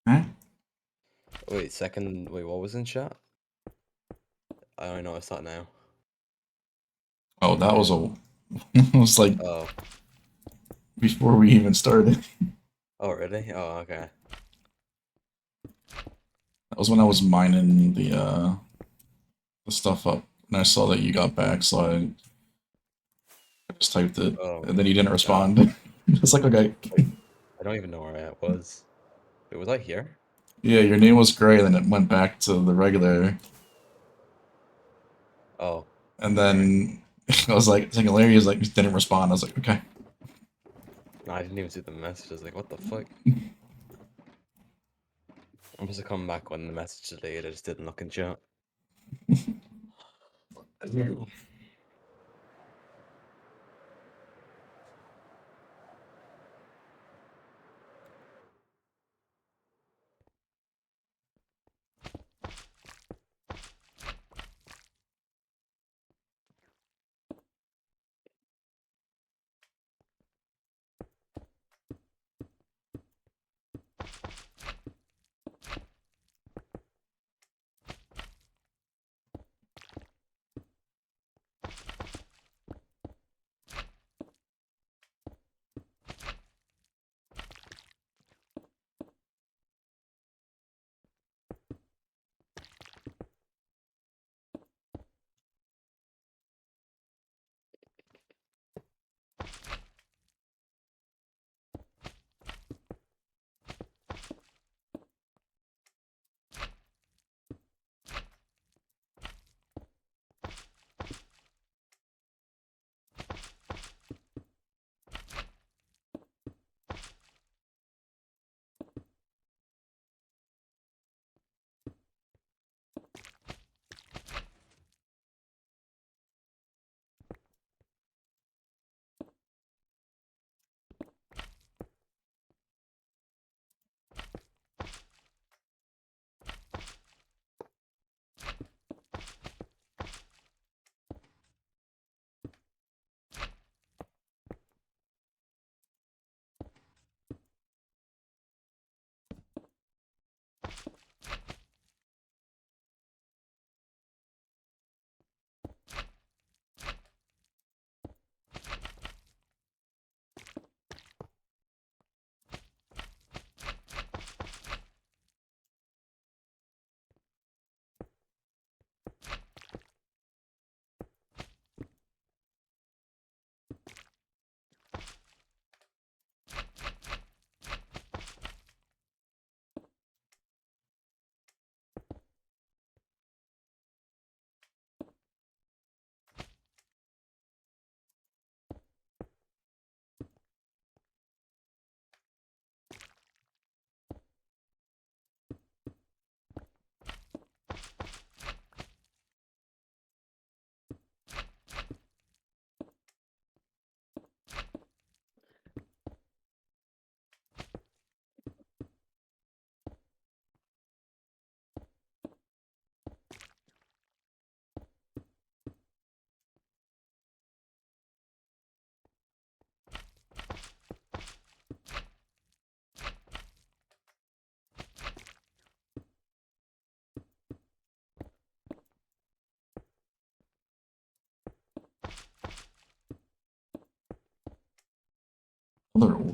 Huh? Wait, second. Wait, what was in chat? I only noticed that now. Oh, that was a. It was like Oh. before we even started. Oh, really? Oh, okay. That was when I was mining the stuff up, and I saw that you got back, so I just typed it, Oh. and then you didn't Ah. respond. It's like, okay, Wait, I don't even know where I was. Wait, was I here? yeah, your name was gray, and then it went back to the regular, Oh. and Alright. then I was like, thinking Larry is like didn't respond. I was like, okay. No, I didn't even see the messages. Like, what the fuck? I'm supposed to come back when the message is delayed. I just didn't look in chat.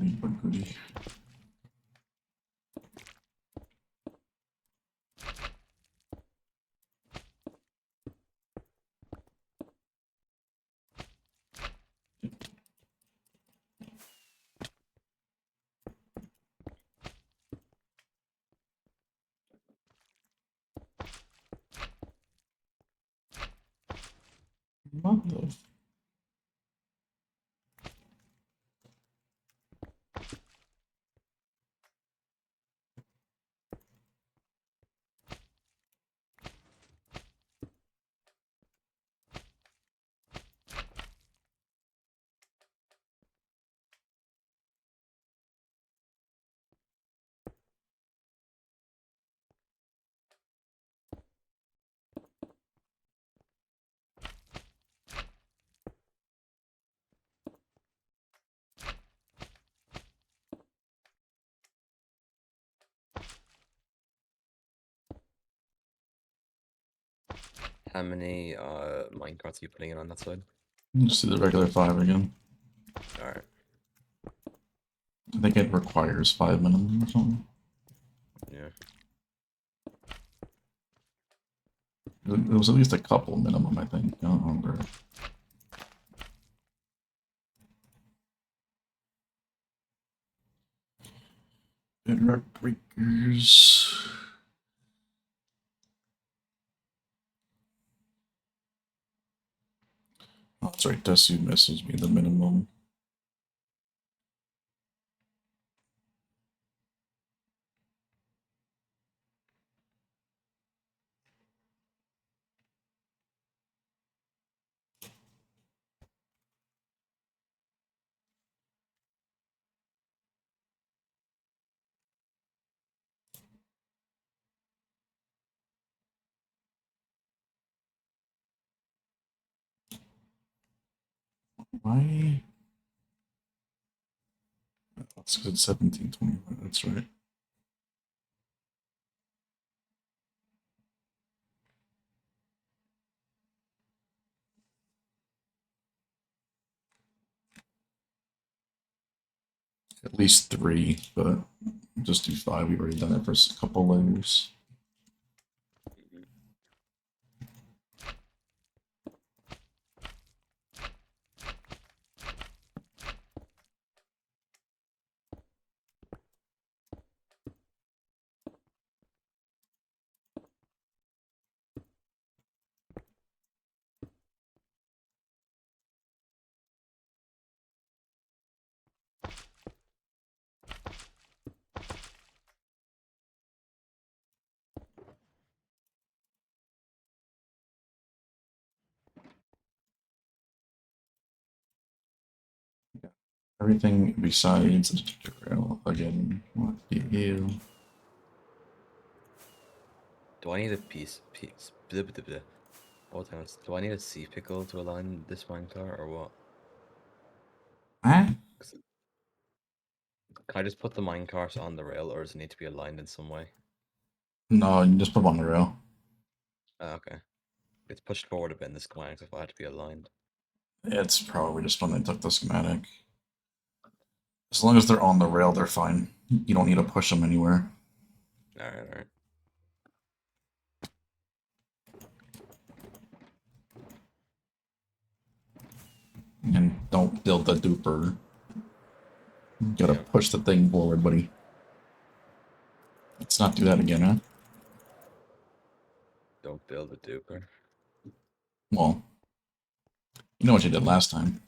goody, but goody. What the? How many minecarts are you putting in on that side? Just do the regular 5 again. Alright. I think it requires 5 minimum or something. Yeah. It was at least a couple minimum, I think. I don't remember. Bedrock breakers. Oh, that's right. Desu messaged me the minimum. Why? That's because it's 1725. That's right. At least 3, but just do 5. We've already done it for a couple layers. Everything besides the tutorial again. What the hell? Do I need a blah, blah, blah. What else? Do I need a sea pickle to align this minecart or what? Huh? Can I just put the minecart on the rail or does it need to be aligned in some way? No, you just put them on the rail. Okay. It's pushed forward a bit in the schematics if I had to be aligned. It's probably just when they took the schematic. As long as they're on the rail, they're fine. You don't need to push them anywhere. Alright. And don't build the duper. You gotta Yeah. push the thing forward, buddy. Let's not do that again, huh? Don't build a duper. Well, you know what you did last time.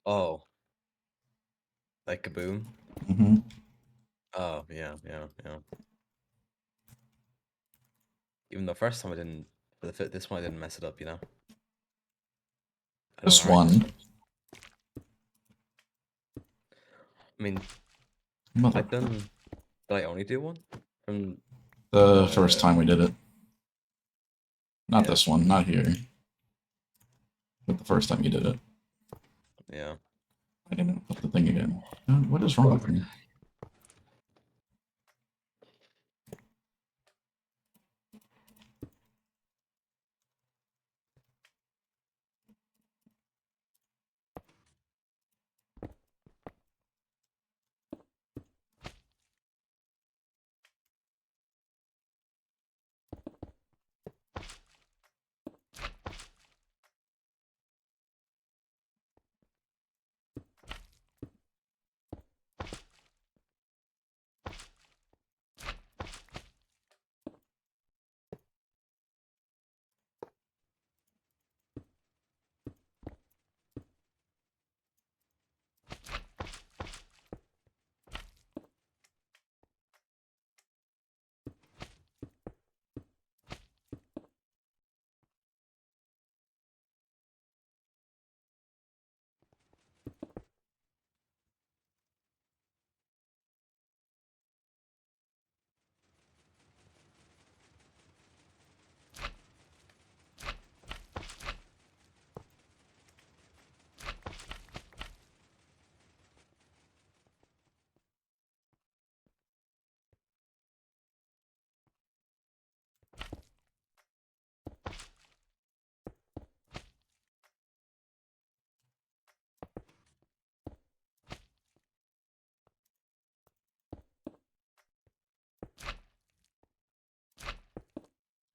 Oh. Like kaboom? Mm-hmm. Oh, yeah. Even the first time I didn't, this one I didn't mess it up, you know? I don't This know, alright, this one. one. I mean, Mother. did I only do one? From The first time we did it. Not Yeah. this one, not here. But the first time you did it. Yeah. I didn't put the thing again. What is wrong with me?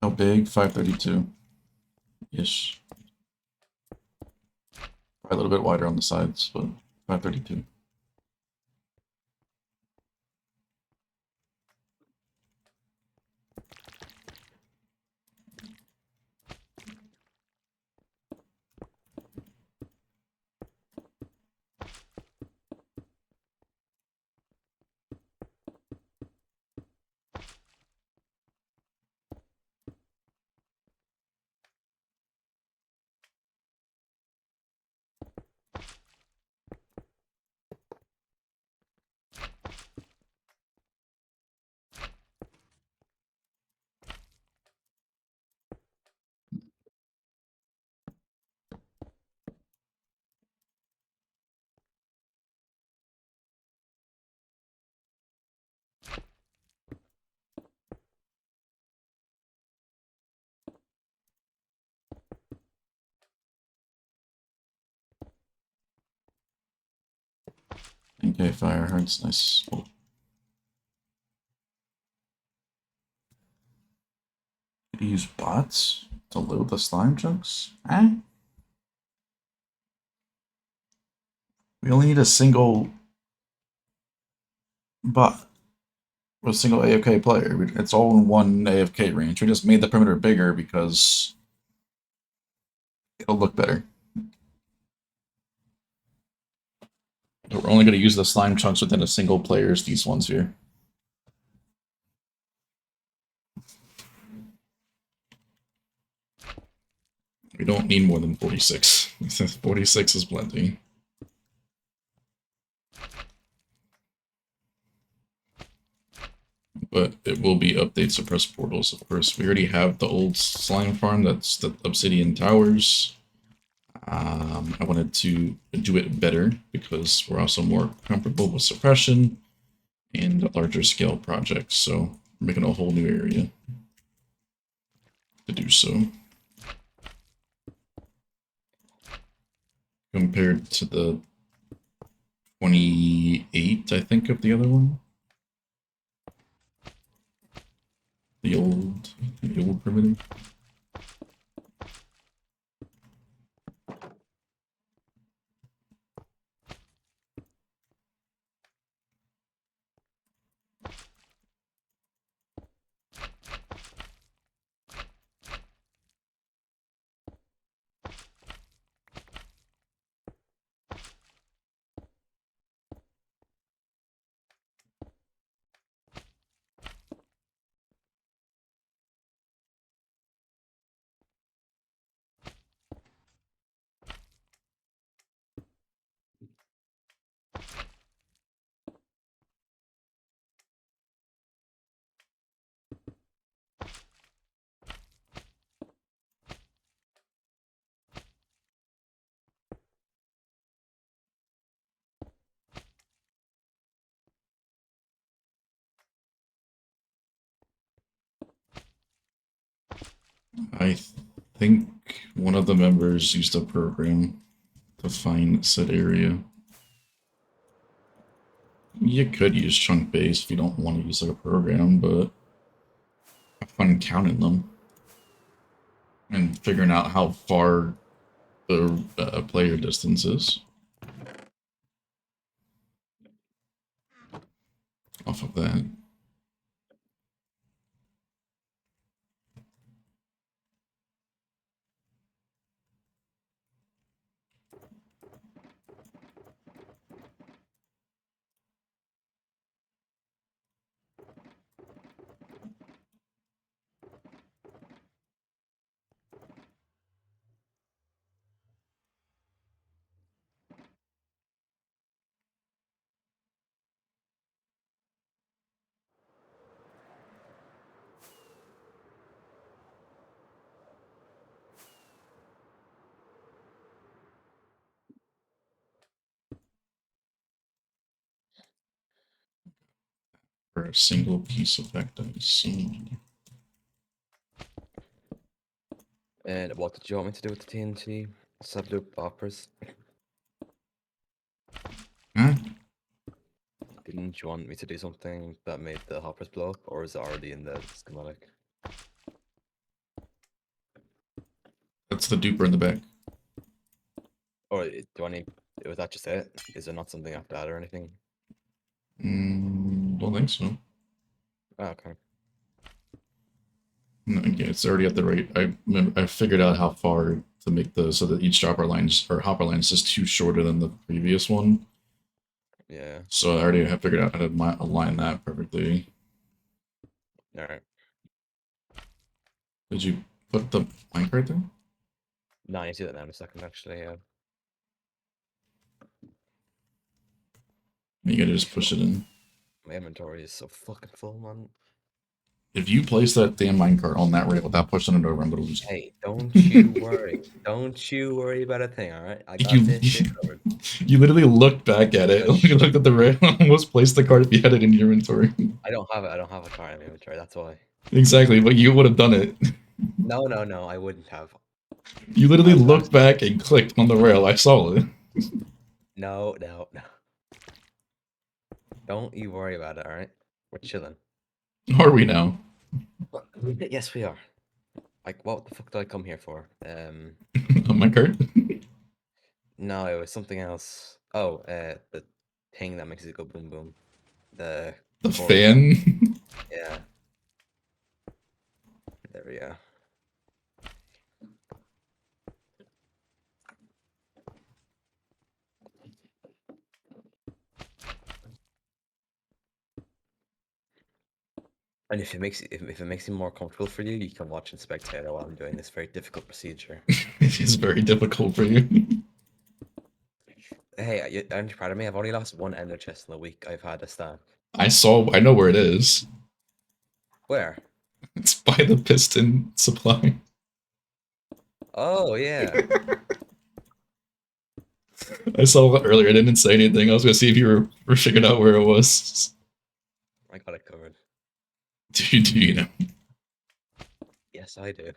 How big? 532 ish. Probably a little bit wider on the sides, but 532. Okay, fire hearts, nice. Oh. Use bots to load the slime chunks? Eh? We only need a single bot with a single AFK player. It's all in one AFK range. We just made the perimeter bigger because it'll look better. But we're only going to use the slime chunks within a single player's, these ones here. We don't need more than 46. 46 is plenty. But it will be update suppress portals, of course. We already have the old slime farm, that's the obsidian towers. I wanted to do it better because we're also more comfortable with suppression and larger scale projects, so we're making a whole new area to do so. Compared to the 28, I think, of the other one. The old primitive. I think one of the members used a program to find said area. You could use chunk base if you don't want to use like a program, but have fun counting them and figuring out how far the player distance is off of that. For a single piece effect, I assume. And what did you want me to do with the TNT subloop hoppers? Huh? Didn't you want me to do something that made the hoppers blow up, or is it already in the schematic? That's the duper in the back. Or do I need? Was that just it? Is there not something after that or anything? Don't think so. Oh, okay. No, yeah, it's already at the rate. I figured out how far to make the so that each dropper lines or hopper line is just too shorter than the previous one. Yeah. So I already have figured out how to align that perfectly. All right. Did you put the minecart there? No, I need to do that now in a second. Actually, yeah. You gotta just push it in. My inventory is so fucking full, man. If you place that damn minecart on that rail without pushing it over, I'm gonna lose. Hey, don't you worry. Don't you worry about a thing, all right? I got You this shit covered. you literally looked back at it. You looked at the rail and almost placed the cart if you had it in your inventory. I don't have it. I don't have a car in my inventory. That's why. Exactly, but you would have done it. No, I wouldn't have. You literally I looked back and clicked on the rail. I saw it. No. Don't you worry about it, all right? We're chilling. Are we now? Yes, we are. Like, what the fuck did I come here for? On my cart? No, it was something else. Oh, the thing that makes it go boom boom. The The cord. fan? Yeah. There we go. And if it makes it more comfortable for you, you can watch and spectate while I'm doing this very difficult procedure. It is very difficult for you. Hey, aren't you proud of me? I've only lost one ender chest in the week I've had a stack. I know where it is. Where? It's by the piston supply. Oh yeah. I saw it earlier. I didn't say anything. I was gonna see if you were figured out where it was. I got it covered. Do you know? Yes, I do.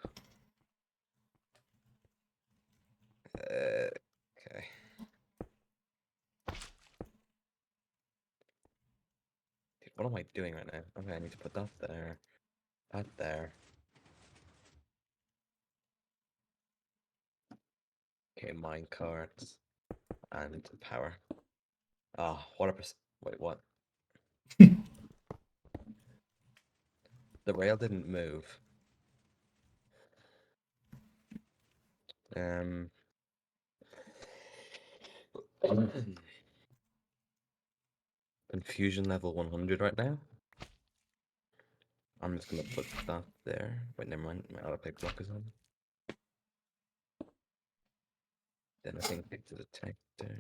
Okay. Dude, what am I doing right now? Okay, I need to put that there. That there. Okay, mine carts and power. Oh, what a wait, what? The rail didn't move. Confusion level 100 right now. I'm just gonna put that there. Wait, never mind. My auto pick block is on. Then I think pick the detector.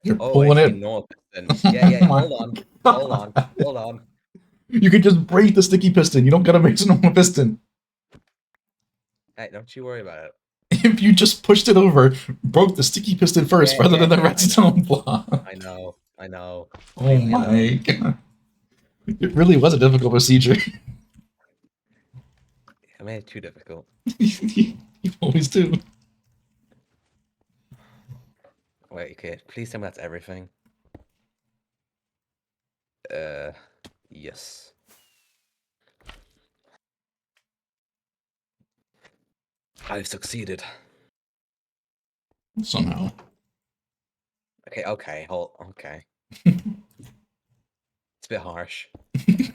You're Oh, I pulling see it. normal piston. Oh Yeah. my Hold on. God. Hold on. You could just break the sticky piston. You don't gotta make a normal piston. Hey, don't you worry about it. If you just pushed it over, broke the sticky piston first rather than the redstone block. I know. Oh Leave me alone. my God. It really was a difficult procedure. I made it too difficult. You always do. Wait, okay. Please tell me that's everything. Yes. I've succeeded. Somehow. Okay. Okay. It's a bit harsh. Is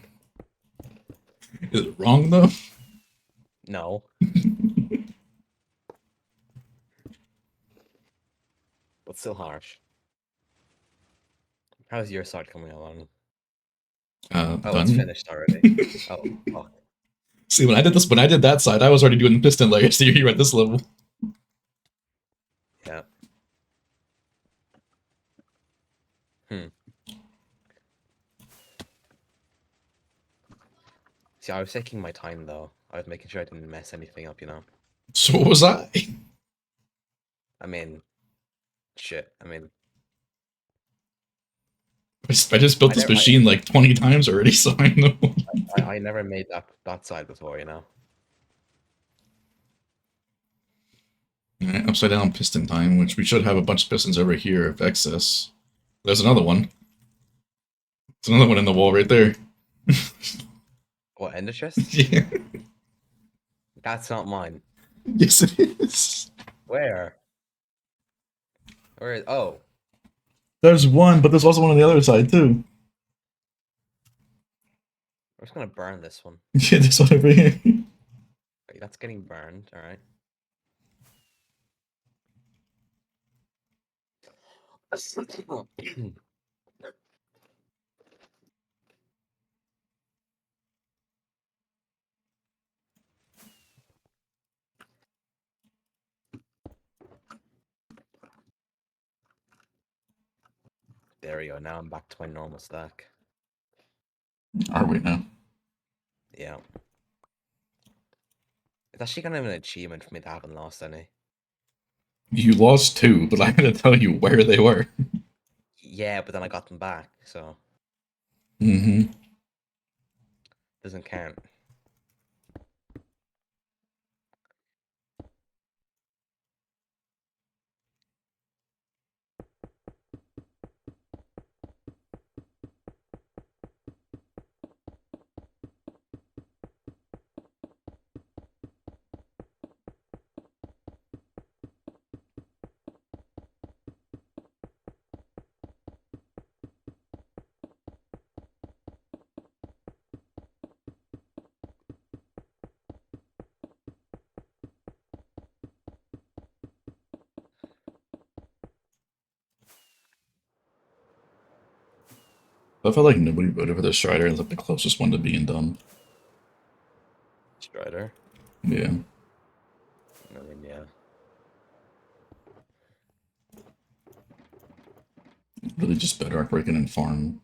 it wrong though? No. But still harsh. How's your side coming along? Oh, Done. it's finished already. Oh, fuck. See, when I did that side, I was already doing the piston layer, so you're at this level. Yeah. See, I was taking my time though. I was making sure I didn't mess anything up, you know? So what was I? I mean, shit. I mean, I just built this machine like 20 times already, so I know. I never made that side before, you know? Alright, upside down piston time, which we should have a bunch of pistons over here of excess. There's another one. There's another one in the wall right there. What, ender chest? Yeah. That's not mine. Yes, it is. Where? Where is? Oh, There's one, but there's also one on the other side too. I'm just gonna burn this one. Yeah, there's one over here. Wait, that's getting burned. All right. There we go. Now I'm back to my normal stack. Are we now? Yeah. It's actually kind of an achievement for me to haven't lost any. You lost two, but I'm gonna tell you where they were. Yeah, but then I got them back, so Mm-hmm. doesn't count. I felt like nobody voted for the Strider as like the closest one to being done. Strider. Yeah. I mean, yeah. Really just bedrock breaking and farm.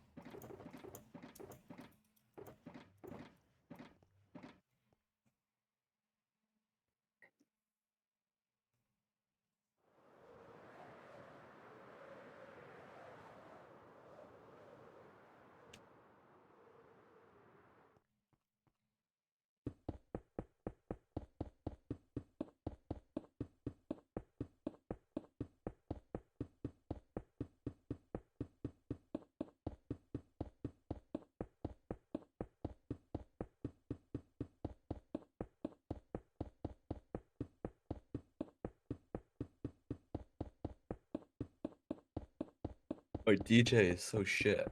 Oh, DJ is so shit.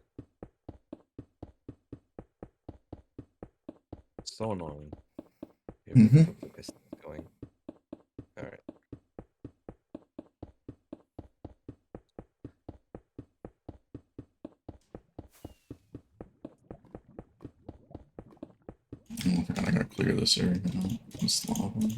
So annoying. Here, where the Mm-hmm. fuck is this going? All right. Oh, I forgot I gotta clear this area now. This lava.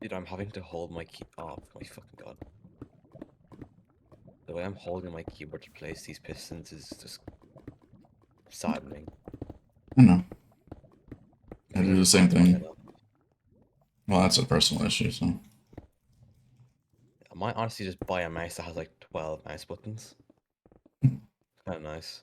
Dude, I'm having to hold my key. Oh my fucking god! The way I'm holding my keyboard to place these pistons is just saddening. I know. I Maybe do I'm the just same not long thing. enough. Well, that's a personal issue, so. I might honestly just buy a mouse that has like 12 mouse buttons. Hmm. Kind of nice.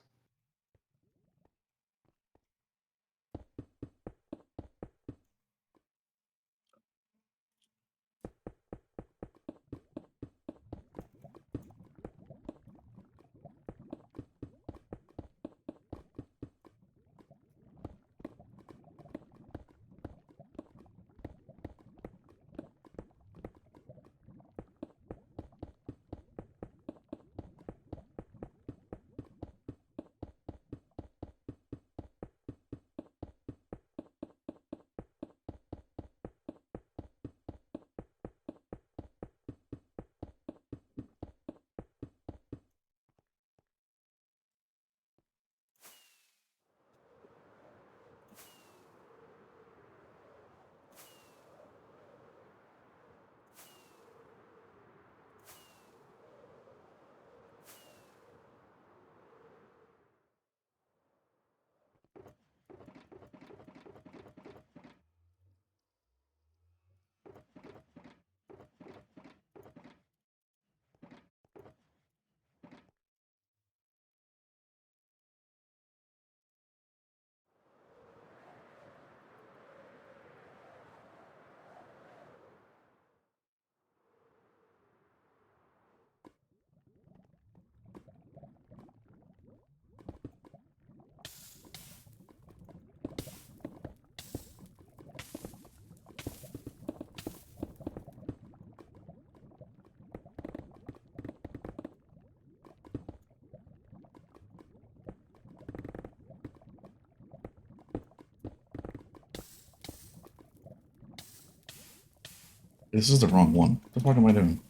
This is the wrong one. What the fuck am I doing?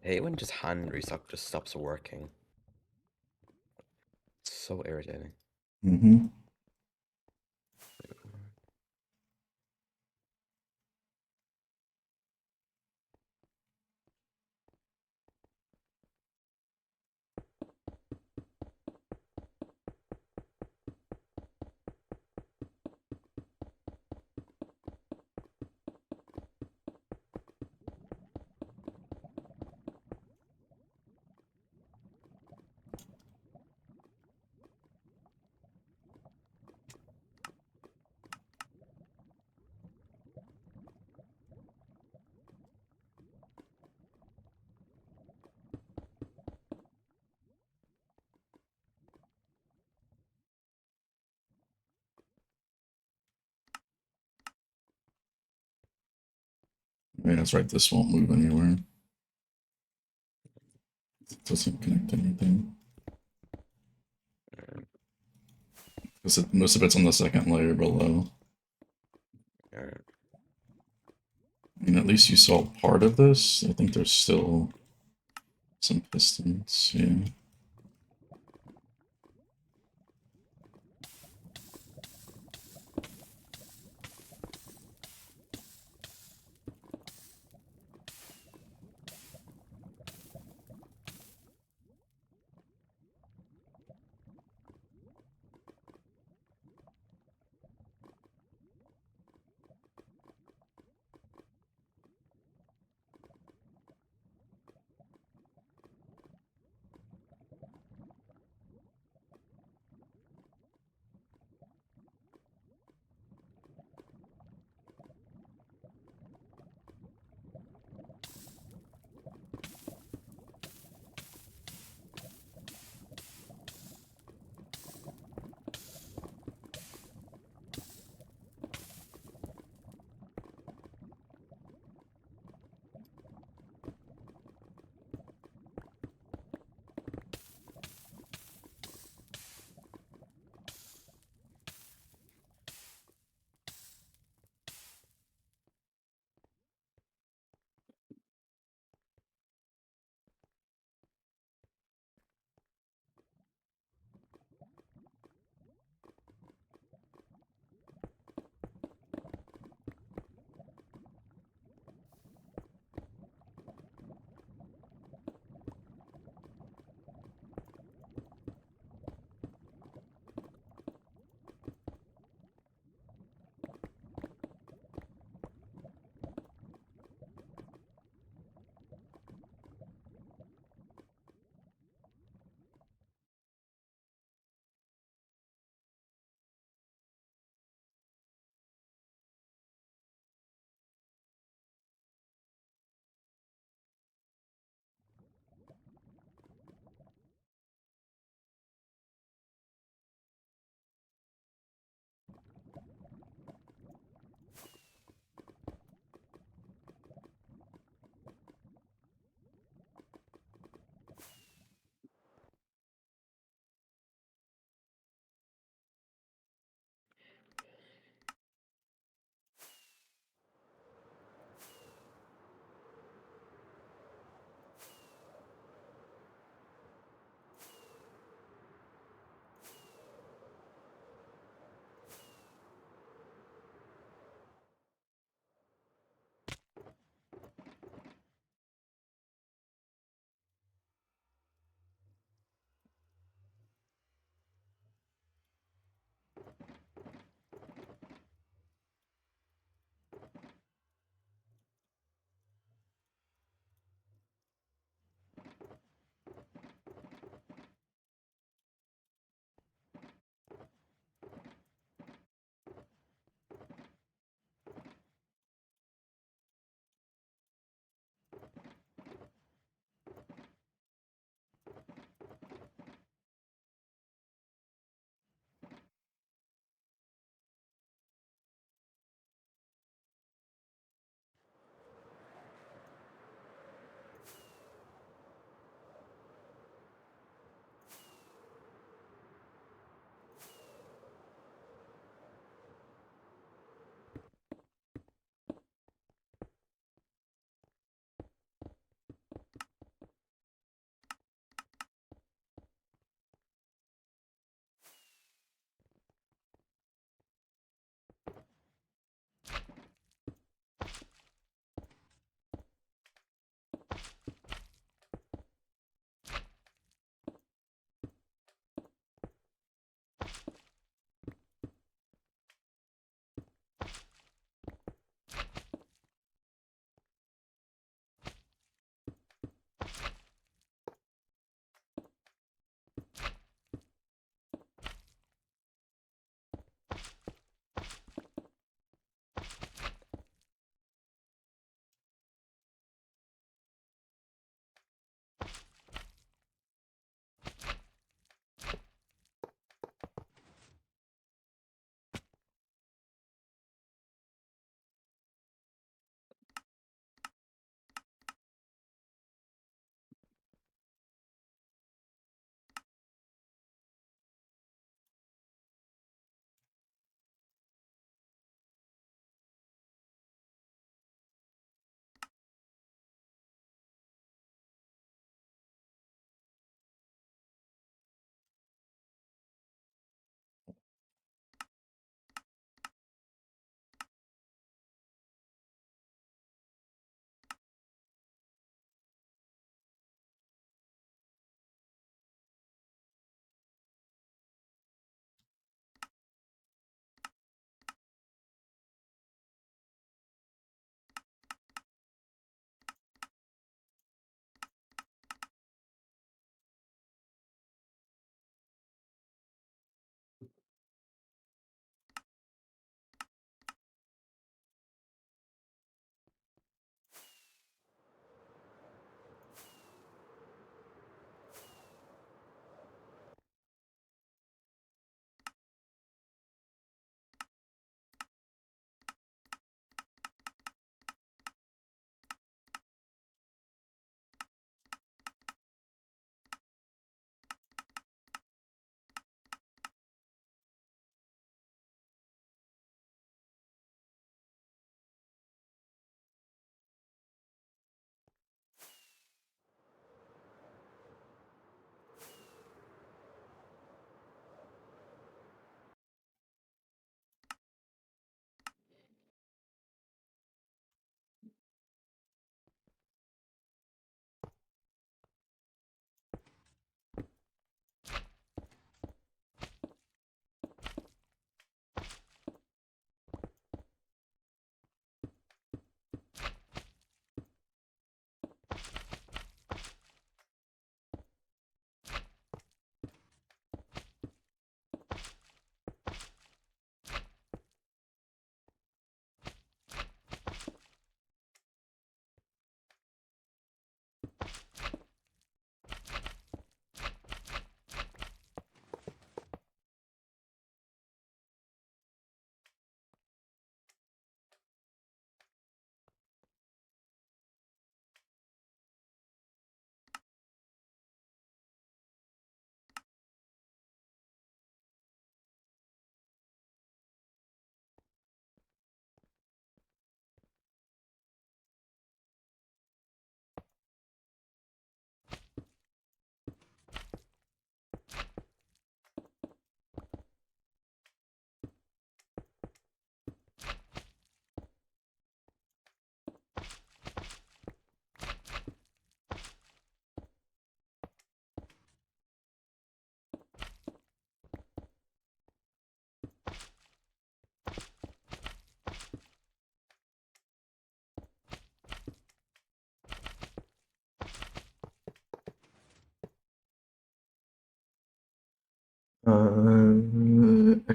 I hate when just hand restock just stops working. It's so irritating. Mm-hmm. Yeah, that's right. This won't move anywhere. It doesn't connect to anything. Because most of it's on the second layer below. Alright. I mean, at least you saw part of this. I think there's still some pistons. Yeah.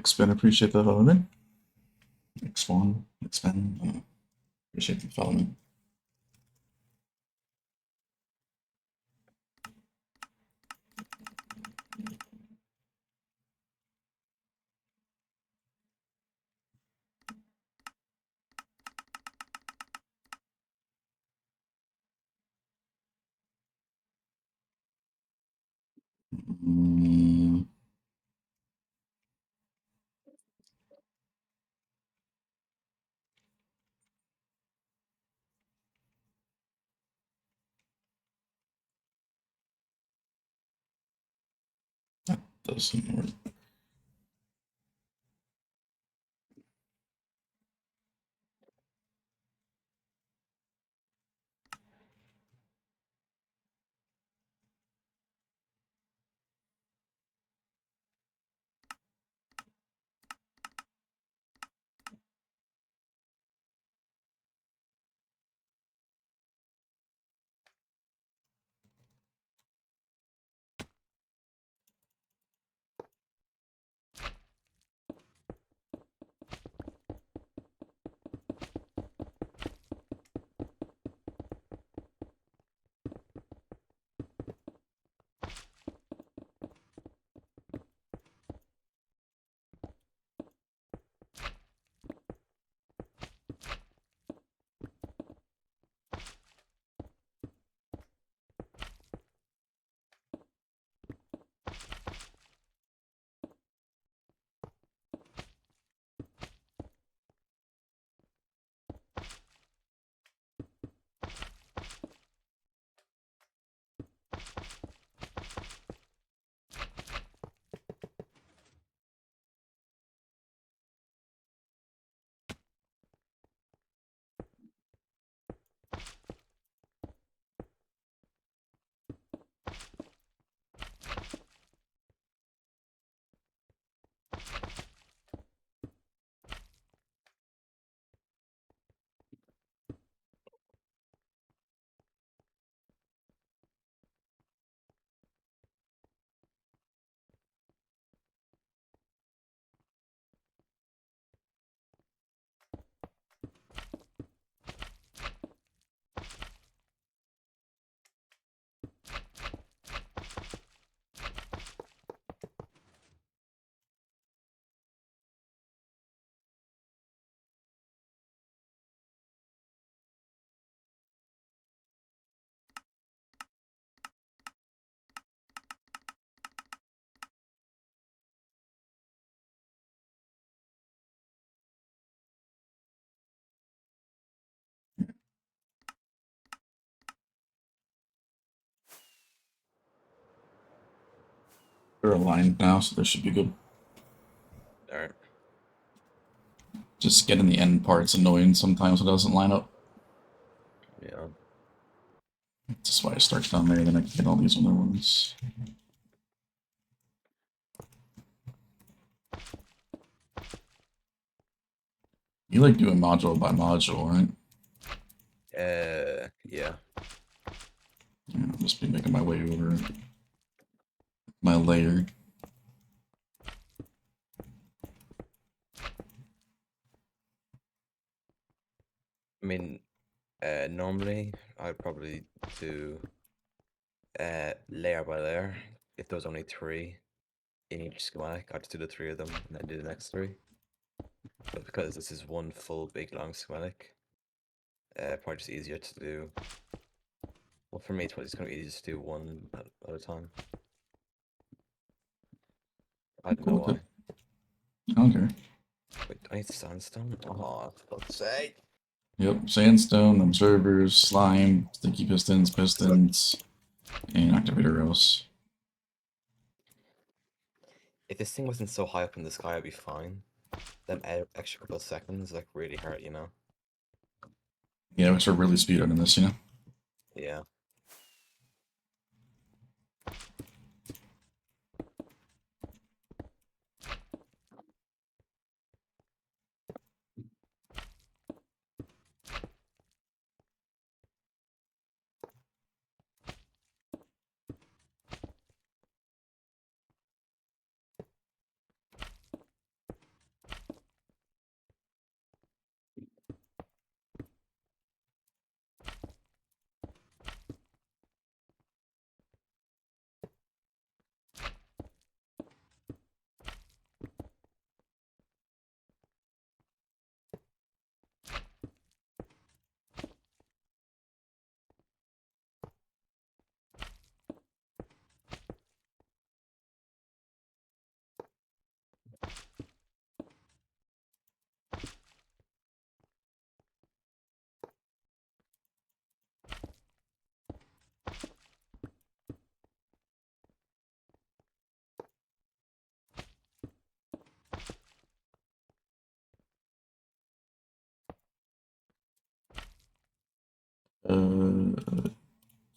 Expand, appreciate the follow, man. Expand, expand. Appreciate the follow, man. That doesn't work. They're aligned now, so this should be good. All right. Just getting the end part's annoying sometimes it doesn't line up. Yeah. That's why I start down there, then I can get all these other ones. You like doing module by module, right? Yeah. Yeah, I'll just be making my way over my layer. I mean, normally I'd probably do layer by layer. If there was only 3 in each schematic, I'd just do the 3 of them and then do the next 3. But because this is one full big long schematic, probably just easier to do. Well, for me, it's probably just going to be easier to do one at a time. I don't know Cool with why. it. I don't care. Wait, I need sandstone? Oh, for fuck's sake. Yep, sandstone, observers, slime, sticky pistons, and activator rails. If this thing wasn't so high up in the sky, I'd be fine. Then extra couple of seconds, like, really hurt, you know? Yeah, we start really speed running this, you know? Yeah.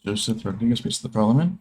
Joseph Rodriguez, Speech to the Parliament.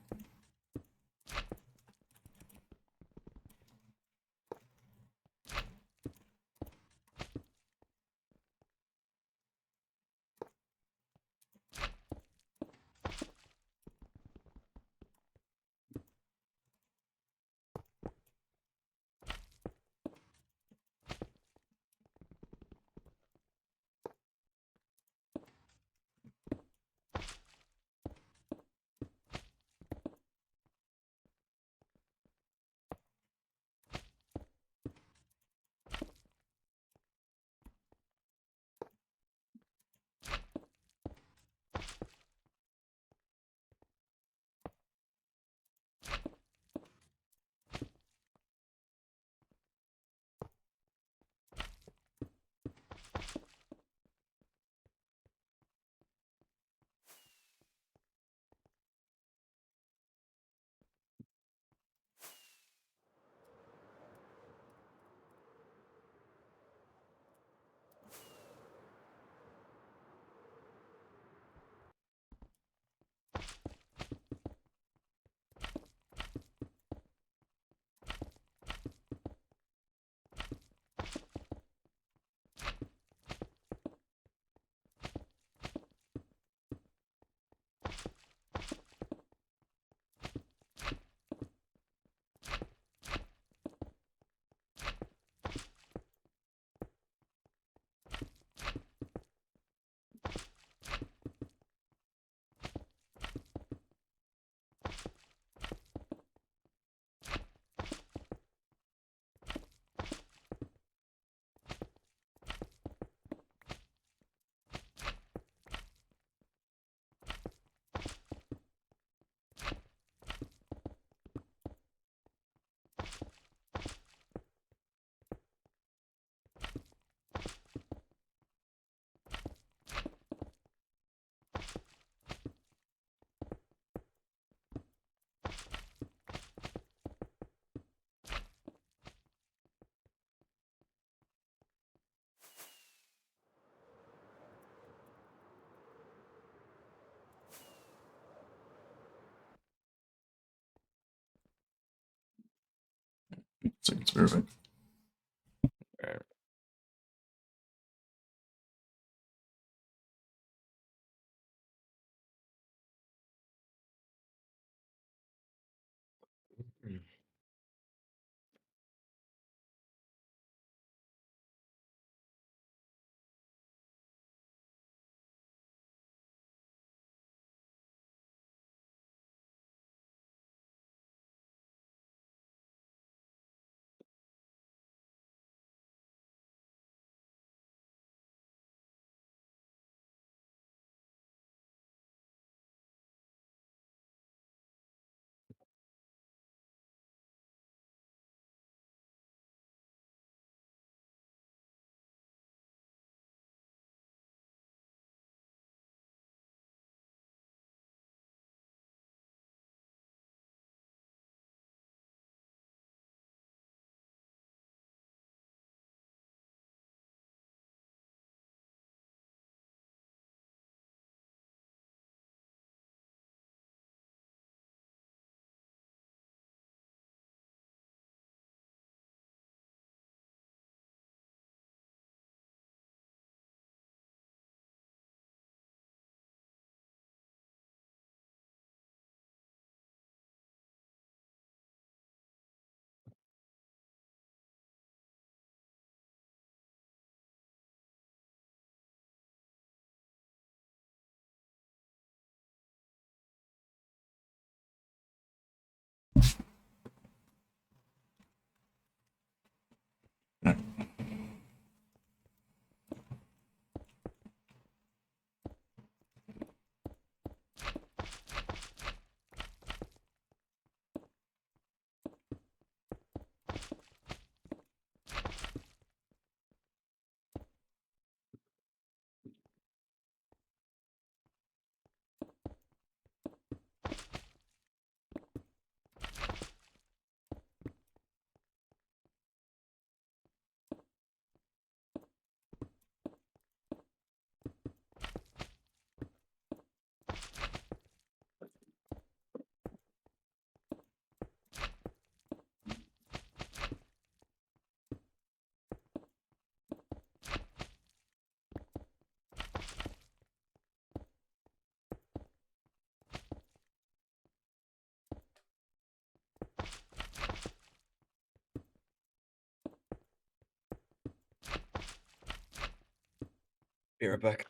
So it's perfect. Right. Mm. Be right back.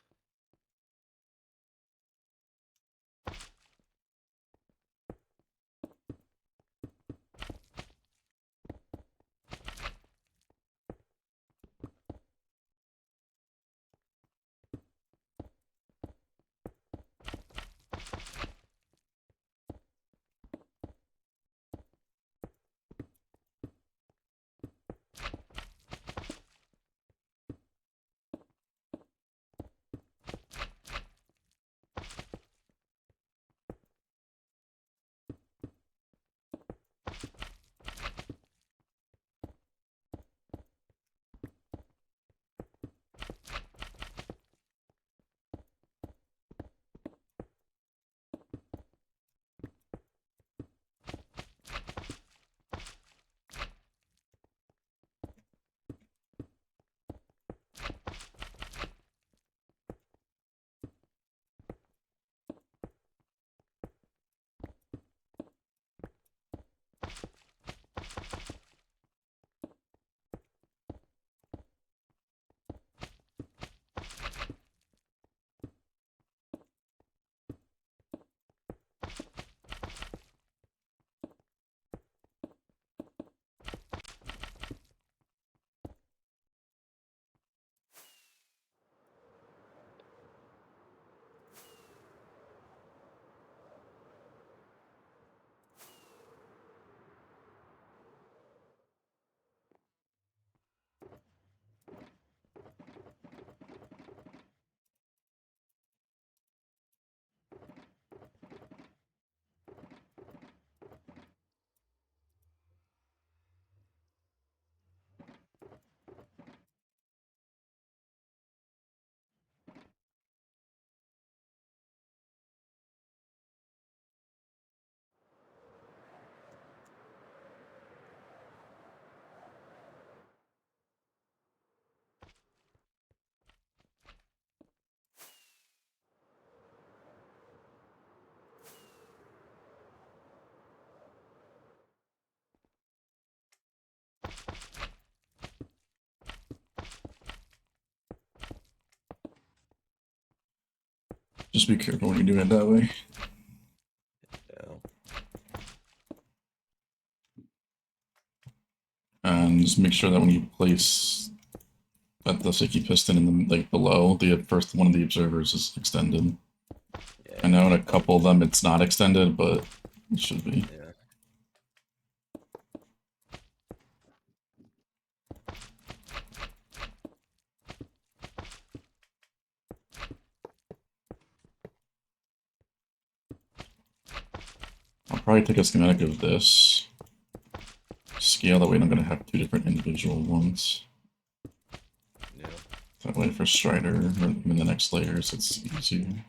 Just be careful when you're doing it that way. Yeah. And just make sure that when you place the sticky piston in the like below, the first one of the observers is extended. Yeah. I know in a couple of them it's not extended, but it should be. Yeah. I'll probably take a schematic of this. Scale that way, I'm going to have two different individual ones. Yeah. That way for Strider, or in the next layers, it's easier.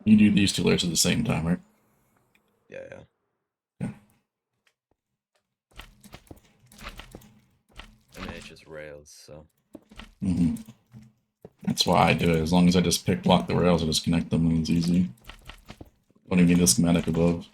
You do these two layers at the same time, right? Yeah, yeah. Yeah. I mean, it's just rails, so. Hmm. That's why I do it. As long as I just pick block the rails, I just connect them and it's easy. Don't even need the schematic above.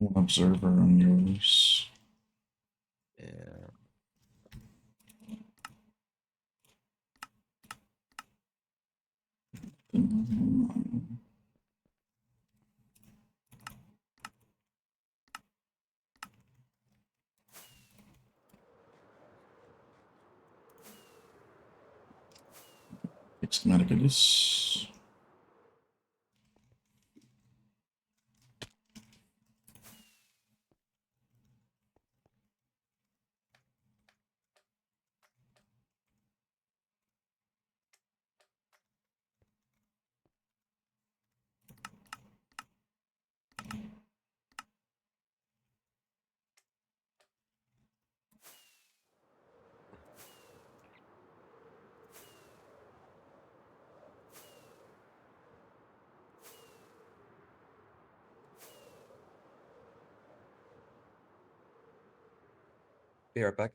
One observer on yours. Yeah. Schematic it is. Be right back.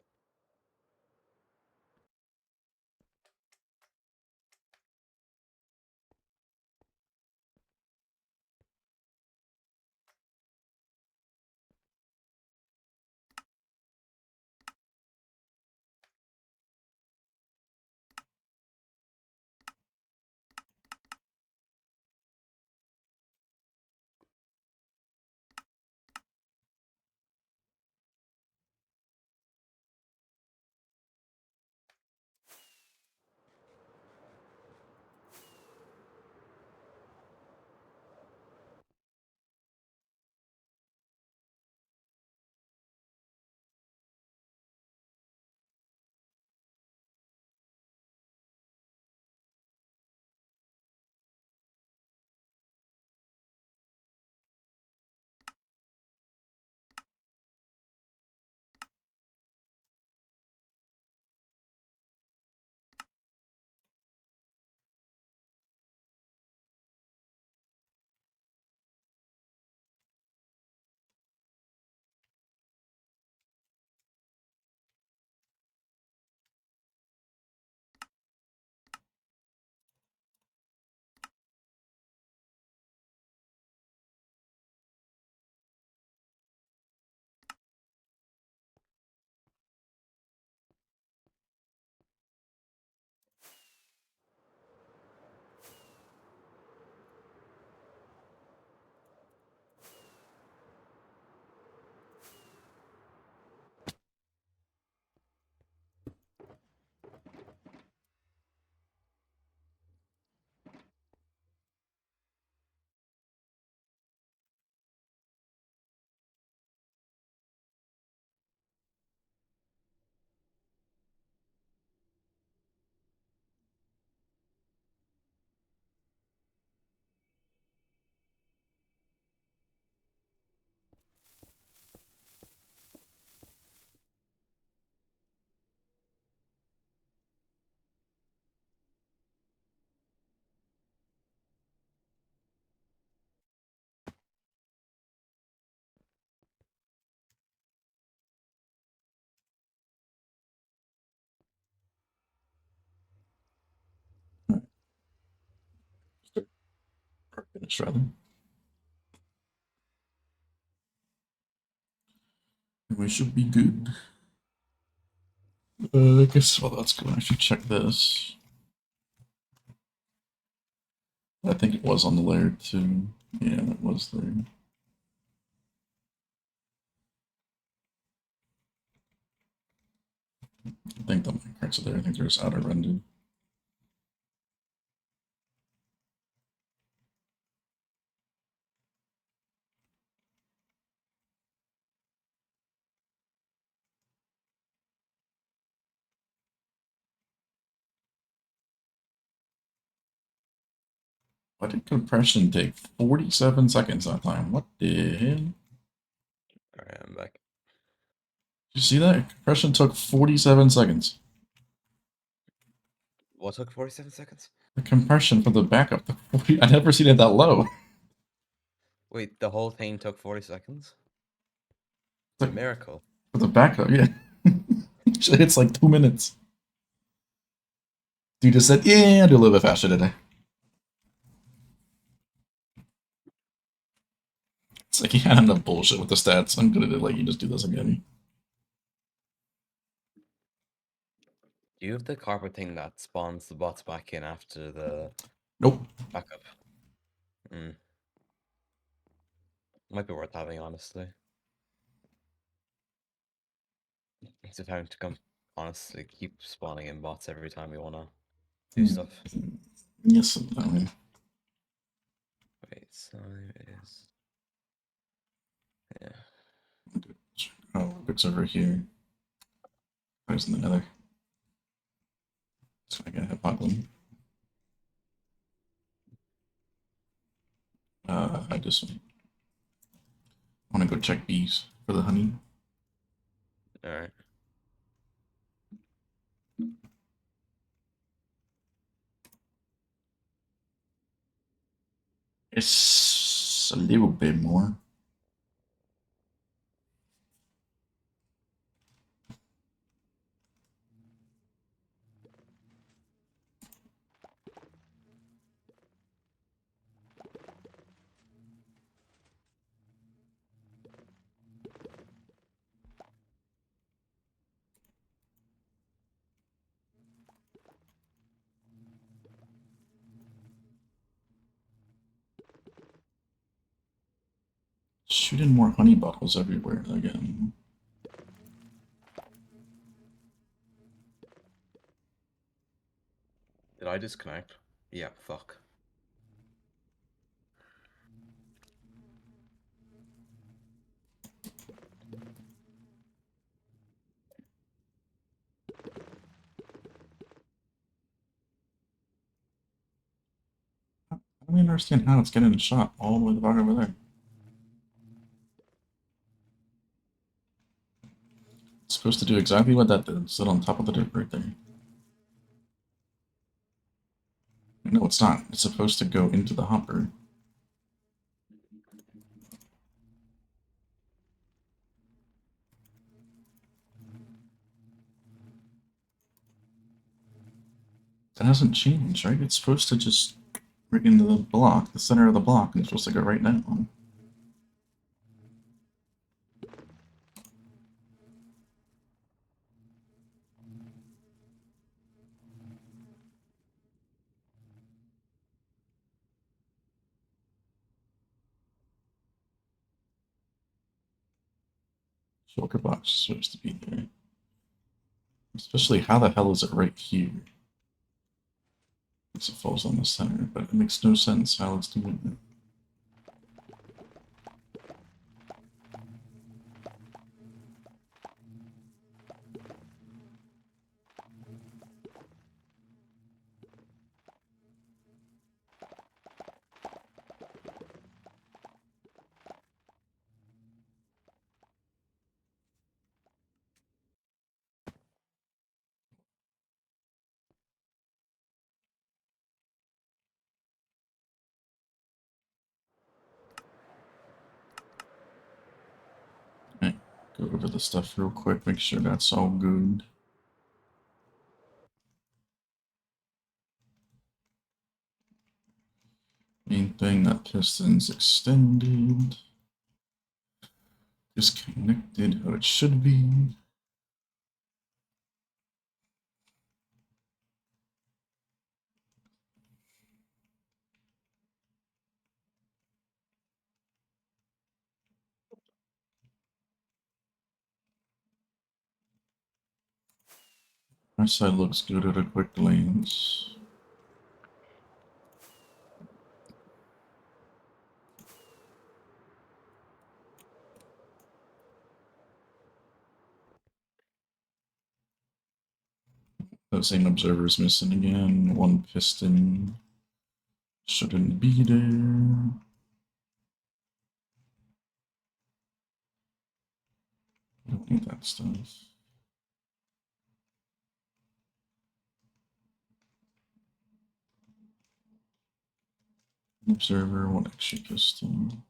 Finish rather. We should be good. I guess, well, that's good. I should check this. I think it was on the layer too. Yeah, it was there. I think the minecarts are there. I think they're just outer rendered. Why did compression take 47 seconds that time? What the hell? Alright, I'm back. Did you see that? Compression took 47 seconds. What took 47 seconds? The compression for the backup. I never seen it that low. Wait, the whole thing took 40 seconds? It's a miracle. For the backup, yeah. It's like 2 minutes. Dude just said, yeah, I'll do a little bit faster today. It's like, yeah, enough bullshit with the stats. I'm gonna let you just do this again. Do you have the carpet thing that spawns the bots back in after the Nope. backup? Might be worth having, honestly. It's time to come, honestly, keep spawning in bots every time we want to do stuff. Yes, I mean. Wait, so it is. Yeah. Oh, it's over here. There's the nether. So I gotta have Bogland. I just want to go check bees for the honey. Alright. It's a little bit more. Shooting more honey bottles everywhere again. Did I disconnect? Yeah, fuck. I don't even understand how it's getting shot all the way the fuck over there. It's supposed to do exactly what that did. Sit on top of the dirt right there. No, it's not. It's supposed to go into the hopper. That hasn't changed, right? It's supposed to just right into the block, the center of the block, and it's supposed to go right down. Shulker box is supposed to be there. Especially, how the hell is it right here? It falls on the center, but it makes no sense how it's doing it. Okay, go over the stuff real quick, make sure that's all good. Main thing, that piston's extended. Disconnected how it should be. My side looks good at a quick glance. That same observer's missing again. One piston shouldn't be there. I don't need that stuff. Observer, one extra piston.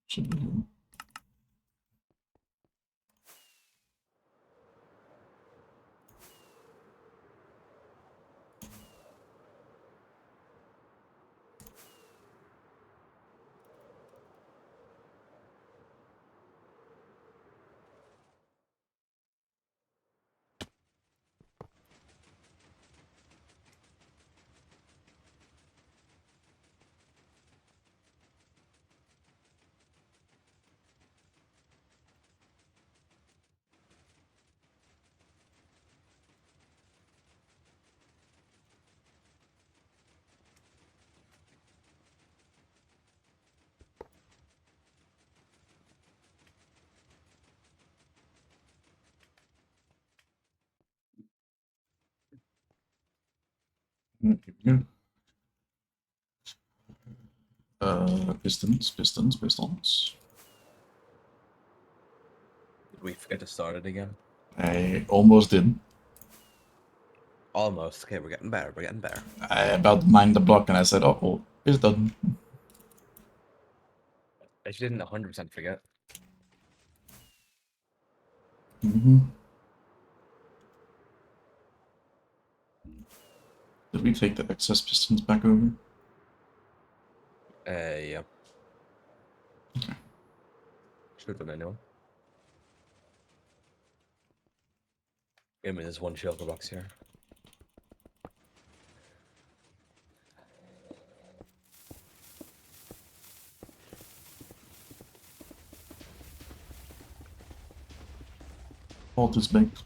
Should be good. Here we go. Pistons. Did we forget to start it again? I almost did. Almost. Okay, we're getting better. We're getting better. I about mined the block and I said, oh, piston. I didn't 100% forget. Did we take the excess pistons back over? Yeah. Okay. Should have been, I know. Give me this one shulker box here. Vault is baked.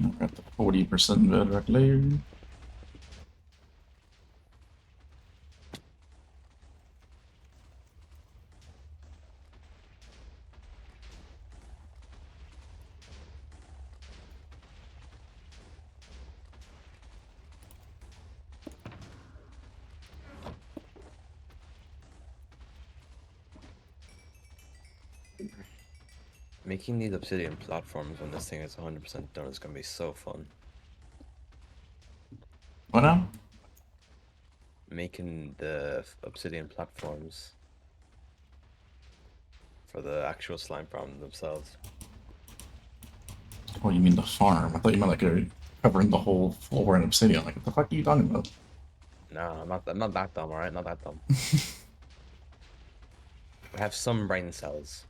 I've got the 40% bedrock layer. Making these obsidian platforms when this thing is 100% done is going to be so fun. What now? Making the obsidian platforms for the actual slime farm themselves. Oh, you mean the farm? I thought you meant like a covering the whole floor in obsidian. Like, what the fuck are you talking about? No, I'm not that dumb, alright? Not that dumb. I have some brain cells.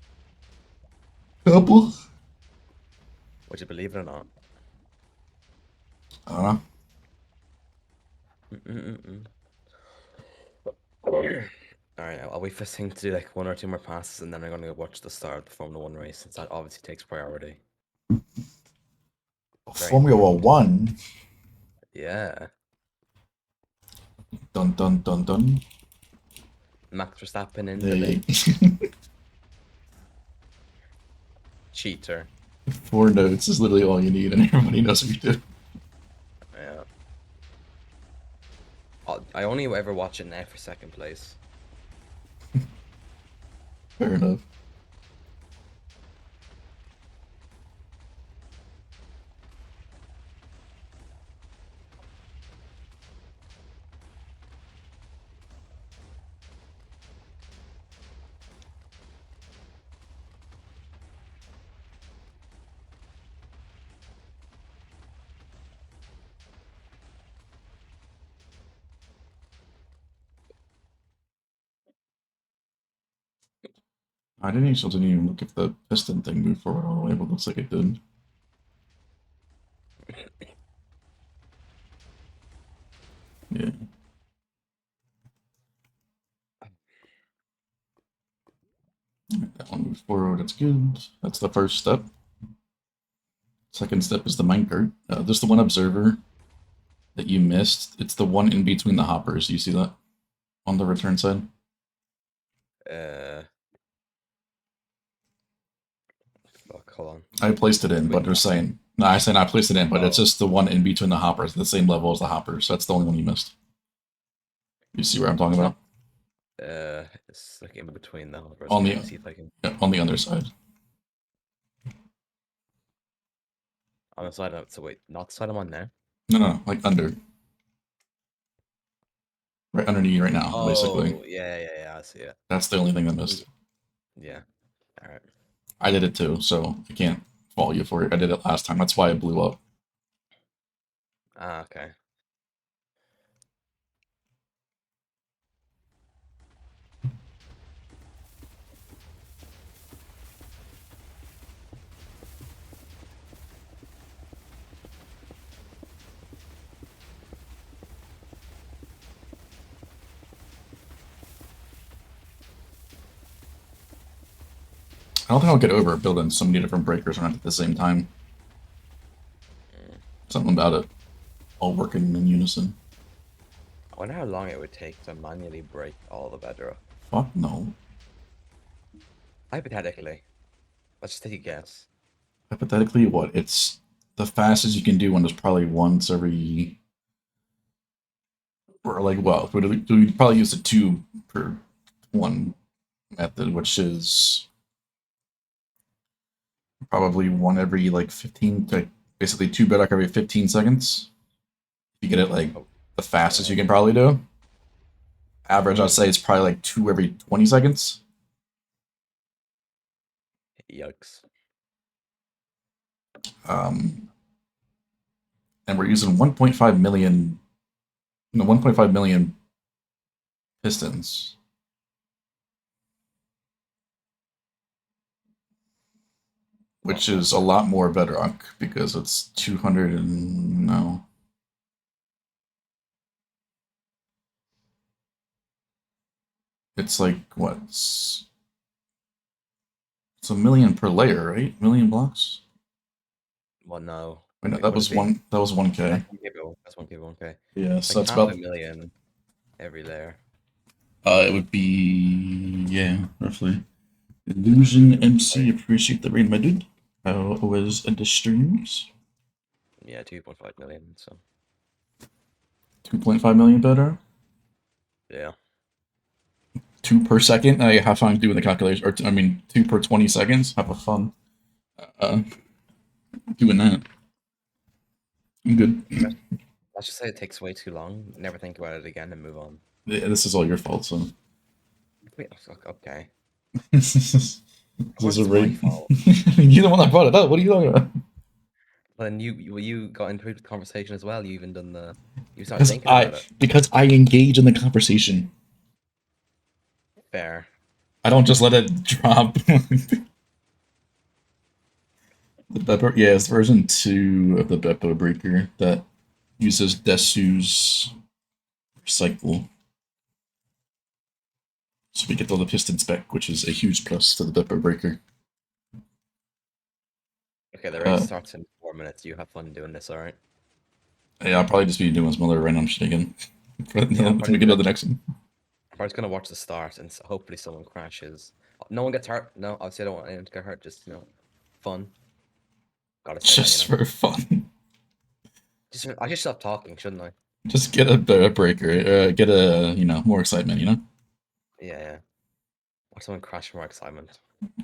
Couple? Would you believe it or not? I don't know. Alright, I'll wait for Sing to do like 1 or 2 more passes, and then I'm gonna go watch the start of the Formula 1 race, since that obviously takes priority. Very Formula important. 1? Yeah. Dun dun dun dun. Max Verstappen in the lead. Hey. Cheater. 4 notes is literally all you need, and everybody knows what you do. Yeah. I only ever watch it now for second place. Fair enough. I didn't even look if the piston thing moved forward all the way, but it looks like it did. Yeah. That one moves forward, that's good. That's the first step. Second step is the minecart. There's the one observer that you missed. It's the one in between the hoppers. You see that on the return side? Fuck, hold on. I placed it in, but they're saying no. I said I placed it in, but it's just the one in between the hoppers, the same level as the hoppers. So that's the only one you missed. You see where I'm talking about? It's like in between the hoppers. On Let me the see if I can. yeah, on the other side. On the side of so wait, not the side I'm on now. No, like under, right underneath right now, basically. Oh, yeah, I see it. That's the only thing that missed. Yeah. Alright. I did it too, so I can't fault you for it. I did it last time. That's why it blew up. Ah, okay. I don't think I'll get over building so many different breakers around at the same time. Something about it all working in unison. I wonder how long it would take to manually break all the bedrock. Fuck no. Hypothetically. Let's just take a guess. Hypothetically, what? It's the fastest you can do one is probably once every. Or like, well, we'd probably use the 2 per one method, which is probably one every like 15, like basically 2 bedrock every 15 seconds. You get it like the fastest you can probably do. Average, I'd say, is probably like 2 every 20 seconds. Yikes. And we're using 1.5 million, no, 1.5 million pistons. Which is a lot more bedrock because it's 200 and no. It's like what? It's a million per layer, right? Million blocks. Well, no. Wait, no, that was one. That was 1K. That's 1K, 1K. Yeah, so like that's half about a million every layer. It would be yeah, roughly. Illusion MC, appreciate the raid, my dude. How was the streams? Yeah, 2.5 million. So 2.5 million better. yeah. 2 per second. I have fun doing the calculation, or I mean, 2 per 20 seconds. Have a fun doing that. I'm good. Let's just say it takes way too long. Never think about it again and move on. Yeah, this is all your fault, so. Wait, okay. This is a my raid. fault. You're the one that brought it up. What are you talking about? Then you got into the conversation as well. You even done the. You started Because thinking about it. I engage in the conversation. Fair. I don't just let it drop. The Beppo, yeah, it's version 2 of the Beppo breaker that uses Desu's recycle. So we get all the piston spec, which is a huge plus to the Beppo breaker. Okay, the race starts in 4 minutes. You have fun doing this, all right? Yeah, I'll probably just be doing some other random shit again. Yeah, Until we get to the next one. I'm probably just gonna watch the start and hopefully someone crashes. No one gets hurt. No, obviously I don't want anyone to get hurt. Just fun. Gotta say Just that. for fun. I should stop talking, shouldn't I? Just get a breaker. Get a, more excitement, Yeah. Watch someone crash for more excitement.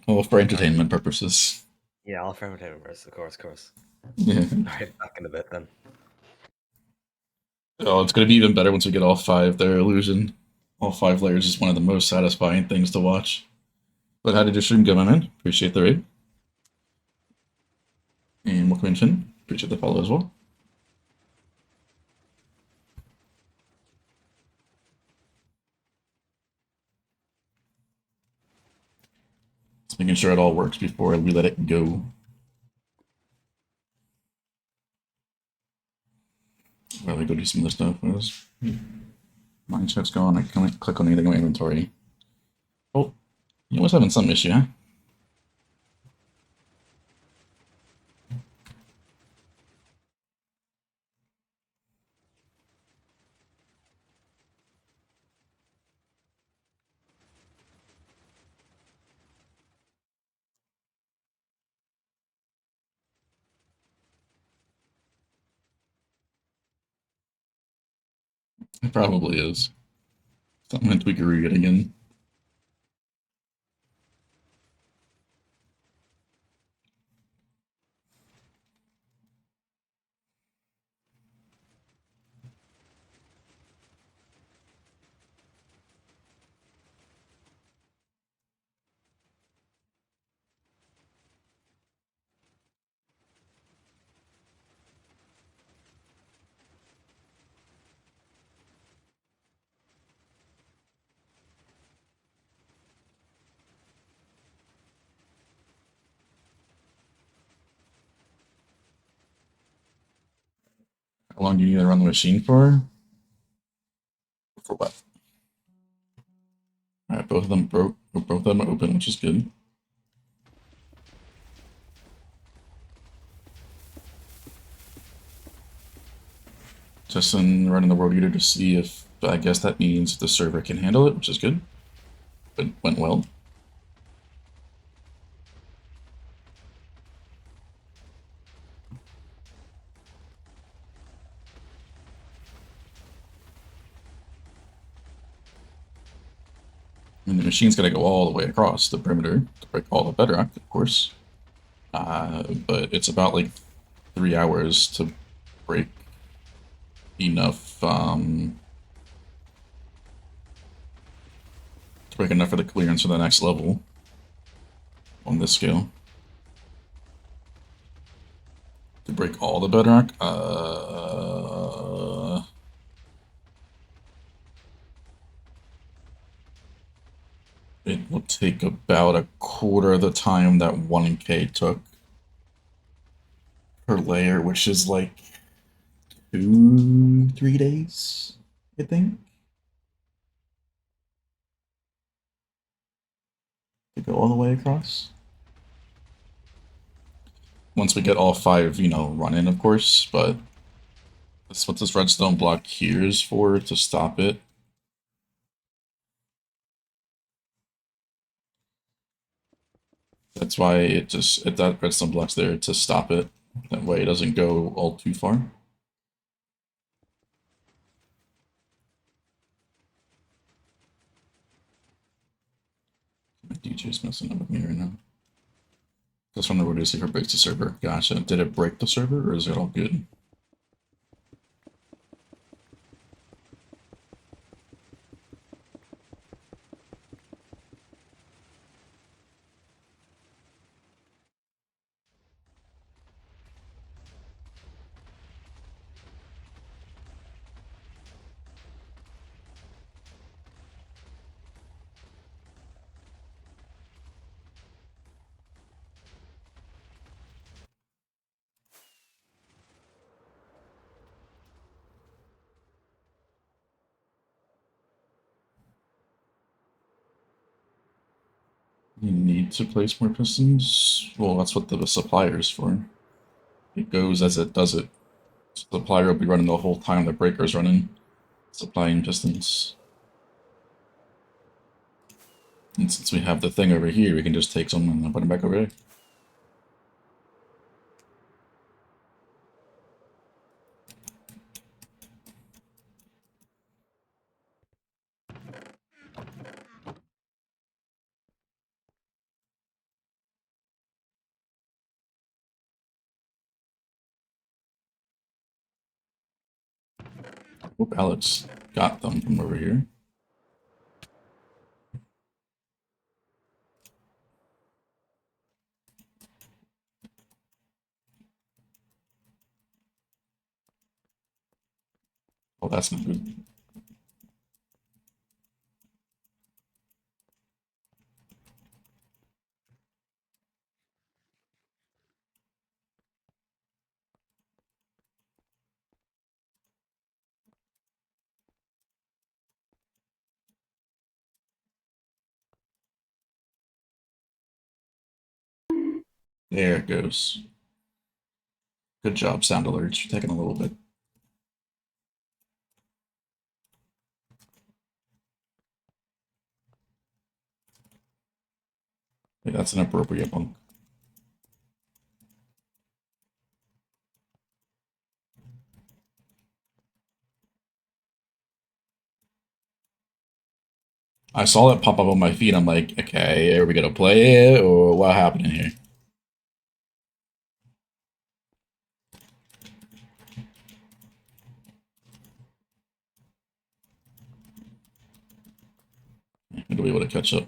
Well, for entertainment purposes. Yeah, I'll frame it first, of course. Yeah. Alright, back in a bit then. Oh, it's gonna be even better once we get all 5 there, Illusion. All 5 layers is one of the most satisfying things to watch. But how did your stream go, my man? Appreciate the raid. And welcome in, Finn. Appreciate the follow as well. Just making sure it all works before we let it go. While I go do some of the stuff. Mine check's gone. I can't click on anything in my inventory. Oh, you was having some issue, huh? It probably is. Something went tweakeroo yet again. How long do you need to run the machine for? For what? Alright, both of them broke. Both of them are open, which is good. Just running the world eater to see if, I guess that means the server can handle it, which is good. But went well. And the machine's got to go all the way across the perimeter to break all the bedrock, of course. But it's about like 3 hours to break enough for the clearance for the next level on this scale. To break all the bedrock, it will take about a quarter of the time that 1K took per layer, which is like 2-3 days, I think, to go all the way across. Once we get all 5, running, of course, but that's what this redstone block here is for, to stop it. That's why that redstone block's there to stop it. That way it doesn't go all too far. My DJ's messing up with me right now. Just wonder what it is if it breaks the server. Gotcha. Did it break the server or is it all good? You need to place more pistons? Well, that's what the supplier is for. It goes as it does it. So the supplier will be running the whole time the breaker's running, supplying pistons. And since we have the thing over here, we can just take some and put them back over there. Hope Alex got them from over here. Oh, that's not good. There it goes. Good job, sound alerts. You're taking a little bit. Hey, that's an appropriate bunk. I saw that pop up on my feed. I'm like, okay, are we gonna play it or what happened here? We'll be able to catch up.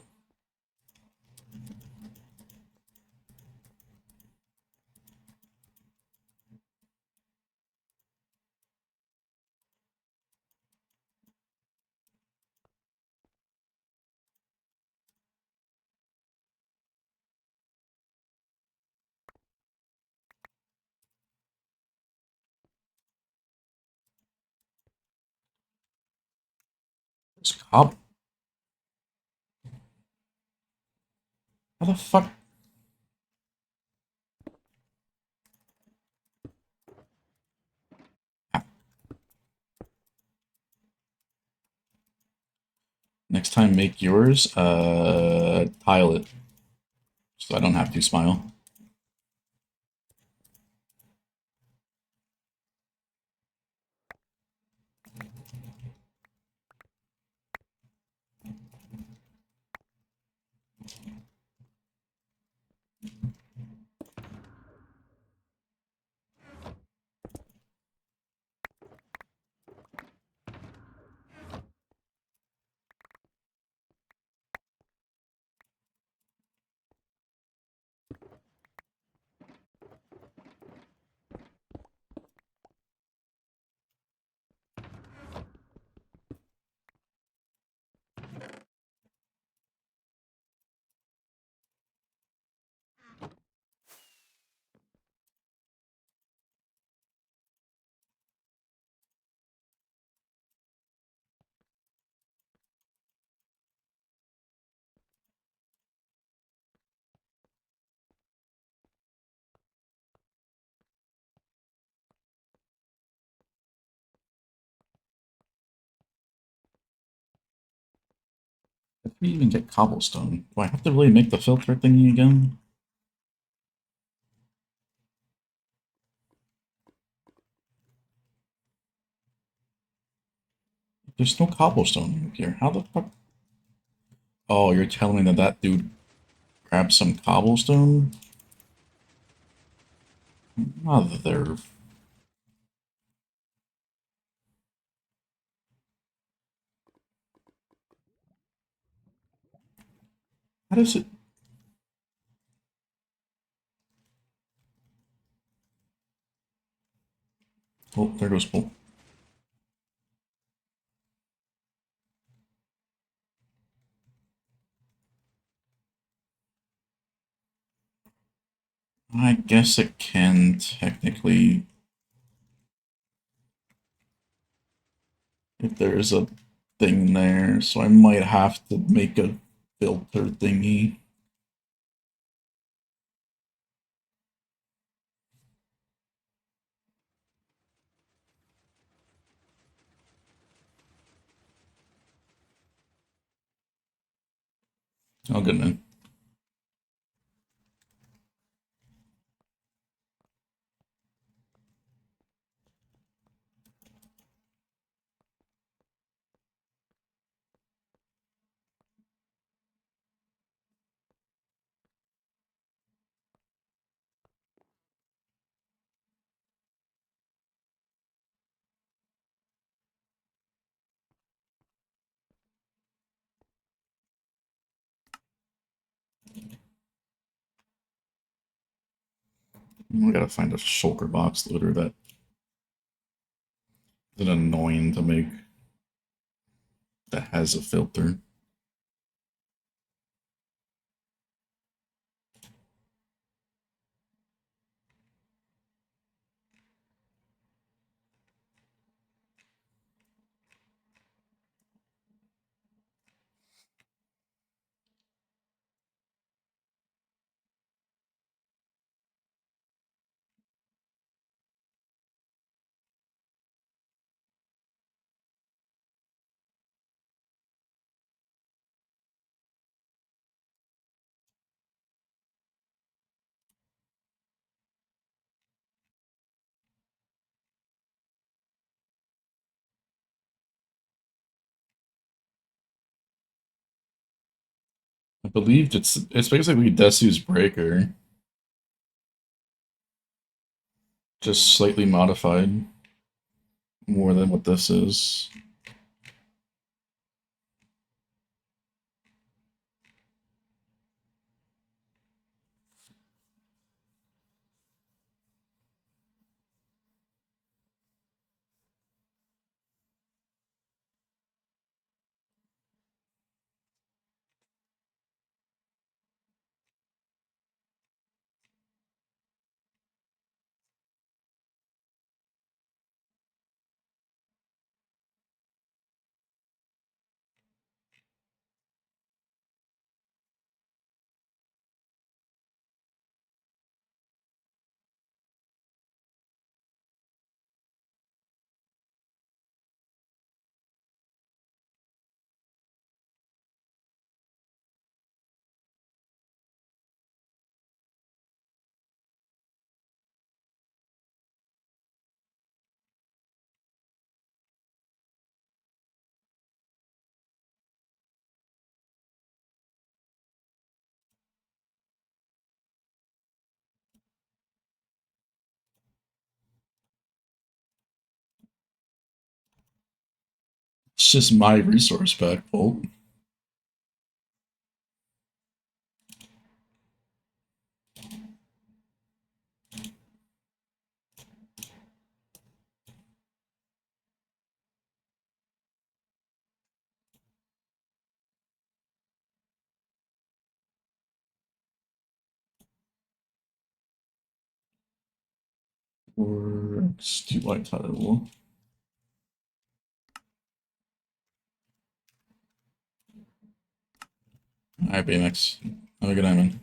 This cop. How the fuck? Next time, make yours. Tile it, so I don't have to smile. How do we even get cobblestone? Do I have to really make the filter thingy again? There's no cobblestone here. How the fuck? Oh, you're telling me that that dude grabbed some cobblestone? Mother. How does it? Oh, there goes Paul. I guess it can technically, if there is a thing there, so I might have to make a filter thingy. Oh, good man. We gotta find a shulker box loader that is annoying to make that has a filter. I believe it's basically Desu's breaker, just slightly modified more than what this is. It's just my resource pack vault. Or X2 light title. Alright, BMX. Have a good night, man.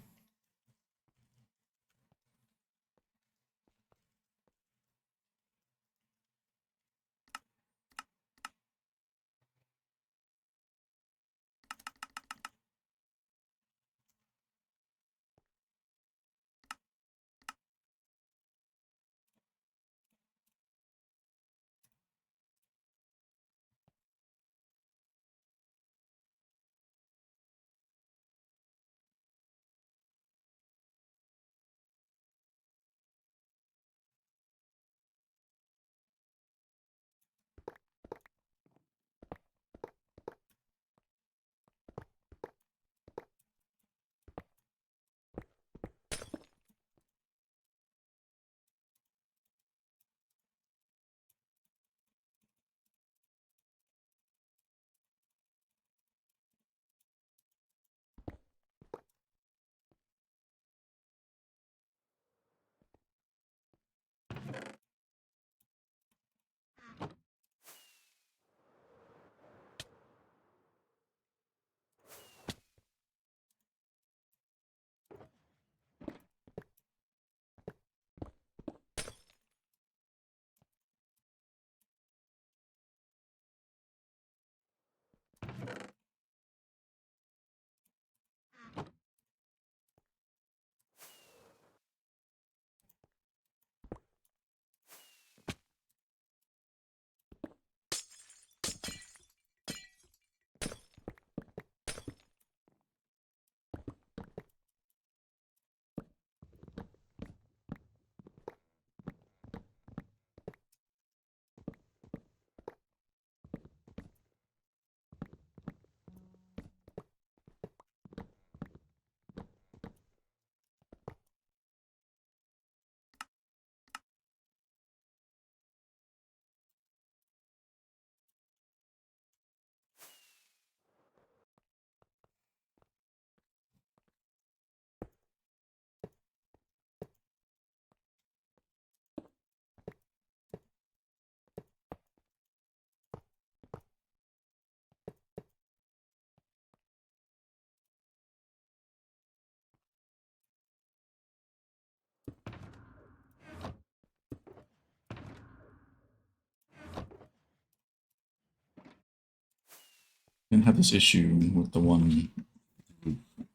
Didn't have this issue with the one,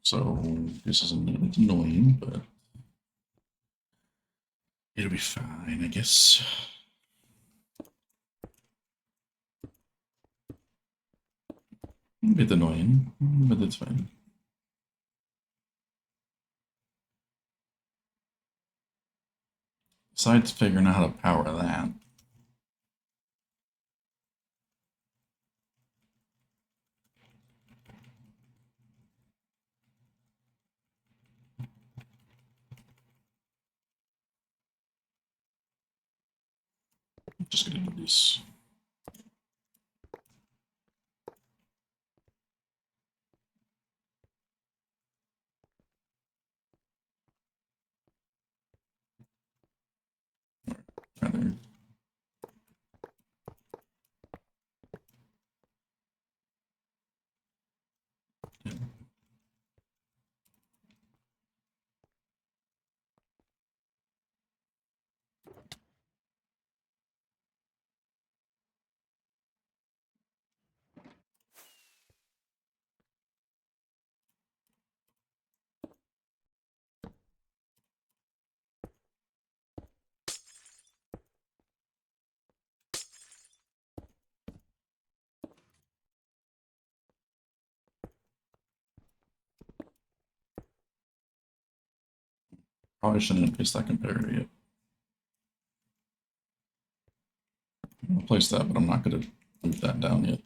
so this is annoying, but it'll be fine, I guess. A bit annoying, but it's fine. Besides figuring out how to power that. I'm just gonna do this. Rather. Yeah. Probably shouldn't have placed that comparator yet. I'll place that, but I'm not gonna move that down yet.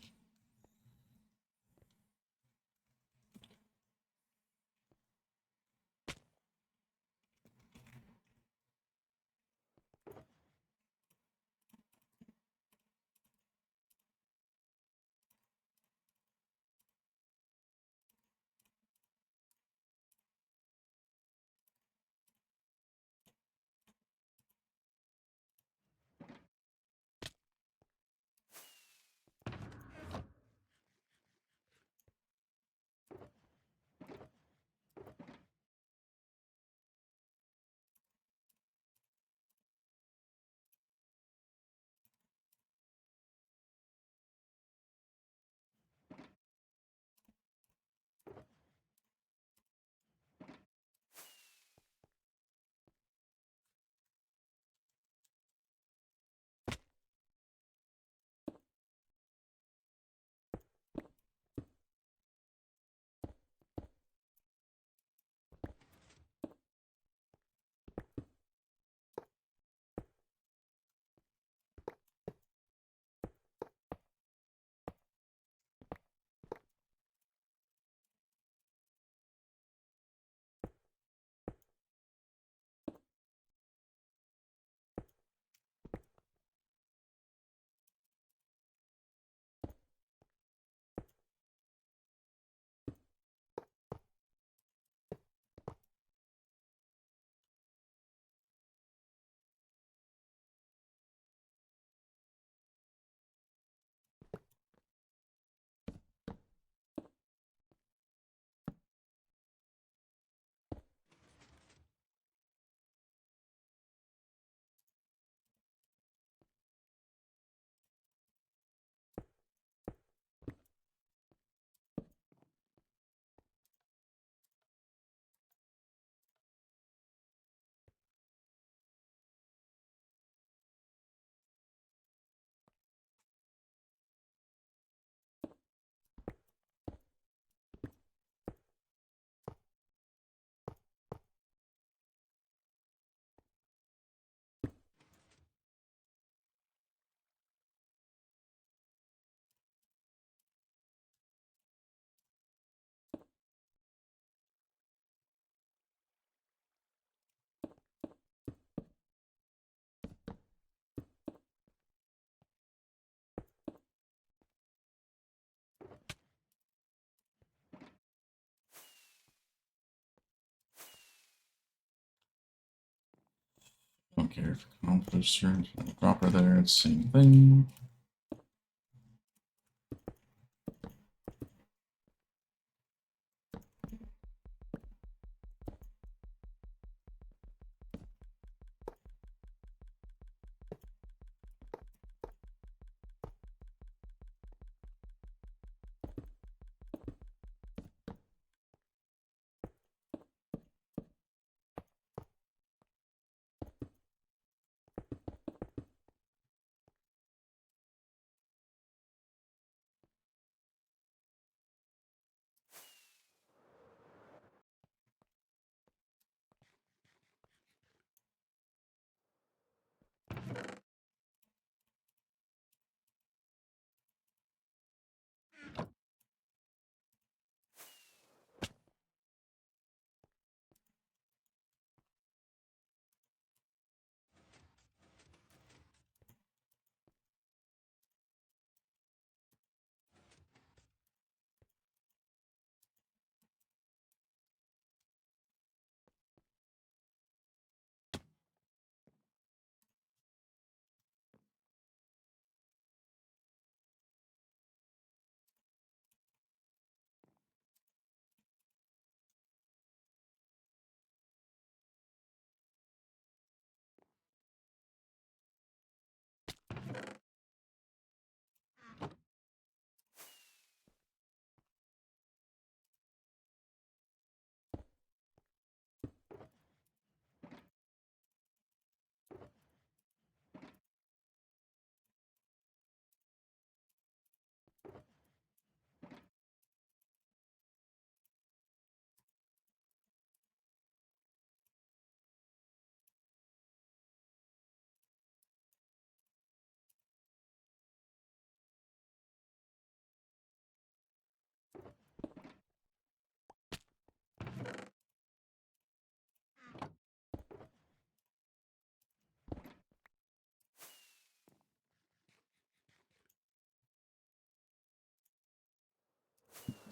Don't care if accomplished or dropper there, it's the same thing.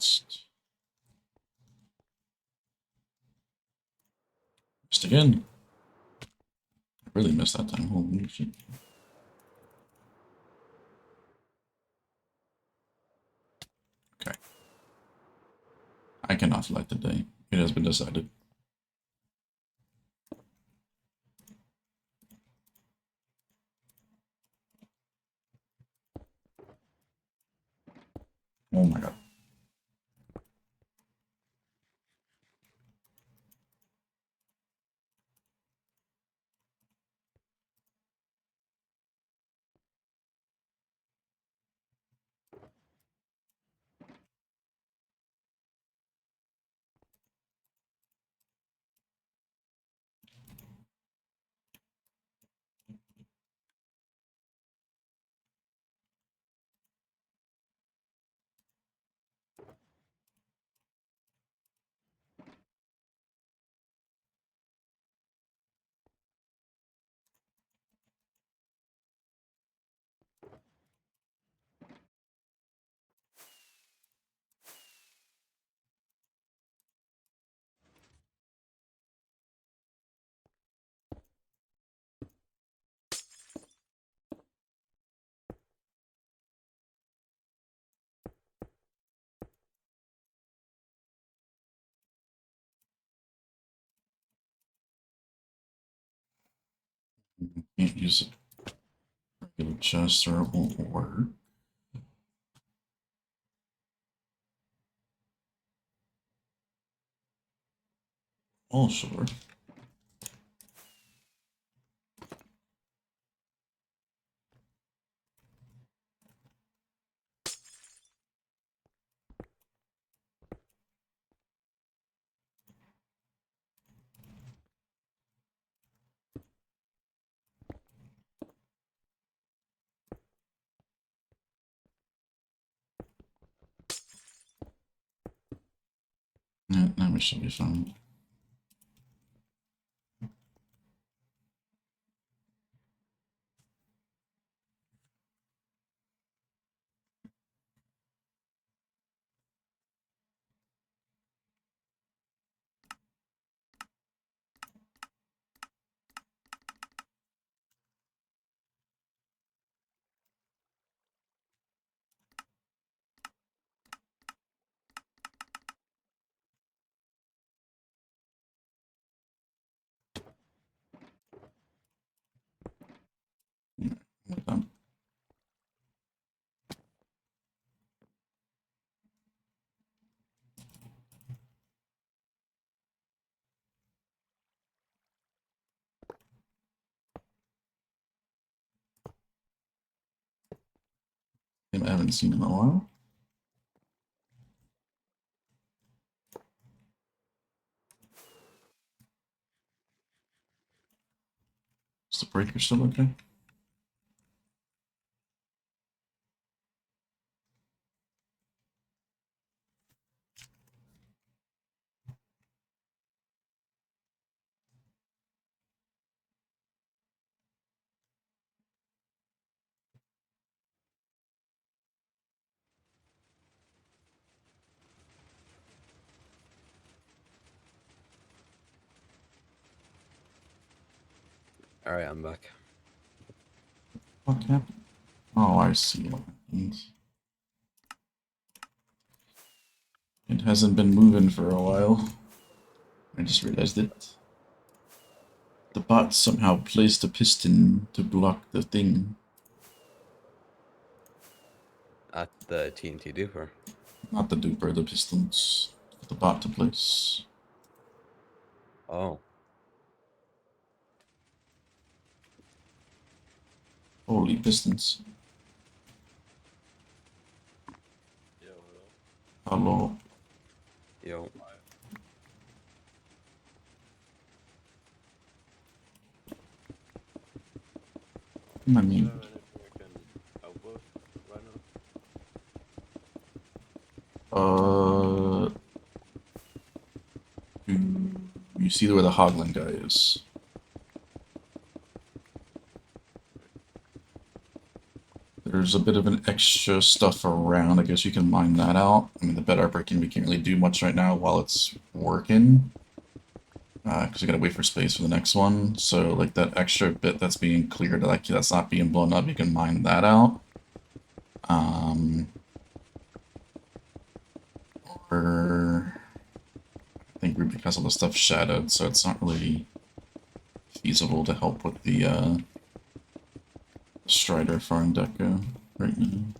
missed. Missed again. I really missed that time. Holy shit. Okay. I cannot light the day. It has been decided. Oh my god. Can't use a regular chest or it won't work. Oh, sure. Yeah, now we should be fine. We're done. I haven't seen in a while. Is the breaker still okay? Alright, I'm back. What happened? Oh, I see what happened. It hasn't been moving for a while. I just realized it. The bot somehow placed a piston to block the thing. At the TNT duper. Not the duper, the pistons. For the bot to place. Oh. Holy pistons. Hello. Yo. I mean, you see where the Hoglin guy is. there's a bit of an extra stuff around. I guess you can mine that out. I mean, the bed breaking, we can't really do much right now while it's working. Because we gotta wait for space for the next one. So, like, that extra bit that's being cleared, like, that's not being blown up, you can mine that out. Or... I think Ruby has all the stuff shadowed, so it's not really feasible to help with the, Strider farm deco right now.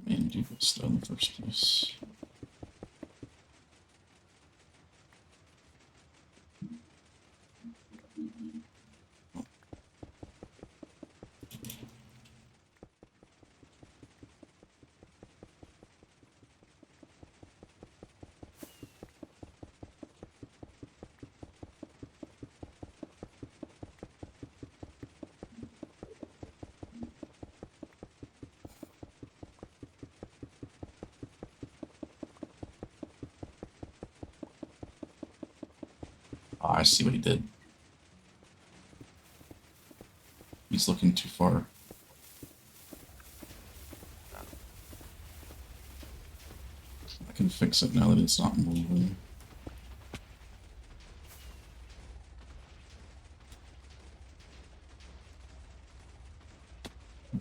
And do this though in the first place. Oh, I see what he did. He's looking too far. I can fix it now that it's not moving.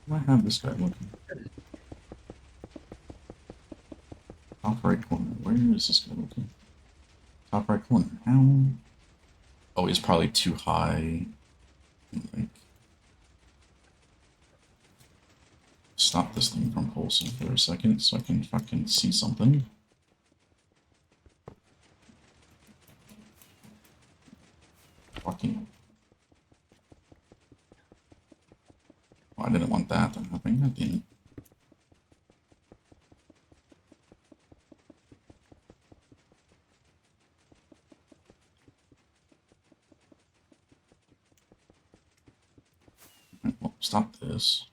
Why do I have this guy looking? Top right corner. Where is this guy looking? Top right corner. How? Oh, he's probably too high. Like, stop this thing from pulsing for a second so I can fucking see something. Fucking. Oh, I didn't want that to happen. God damn it. Right, well, stop this.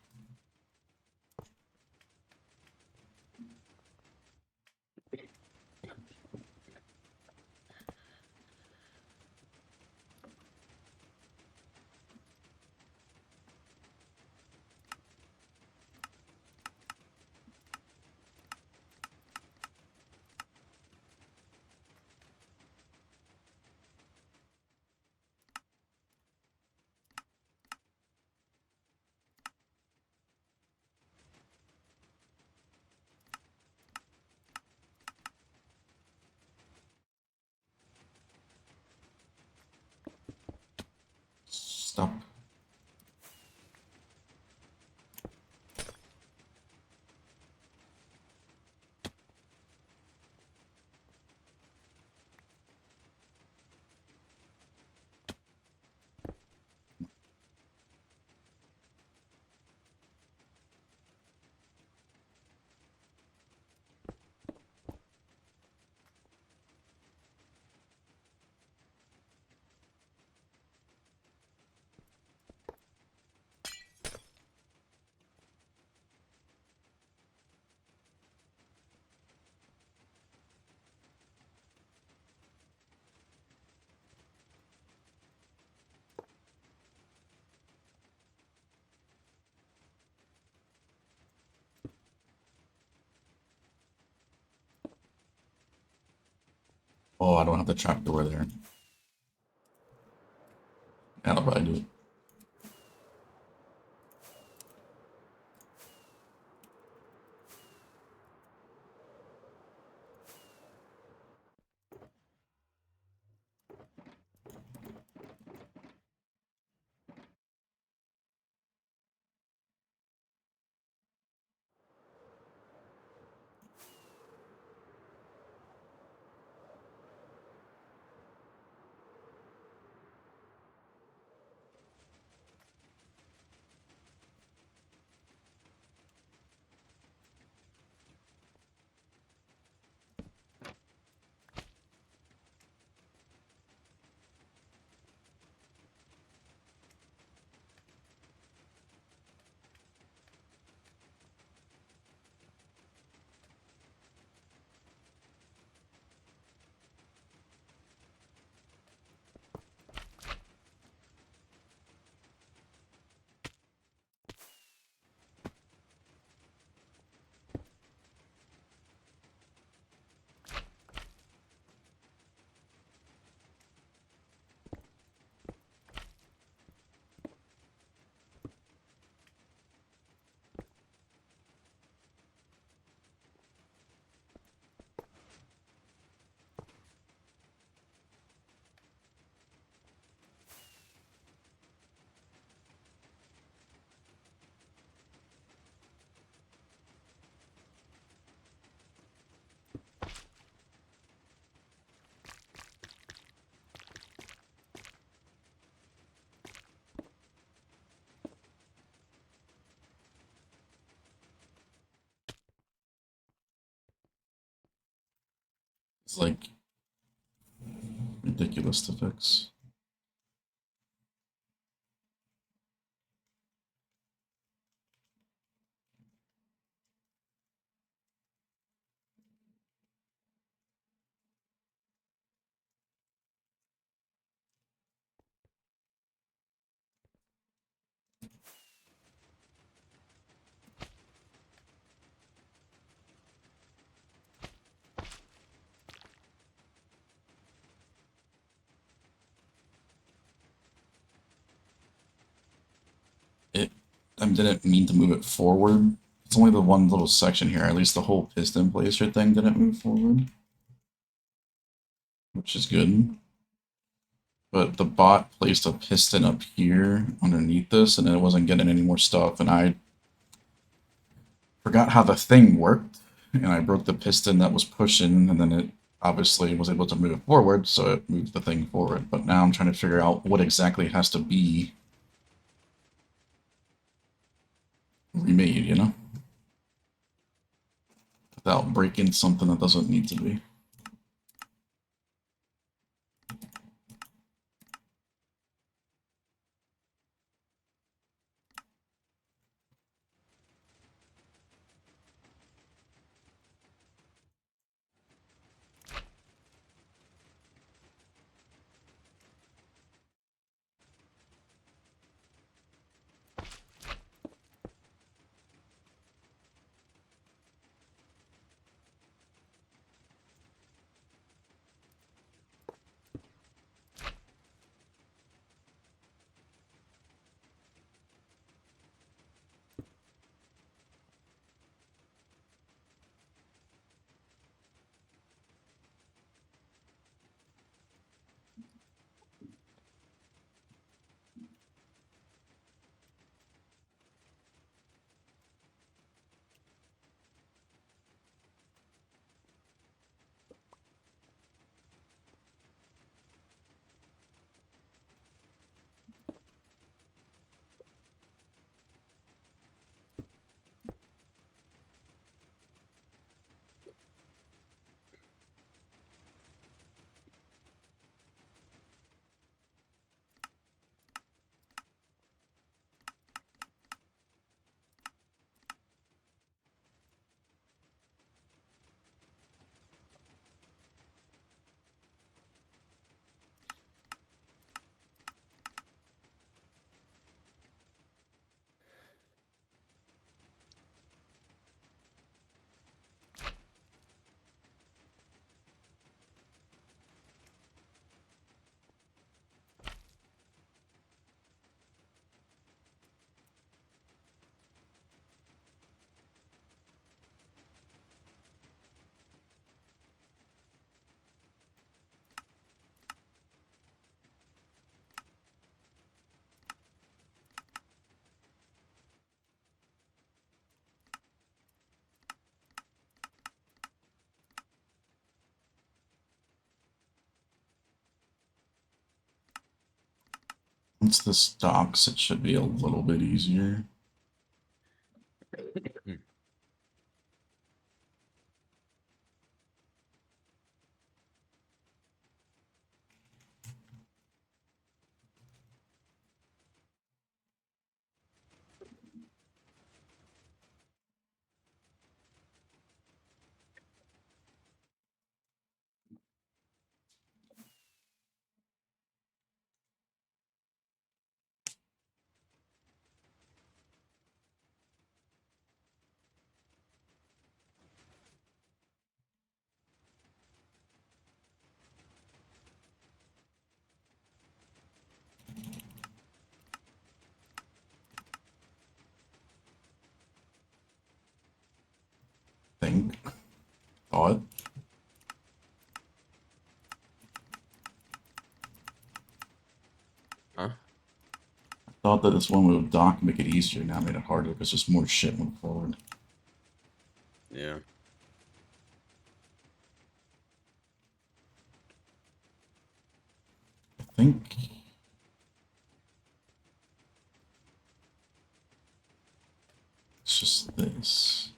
Stop. Oh, I don't have the trapdoor there. I'll probably do it. It's like ridiculous to fix. It, I didn't mean to move it forward. It's only the one little section here. At least the whole piston placer thing didn't move forward, which is good. But the bot placed a piston up here underneath this, and it wasn't getting any more stuff. And I forgot how the thing worked, and I broke the piston that was pushing, and then it obviously was able to move it forward, so it moved the thing forward. But now I'm trying to figure out what exactly has to be remade, you know? Without breaking something that doesn't need to be. Once this docks, it should be a little bit easier. Think. Thought. Huh? I thought that this one would dock and make it easier. Now it made it harder because just more shit went forward. Yeah. I think it's just this.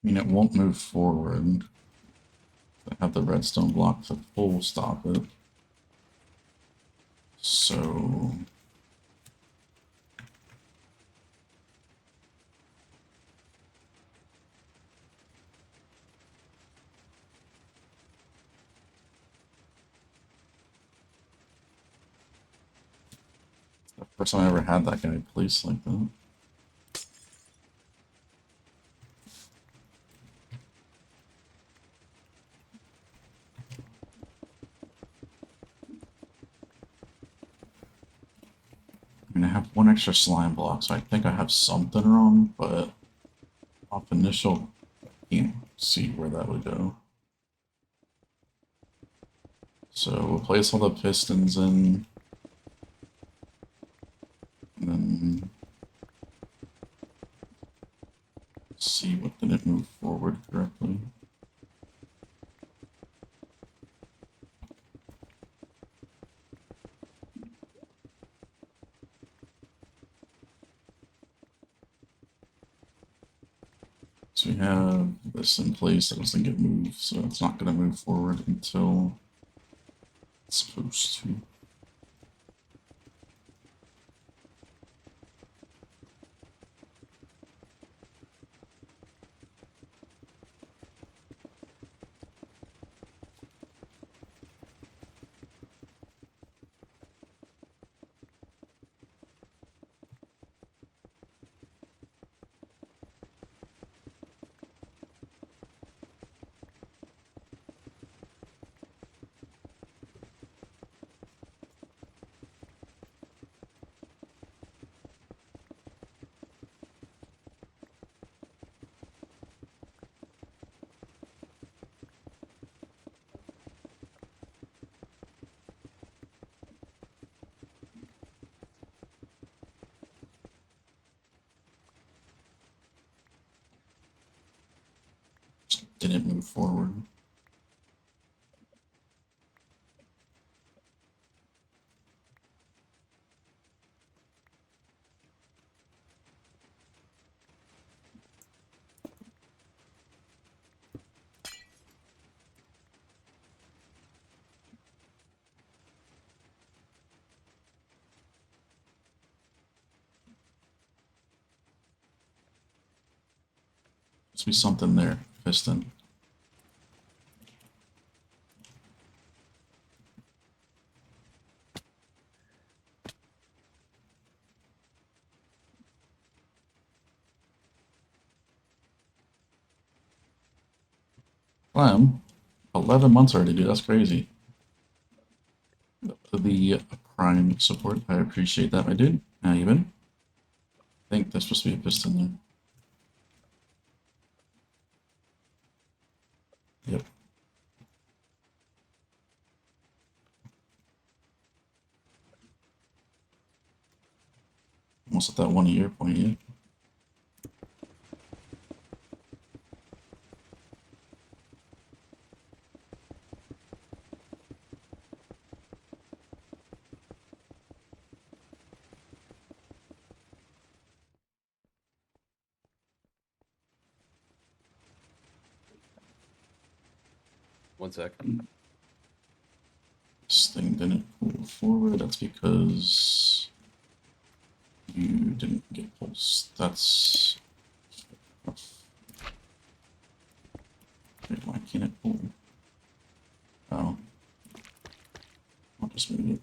mean, it won't move forward. I have the redstone block to full stop it. So the first time I ever had that guy placed like that. I mean, I have one extra slime block, so I think I have something wrong, but off initial, I can't see where that would go. So we'll place all the pistons in, and then see what didn't move forward correctly. So we have this in place that doesn't get moved, so it's not going to move forward until it's supposed to. Just didn't move forward. Must be something there, piston. Clem, 11 months already, dude. That's crazy. The Prime support, I appreciate that, my dude. How you been? I think there's supposed to be a piston there. Yep. Almost at that 1 year point, yeah. One sec. This thing didn't pull forward. That's because you didn't get pulsed. That's. Wait, why can't it pull? Oh. I'll just move it.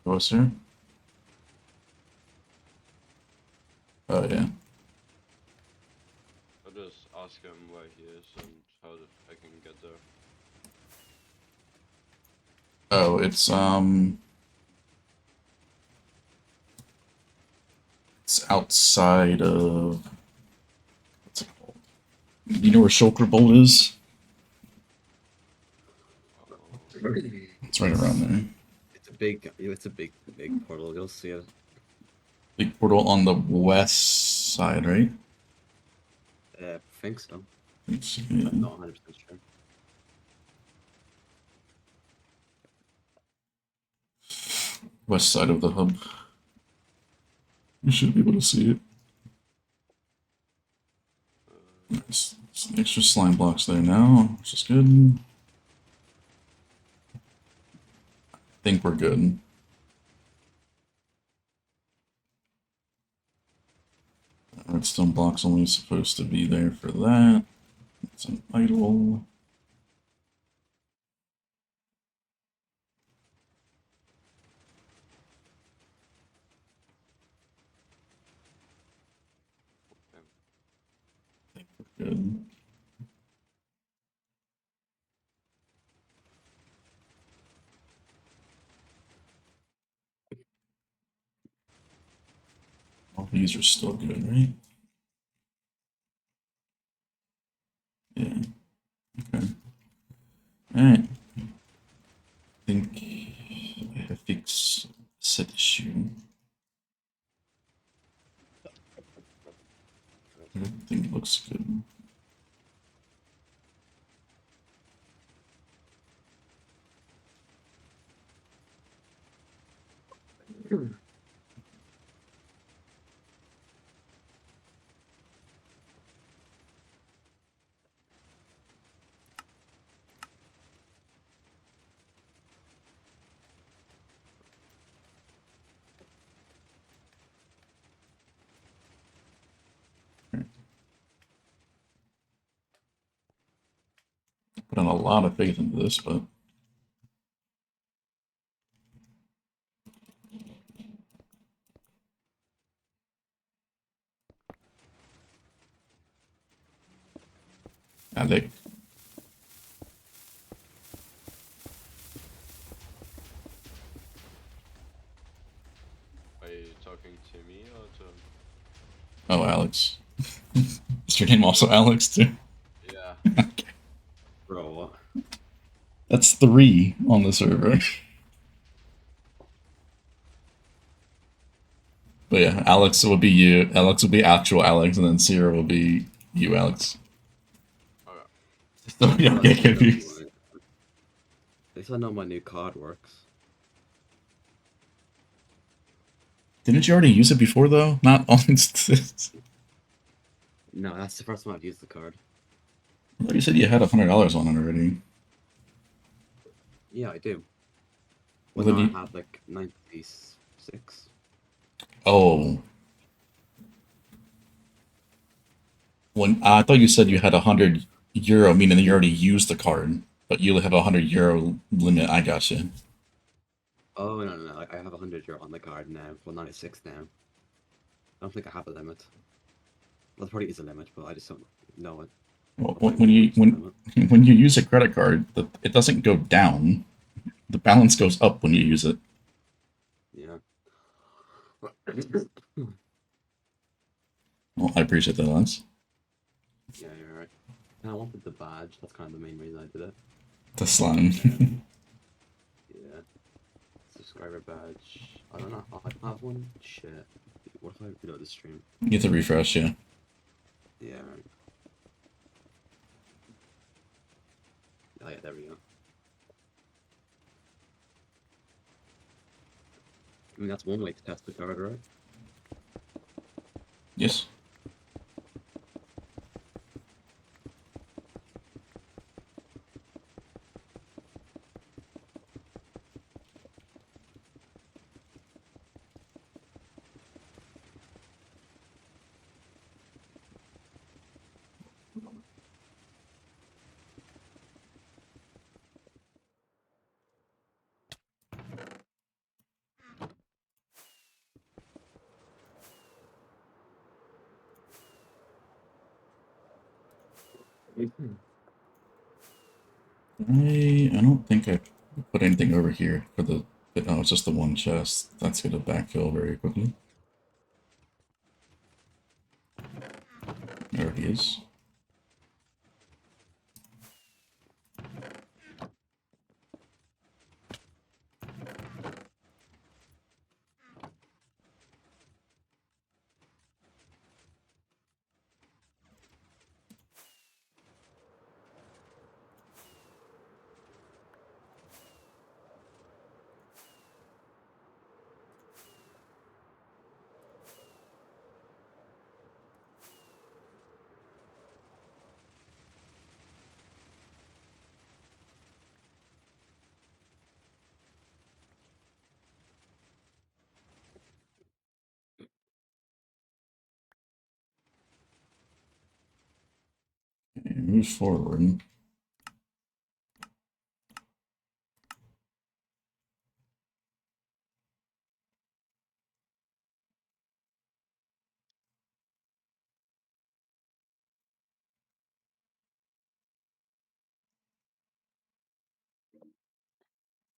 Closer. Oh, yeah. I'll just ask him where he is and how I can get there. Oh, it's outside of. What's it called? You know where Shulker Bolt is? Oh, It's right around there. It's a It's a big portal. You'll see it. Big portal on the west side, right? I think so. Let's see. I'm not 100% sure. West side of the hub. You should be able to see it. Nice. Some extra slime blocks there now, which is good. I think we're good. Redstone block's only supposed to be there for that. It's an idle. I think we're good. All these are still good, right? Yeah. Okay. Alright. I think I have fixed set issue. Everything looks good. Put on a lot of faith into this, but Alec. Are you talking to me or to? Oh, Alex. Is your name also Alex too? Yeah. Okay. Bro, what? That's 3 on the server. But yeah, Alex will be you. Alex will be actual Alex, and then Sierra will be you, Alex. Okay. So you don't get confused. At least I know my new card works. Didn't you already use it before though? Not on instances. No, that's the first time I've used the card. I thought you said you had $100 on it already. Yeah, I do. Well, Well, then no, you- I had like 96. Oh. When I thought you said you had €100, meaning that you already used the card, but you have €100 limit. I got you. Oh, no. I have 100 euro on the card now. Well, 96 now. I don't think I have a limit. Well, there probably is a limit, but I just don't know it. Well, I'll when you probably limit. when you use a credit card, it doesn't go down. The balance goes up when you use it. Yeah. Well, I appreciate that, Lance. Yeah, you're right. And I wanted the badge. That's kind of the main reason I did it. The slime. Yeah. Subscriber badge. I don't know. I don't have one. Shit. What if I reload the stream? You get to refresh, yeah. Yeah, right. Oh, yeah, there we go. I mean, that's one way to test the card, right? Yes. I don't think I put anything over here for the. Oh, it's just the one chest. That's gonna backfill very quickly. There he is. Move forward.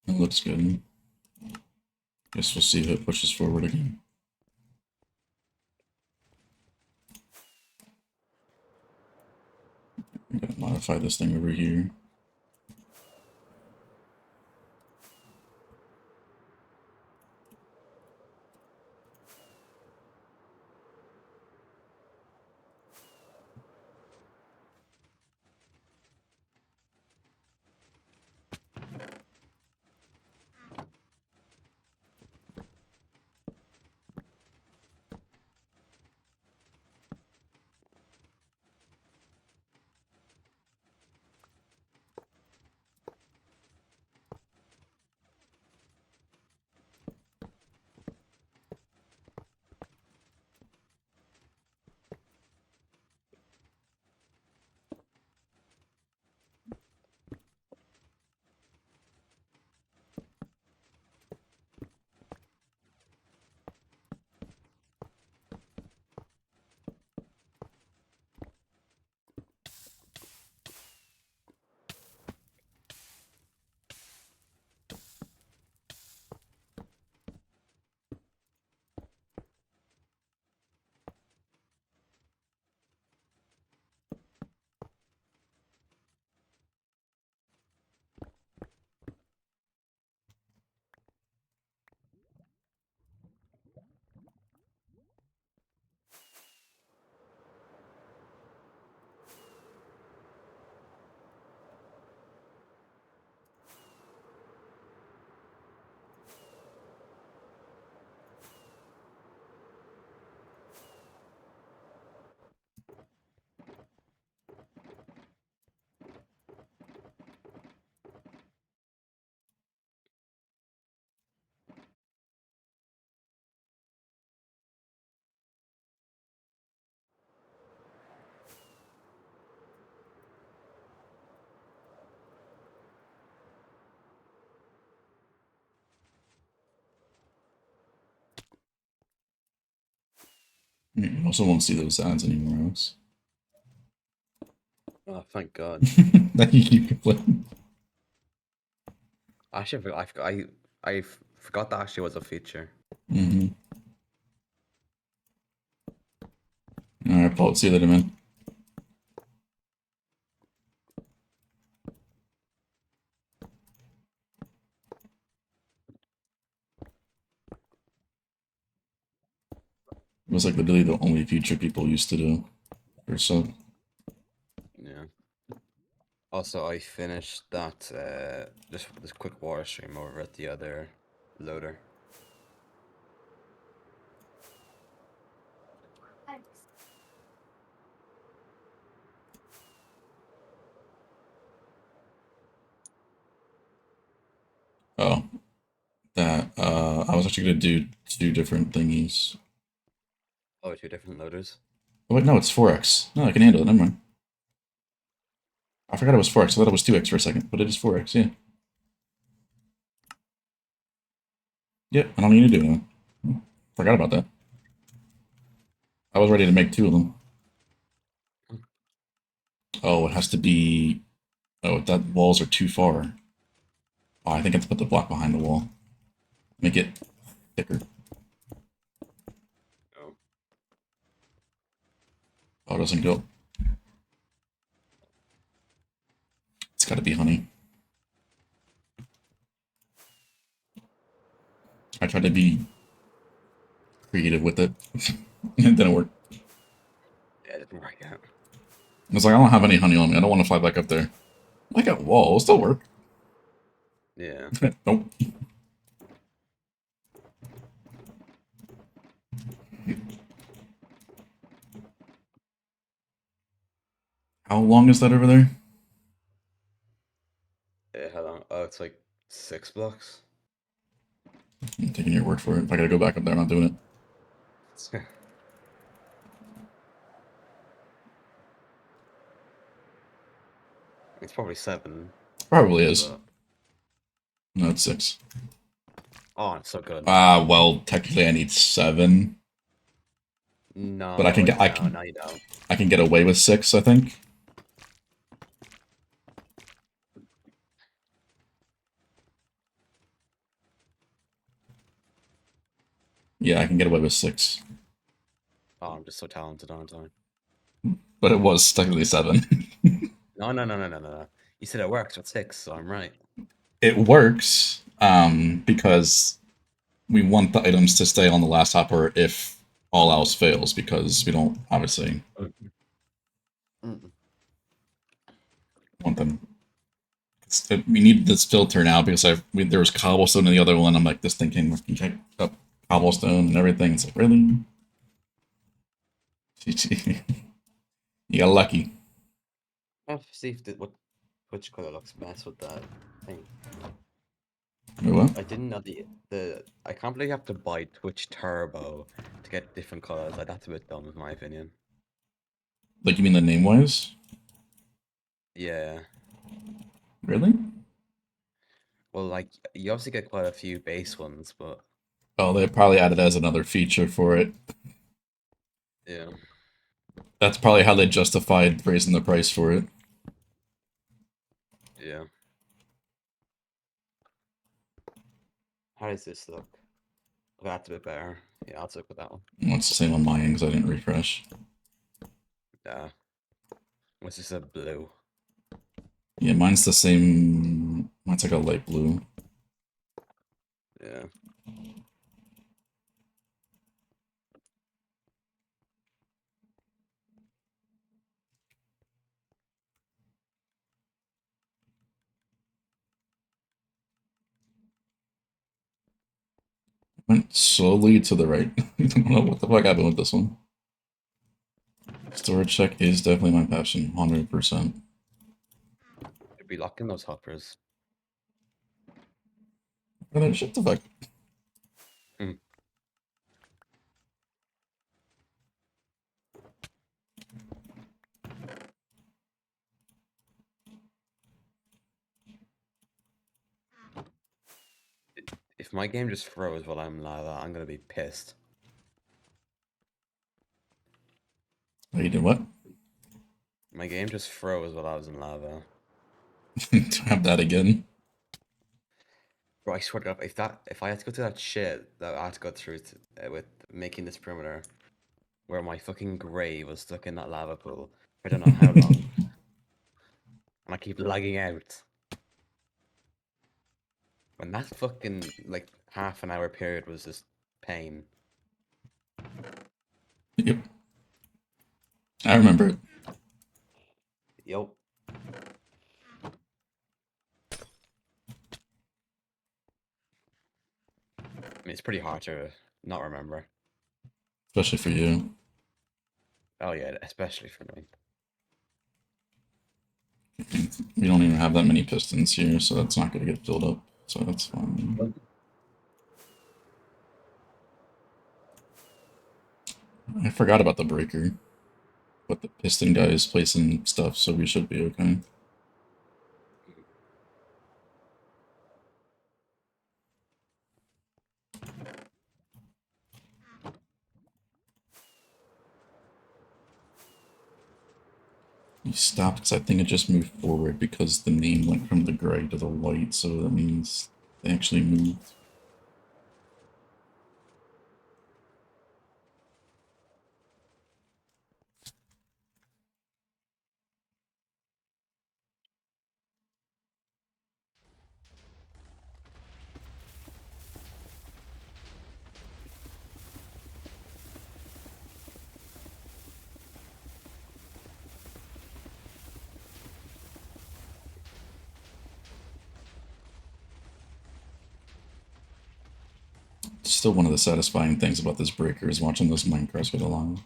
It looks good. Guess we'll see if it pushes forward again. I'm gonna modify this thing over here. You also won't see those ads anymore else. Oh, thank God. That you keep complaining. Actually, I forgot that actually was a feature. Mm-hmm. Alright, Paul, see you later, man. It was like literally the only feature people used to do. Or so. Yeah. Also, I finished that this quick water stream over at the other loader. Oh. That, I was actually gonna do 2 different thingies. Oh, two different loaders. Oh, wait, no, it's 4x. No, I can handle it, never mind. I forgot it was 4x, I thought it was 2x for a second, but it is 4x, yeah. Yep, I don't need to do it. Forgot about that. I was ready to make 2 of them. Oh, it has to be... Oh, that walls are too far. Oh, I think I have to put the block behind the wall. Make it thicker. Oh. Oh, it doesn't go. It's gotta be honey. I tried to be creative with it. It didn't work. Yeah, it didn't work out. I was like, I don't have any honey on me. I don't want to fly back up there. I got wall. It'll still work. Yeah. Nope. How long is that over there? How long? Oh, it's like 6 blocks. I'm taking your word for it. If I gotta go back up there, I'm not doing it. It's probably 7. Probably is. But... No, it's 6. Oh, it's so good. Well, technically I need 7, but I No, can get no, you don't. I can get away with 6, I think. Yeah, I can get away with 6. Oh, I'm just so talented, aren't I? But it was technically 7. No. You said it works with 6, so I'm right. It works, because we want the items to stay on the last hopper if all else fails, because we don't obviously want them. We need this filter now because there was cobblestone in the other one. I'm like just thinking we can check up cobblestone and everything. It's like, really? You got lucky. Let's see if which color looks best with that thing. Wait, what? I didn't know I can't believe you have to buy Twitch Turbo to get different colors. Like, that's a bit dumb, in my opinion. Like, you mean the name wise? Yeah. Really? Well, like, you obviously get quite a few base ones, but Oh, they probably added as another feature for it. yeah. That's probably how they justified raising the price for it. Yeah. How does this look? Oh, that's a bit better. Yeah, I'll stick with that one. Well, it's the same on my end because I didn't refresh. Yeah. What's this, a blue? Yeah, mine's the same. Mine's like a light blue. Yeah. Went slowly to the right. I don't know what the fuck happened with this one. Storage check is definitely my passion, 100%. Should be locking those hoppers. Shut the fuck. Hmm. If my game just froze while I'm lava, I'm gonna be pissed. Oh, you did what? My game just froze while I was in lava. To have that again. Bro, I swear to God, if I had to go through that shit that I had to go through with making this perimeter, where my fucking grave was stuck in that lava pool for I don't know how long, and I keep lagging out. When that fucking like half an hour period was just pain. Yep. I remember it. Yup. I mean, it's pretty hard to not remember. Especially for you. Oh yeah, especially for me. We don't even have that many pistons here, so that's not going to get filled up. So that's fine. I forgot about the breaker. But the piston guy is placing stuff, so we should be okay. You stopped because I think it just moved forward because the name went from the gray to the white, so that means they actually moved. Still one of the satisfying things about this breaker is watching those Minecrafts get along.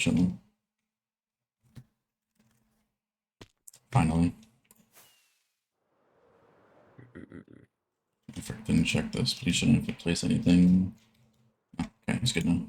chilling. Finally. If I didn't check this, please shouldn't have to place anything. Oh, okay, it's good now.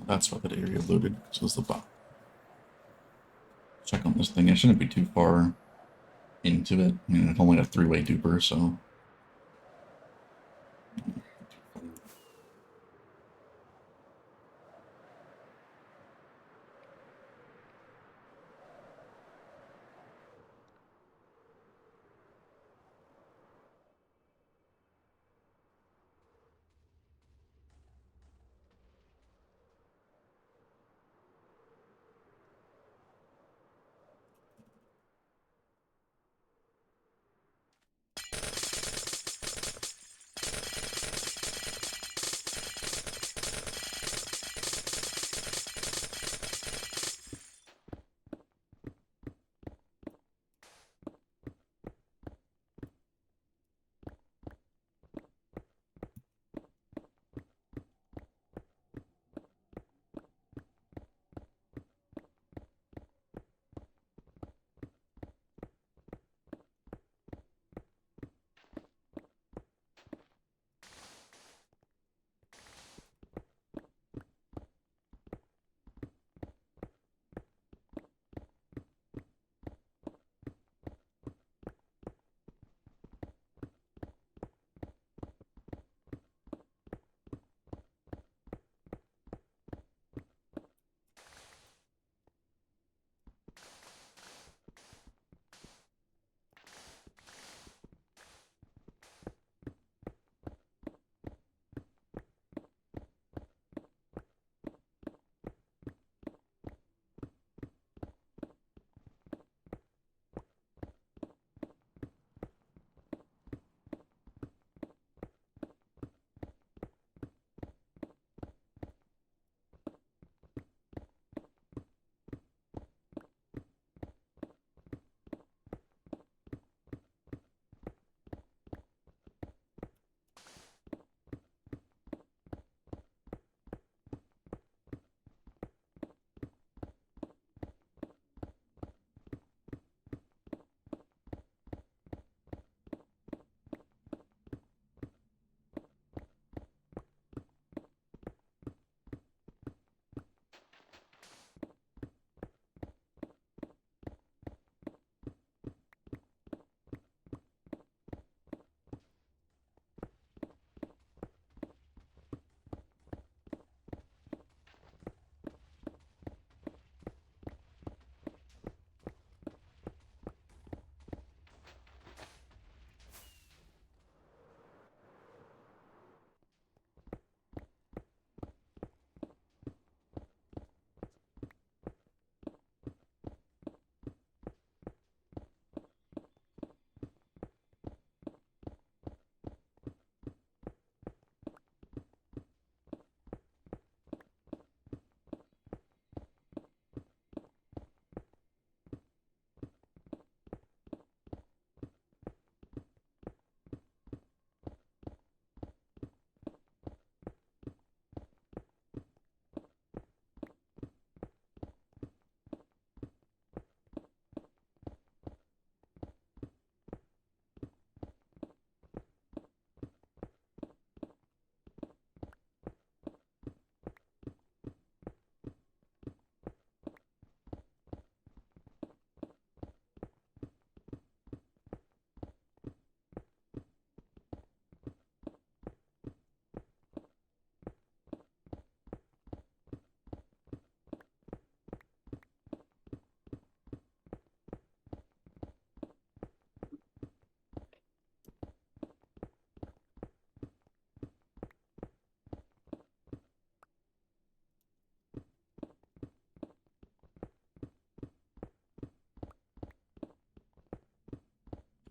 That's why that area loaded, because it was the bot. Check on this thing. It shouldn't be too far into it. I mean, it's only a 3-way duper, so.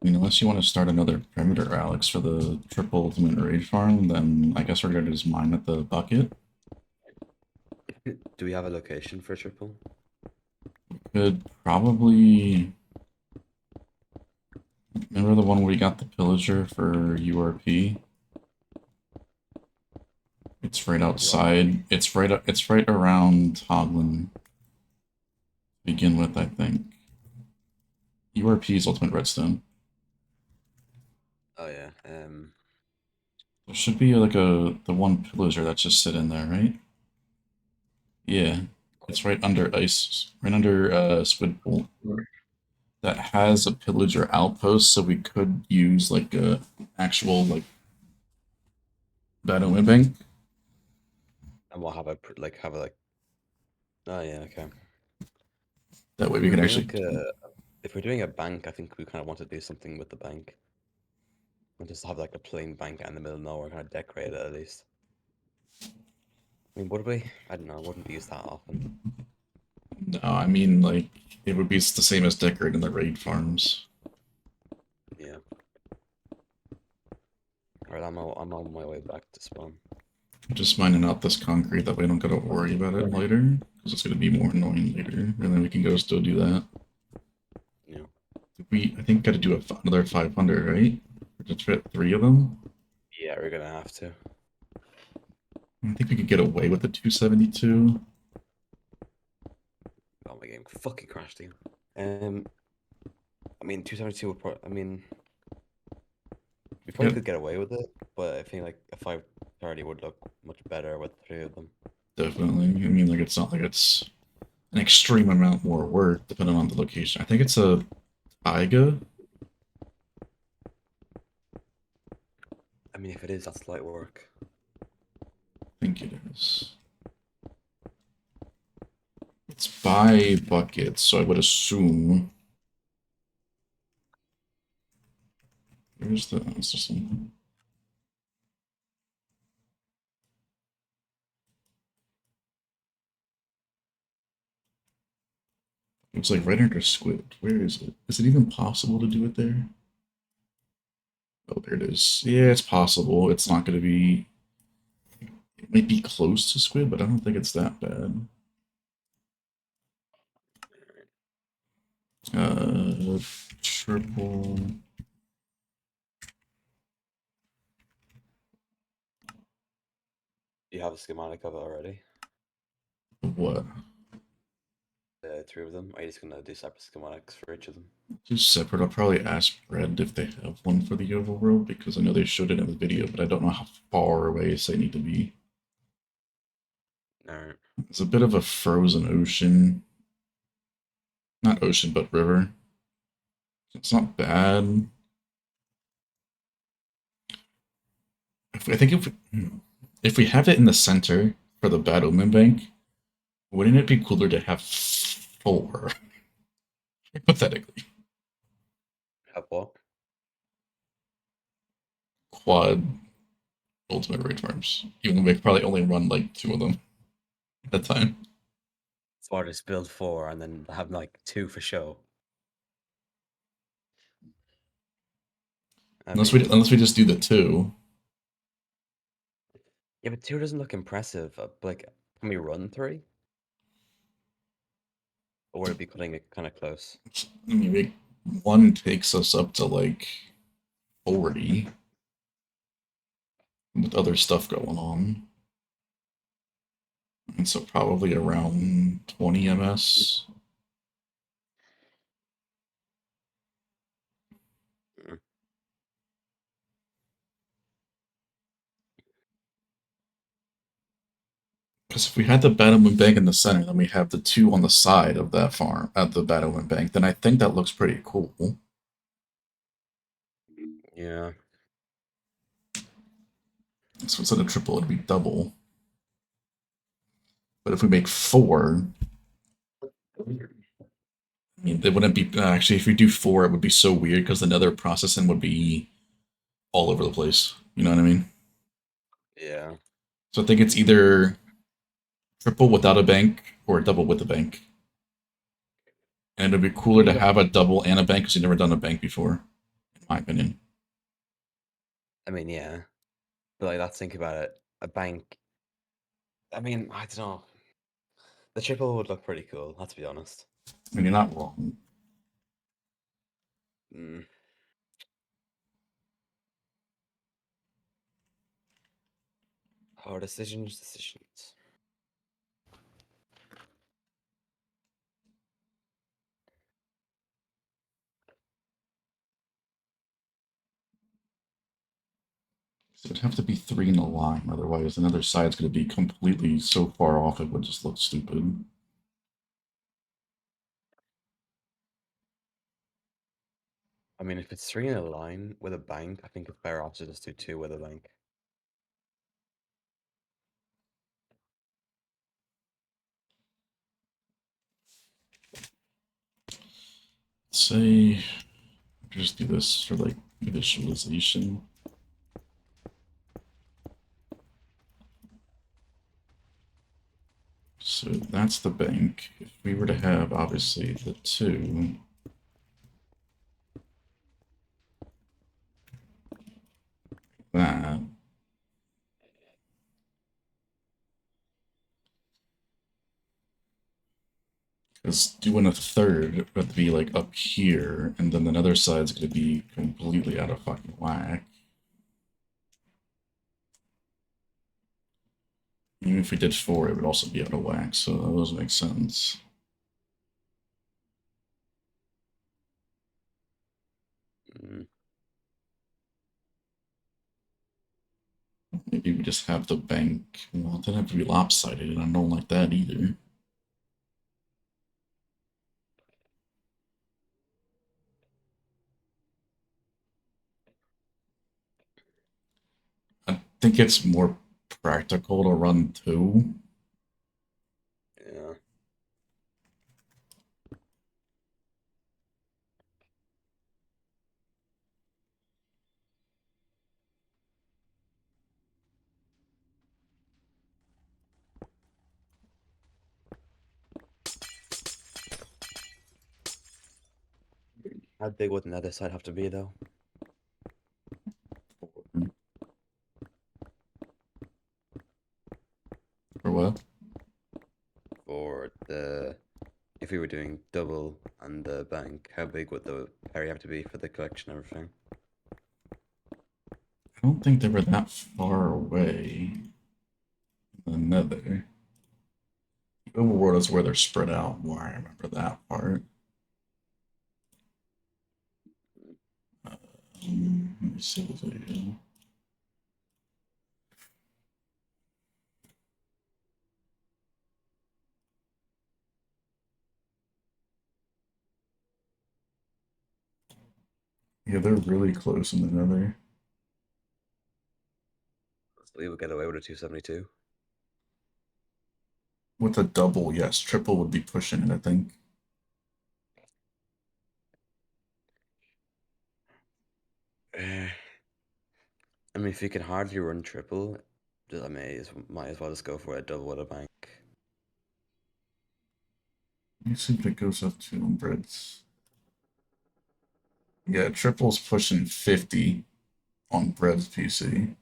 mean, unless you want to start another perimeter, Alex, for the triple ultimate raid farm, then I guess we're going to just mine at the bucket. Do we have a location for triple? Could probably... Remember the one where we got the pillager for URP? It's right outside. It's right around Hoglin. Begin with, I think. URP's ultimate redstone. Oh yeah. There should be like the one pillager that's just sitting there, right? Yeah. It's right under ice, right under Squid Pool. That has a pillager outpost, so we could use like a actual like battle wind bank. And we'll have a like. Oh yeah. Okay. That way we can Doing actually. if we're doing a bank, I think we kind of want to do something with the bank. And just have like a plain bank out in the middle of nowhere, kind of decorate it at least. I mean, would we? I don't know. Wouldn't use that often. No, I mean like it would be the same as decorating the raid farms. Yeah. Alright, I'm on my way back to spawn. Just mining out this concrete that we don't gotta worry about it later, because it's gonna be more annoying later, and then we can go still do that. Yeah. I think gotta do another 500, right? Just fit 3 of them. Yeah, we're gonna have to. I think we could get away with the 272. Oh, my game fucking crashed again. I mean, 272 would probably. I mean, we probably Yeah. could get away with it, but I think like a 530 would look much better with 3 of them. Definitely. I mean, like it's not like it's an extreme amount more work depending on the location. I think it's a taiga. I mean, if it is, that's light work. I think it is. It's by buckets, so I would assume. Where's the system? It's like right under squid. Where is it? Is it even possible to do it there? Oh, there it is. Yeah, it's possible. It's not going to be. It might be close to squid, but I don't think it's that bad. Triple. You have a schematic of it already? What? The 3 of them? Or are you just gonna do separate schematics for each of them? Just separate. I'll probably ask Brad if they have one for the overworld because I know they showed it in the video, but I don't know how far away they need to be. Alright. It's a bit of a frozen ocean. Not ocean, but river. It's not bad. I think if we have it in the center for the Bad Omen Bank, wouldn't it be cooler to have 4? Hypothetically. Have what? Quad ultimate raid farms. Even though we probably only run like 2 of them at a time. So I just build 4 and then have like 2 for show. Unless we just do the 2. Yeah, but 2 doesn't look impressive. Like, can we run 3? Or would it be cutting it kind of close? I mean, 1 takes us up to like 40 with other stuff going on. And so probably around 20 ms. Because if we had the Battleman Bank in the center, then we have the 2 on the side of that farm at the Battleman Bank, then I think that looks pretty cool. Yeah. So instead of triple, it'd be double. But if we make 4, I mean, it wouldn't be actually. If we do 4, it would be so weird because the nether processing would be all over the place. You know what I mean? Yeah. So I think it's either triple without a bank or a double with a bank. And it'd be cooler to have a double and a bank because you've never done a bank before. my opinion. I mean, yeah, but like, let's think about it. A bank. I mean, I don't know. The triple would look pretty cool. Let's be honest. I mean, you're not wrong. Mm. Oh, decisions. So it'd have to be 3 in a line, otherwise another side's going to be completely so far off it would just look stupid. I mean, if it's 3 in a line with a bank, I think it's better off to just do 2 with a bank. Say, just do this for like visualization. So that's the bank. If we were to have, obviously, the 2, that, because doing a third would be like up here, and then another side's going to be completely out of fucking whack. Even if we did 4, it would also be out of whack, so that doesn't make sense. Mm. Maybe we just have the bank. Well, it doesn't have to be lopsided, and I don't like that either. I think it's more practical to run 2. Yeah. How big would the other side have to be, though? For what? For the... If we were doing double and the bank, how big would the area have to be for the collection and everything? I don't think they were that far away. Another. Overworld is where they're spread out more. I remember that part. Let me see the video. Yeah, they're really close in the nether. So we would get away with a 272. With a double, yes, triple would be pushing it, I think. I mean, if you can hardly run triple, I might as well just go for a double with a bank. Let me see if it goes up to breads. Yeah, triple's pushing 50 on Bread's PC.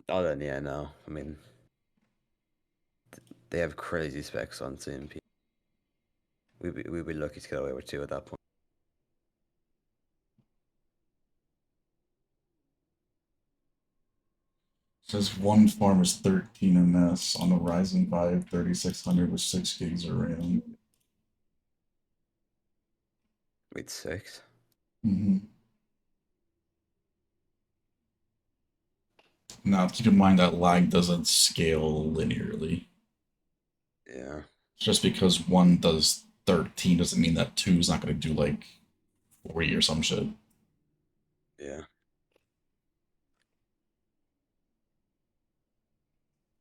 Oh, then yeah, no. I mean, they have crazy specs on CMP. We'd be lucky to get away with 2 at that point. It says one farm is 13 ms on a Ryzen 5 3600 with 6 gigs of RAM. Wait, 6? Now, keep in mind that lag doesn't scale linearly. Yeah. Just because one does 13 doesn't mean that 2 is not going to do like 40 or some shit. Yeah.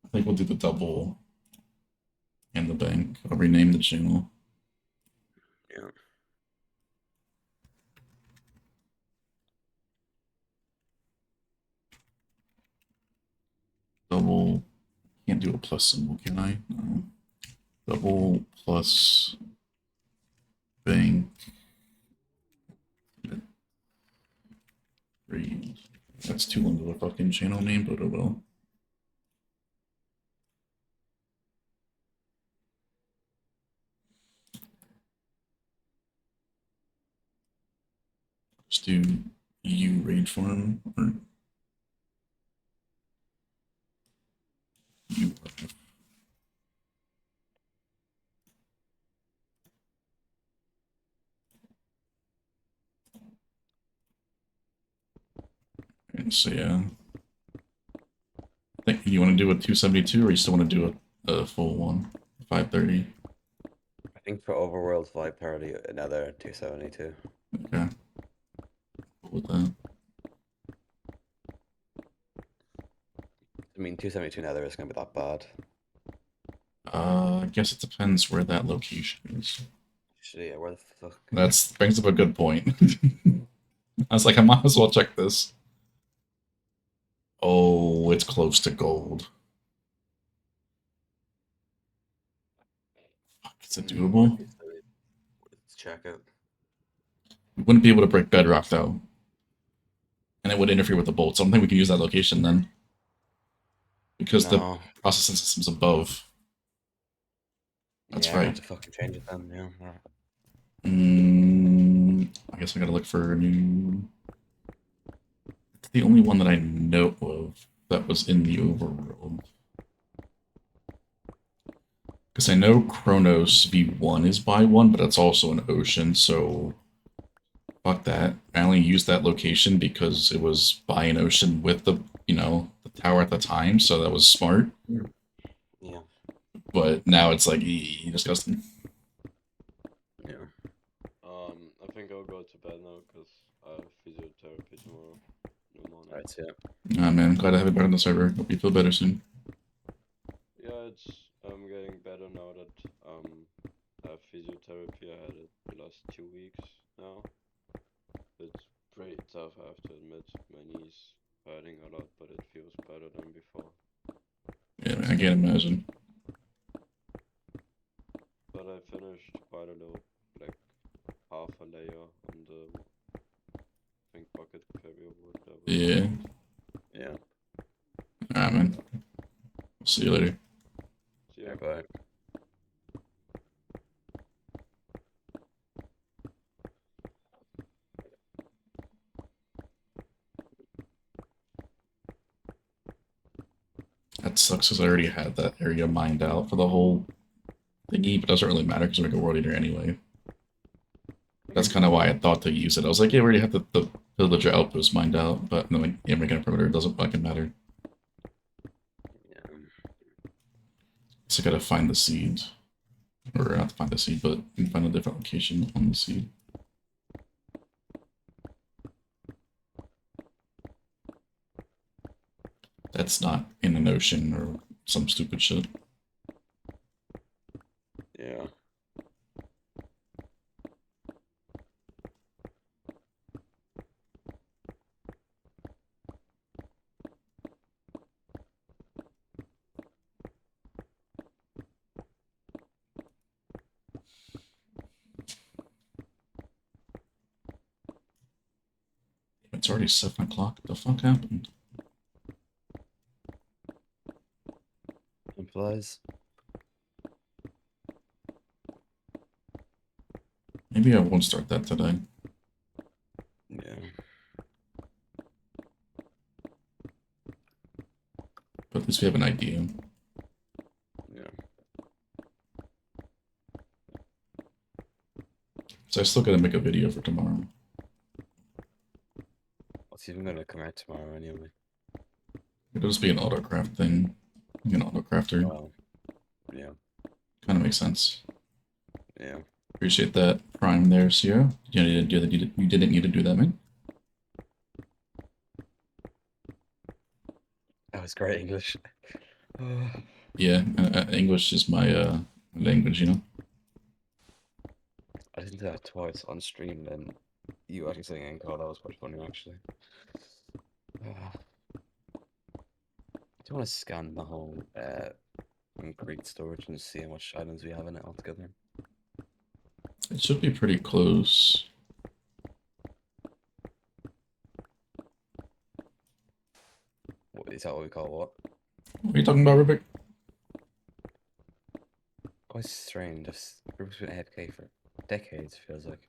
I think we'll do the double and the bank. I'll rename the channel. Yeah. Double. Can't do a plus symbol, can I? No. Double plus bank. Read. That's too long of a fucking channel name, but oh well. Let's do U raid farm or U. And so yeah, I think you want to do a 272, or you still want to do a full one, 530. I think for Overworld 530, another 272. Okay. Cool with that. I mean, 272 Nether is gonna be that bad. I guess it depends where that location is. Actually, yeah, where the fuck? That brings up a good point. I was like, I might as well check this. Oh, it's close to gold. Fuck, is it doable? Let's check it. We wouldn't be able to break bedrock though, and it would interfere with the bolt. So I don't think we can use that location then, because the No. processing system's above. That's Yeah, I have right. to fucking change it then. Yeah. Alright. I guess I gotta look for a new. It's the only one that I know of that was in the overworld. Because I know Chronos V1 is by one, but it's also an ocean, so fuck that. I only used that location because it was by an ocean with the, the tower at the time, so that was smart. Yeah. But now it's like, disgusting. Yeah. I think I'll go to bed now because I have physiotherapy tomorrow in the morning. Alright, so yeah. Ah, man, glad to have you back on the server. Hope you feel better soon. Yeah, it's getting better now that I have physiotherapy. I had it the last 2 weeks now. It's pretty tough, I have to admit. My knee's hurting a lot, but it feels better than before. Yeah, man, I can't imagine. But I finished quite a little, like half a layer on the, I think, bucket carrier wood. That was Yeah. Yeah. Alright, man. See you later. See ya. Bye. That sucks because I already had that area mined out for the whole thingy, but it doesn't really matter because I make a world eater anyway. That's kind of why I thought to use it. I was like, yeah, we already have the villager outpost mined out, but no, like, yeah, making a perimeter doesn't fucking matter. Yeah. So I gotta find the seed. Or not find the seed, but you can find a different location on the seed. That's not in an ocean or some stupid shit. Yeah. It's already 7 o'clock. What the fuck happened? Implies. Maybe I won't start that today. Yeah. But at least we have an idea. Yeah. So I still gotta make a video for tomorrow. What's even gonna come out tomorrow anyway? It'll just be an AutoCraft thing. An AutoCrafter. Well, yeah. Kind of makes sense. Yeah. Appreciate that prime there, Sierra. You didn't need to do that, man. That was great English. Yeah, English is my language, you know. I did that twice on stream, and you actually saying Encore. That was quite funny, actually. Do you want to scan the whole concrete storage and see how much items we have in it altogether? It should be pretty close. Is that what we call what? What are you talking about, Rubik? Quite strange. This Rubik's been AFK for decades, feels like.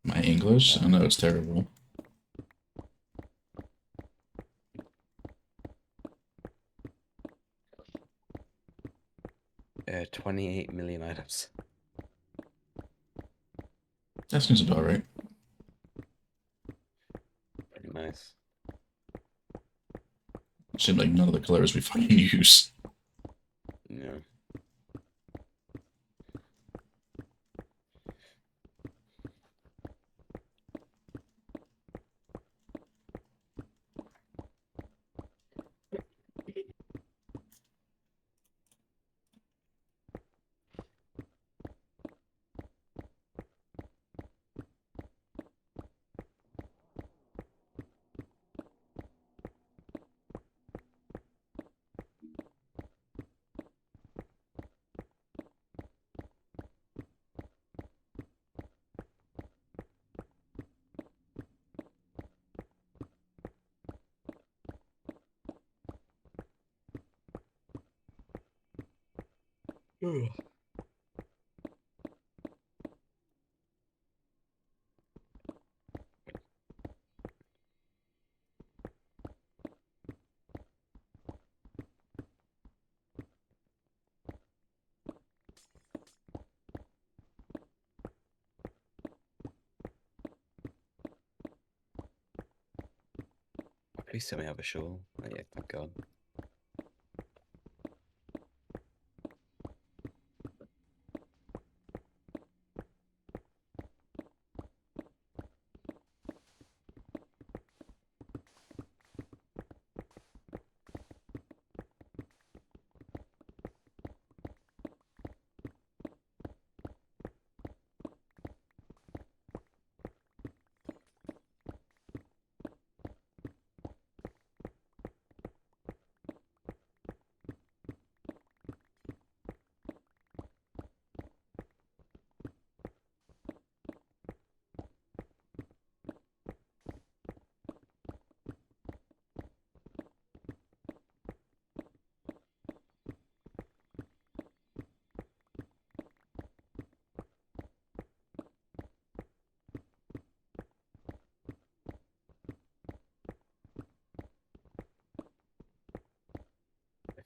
My English? I know it's terrible. Yeah, 28 million items. That seems about right. Pretty nice. Seems like none of the colors we fucking use. Yeah. Please tell me I have a show. Oh, yeah, thank God.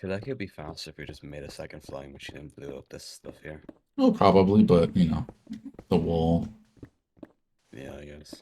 I feel like it'd be faster if we just made a second flying machine and blew up this stuff here. Well, probably, but, you know, the wall. Yeah, I guess.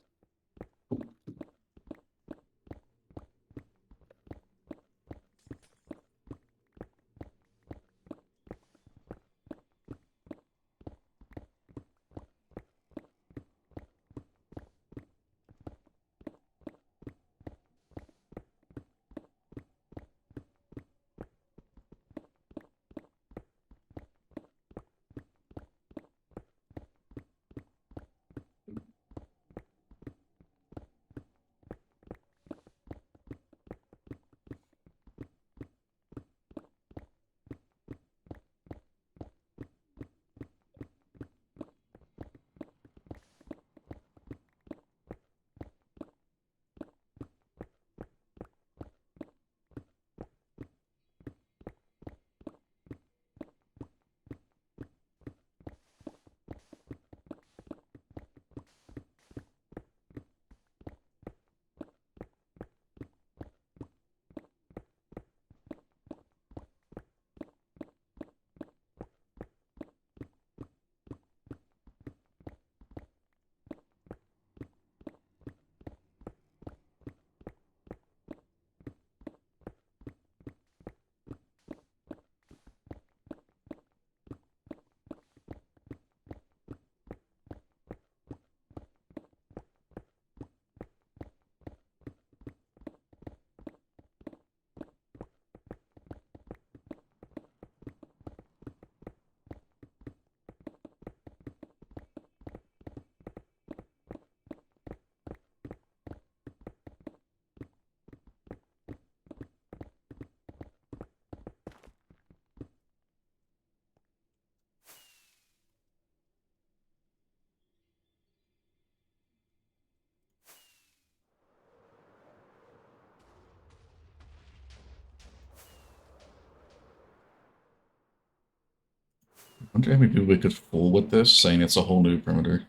wonder how many people we could fool with this, saying it's a whole new perimeter.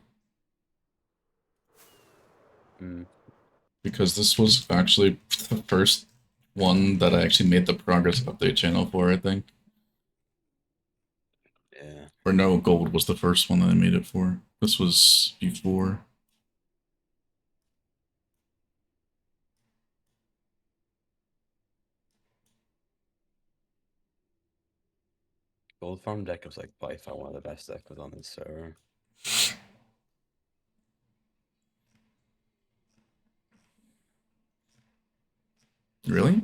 Mm. Because this was actually the first one that I actually made the progress update channel for, I think. Yeah. Or no, gold was the first one that I made it for. This was before. Gold Farm deck was like by far one of the best decks on this server. Really?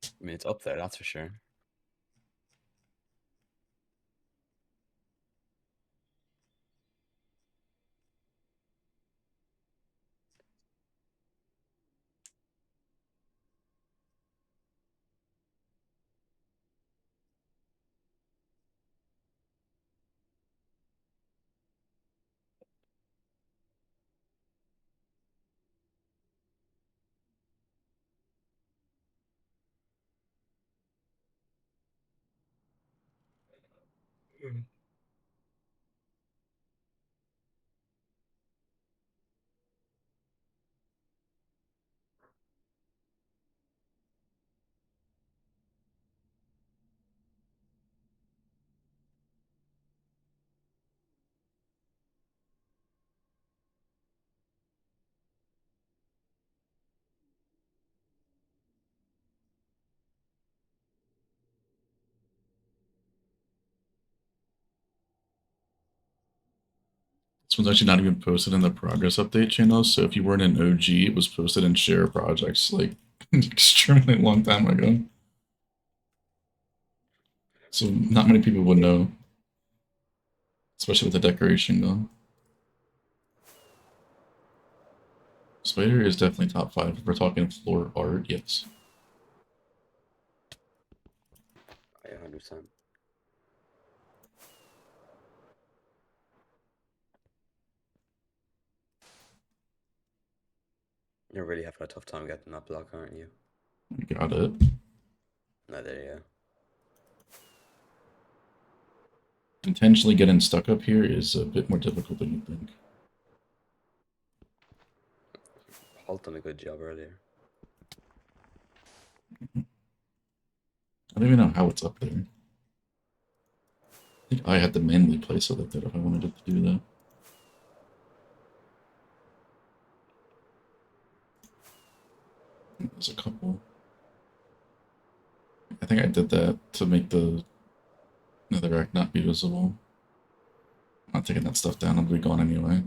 I mean, it's up there, that's for sure. This one's actually not even posted in the progress update channel, so if you weren't an OG, it was posted in share projects like extremely long time ago. So not many people would know. Especially with the decoration going. Spider is definitely top 5. If we're talking floor art, yes. Yeah, 100%. You're really having a tough time getting that block, aren't you? Got it. No, there you go. Intentionally getting stuck up here is a bit more difficult than you think. Halt done a good job earlier. I don't even know how it's up there. I think I had to manually place it like that if I wanted it to do that. There's a couple. I think I did that to make the netherrack not be visible. I'm not taking that stuff down, it'll be gone anyway.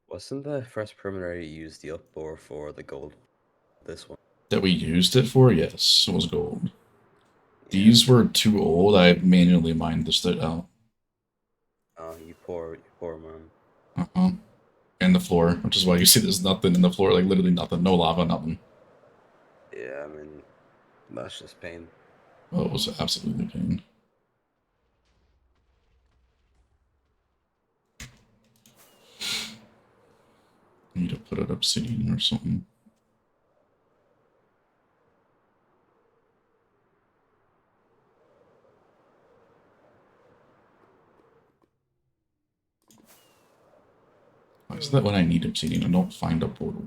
Wasn't the first perimeter you used the upbore for the gold? This one? That we used it for? Yes, it was gold. Yeah. These were too old, I manually mined this shit out. Oh, you poor man. Uh-huh. And the floor, which is why you see there's nothing in the floor, like literally nothing, no lava, nothing. Yeah, I mean, that's just pain. Oh, it was absolutely pain. I need to put it obsidian or something. Why is that when I need obsidian, I don't find a portal?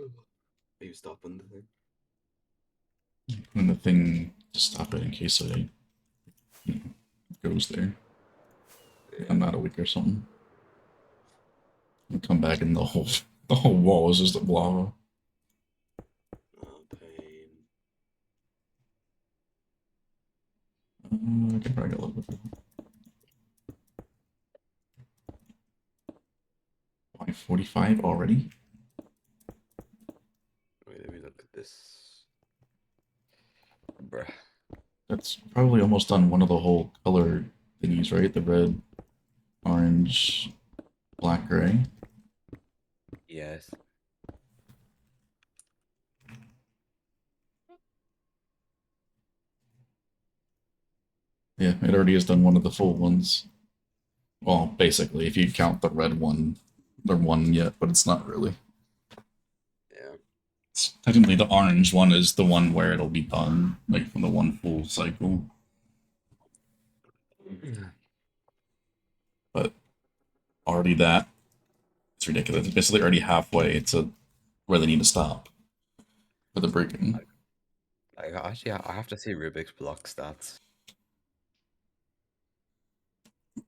Are you stopping the thing? And the thing to stop it in case it goes there. I'm not a week or something. And come back and the whole wall is just lava. Oh, pain. I can probably get a little bit. Why 45 already? Wait, let me look at this. Bruh. That's probably almost done one of the whole color thingies, right? The red, orange, black, gray. Yes. Yeah, it already has done one of the full ones. Well, basically, if you count the red one, the one yet, but it's not really. Yeah. It's, technically, the orange one is the one where it'll be done, like from the one full cycle. But already that, it's ridiculous. It's basically already halfway to where they need to stop for the breaking. Actually, I have to see Rubik's block stats.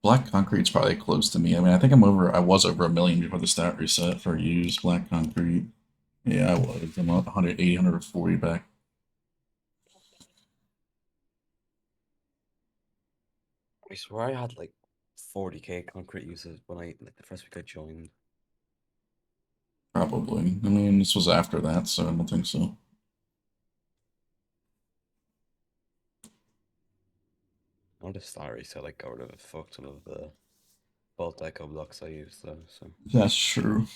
Black concrete's probably close to me. I mean, I think I was over 1 million before the stat reset for used black concrete. Yeah, I was. I'm at 180, 140 back. I swear I had like 40k concrete uses when like the first week I joined. Probably. I mean, this was after that, so I don't think so. On the star reset, like got rid of a fuck ton of the bulk deco blocks I used though. So That's true.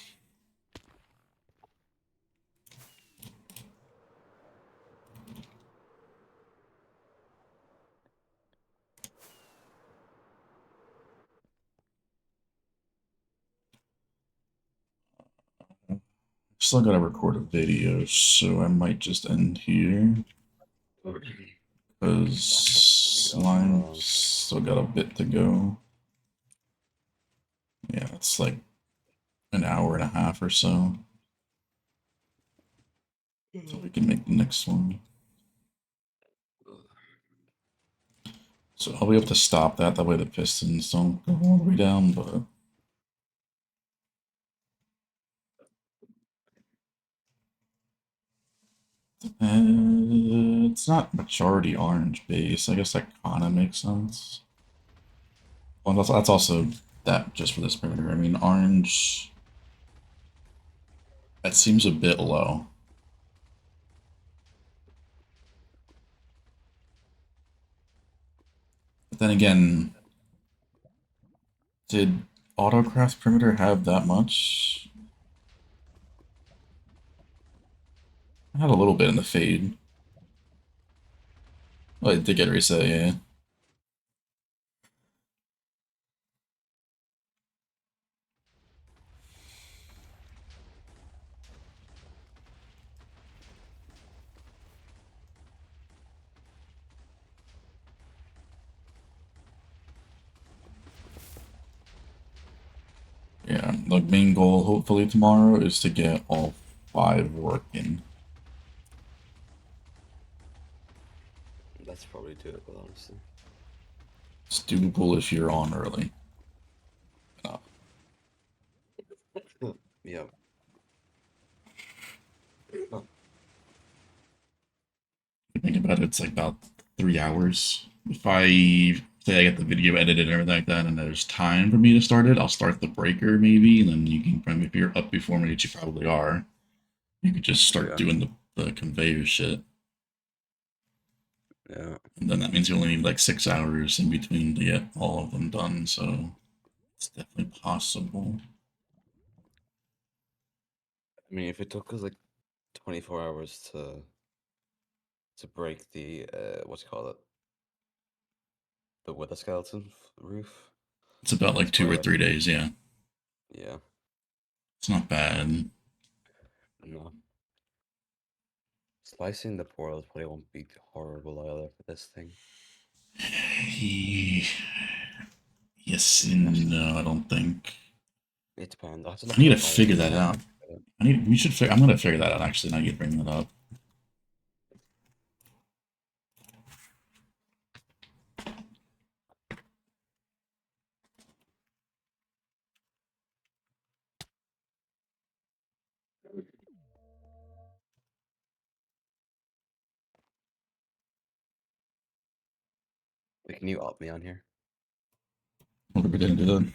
Still gotta record a video, so I might just end here. Because Slime's still got a bit to go. Yeah, it's like an hour and a half or so. So we can make the next one. So I'll be able to stop that way the pistons don't go all the way down, but it's not majority orange base. I guess that kind of makes sense. Well, that's also that just for this perimeter. I mean, orange. That seems a bit low. But then again, did AutoCraft perimeter have that much? I had a little bit in the fade. Oh, it did get reset, yeah. Yeah, the main goal hopefully tomorrow is to get all 5 working. that's probably doable, honestly. It's doable if you're on early. Yeah. Think about it, it's like about 3 hours. If I say I get the video edited and everything like that, and there's time for me to start it, I'll start the breaker maybe, and then you can, if you're up before me, which you probably are, you could just start Yeah. doing the conveyor shit. Yeah. And then that means you only need like 6 hours in between to get all of them done, so it's definitely possible. I mean, if it took us like 24 hours to break the what do you call it? The wither skeleton roof. It's about like That's 2 or probably 3 days, yeah. Yeah. It's not bad. No. Slicing the portals probably won't be horrible either for this thing. Yes and no, I don't think. It depends. I have to I look need at to the figure biome that out. I'm gonna figure that out actually. Now you bring that up. Like, can you up me on here? What are we gonna do then?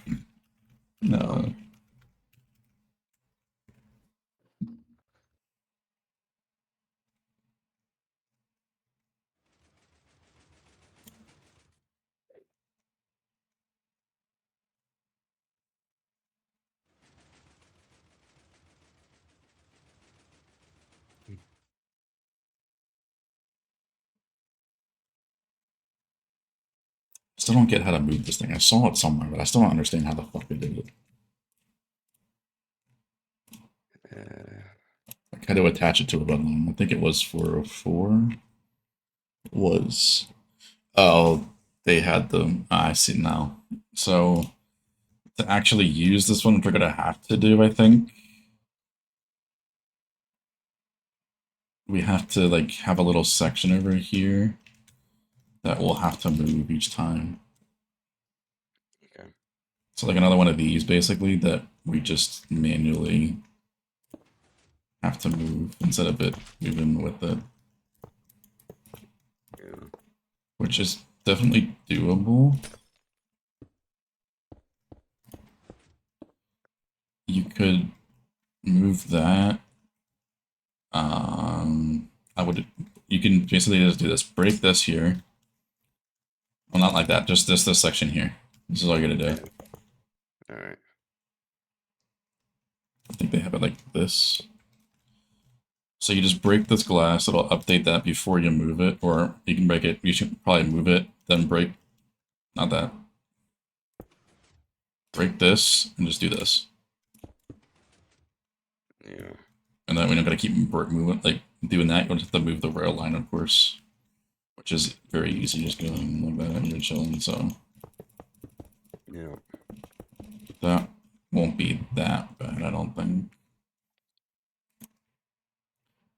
No. Still don't get how to move this thing. I saw it somewhere, but I still don't understand how the fuck I did it. Like how to attach it to a run line. I think it was 404. It was. Oh, they had them. I see now. So to actually use this one, which we're gonna have to do, I think, we have to like have a little section over here that we'll have to move each time. Okay. So like another one of these basically that we just manually have to move instead of it moving with it. Yeah. Which is definitely doable. You could move that. You can basically just do this. Break this here. Well, not like that. Just this section here. This is all you're gonna do. All right. I think they have it like this. So you just break this glass. It'll update that before you move it, or you can break it. You should probably move it, then break. Not that. Break this and just do this. Yeah. And then we're not gonna keep moving, like doing that. You'll just have to move the rail line, of course, which is very easy. Just going like that, and you're chilling. So Yeah. that won't be that bad, I don't think.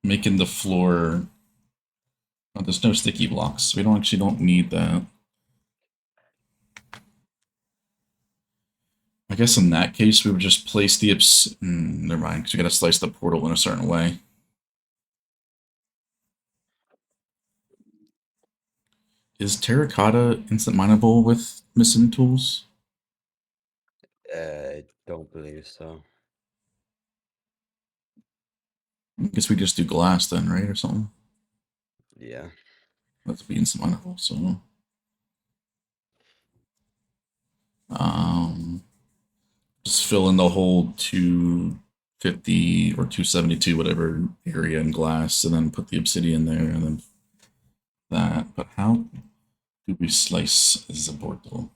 Making the floor. Oh, there's no sticky blocks. We don't need that. I guess in that case we would just place the never mind, because we gotta slice the portal in a certain way. Is terracotta instant mineable with missing tools? Don't believe so. I guess we just do glass then, right, or something. Yeah. Let's be instant mineable. So, um, just fill in the whole 250 or 272 whatever area in glass, and then put the obsidian there, and then that. But how do we slice the portal?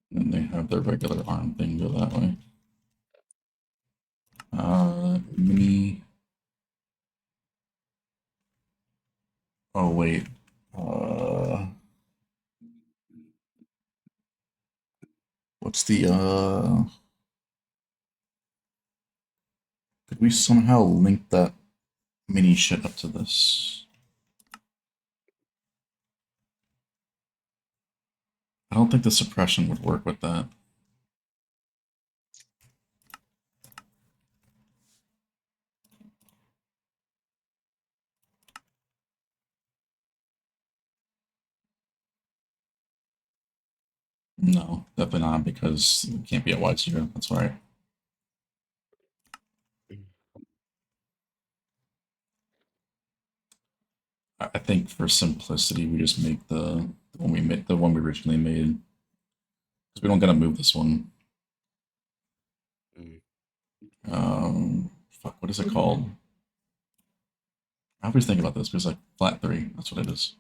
And they have their regular arm thing go that way. Mini. Oh wait. What's the Could we somehow link that mini shit up to this? I don't think the suppression would work with that. No, definitely not, because it can't be at Y0. That's right. I think for simplicity, we just make the one we made, the one we originally made, because we don't gotta move this one. Fuck, what is it called? I always think about this because like flat 3, that's what it is.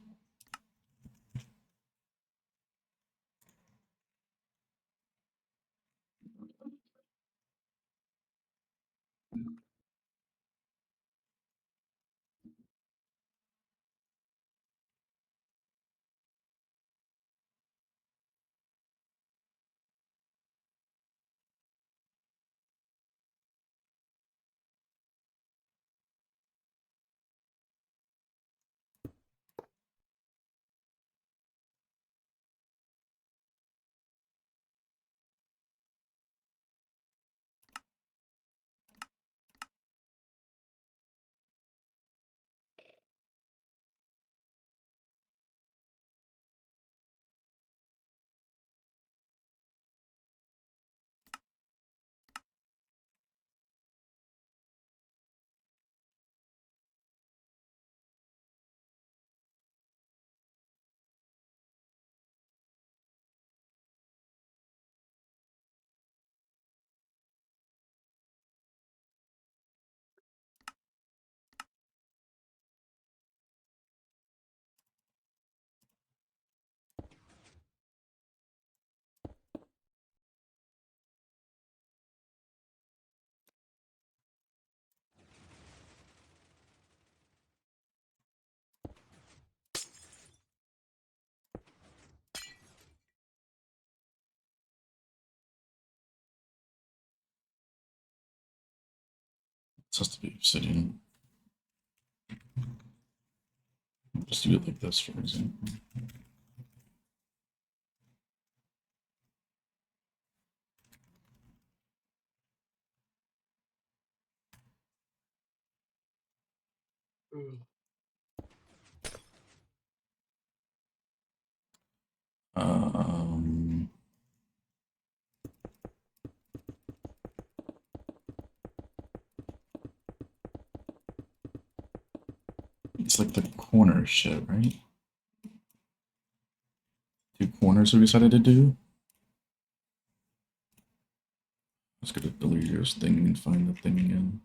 This has to be obsidian. Just do it like this, for example. Um, it's like the corner shit, right? 2 corners we decided to do. Let's go to delete your thing and find the thing again.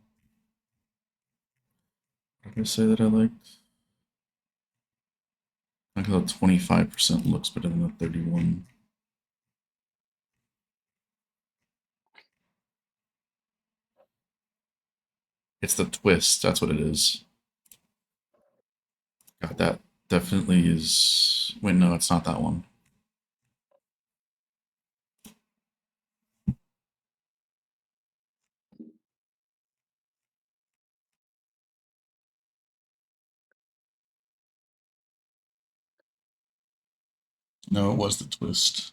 What did I say that I liked? I like how 25% looks better than the 31. It's the twist, that's what it is. God, that definitely is. Wait, no, it's not that one. No, it was the twist.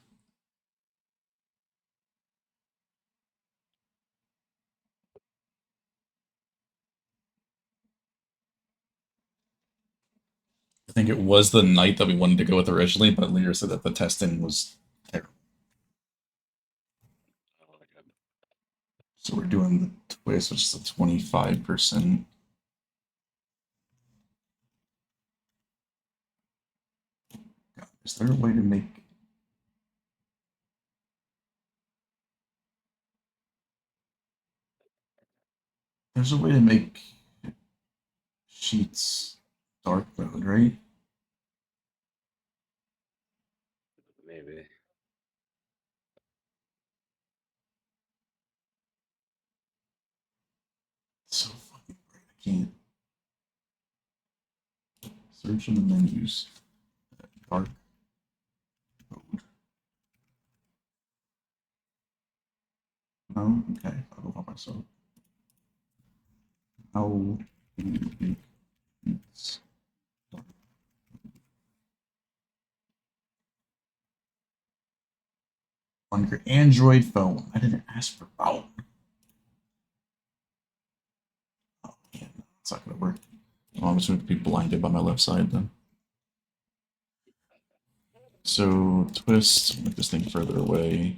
I think it was the night that we wanted to go with originally, but Lear said that the testing was terrible. So we're doing the twist, which is the 25%. God, is there a way to make... There's a way to make sheets dark mode, right? Maybe. It's so fucking great. I can't search in the menus. Dark mode. No? Okay, I'll go by myself. How do you make sheets dark? On your Android phone. I didn't ask for phone. Oh man, it's not gonna work. Well, I'm just going to be blinded by my left side then. So twist, make this thing further away.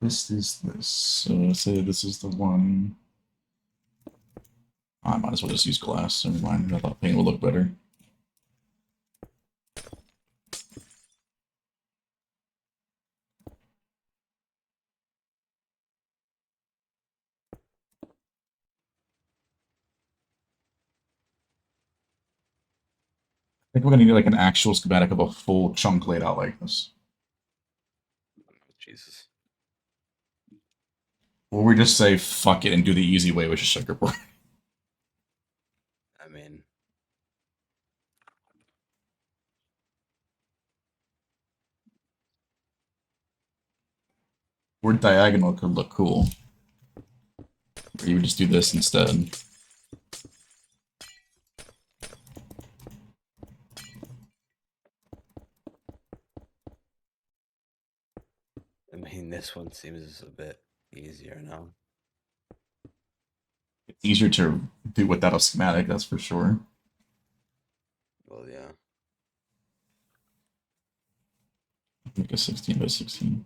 twist is this? So let's say this is the one. I might as well just use glass. Never mind. I thought paint would look better. I think we're gonna need like an actual schematic of a full chunk laid out like this. Jesus. Or we just say fuck it and do the easy way, which is checkerboard. I mean, Or diagonal could look cool. Or you would just do this instead. this one seems a bit easier now. It's easier to do without a schematic, that's for sure. Well, yeah. Make a 16 by 16.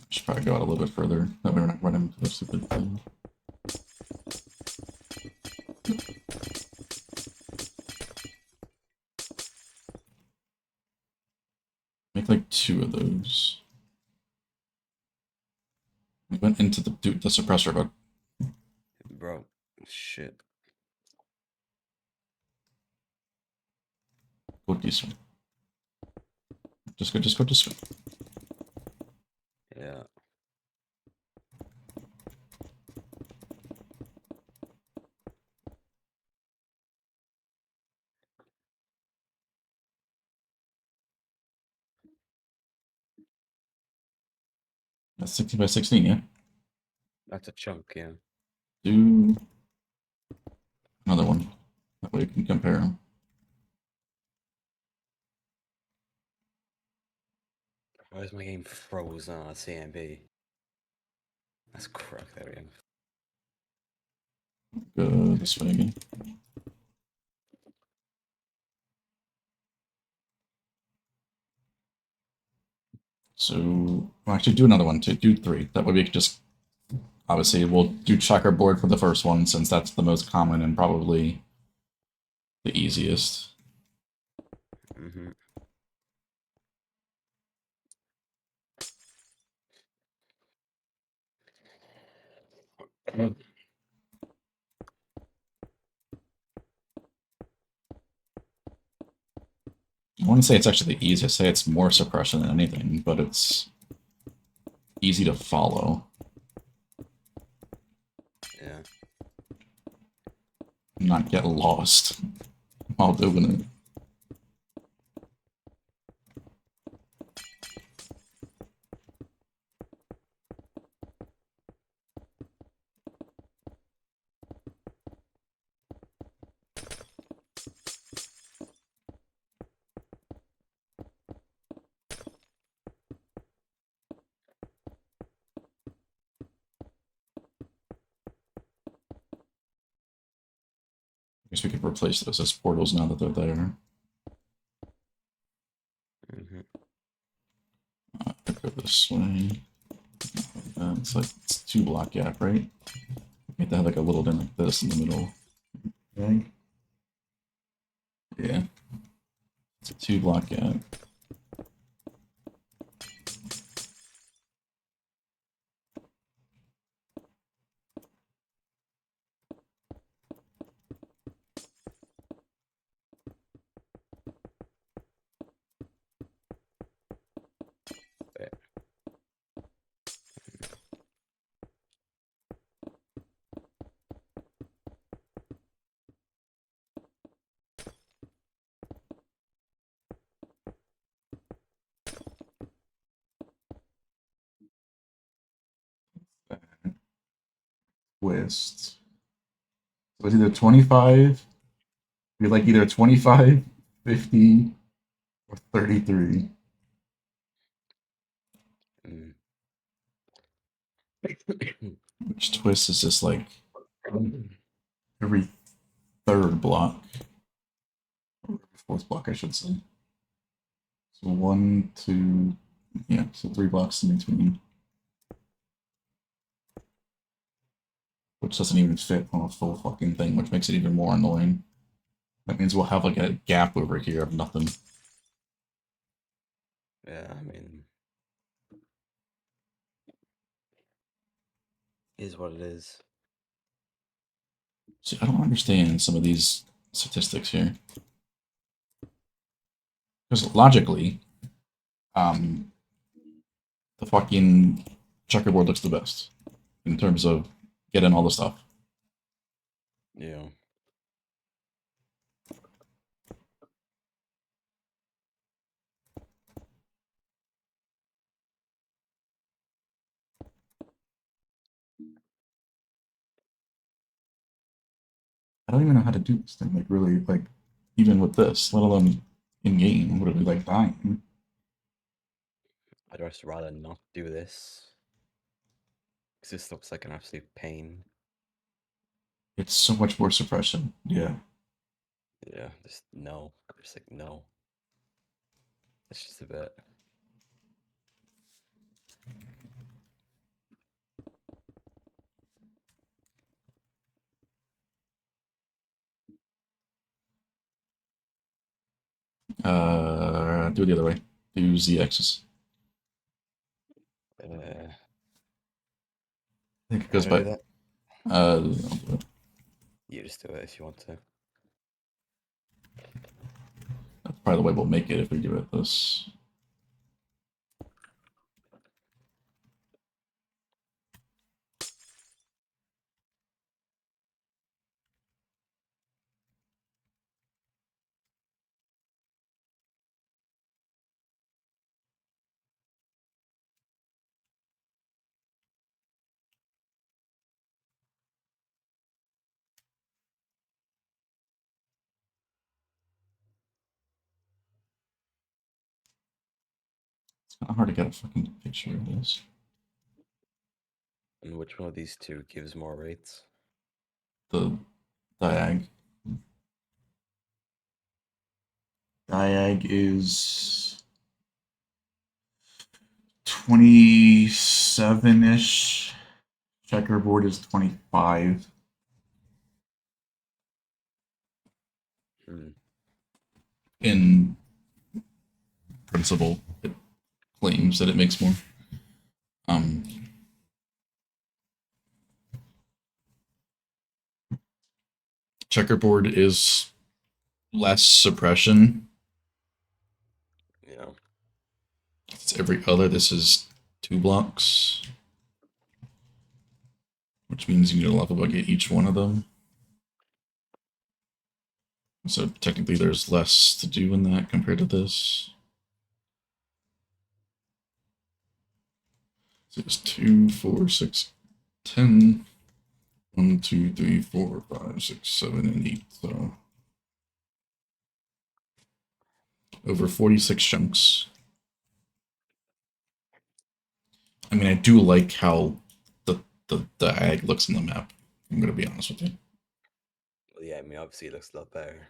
Should probably go out a little bit further. That way we're not running into the stupid thing. Make like 2 of those. We went into the suppressor, but Bro, shit. go this way. Just go this way. Yeah. That's 16 by 16, yeah? That's a chunk, yeah. Do another one. That way you can compare them. Why is my game frozen on a CMB? That's correct, there we go. Go this way again. So we'll actually do another one to do 3. That way we could just obviously we'll do checkerboard for the first one since that's the most common and probably the easiest. Mm-hmm. I wouldn't say it's actually the easiest, say it's more suppression than anything, but it's easy to follow. Yeah. Not get lost while doing it. I guess we could replace those as portals now that they're there. Mm-hmm. Go this way. It's like it's 2 block gap, right? We have to have like a little thing like this in the middle. Okay. Yeah. It's a 2 block gap. Twist. So it's either 25, we like either 25, 50, or 33. Mm. Which twist is just like every 3rd block. Or 4th block, I should say. So 1, 2, yeah, so 3 blocks in between. Which doesn't even fit on a full fucking thing, which makes it even more annoying. That means we'll have like a gap over here of nothing. Yeah, I mean, is what it is. See, I don't understand some of these statistics here. Because logically, the fucking checkerboard looks the best in terms of getting all the stuff. Yeah. I don't even know how to do this thing. Like, really, like, even with this, let alone in game, would it be like dying? I'd just rather not do this. Because this looks like an absolute pain. It's so much more suppression. Yeah. Yeah, just no. Just like, no. It's just a bit. Do it the other way. Do Z axis. Uh, I think it how goes do I do by. that? I'll do it. You just do it if you want to. That's probably the way we'll make it if we do it this. It's kind of hard to get a fucking picture of this. And which one of these two gives more rates? The diag. Diag is 27-ish. Checkerboard is 25. Hmm. In principle, it claims that it makes more. Checkerboard is less suppression. Yeah. It's every other. This is 2 blocks, which means you need a level bucket each one of them. So technically, there's less to do in that compared to this. So it's 2, 4, 6, 10. 1, 2, 3, 4, 5, 6, 7, and 8. So over 46 chunks. I mean, I do like how the ag looks in the map. I'm gonna be honest with you. Well, yeah, I mean, obviously it looks a lot better.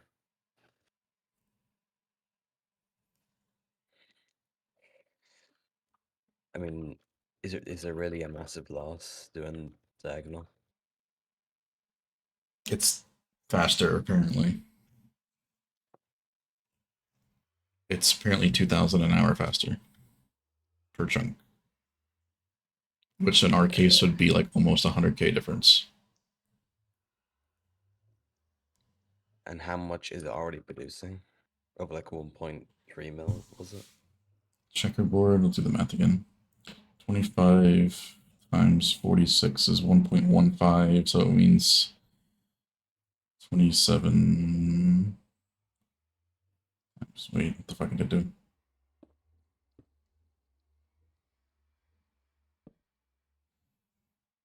I mean, is there really a massive loss doing diagonal? It's faster apparently. It's apparently 2,000 an hour faster per chunk, which in our case would be like almost 100k difference. And how much is it already producing? Of like 1.3 mil, was it? Checkerboard. Let's do the math again. 25 times 46 is 1.15, so it means 27. Wait, what the fuck did I do?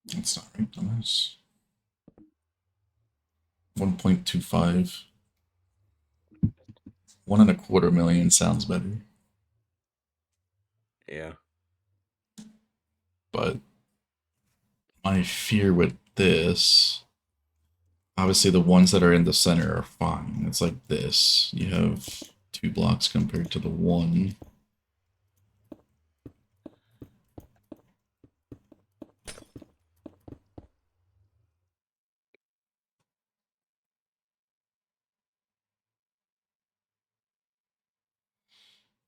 That's not right, dumbass. 1.25. 1.25 million sounds better, Yeah. but my fear with this, obviously the ones that are in the center are fine. It's like this. You have 2 blocks compared to the 1.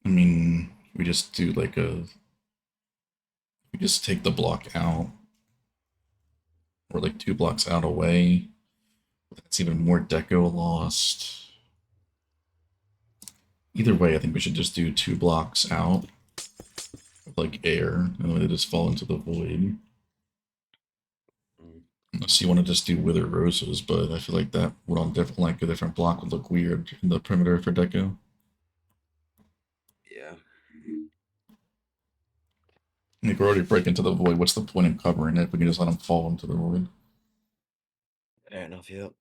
I mean, we just do like a. We just take the block out. Or like 2 blocks out away. That's even more deco lost. Either way, I think we should just do 2 blocks out. Like air, and then they just fall into the void. Unless you want to just do withered roses, but I feel like that would on different like a different block would look weird in the perimeter for deco. Yeah. Like we're already breaking into the void. What's the point in covering it? We can just let them fall into the void. Fair enough, yep.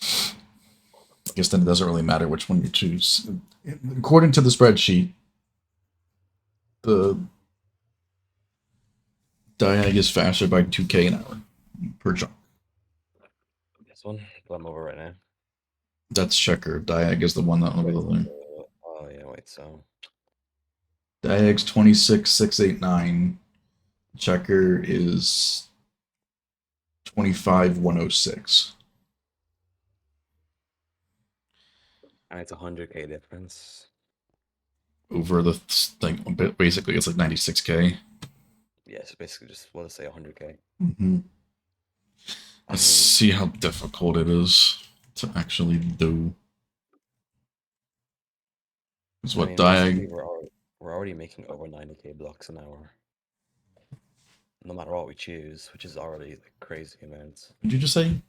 I guess then it doesn't really matter which one you choose. According to the spreadsheet, the diag is faster by 2k an hour per chunk. This one, but I'm over right now. That's checker. Diag is the one that over there. Oh yeah, wait, so Diag's 26,689. Checker is 25,106. and it's 100k difference. Over the thing, basically it's like 96k. Yeah, so basically just let's say 100k. Mm-hmm. Let's see how difficult it is to actually do. It's what Diag. We're already making over 90k blocks an hour. No matter what we choose, which is already like crazy amounts. What did you just say?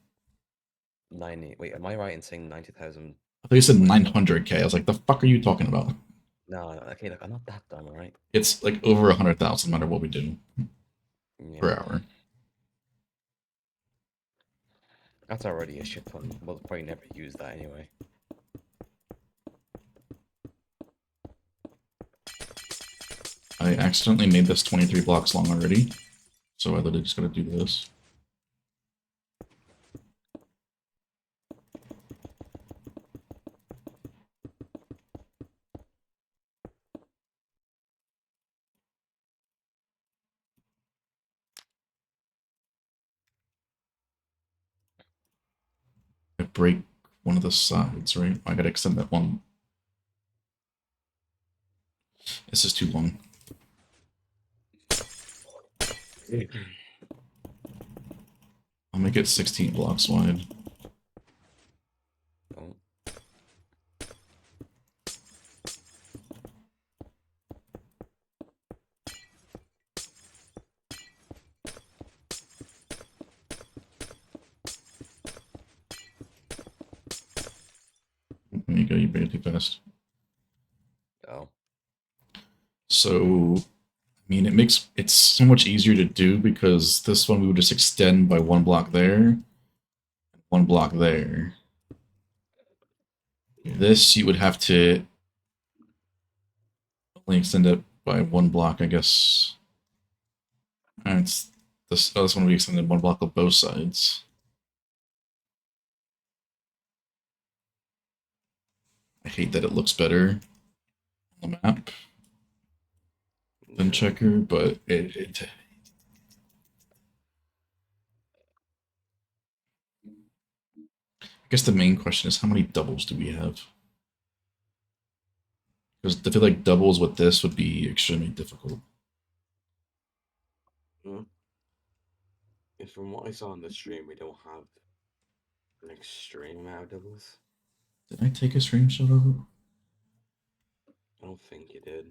90. Wait, am I right in saying 90,000? I thought you said 900k. I was like, the fuck are you talking about? No, okay, look, I'm not that dumb, alright? It's like over 100,000 no matter what we do per hour. That's already a shit ton. We'll probably never use that anyway. I accidentally made this 23 blocks long already, so I literally just gotta do this. I break one of the sides, right? I gotta extend that one. This is too long. I'll make it 16 blocks wide. Oh. There you go, you made it too fast. Oh. So, I mean, it's so much easier to do because this one we would just extend by 1 block there, 1 block there. This you would have to only extend it by 1 block, I guess. And it's this one we extended 1 block of both sides. I hate that it looks better on the map than checker, but I guess the main question is how many doubles do we have? Because I feel like doubles with this would be extremely difficult. If from what I saw on the stream, we don't have an extreme amount of doubles. Did I take a screenshot of it? I don't think you did.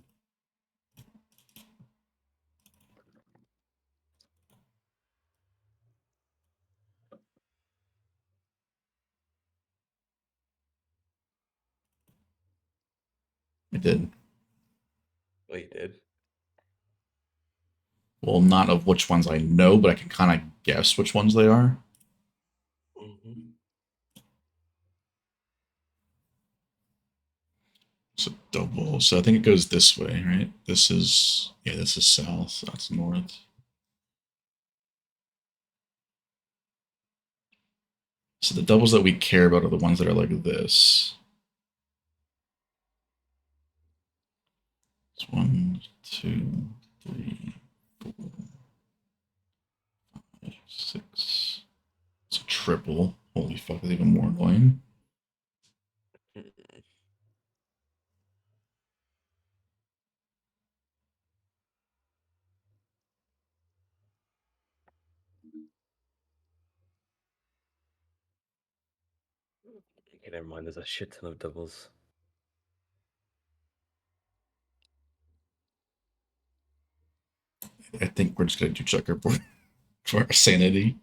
I did. Oh, you did? Well, not of which ones I know, but I can kind of guess which ones they are. Mm-hmm. It's a double. So I think it goes this way, right? This is south. That's north. So the doubles that we care about are the ones that are like this. It's 1, 2, 3, 4, 5, 6. It's a triple. Holy fuck, it's even more annoying. Okay, never mind. There's a shit ton of doubles. I think we're just gonna do checkerboard for our sanity.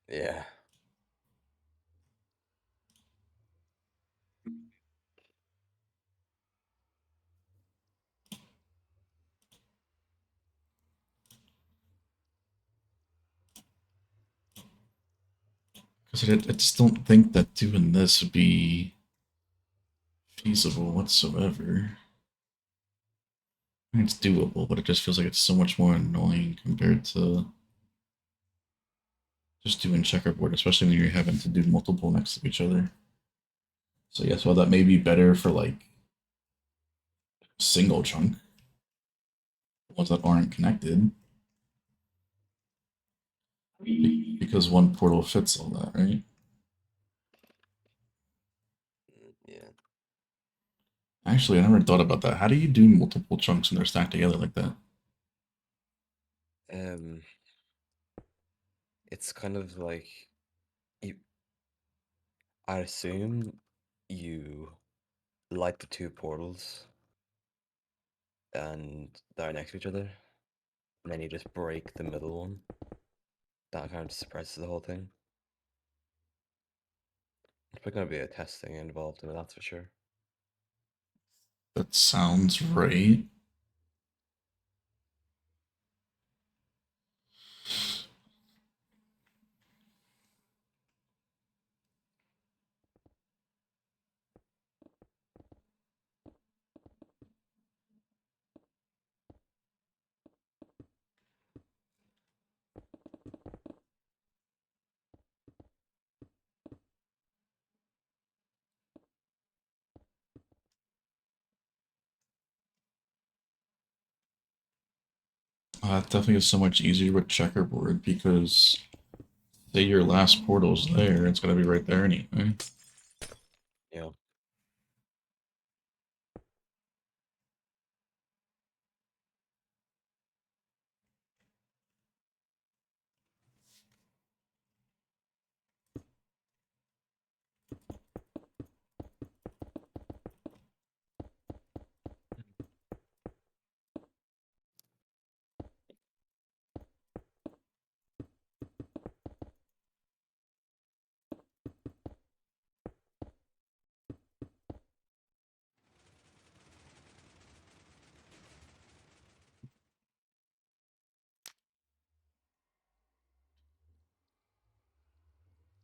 Yeah. Because I just don't think that doing this would be feasible whatsoever. I mean, it's doable, but it just feels like it's so much more annoying compared to just doing checkerboard, especially when you're having to do multiple next to each other. So yes, while that may be better for like single chunk, ones that aren't connected, because one portal fits all that, right? Yeah. Actually, I never thought about that. How do you do multiple chunks when they're stacked together like that? It's kind of like you. I assume you light the two portals and they're next to each other, and then you just break the middle one. That kind of suppresses the whole thing. There's probably going to be a testing involved in it, that's for sure. That sounds right. It definitely is so much easier with checkerboard because say your last portal's there, it's gonna be right there anyway. Yeah.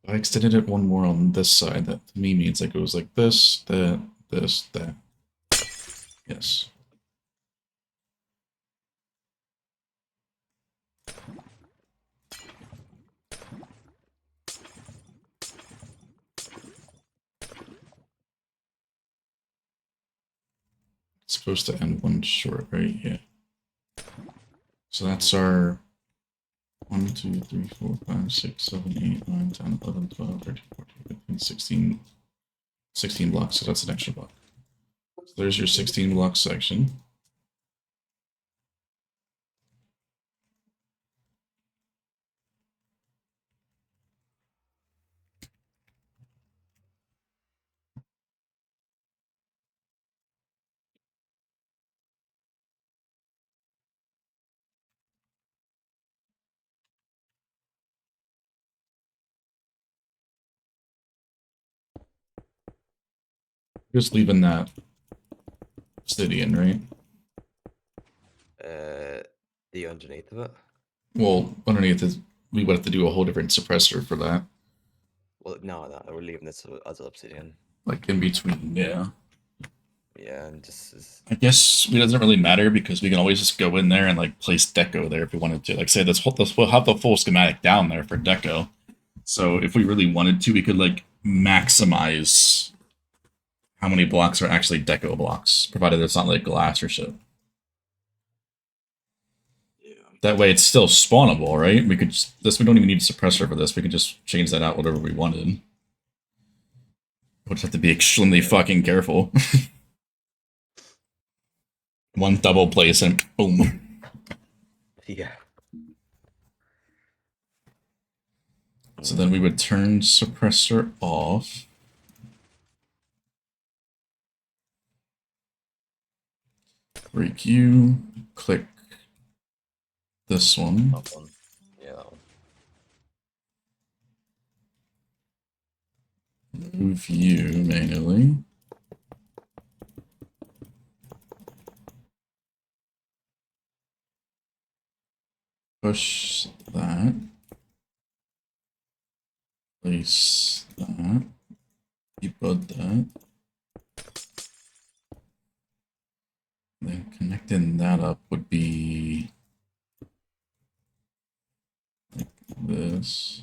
I extended it one more on this side. That to me means like it was like this, that, this, that. Yes. It's supposed to end one short, right? Yeah. So that's our 1, 2, 3, 4, 5, 6, 7, 8, 9, 10, 11, 12, 13, 14, 15, 16, 16 blocks. So that's an extra block. So there's your 16 block section. Just leaving that obsidian, right? The underneath of it. Well, underneath is we would have to do a whole different suppressor for that. Well, no, we're leaving this as obsidian. Like in between, yeah. Yeah, and just is. I guess it doesn't really matter because we can always just go in there and like place deco there if we wanted to. Like say we'll have the full schematic down there for deco. So if we really wanted to, we could like maximize how many blocks are actually deco blocks, provided it's not like glass or shit. Yeah. That way it's still spawnable, right? We could we don't even need a suppressor for this. We could just change that out whatever we wanted. We'll just have to be extremely fucking careful. One double place and boom. Yeah. So then we would turn suppressor off. break you, click this one, That one. Yeah, that one. move you manually. Push that. Place that. Debug that. Then connecting that up would be like this.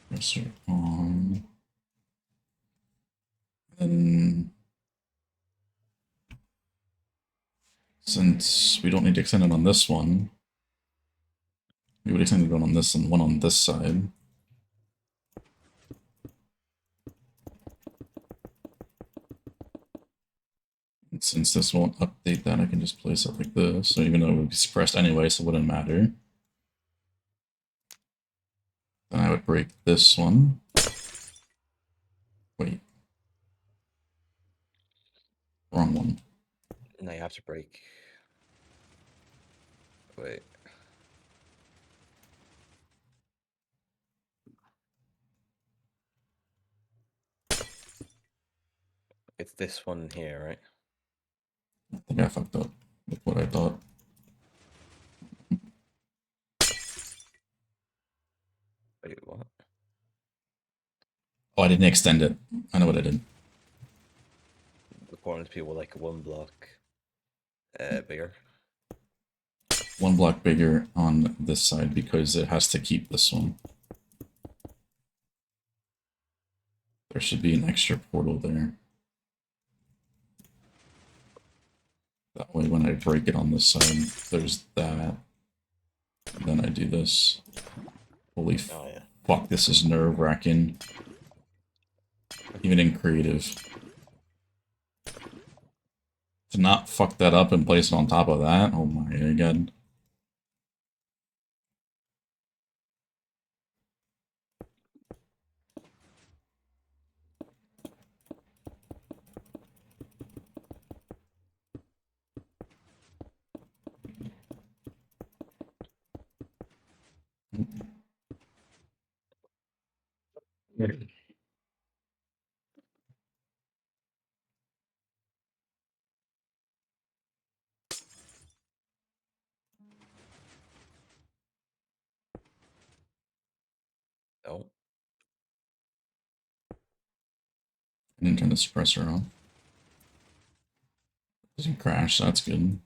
Pressure on. And since we don't need to extend it on this one, we would extend it one on this and one on this side. And since this won't update that, I can just place it like this. So even though it would be suppressed anyway, so it wouldn't matter. Then I would break this one. Wait. Wrong one. Now you have to break. Wait. It's this one here, right? I think I fucked up with what I thought. Wait, what? Oh, I didn't extend it. I know what I did. The corners people like one block bigger. One block bigger on this side because it has to keep this one. There should be an extra portal there. That way when I break it on this side, there's that. And then I do this. Holy Oh yeah. fuck, this is nerve-wracking. Even in creative. To not fuck that up and place it on top of that, oh my god. No. I didn't turn the suppressor off. Doesn't crash, so that's good.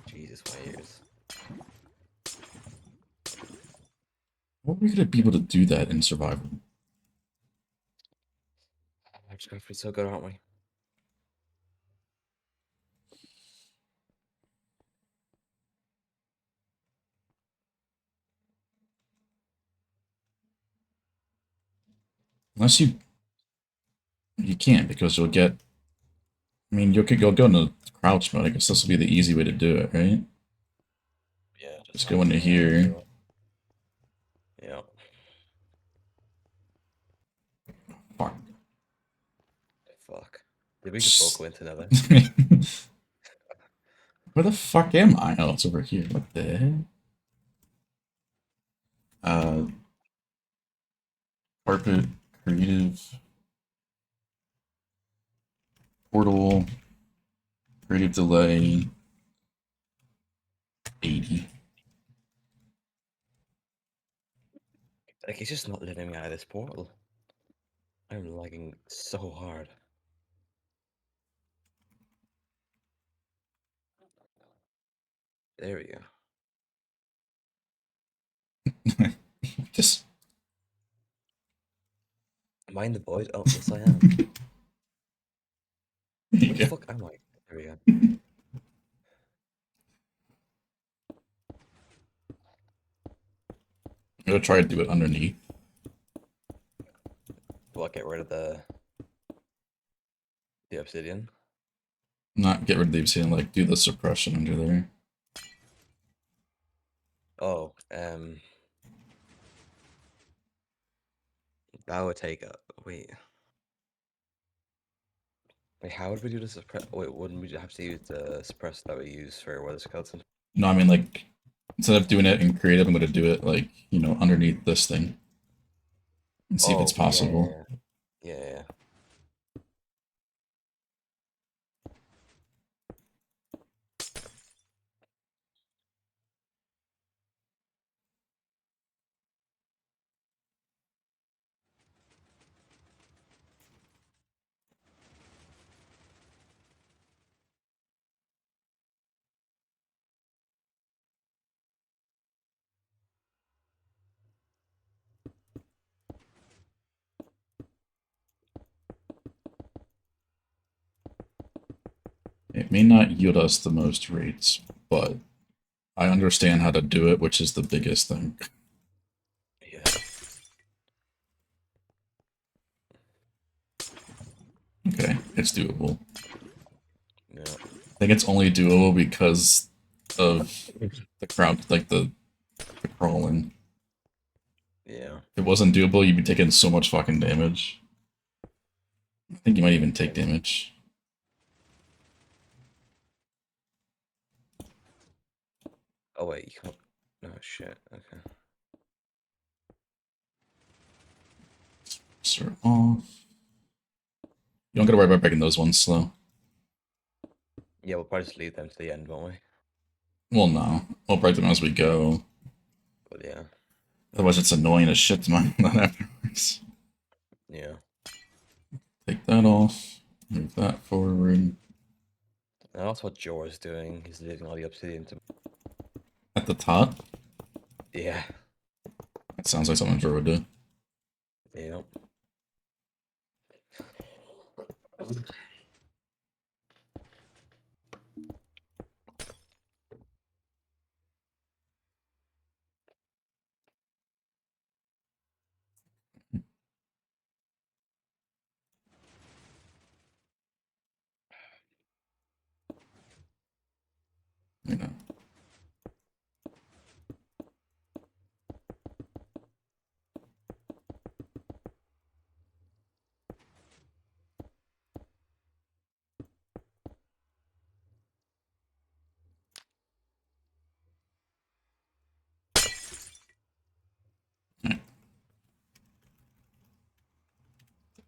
Jesus, my ears. What were we gonna be able to do that in survival? We're just gonna be so good, aren't we? Unless you can't because you'll get. I mean, you'll go into crouch mode. I guess this will be the easy way to do it, right? Yeah. Just go into here. Yeah. Fuck. Fuck. Did we just both go into another? Where the fuck am I? Oh, it's over here. What the heck? Carpet, creative, portal, creative delay, 80. Like, he's just not letting me out of this portal. I'm lagging so hard. There we go. Just Am I in the void? Oh, yes, I am. there you Where the go. fuck am I? There we go. I'm gonna try to do it underneath. Will I get rid of the obsidian? Not get rid of the obsidian, like do the suppression under there. Oh, that would take a wait. Wait, how would we do the suppress? Wait, wouldn't we have to use the suppressor that we use for weather skeleton? No, I mean like instead of doing it in creative, I'm gonna do it like, you know, underneath this thing. And see if it's Oh, yeah, possible. yeah, yeah. Yeah. It may not yield us the most rates, but I understand how to do it, which is the biggest thing. Yeah. Okay, it's doable. Yeah. I think it's only doable because of the crowd, like the crawling. Yeah. If it wasn't doable, you'd be taking so much fucking damage. I think you might even take damage. Oh wait, you can't. No shit. Okay. Start off. You don't gotta worry about breaking those ones slow. Yeah, we'll probably just leave them to the end, won't we? Well, no. We'll break them as we go. But yeah. Otherwise, it's annoying as shit to mine afterwards. Yeah. Take that off. Move that forward. And that's what Jor's doing. He's leaving all the obsidian to. At the top. Yeah. That sounds like something Drew would do. Yeah. You know.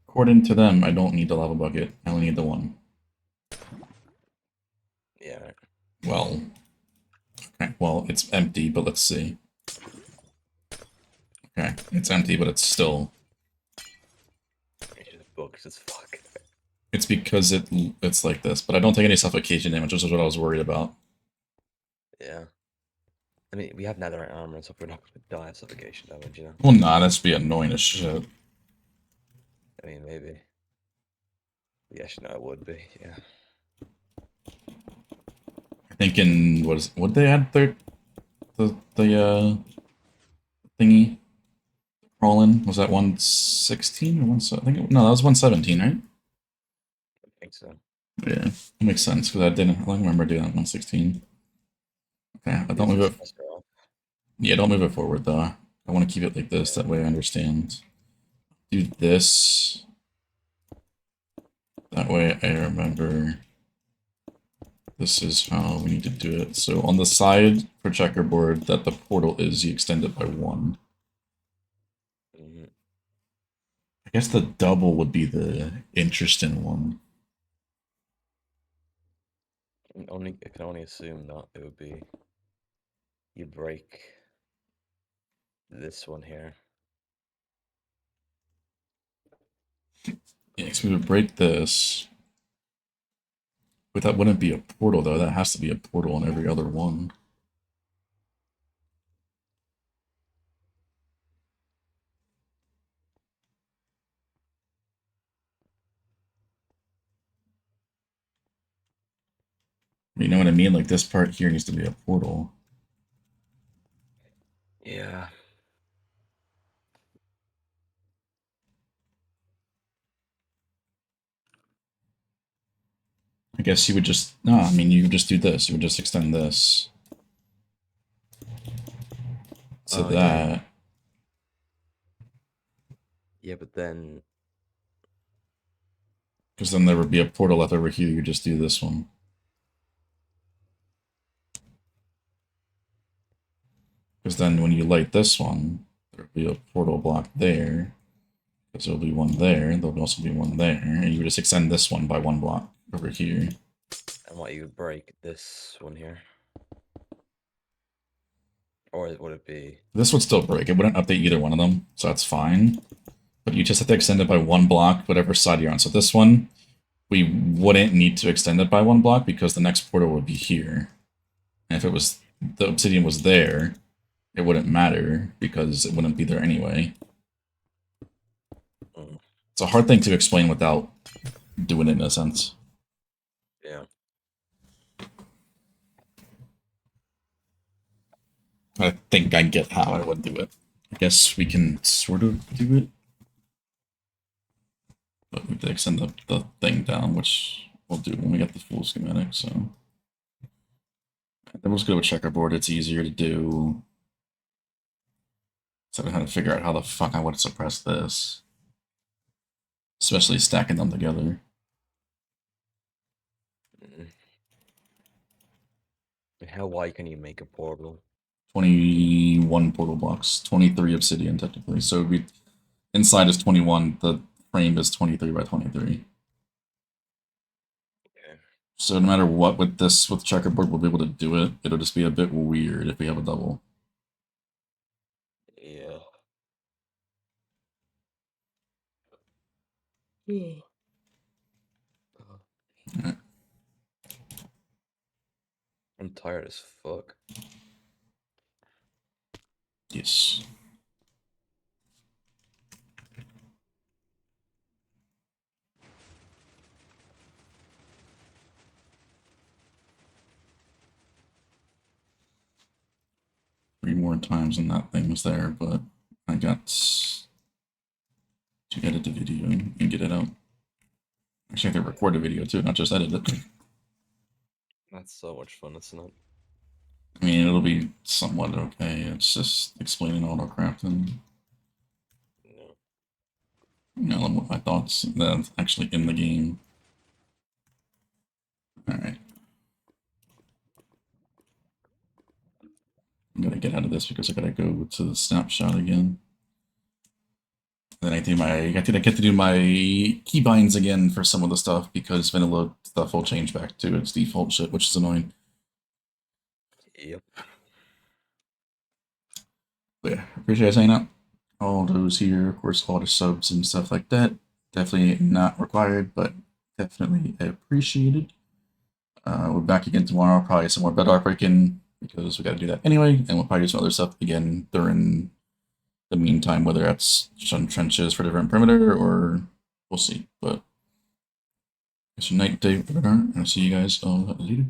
According to them, I don't need the lava bucket. I only need the one. Yeah. Well, okay. Well, it's empty, but let's see. Okay, it's empty, but it's still. It's just bugs as fuck. It's because it's like this, but I don't take any suffocation damage, which is what I was worried about. Yeah. I mean, we have netherite armor and stuff. We're not going to die of suffocation damage, you know? Well, nah, that's be annoying as shit. I mean, maybe. Yes, no, it would be, yeah. I think in what they add the thingy crawling was that 116 or 1? I think no, that was 117, right? I think so. Yeah, it makes sense because I don't remember doing that 116. Okay, I don't move it. Yeah, don't move it forward though. I want to keep it like this. That way I understand. Do this. That way I remember. This is how we need to do it. So on the side for checkerboard that the portal is, you extend it by 1. Mm-hmm. I guess the double would be the interesting one. I can only assume that it would be you break this one here. Yeah, because we would break this. But that wouldn't be a portal, though. That has to be a portal on every other one. You know what I mean? Like, this part here needs to be a portal. Yeah. I guess you would just... No, I mean, you would just do this. You would just extend this to Oh, that. yeah. Yeah, but then... Because then there would be a portal left over here. You just do this one. Because then when you light this one, there'll be a portal block there. Because there'll be one there. There'll also be one there. And you would just extend this one by one block over here. And what, you would break this one here? Or would it be... This would still break. It wouldn't update either one of them, so that's fine. But you just have to extend it by one block, whatever side you're on. So this one, we wouldn't need to extend it by one block because the next portal would be here. And if it was the obsidian was there, it wouldn't matter because it wouldn't be there anyway. It's a hard thing to explain without doing it in a sense. Yeah. I think I get how I would do it. I guess we can sort of do it. But we have to extend the thing down, which we'll do when we get the full schematic, so. Then we'll just go with checkerboard, it's easier to do. So I had to figure out how the fuck I would suppress this. Especially stacking them together. How wide can you make a portal? 21 portal blocks, 23 obsidian technically. So we inside is 21, the frame is 23 by 23. Okay. So no matter what with this, with checkerboard, we'll be able to do it. It'll just be a bit weird if we have a double. Yeah. Alright. I'm tired as fuck. Yes. Three more times than that thing was there, but I got to edit the video and get it out. Actually, I have to record the video too, not just edit it. That's so much fun, isn't it? I mean, it'll be somewhat okay. It's just explaining AutoCraft and what my thoughts that's actually in the game. Alright. I'm gonna get out of this because I gotta go to the snapshot again. Then I get to do my keybinds again for some of the stuff because vanilla stuff will change back to its default shit, which is annoying. Yep. But yeah, appreciate you saying that. All those here, of course, all the subs and stuff like that. Definitely not required, but definitely appreciated. We're back again tomorrow, probably some more bedrock breaking because we got to do that anyway, and we'll probably do some other stuff again during the meantime, whether that's some trenches for different perimeter or we'll see. But it's a night day, and I'll see you guys all later.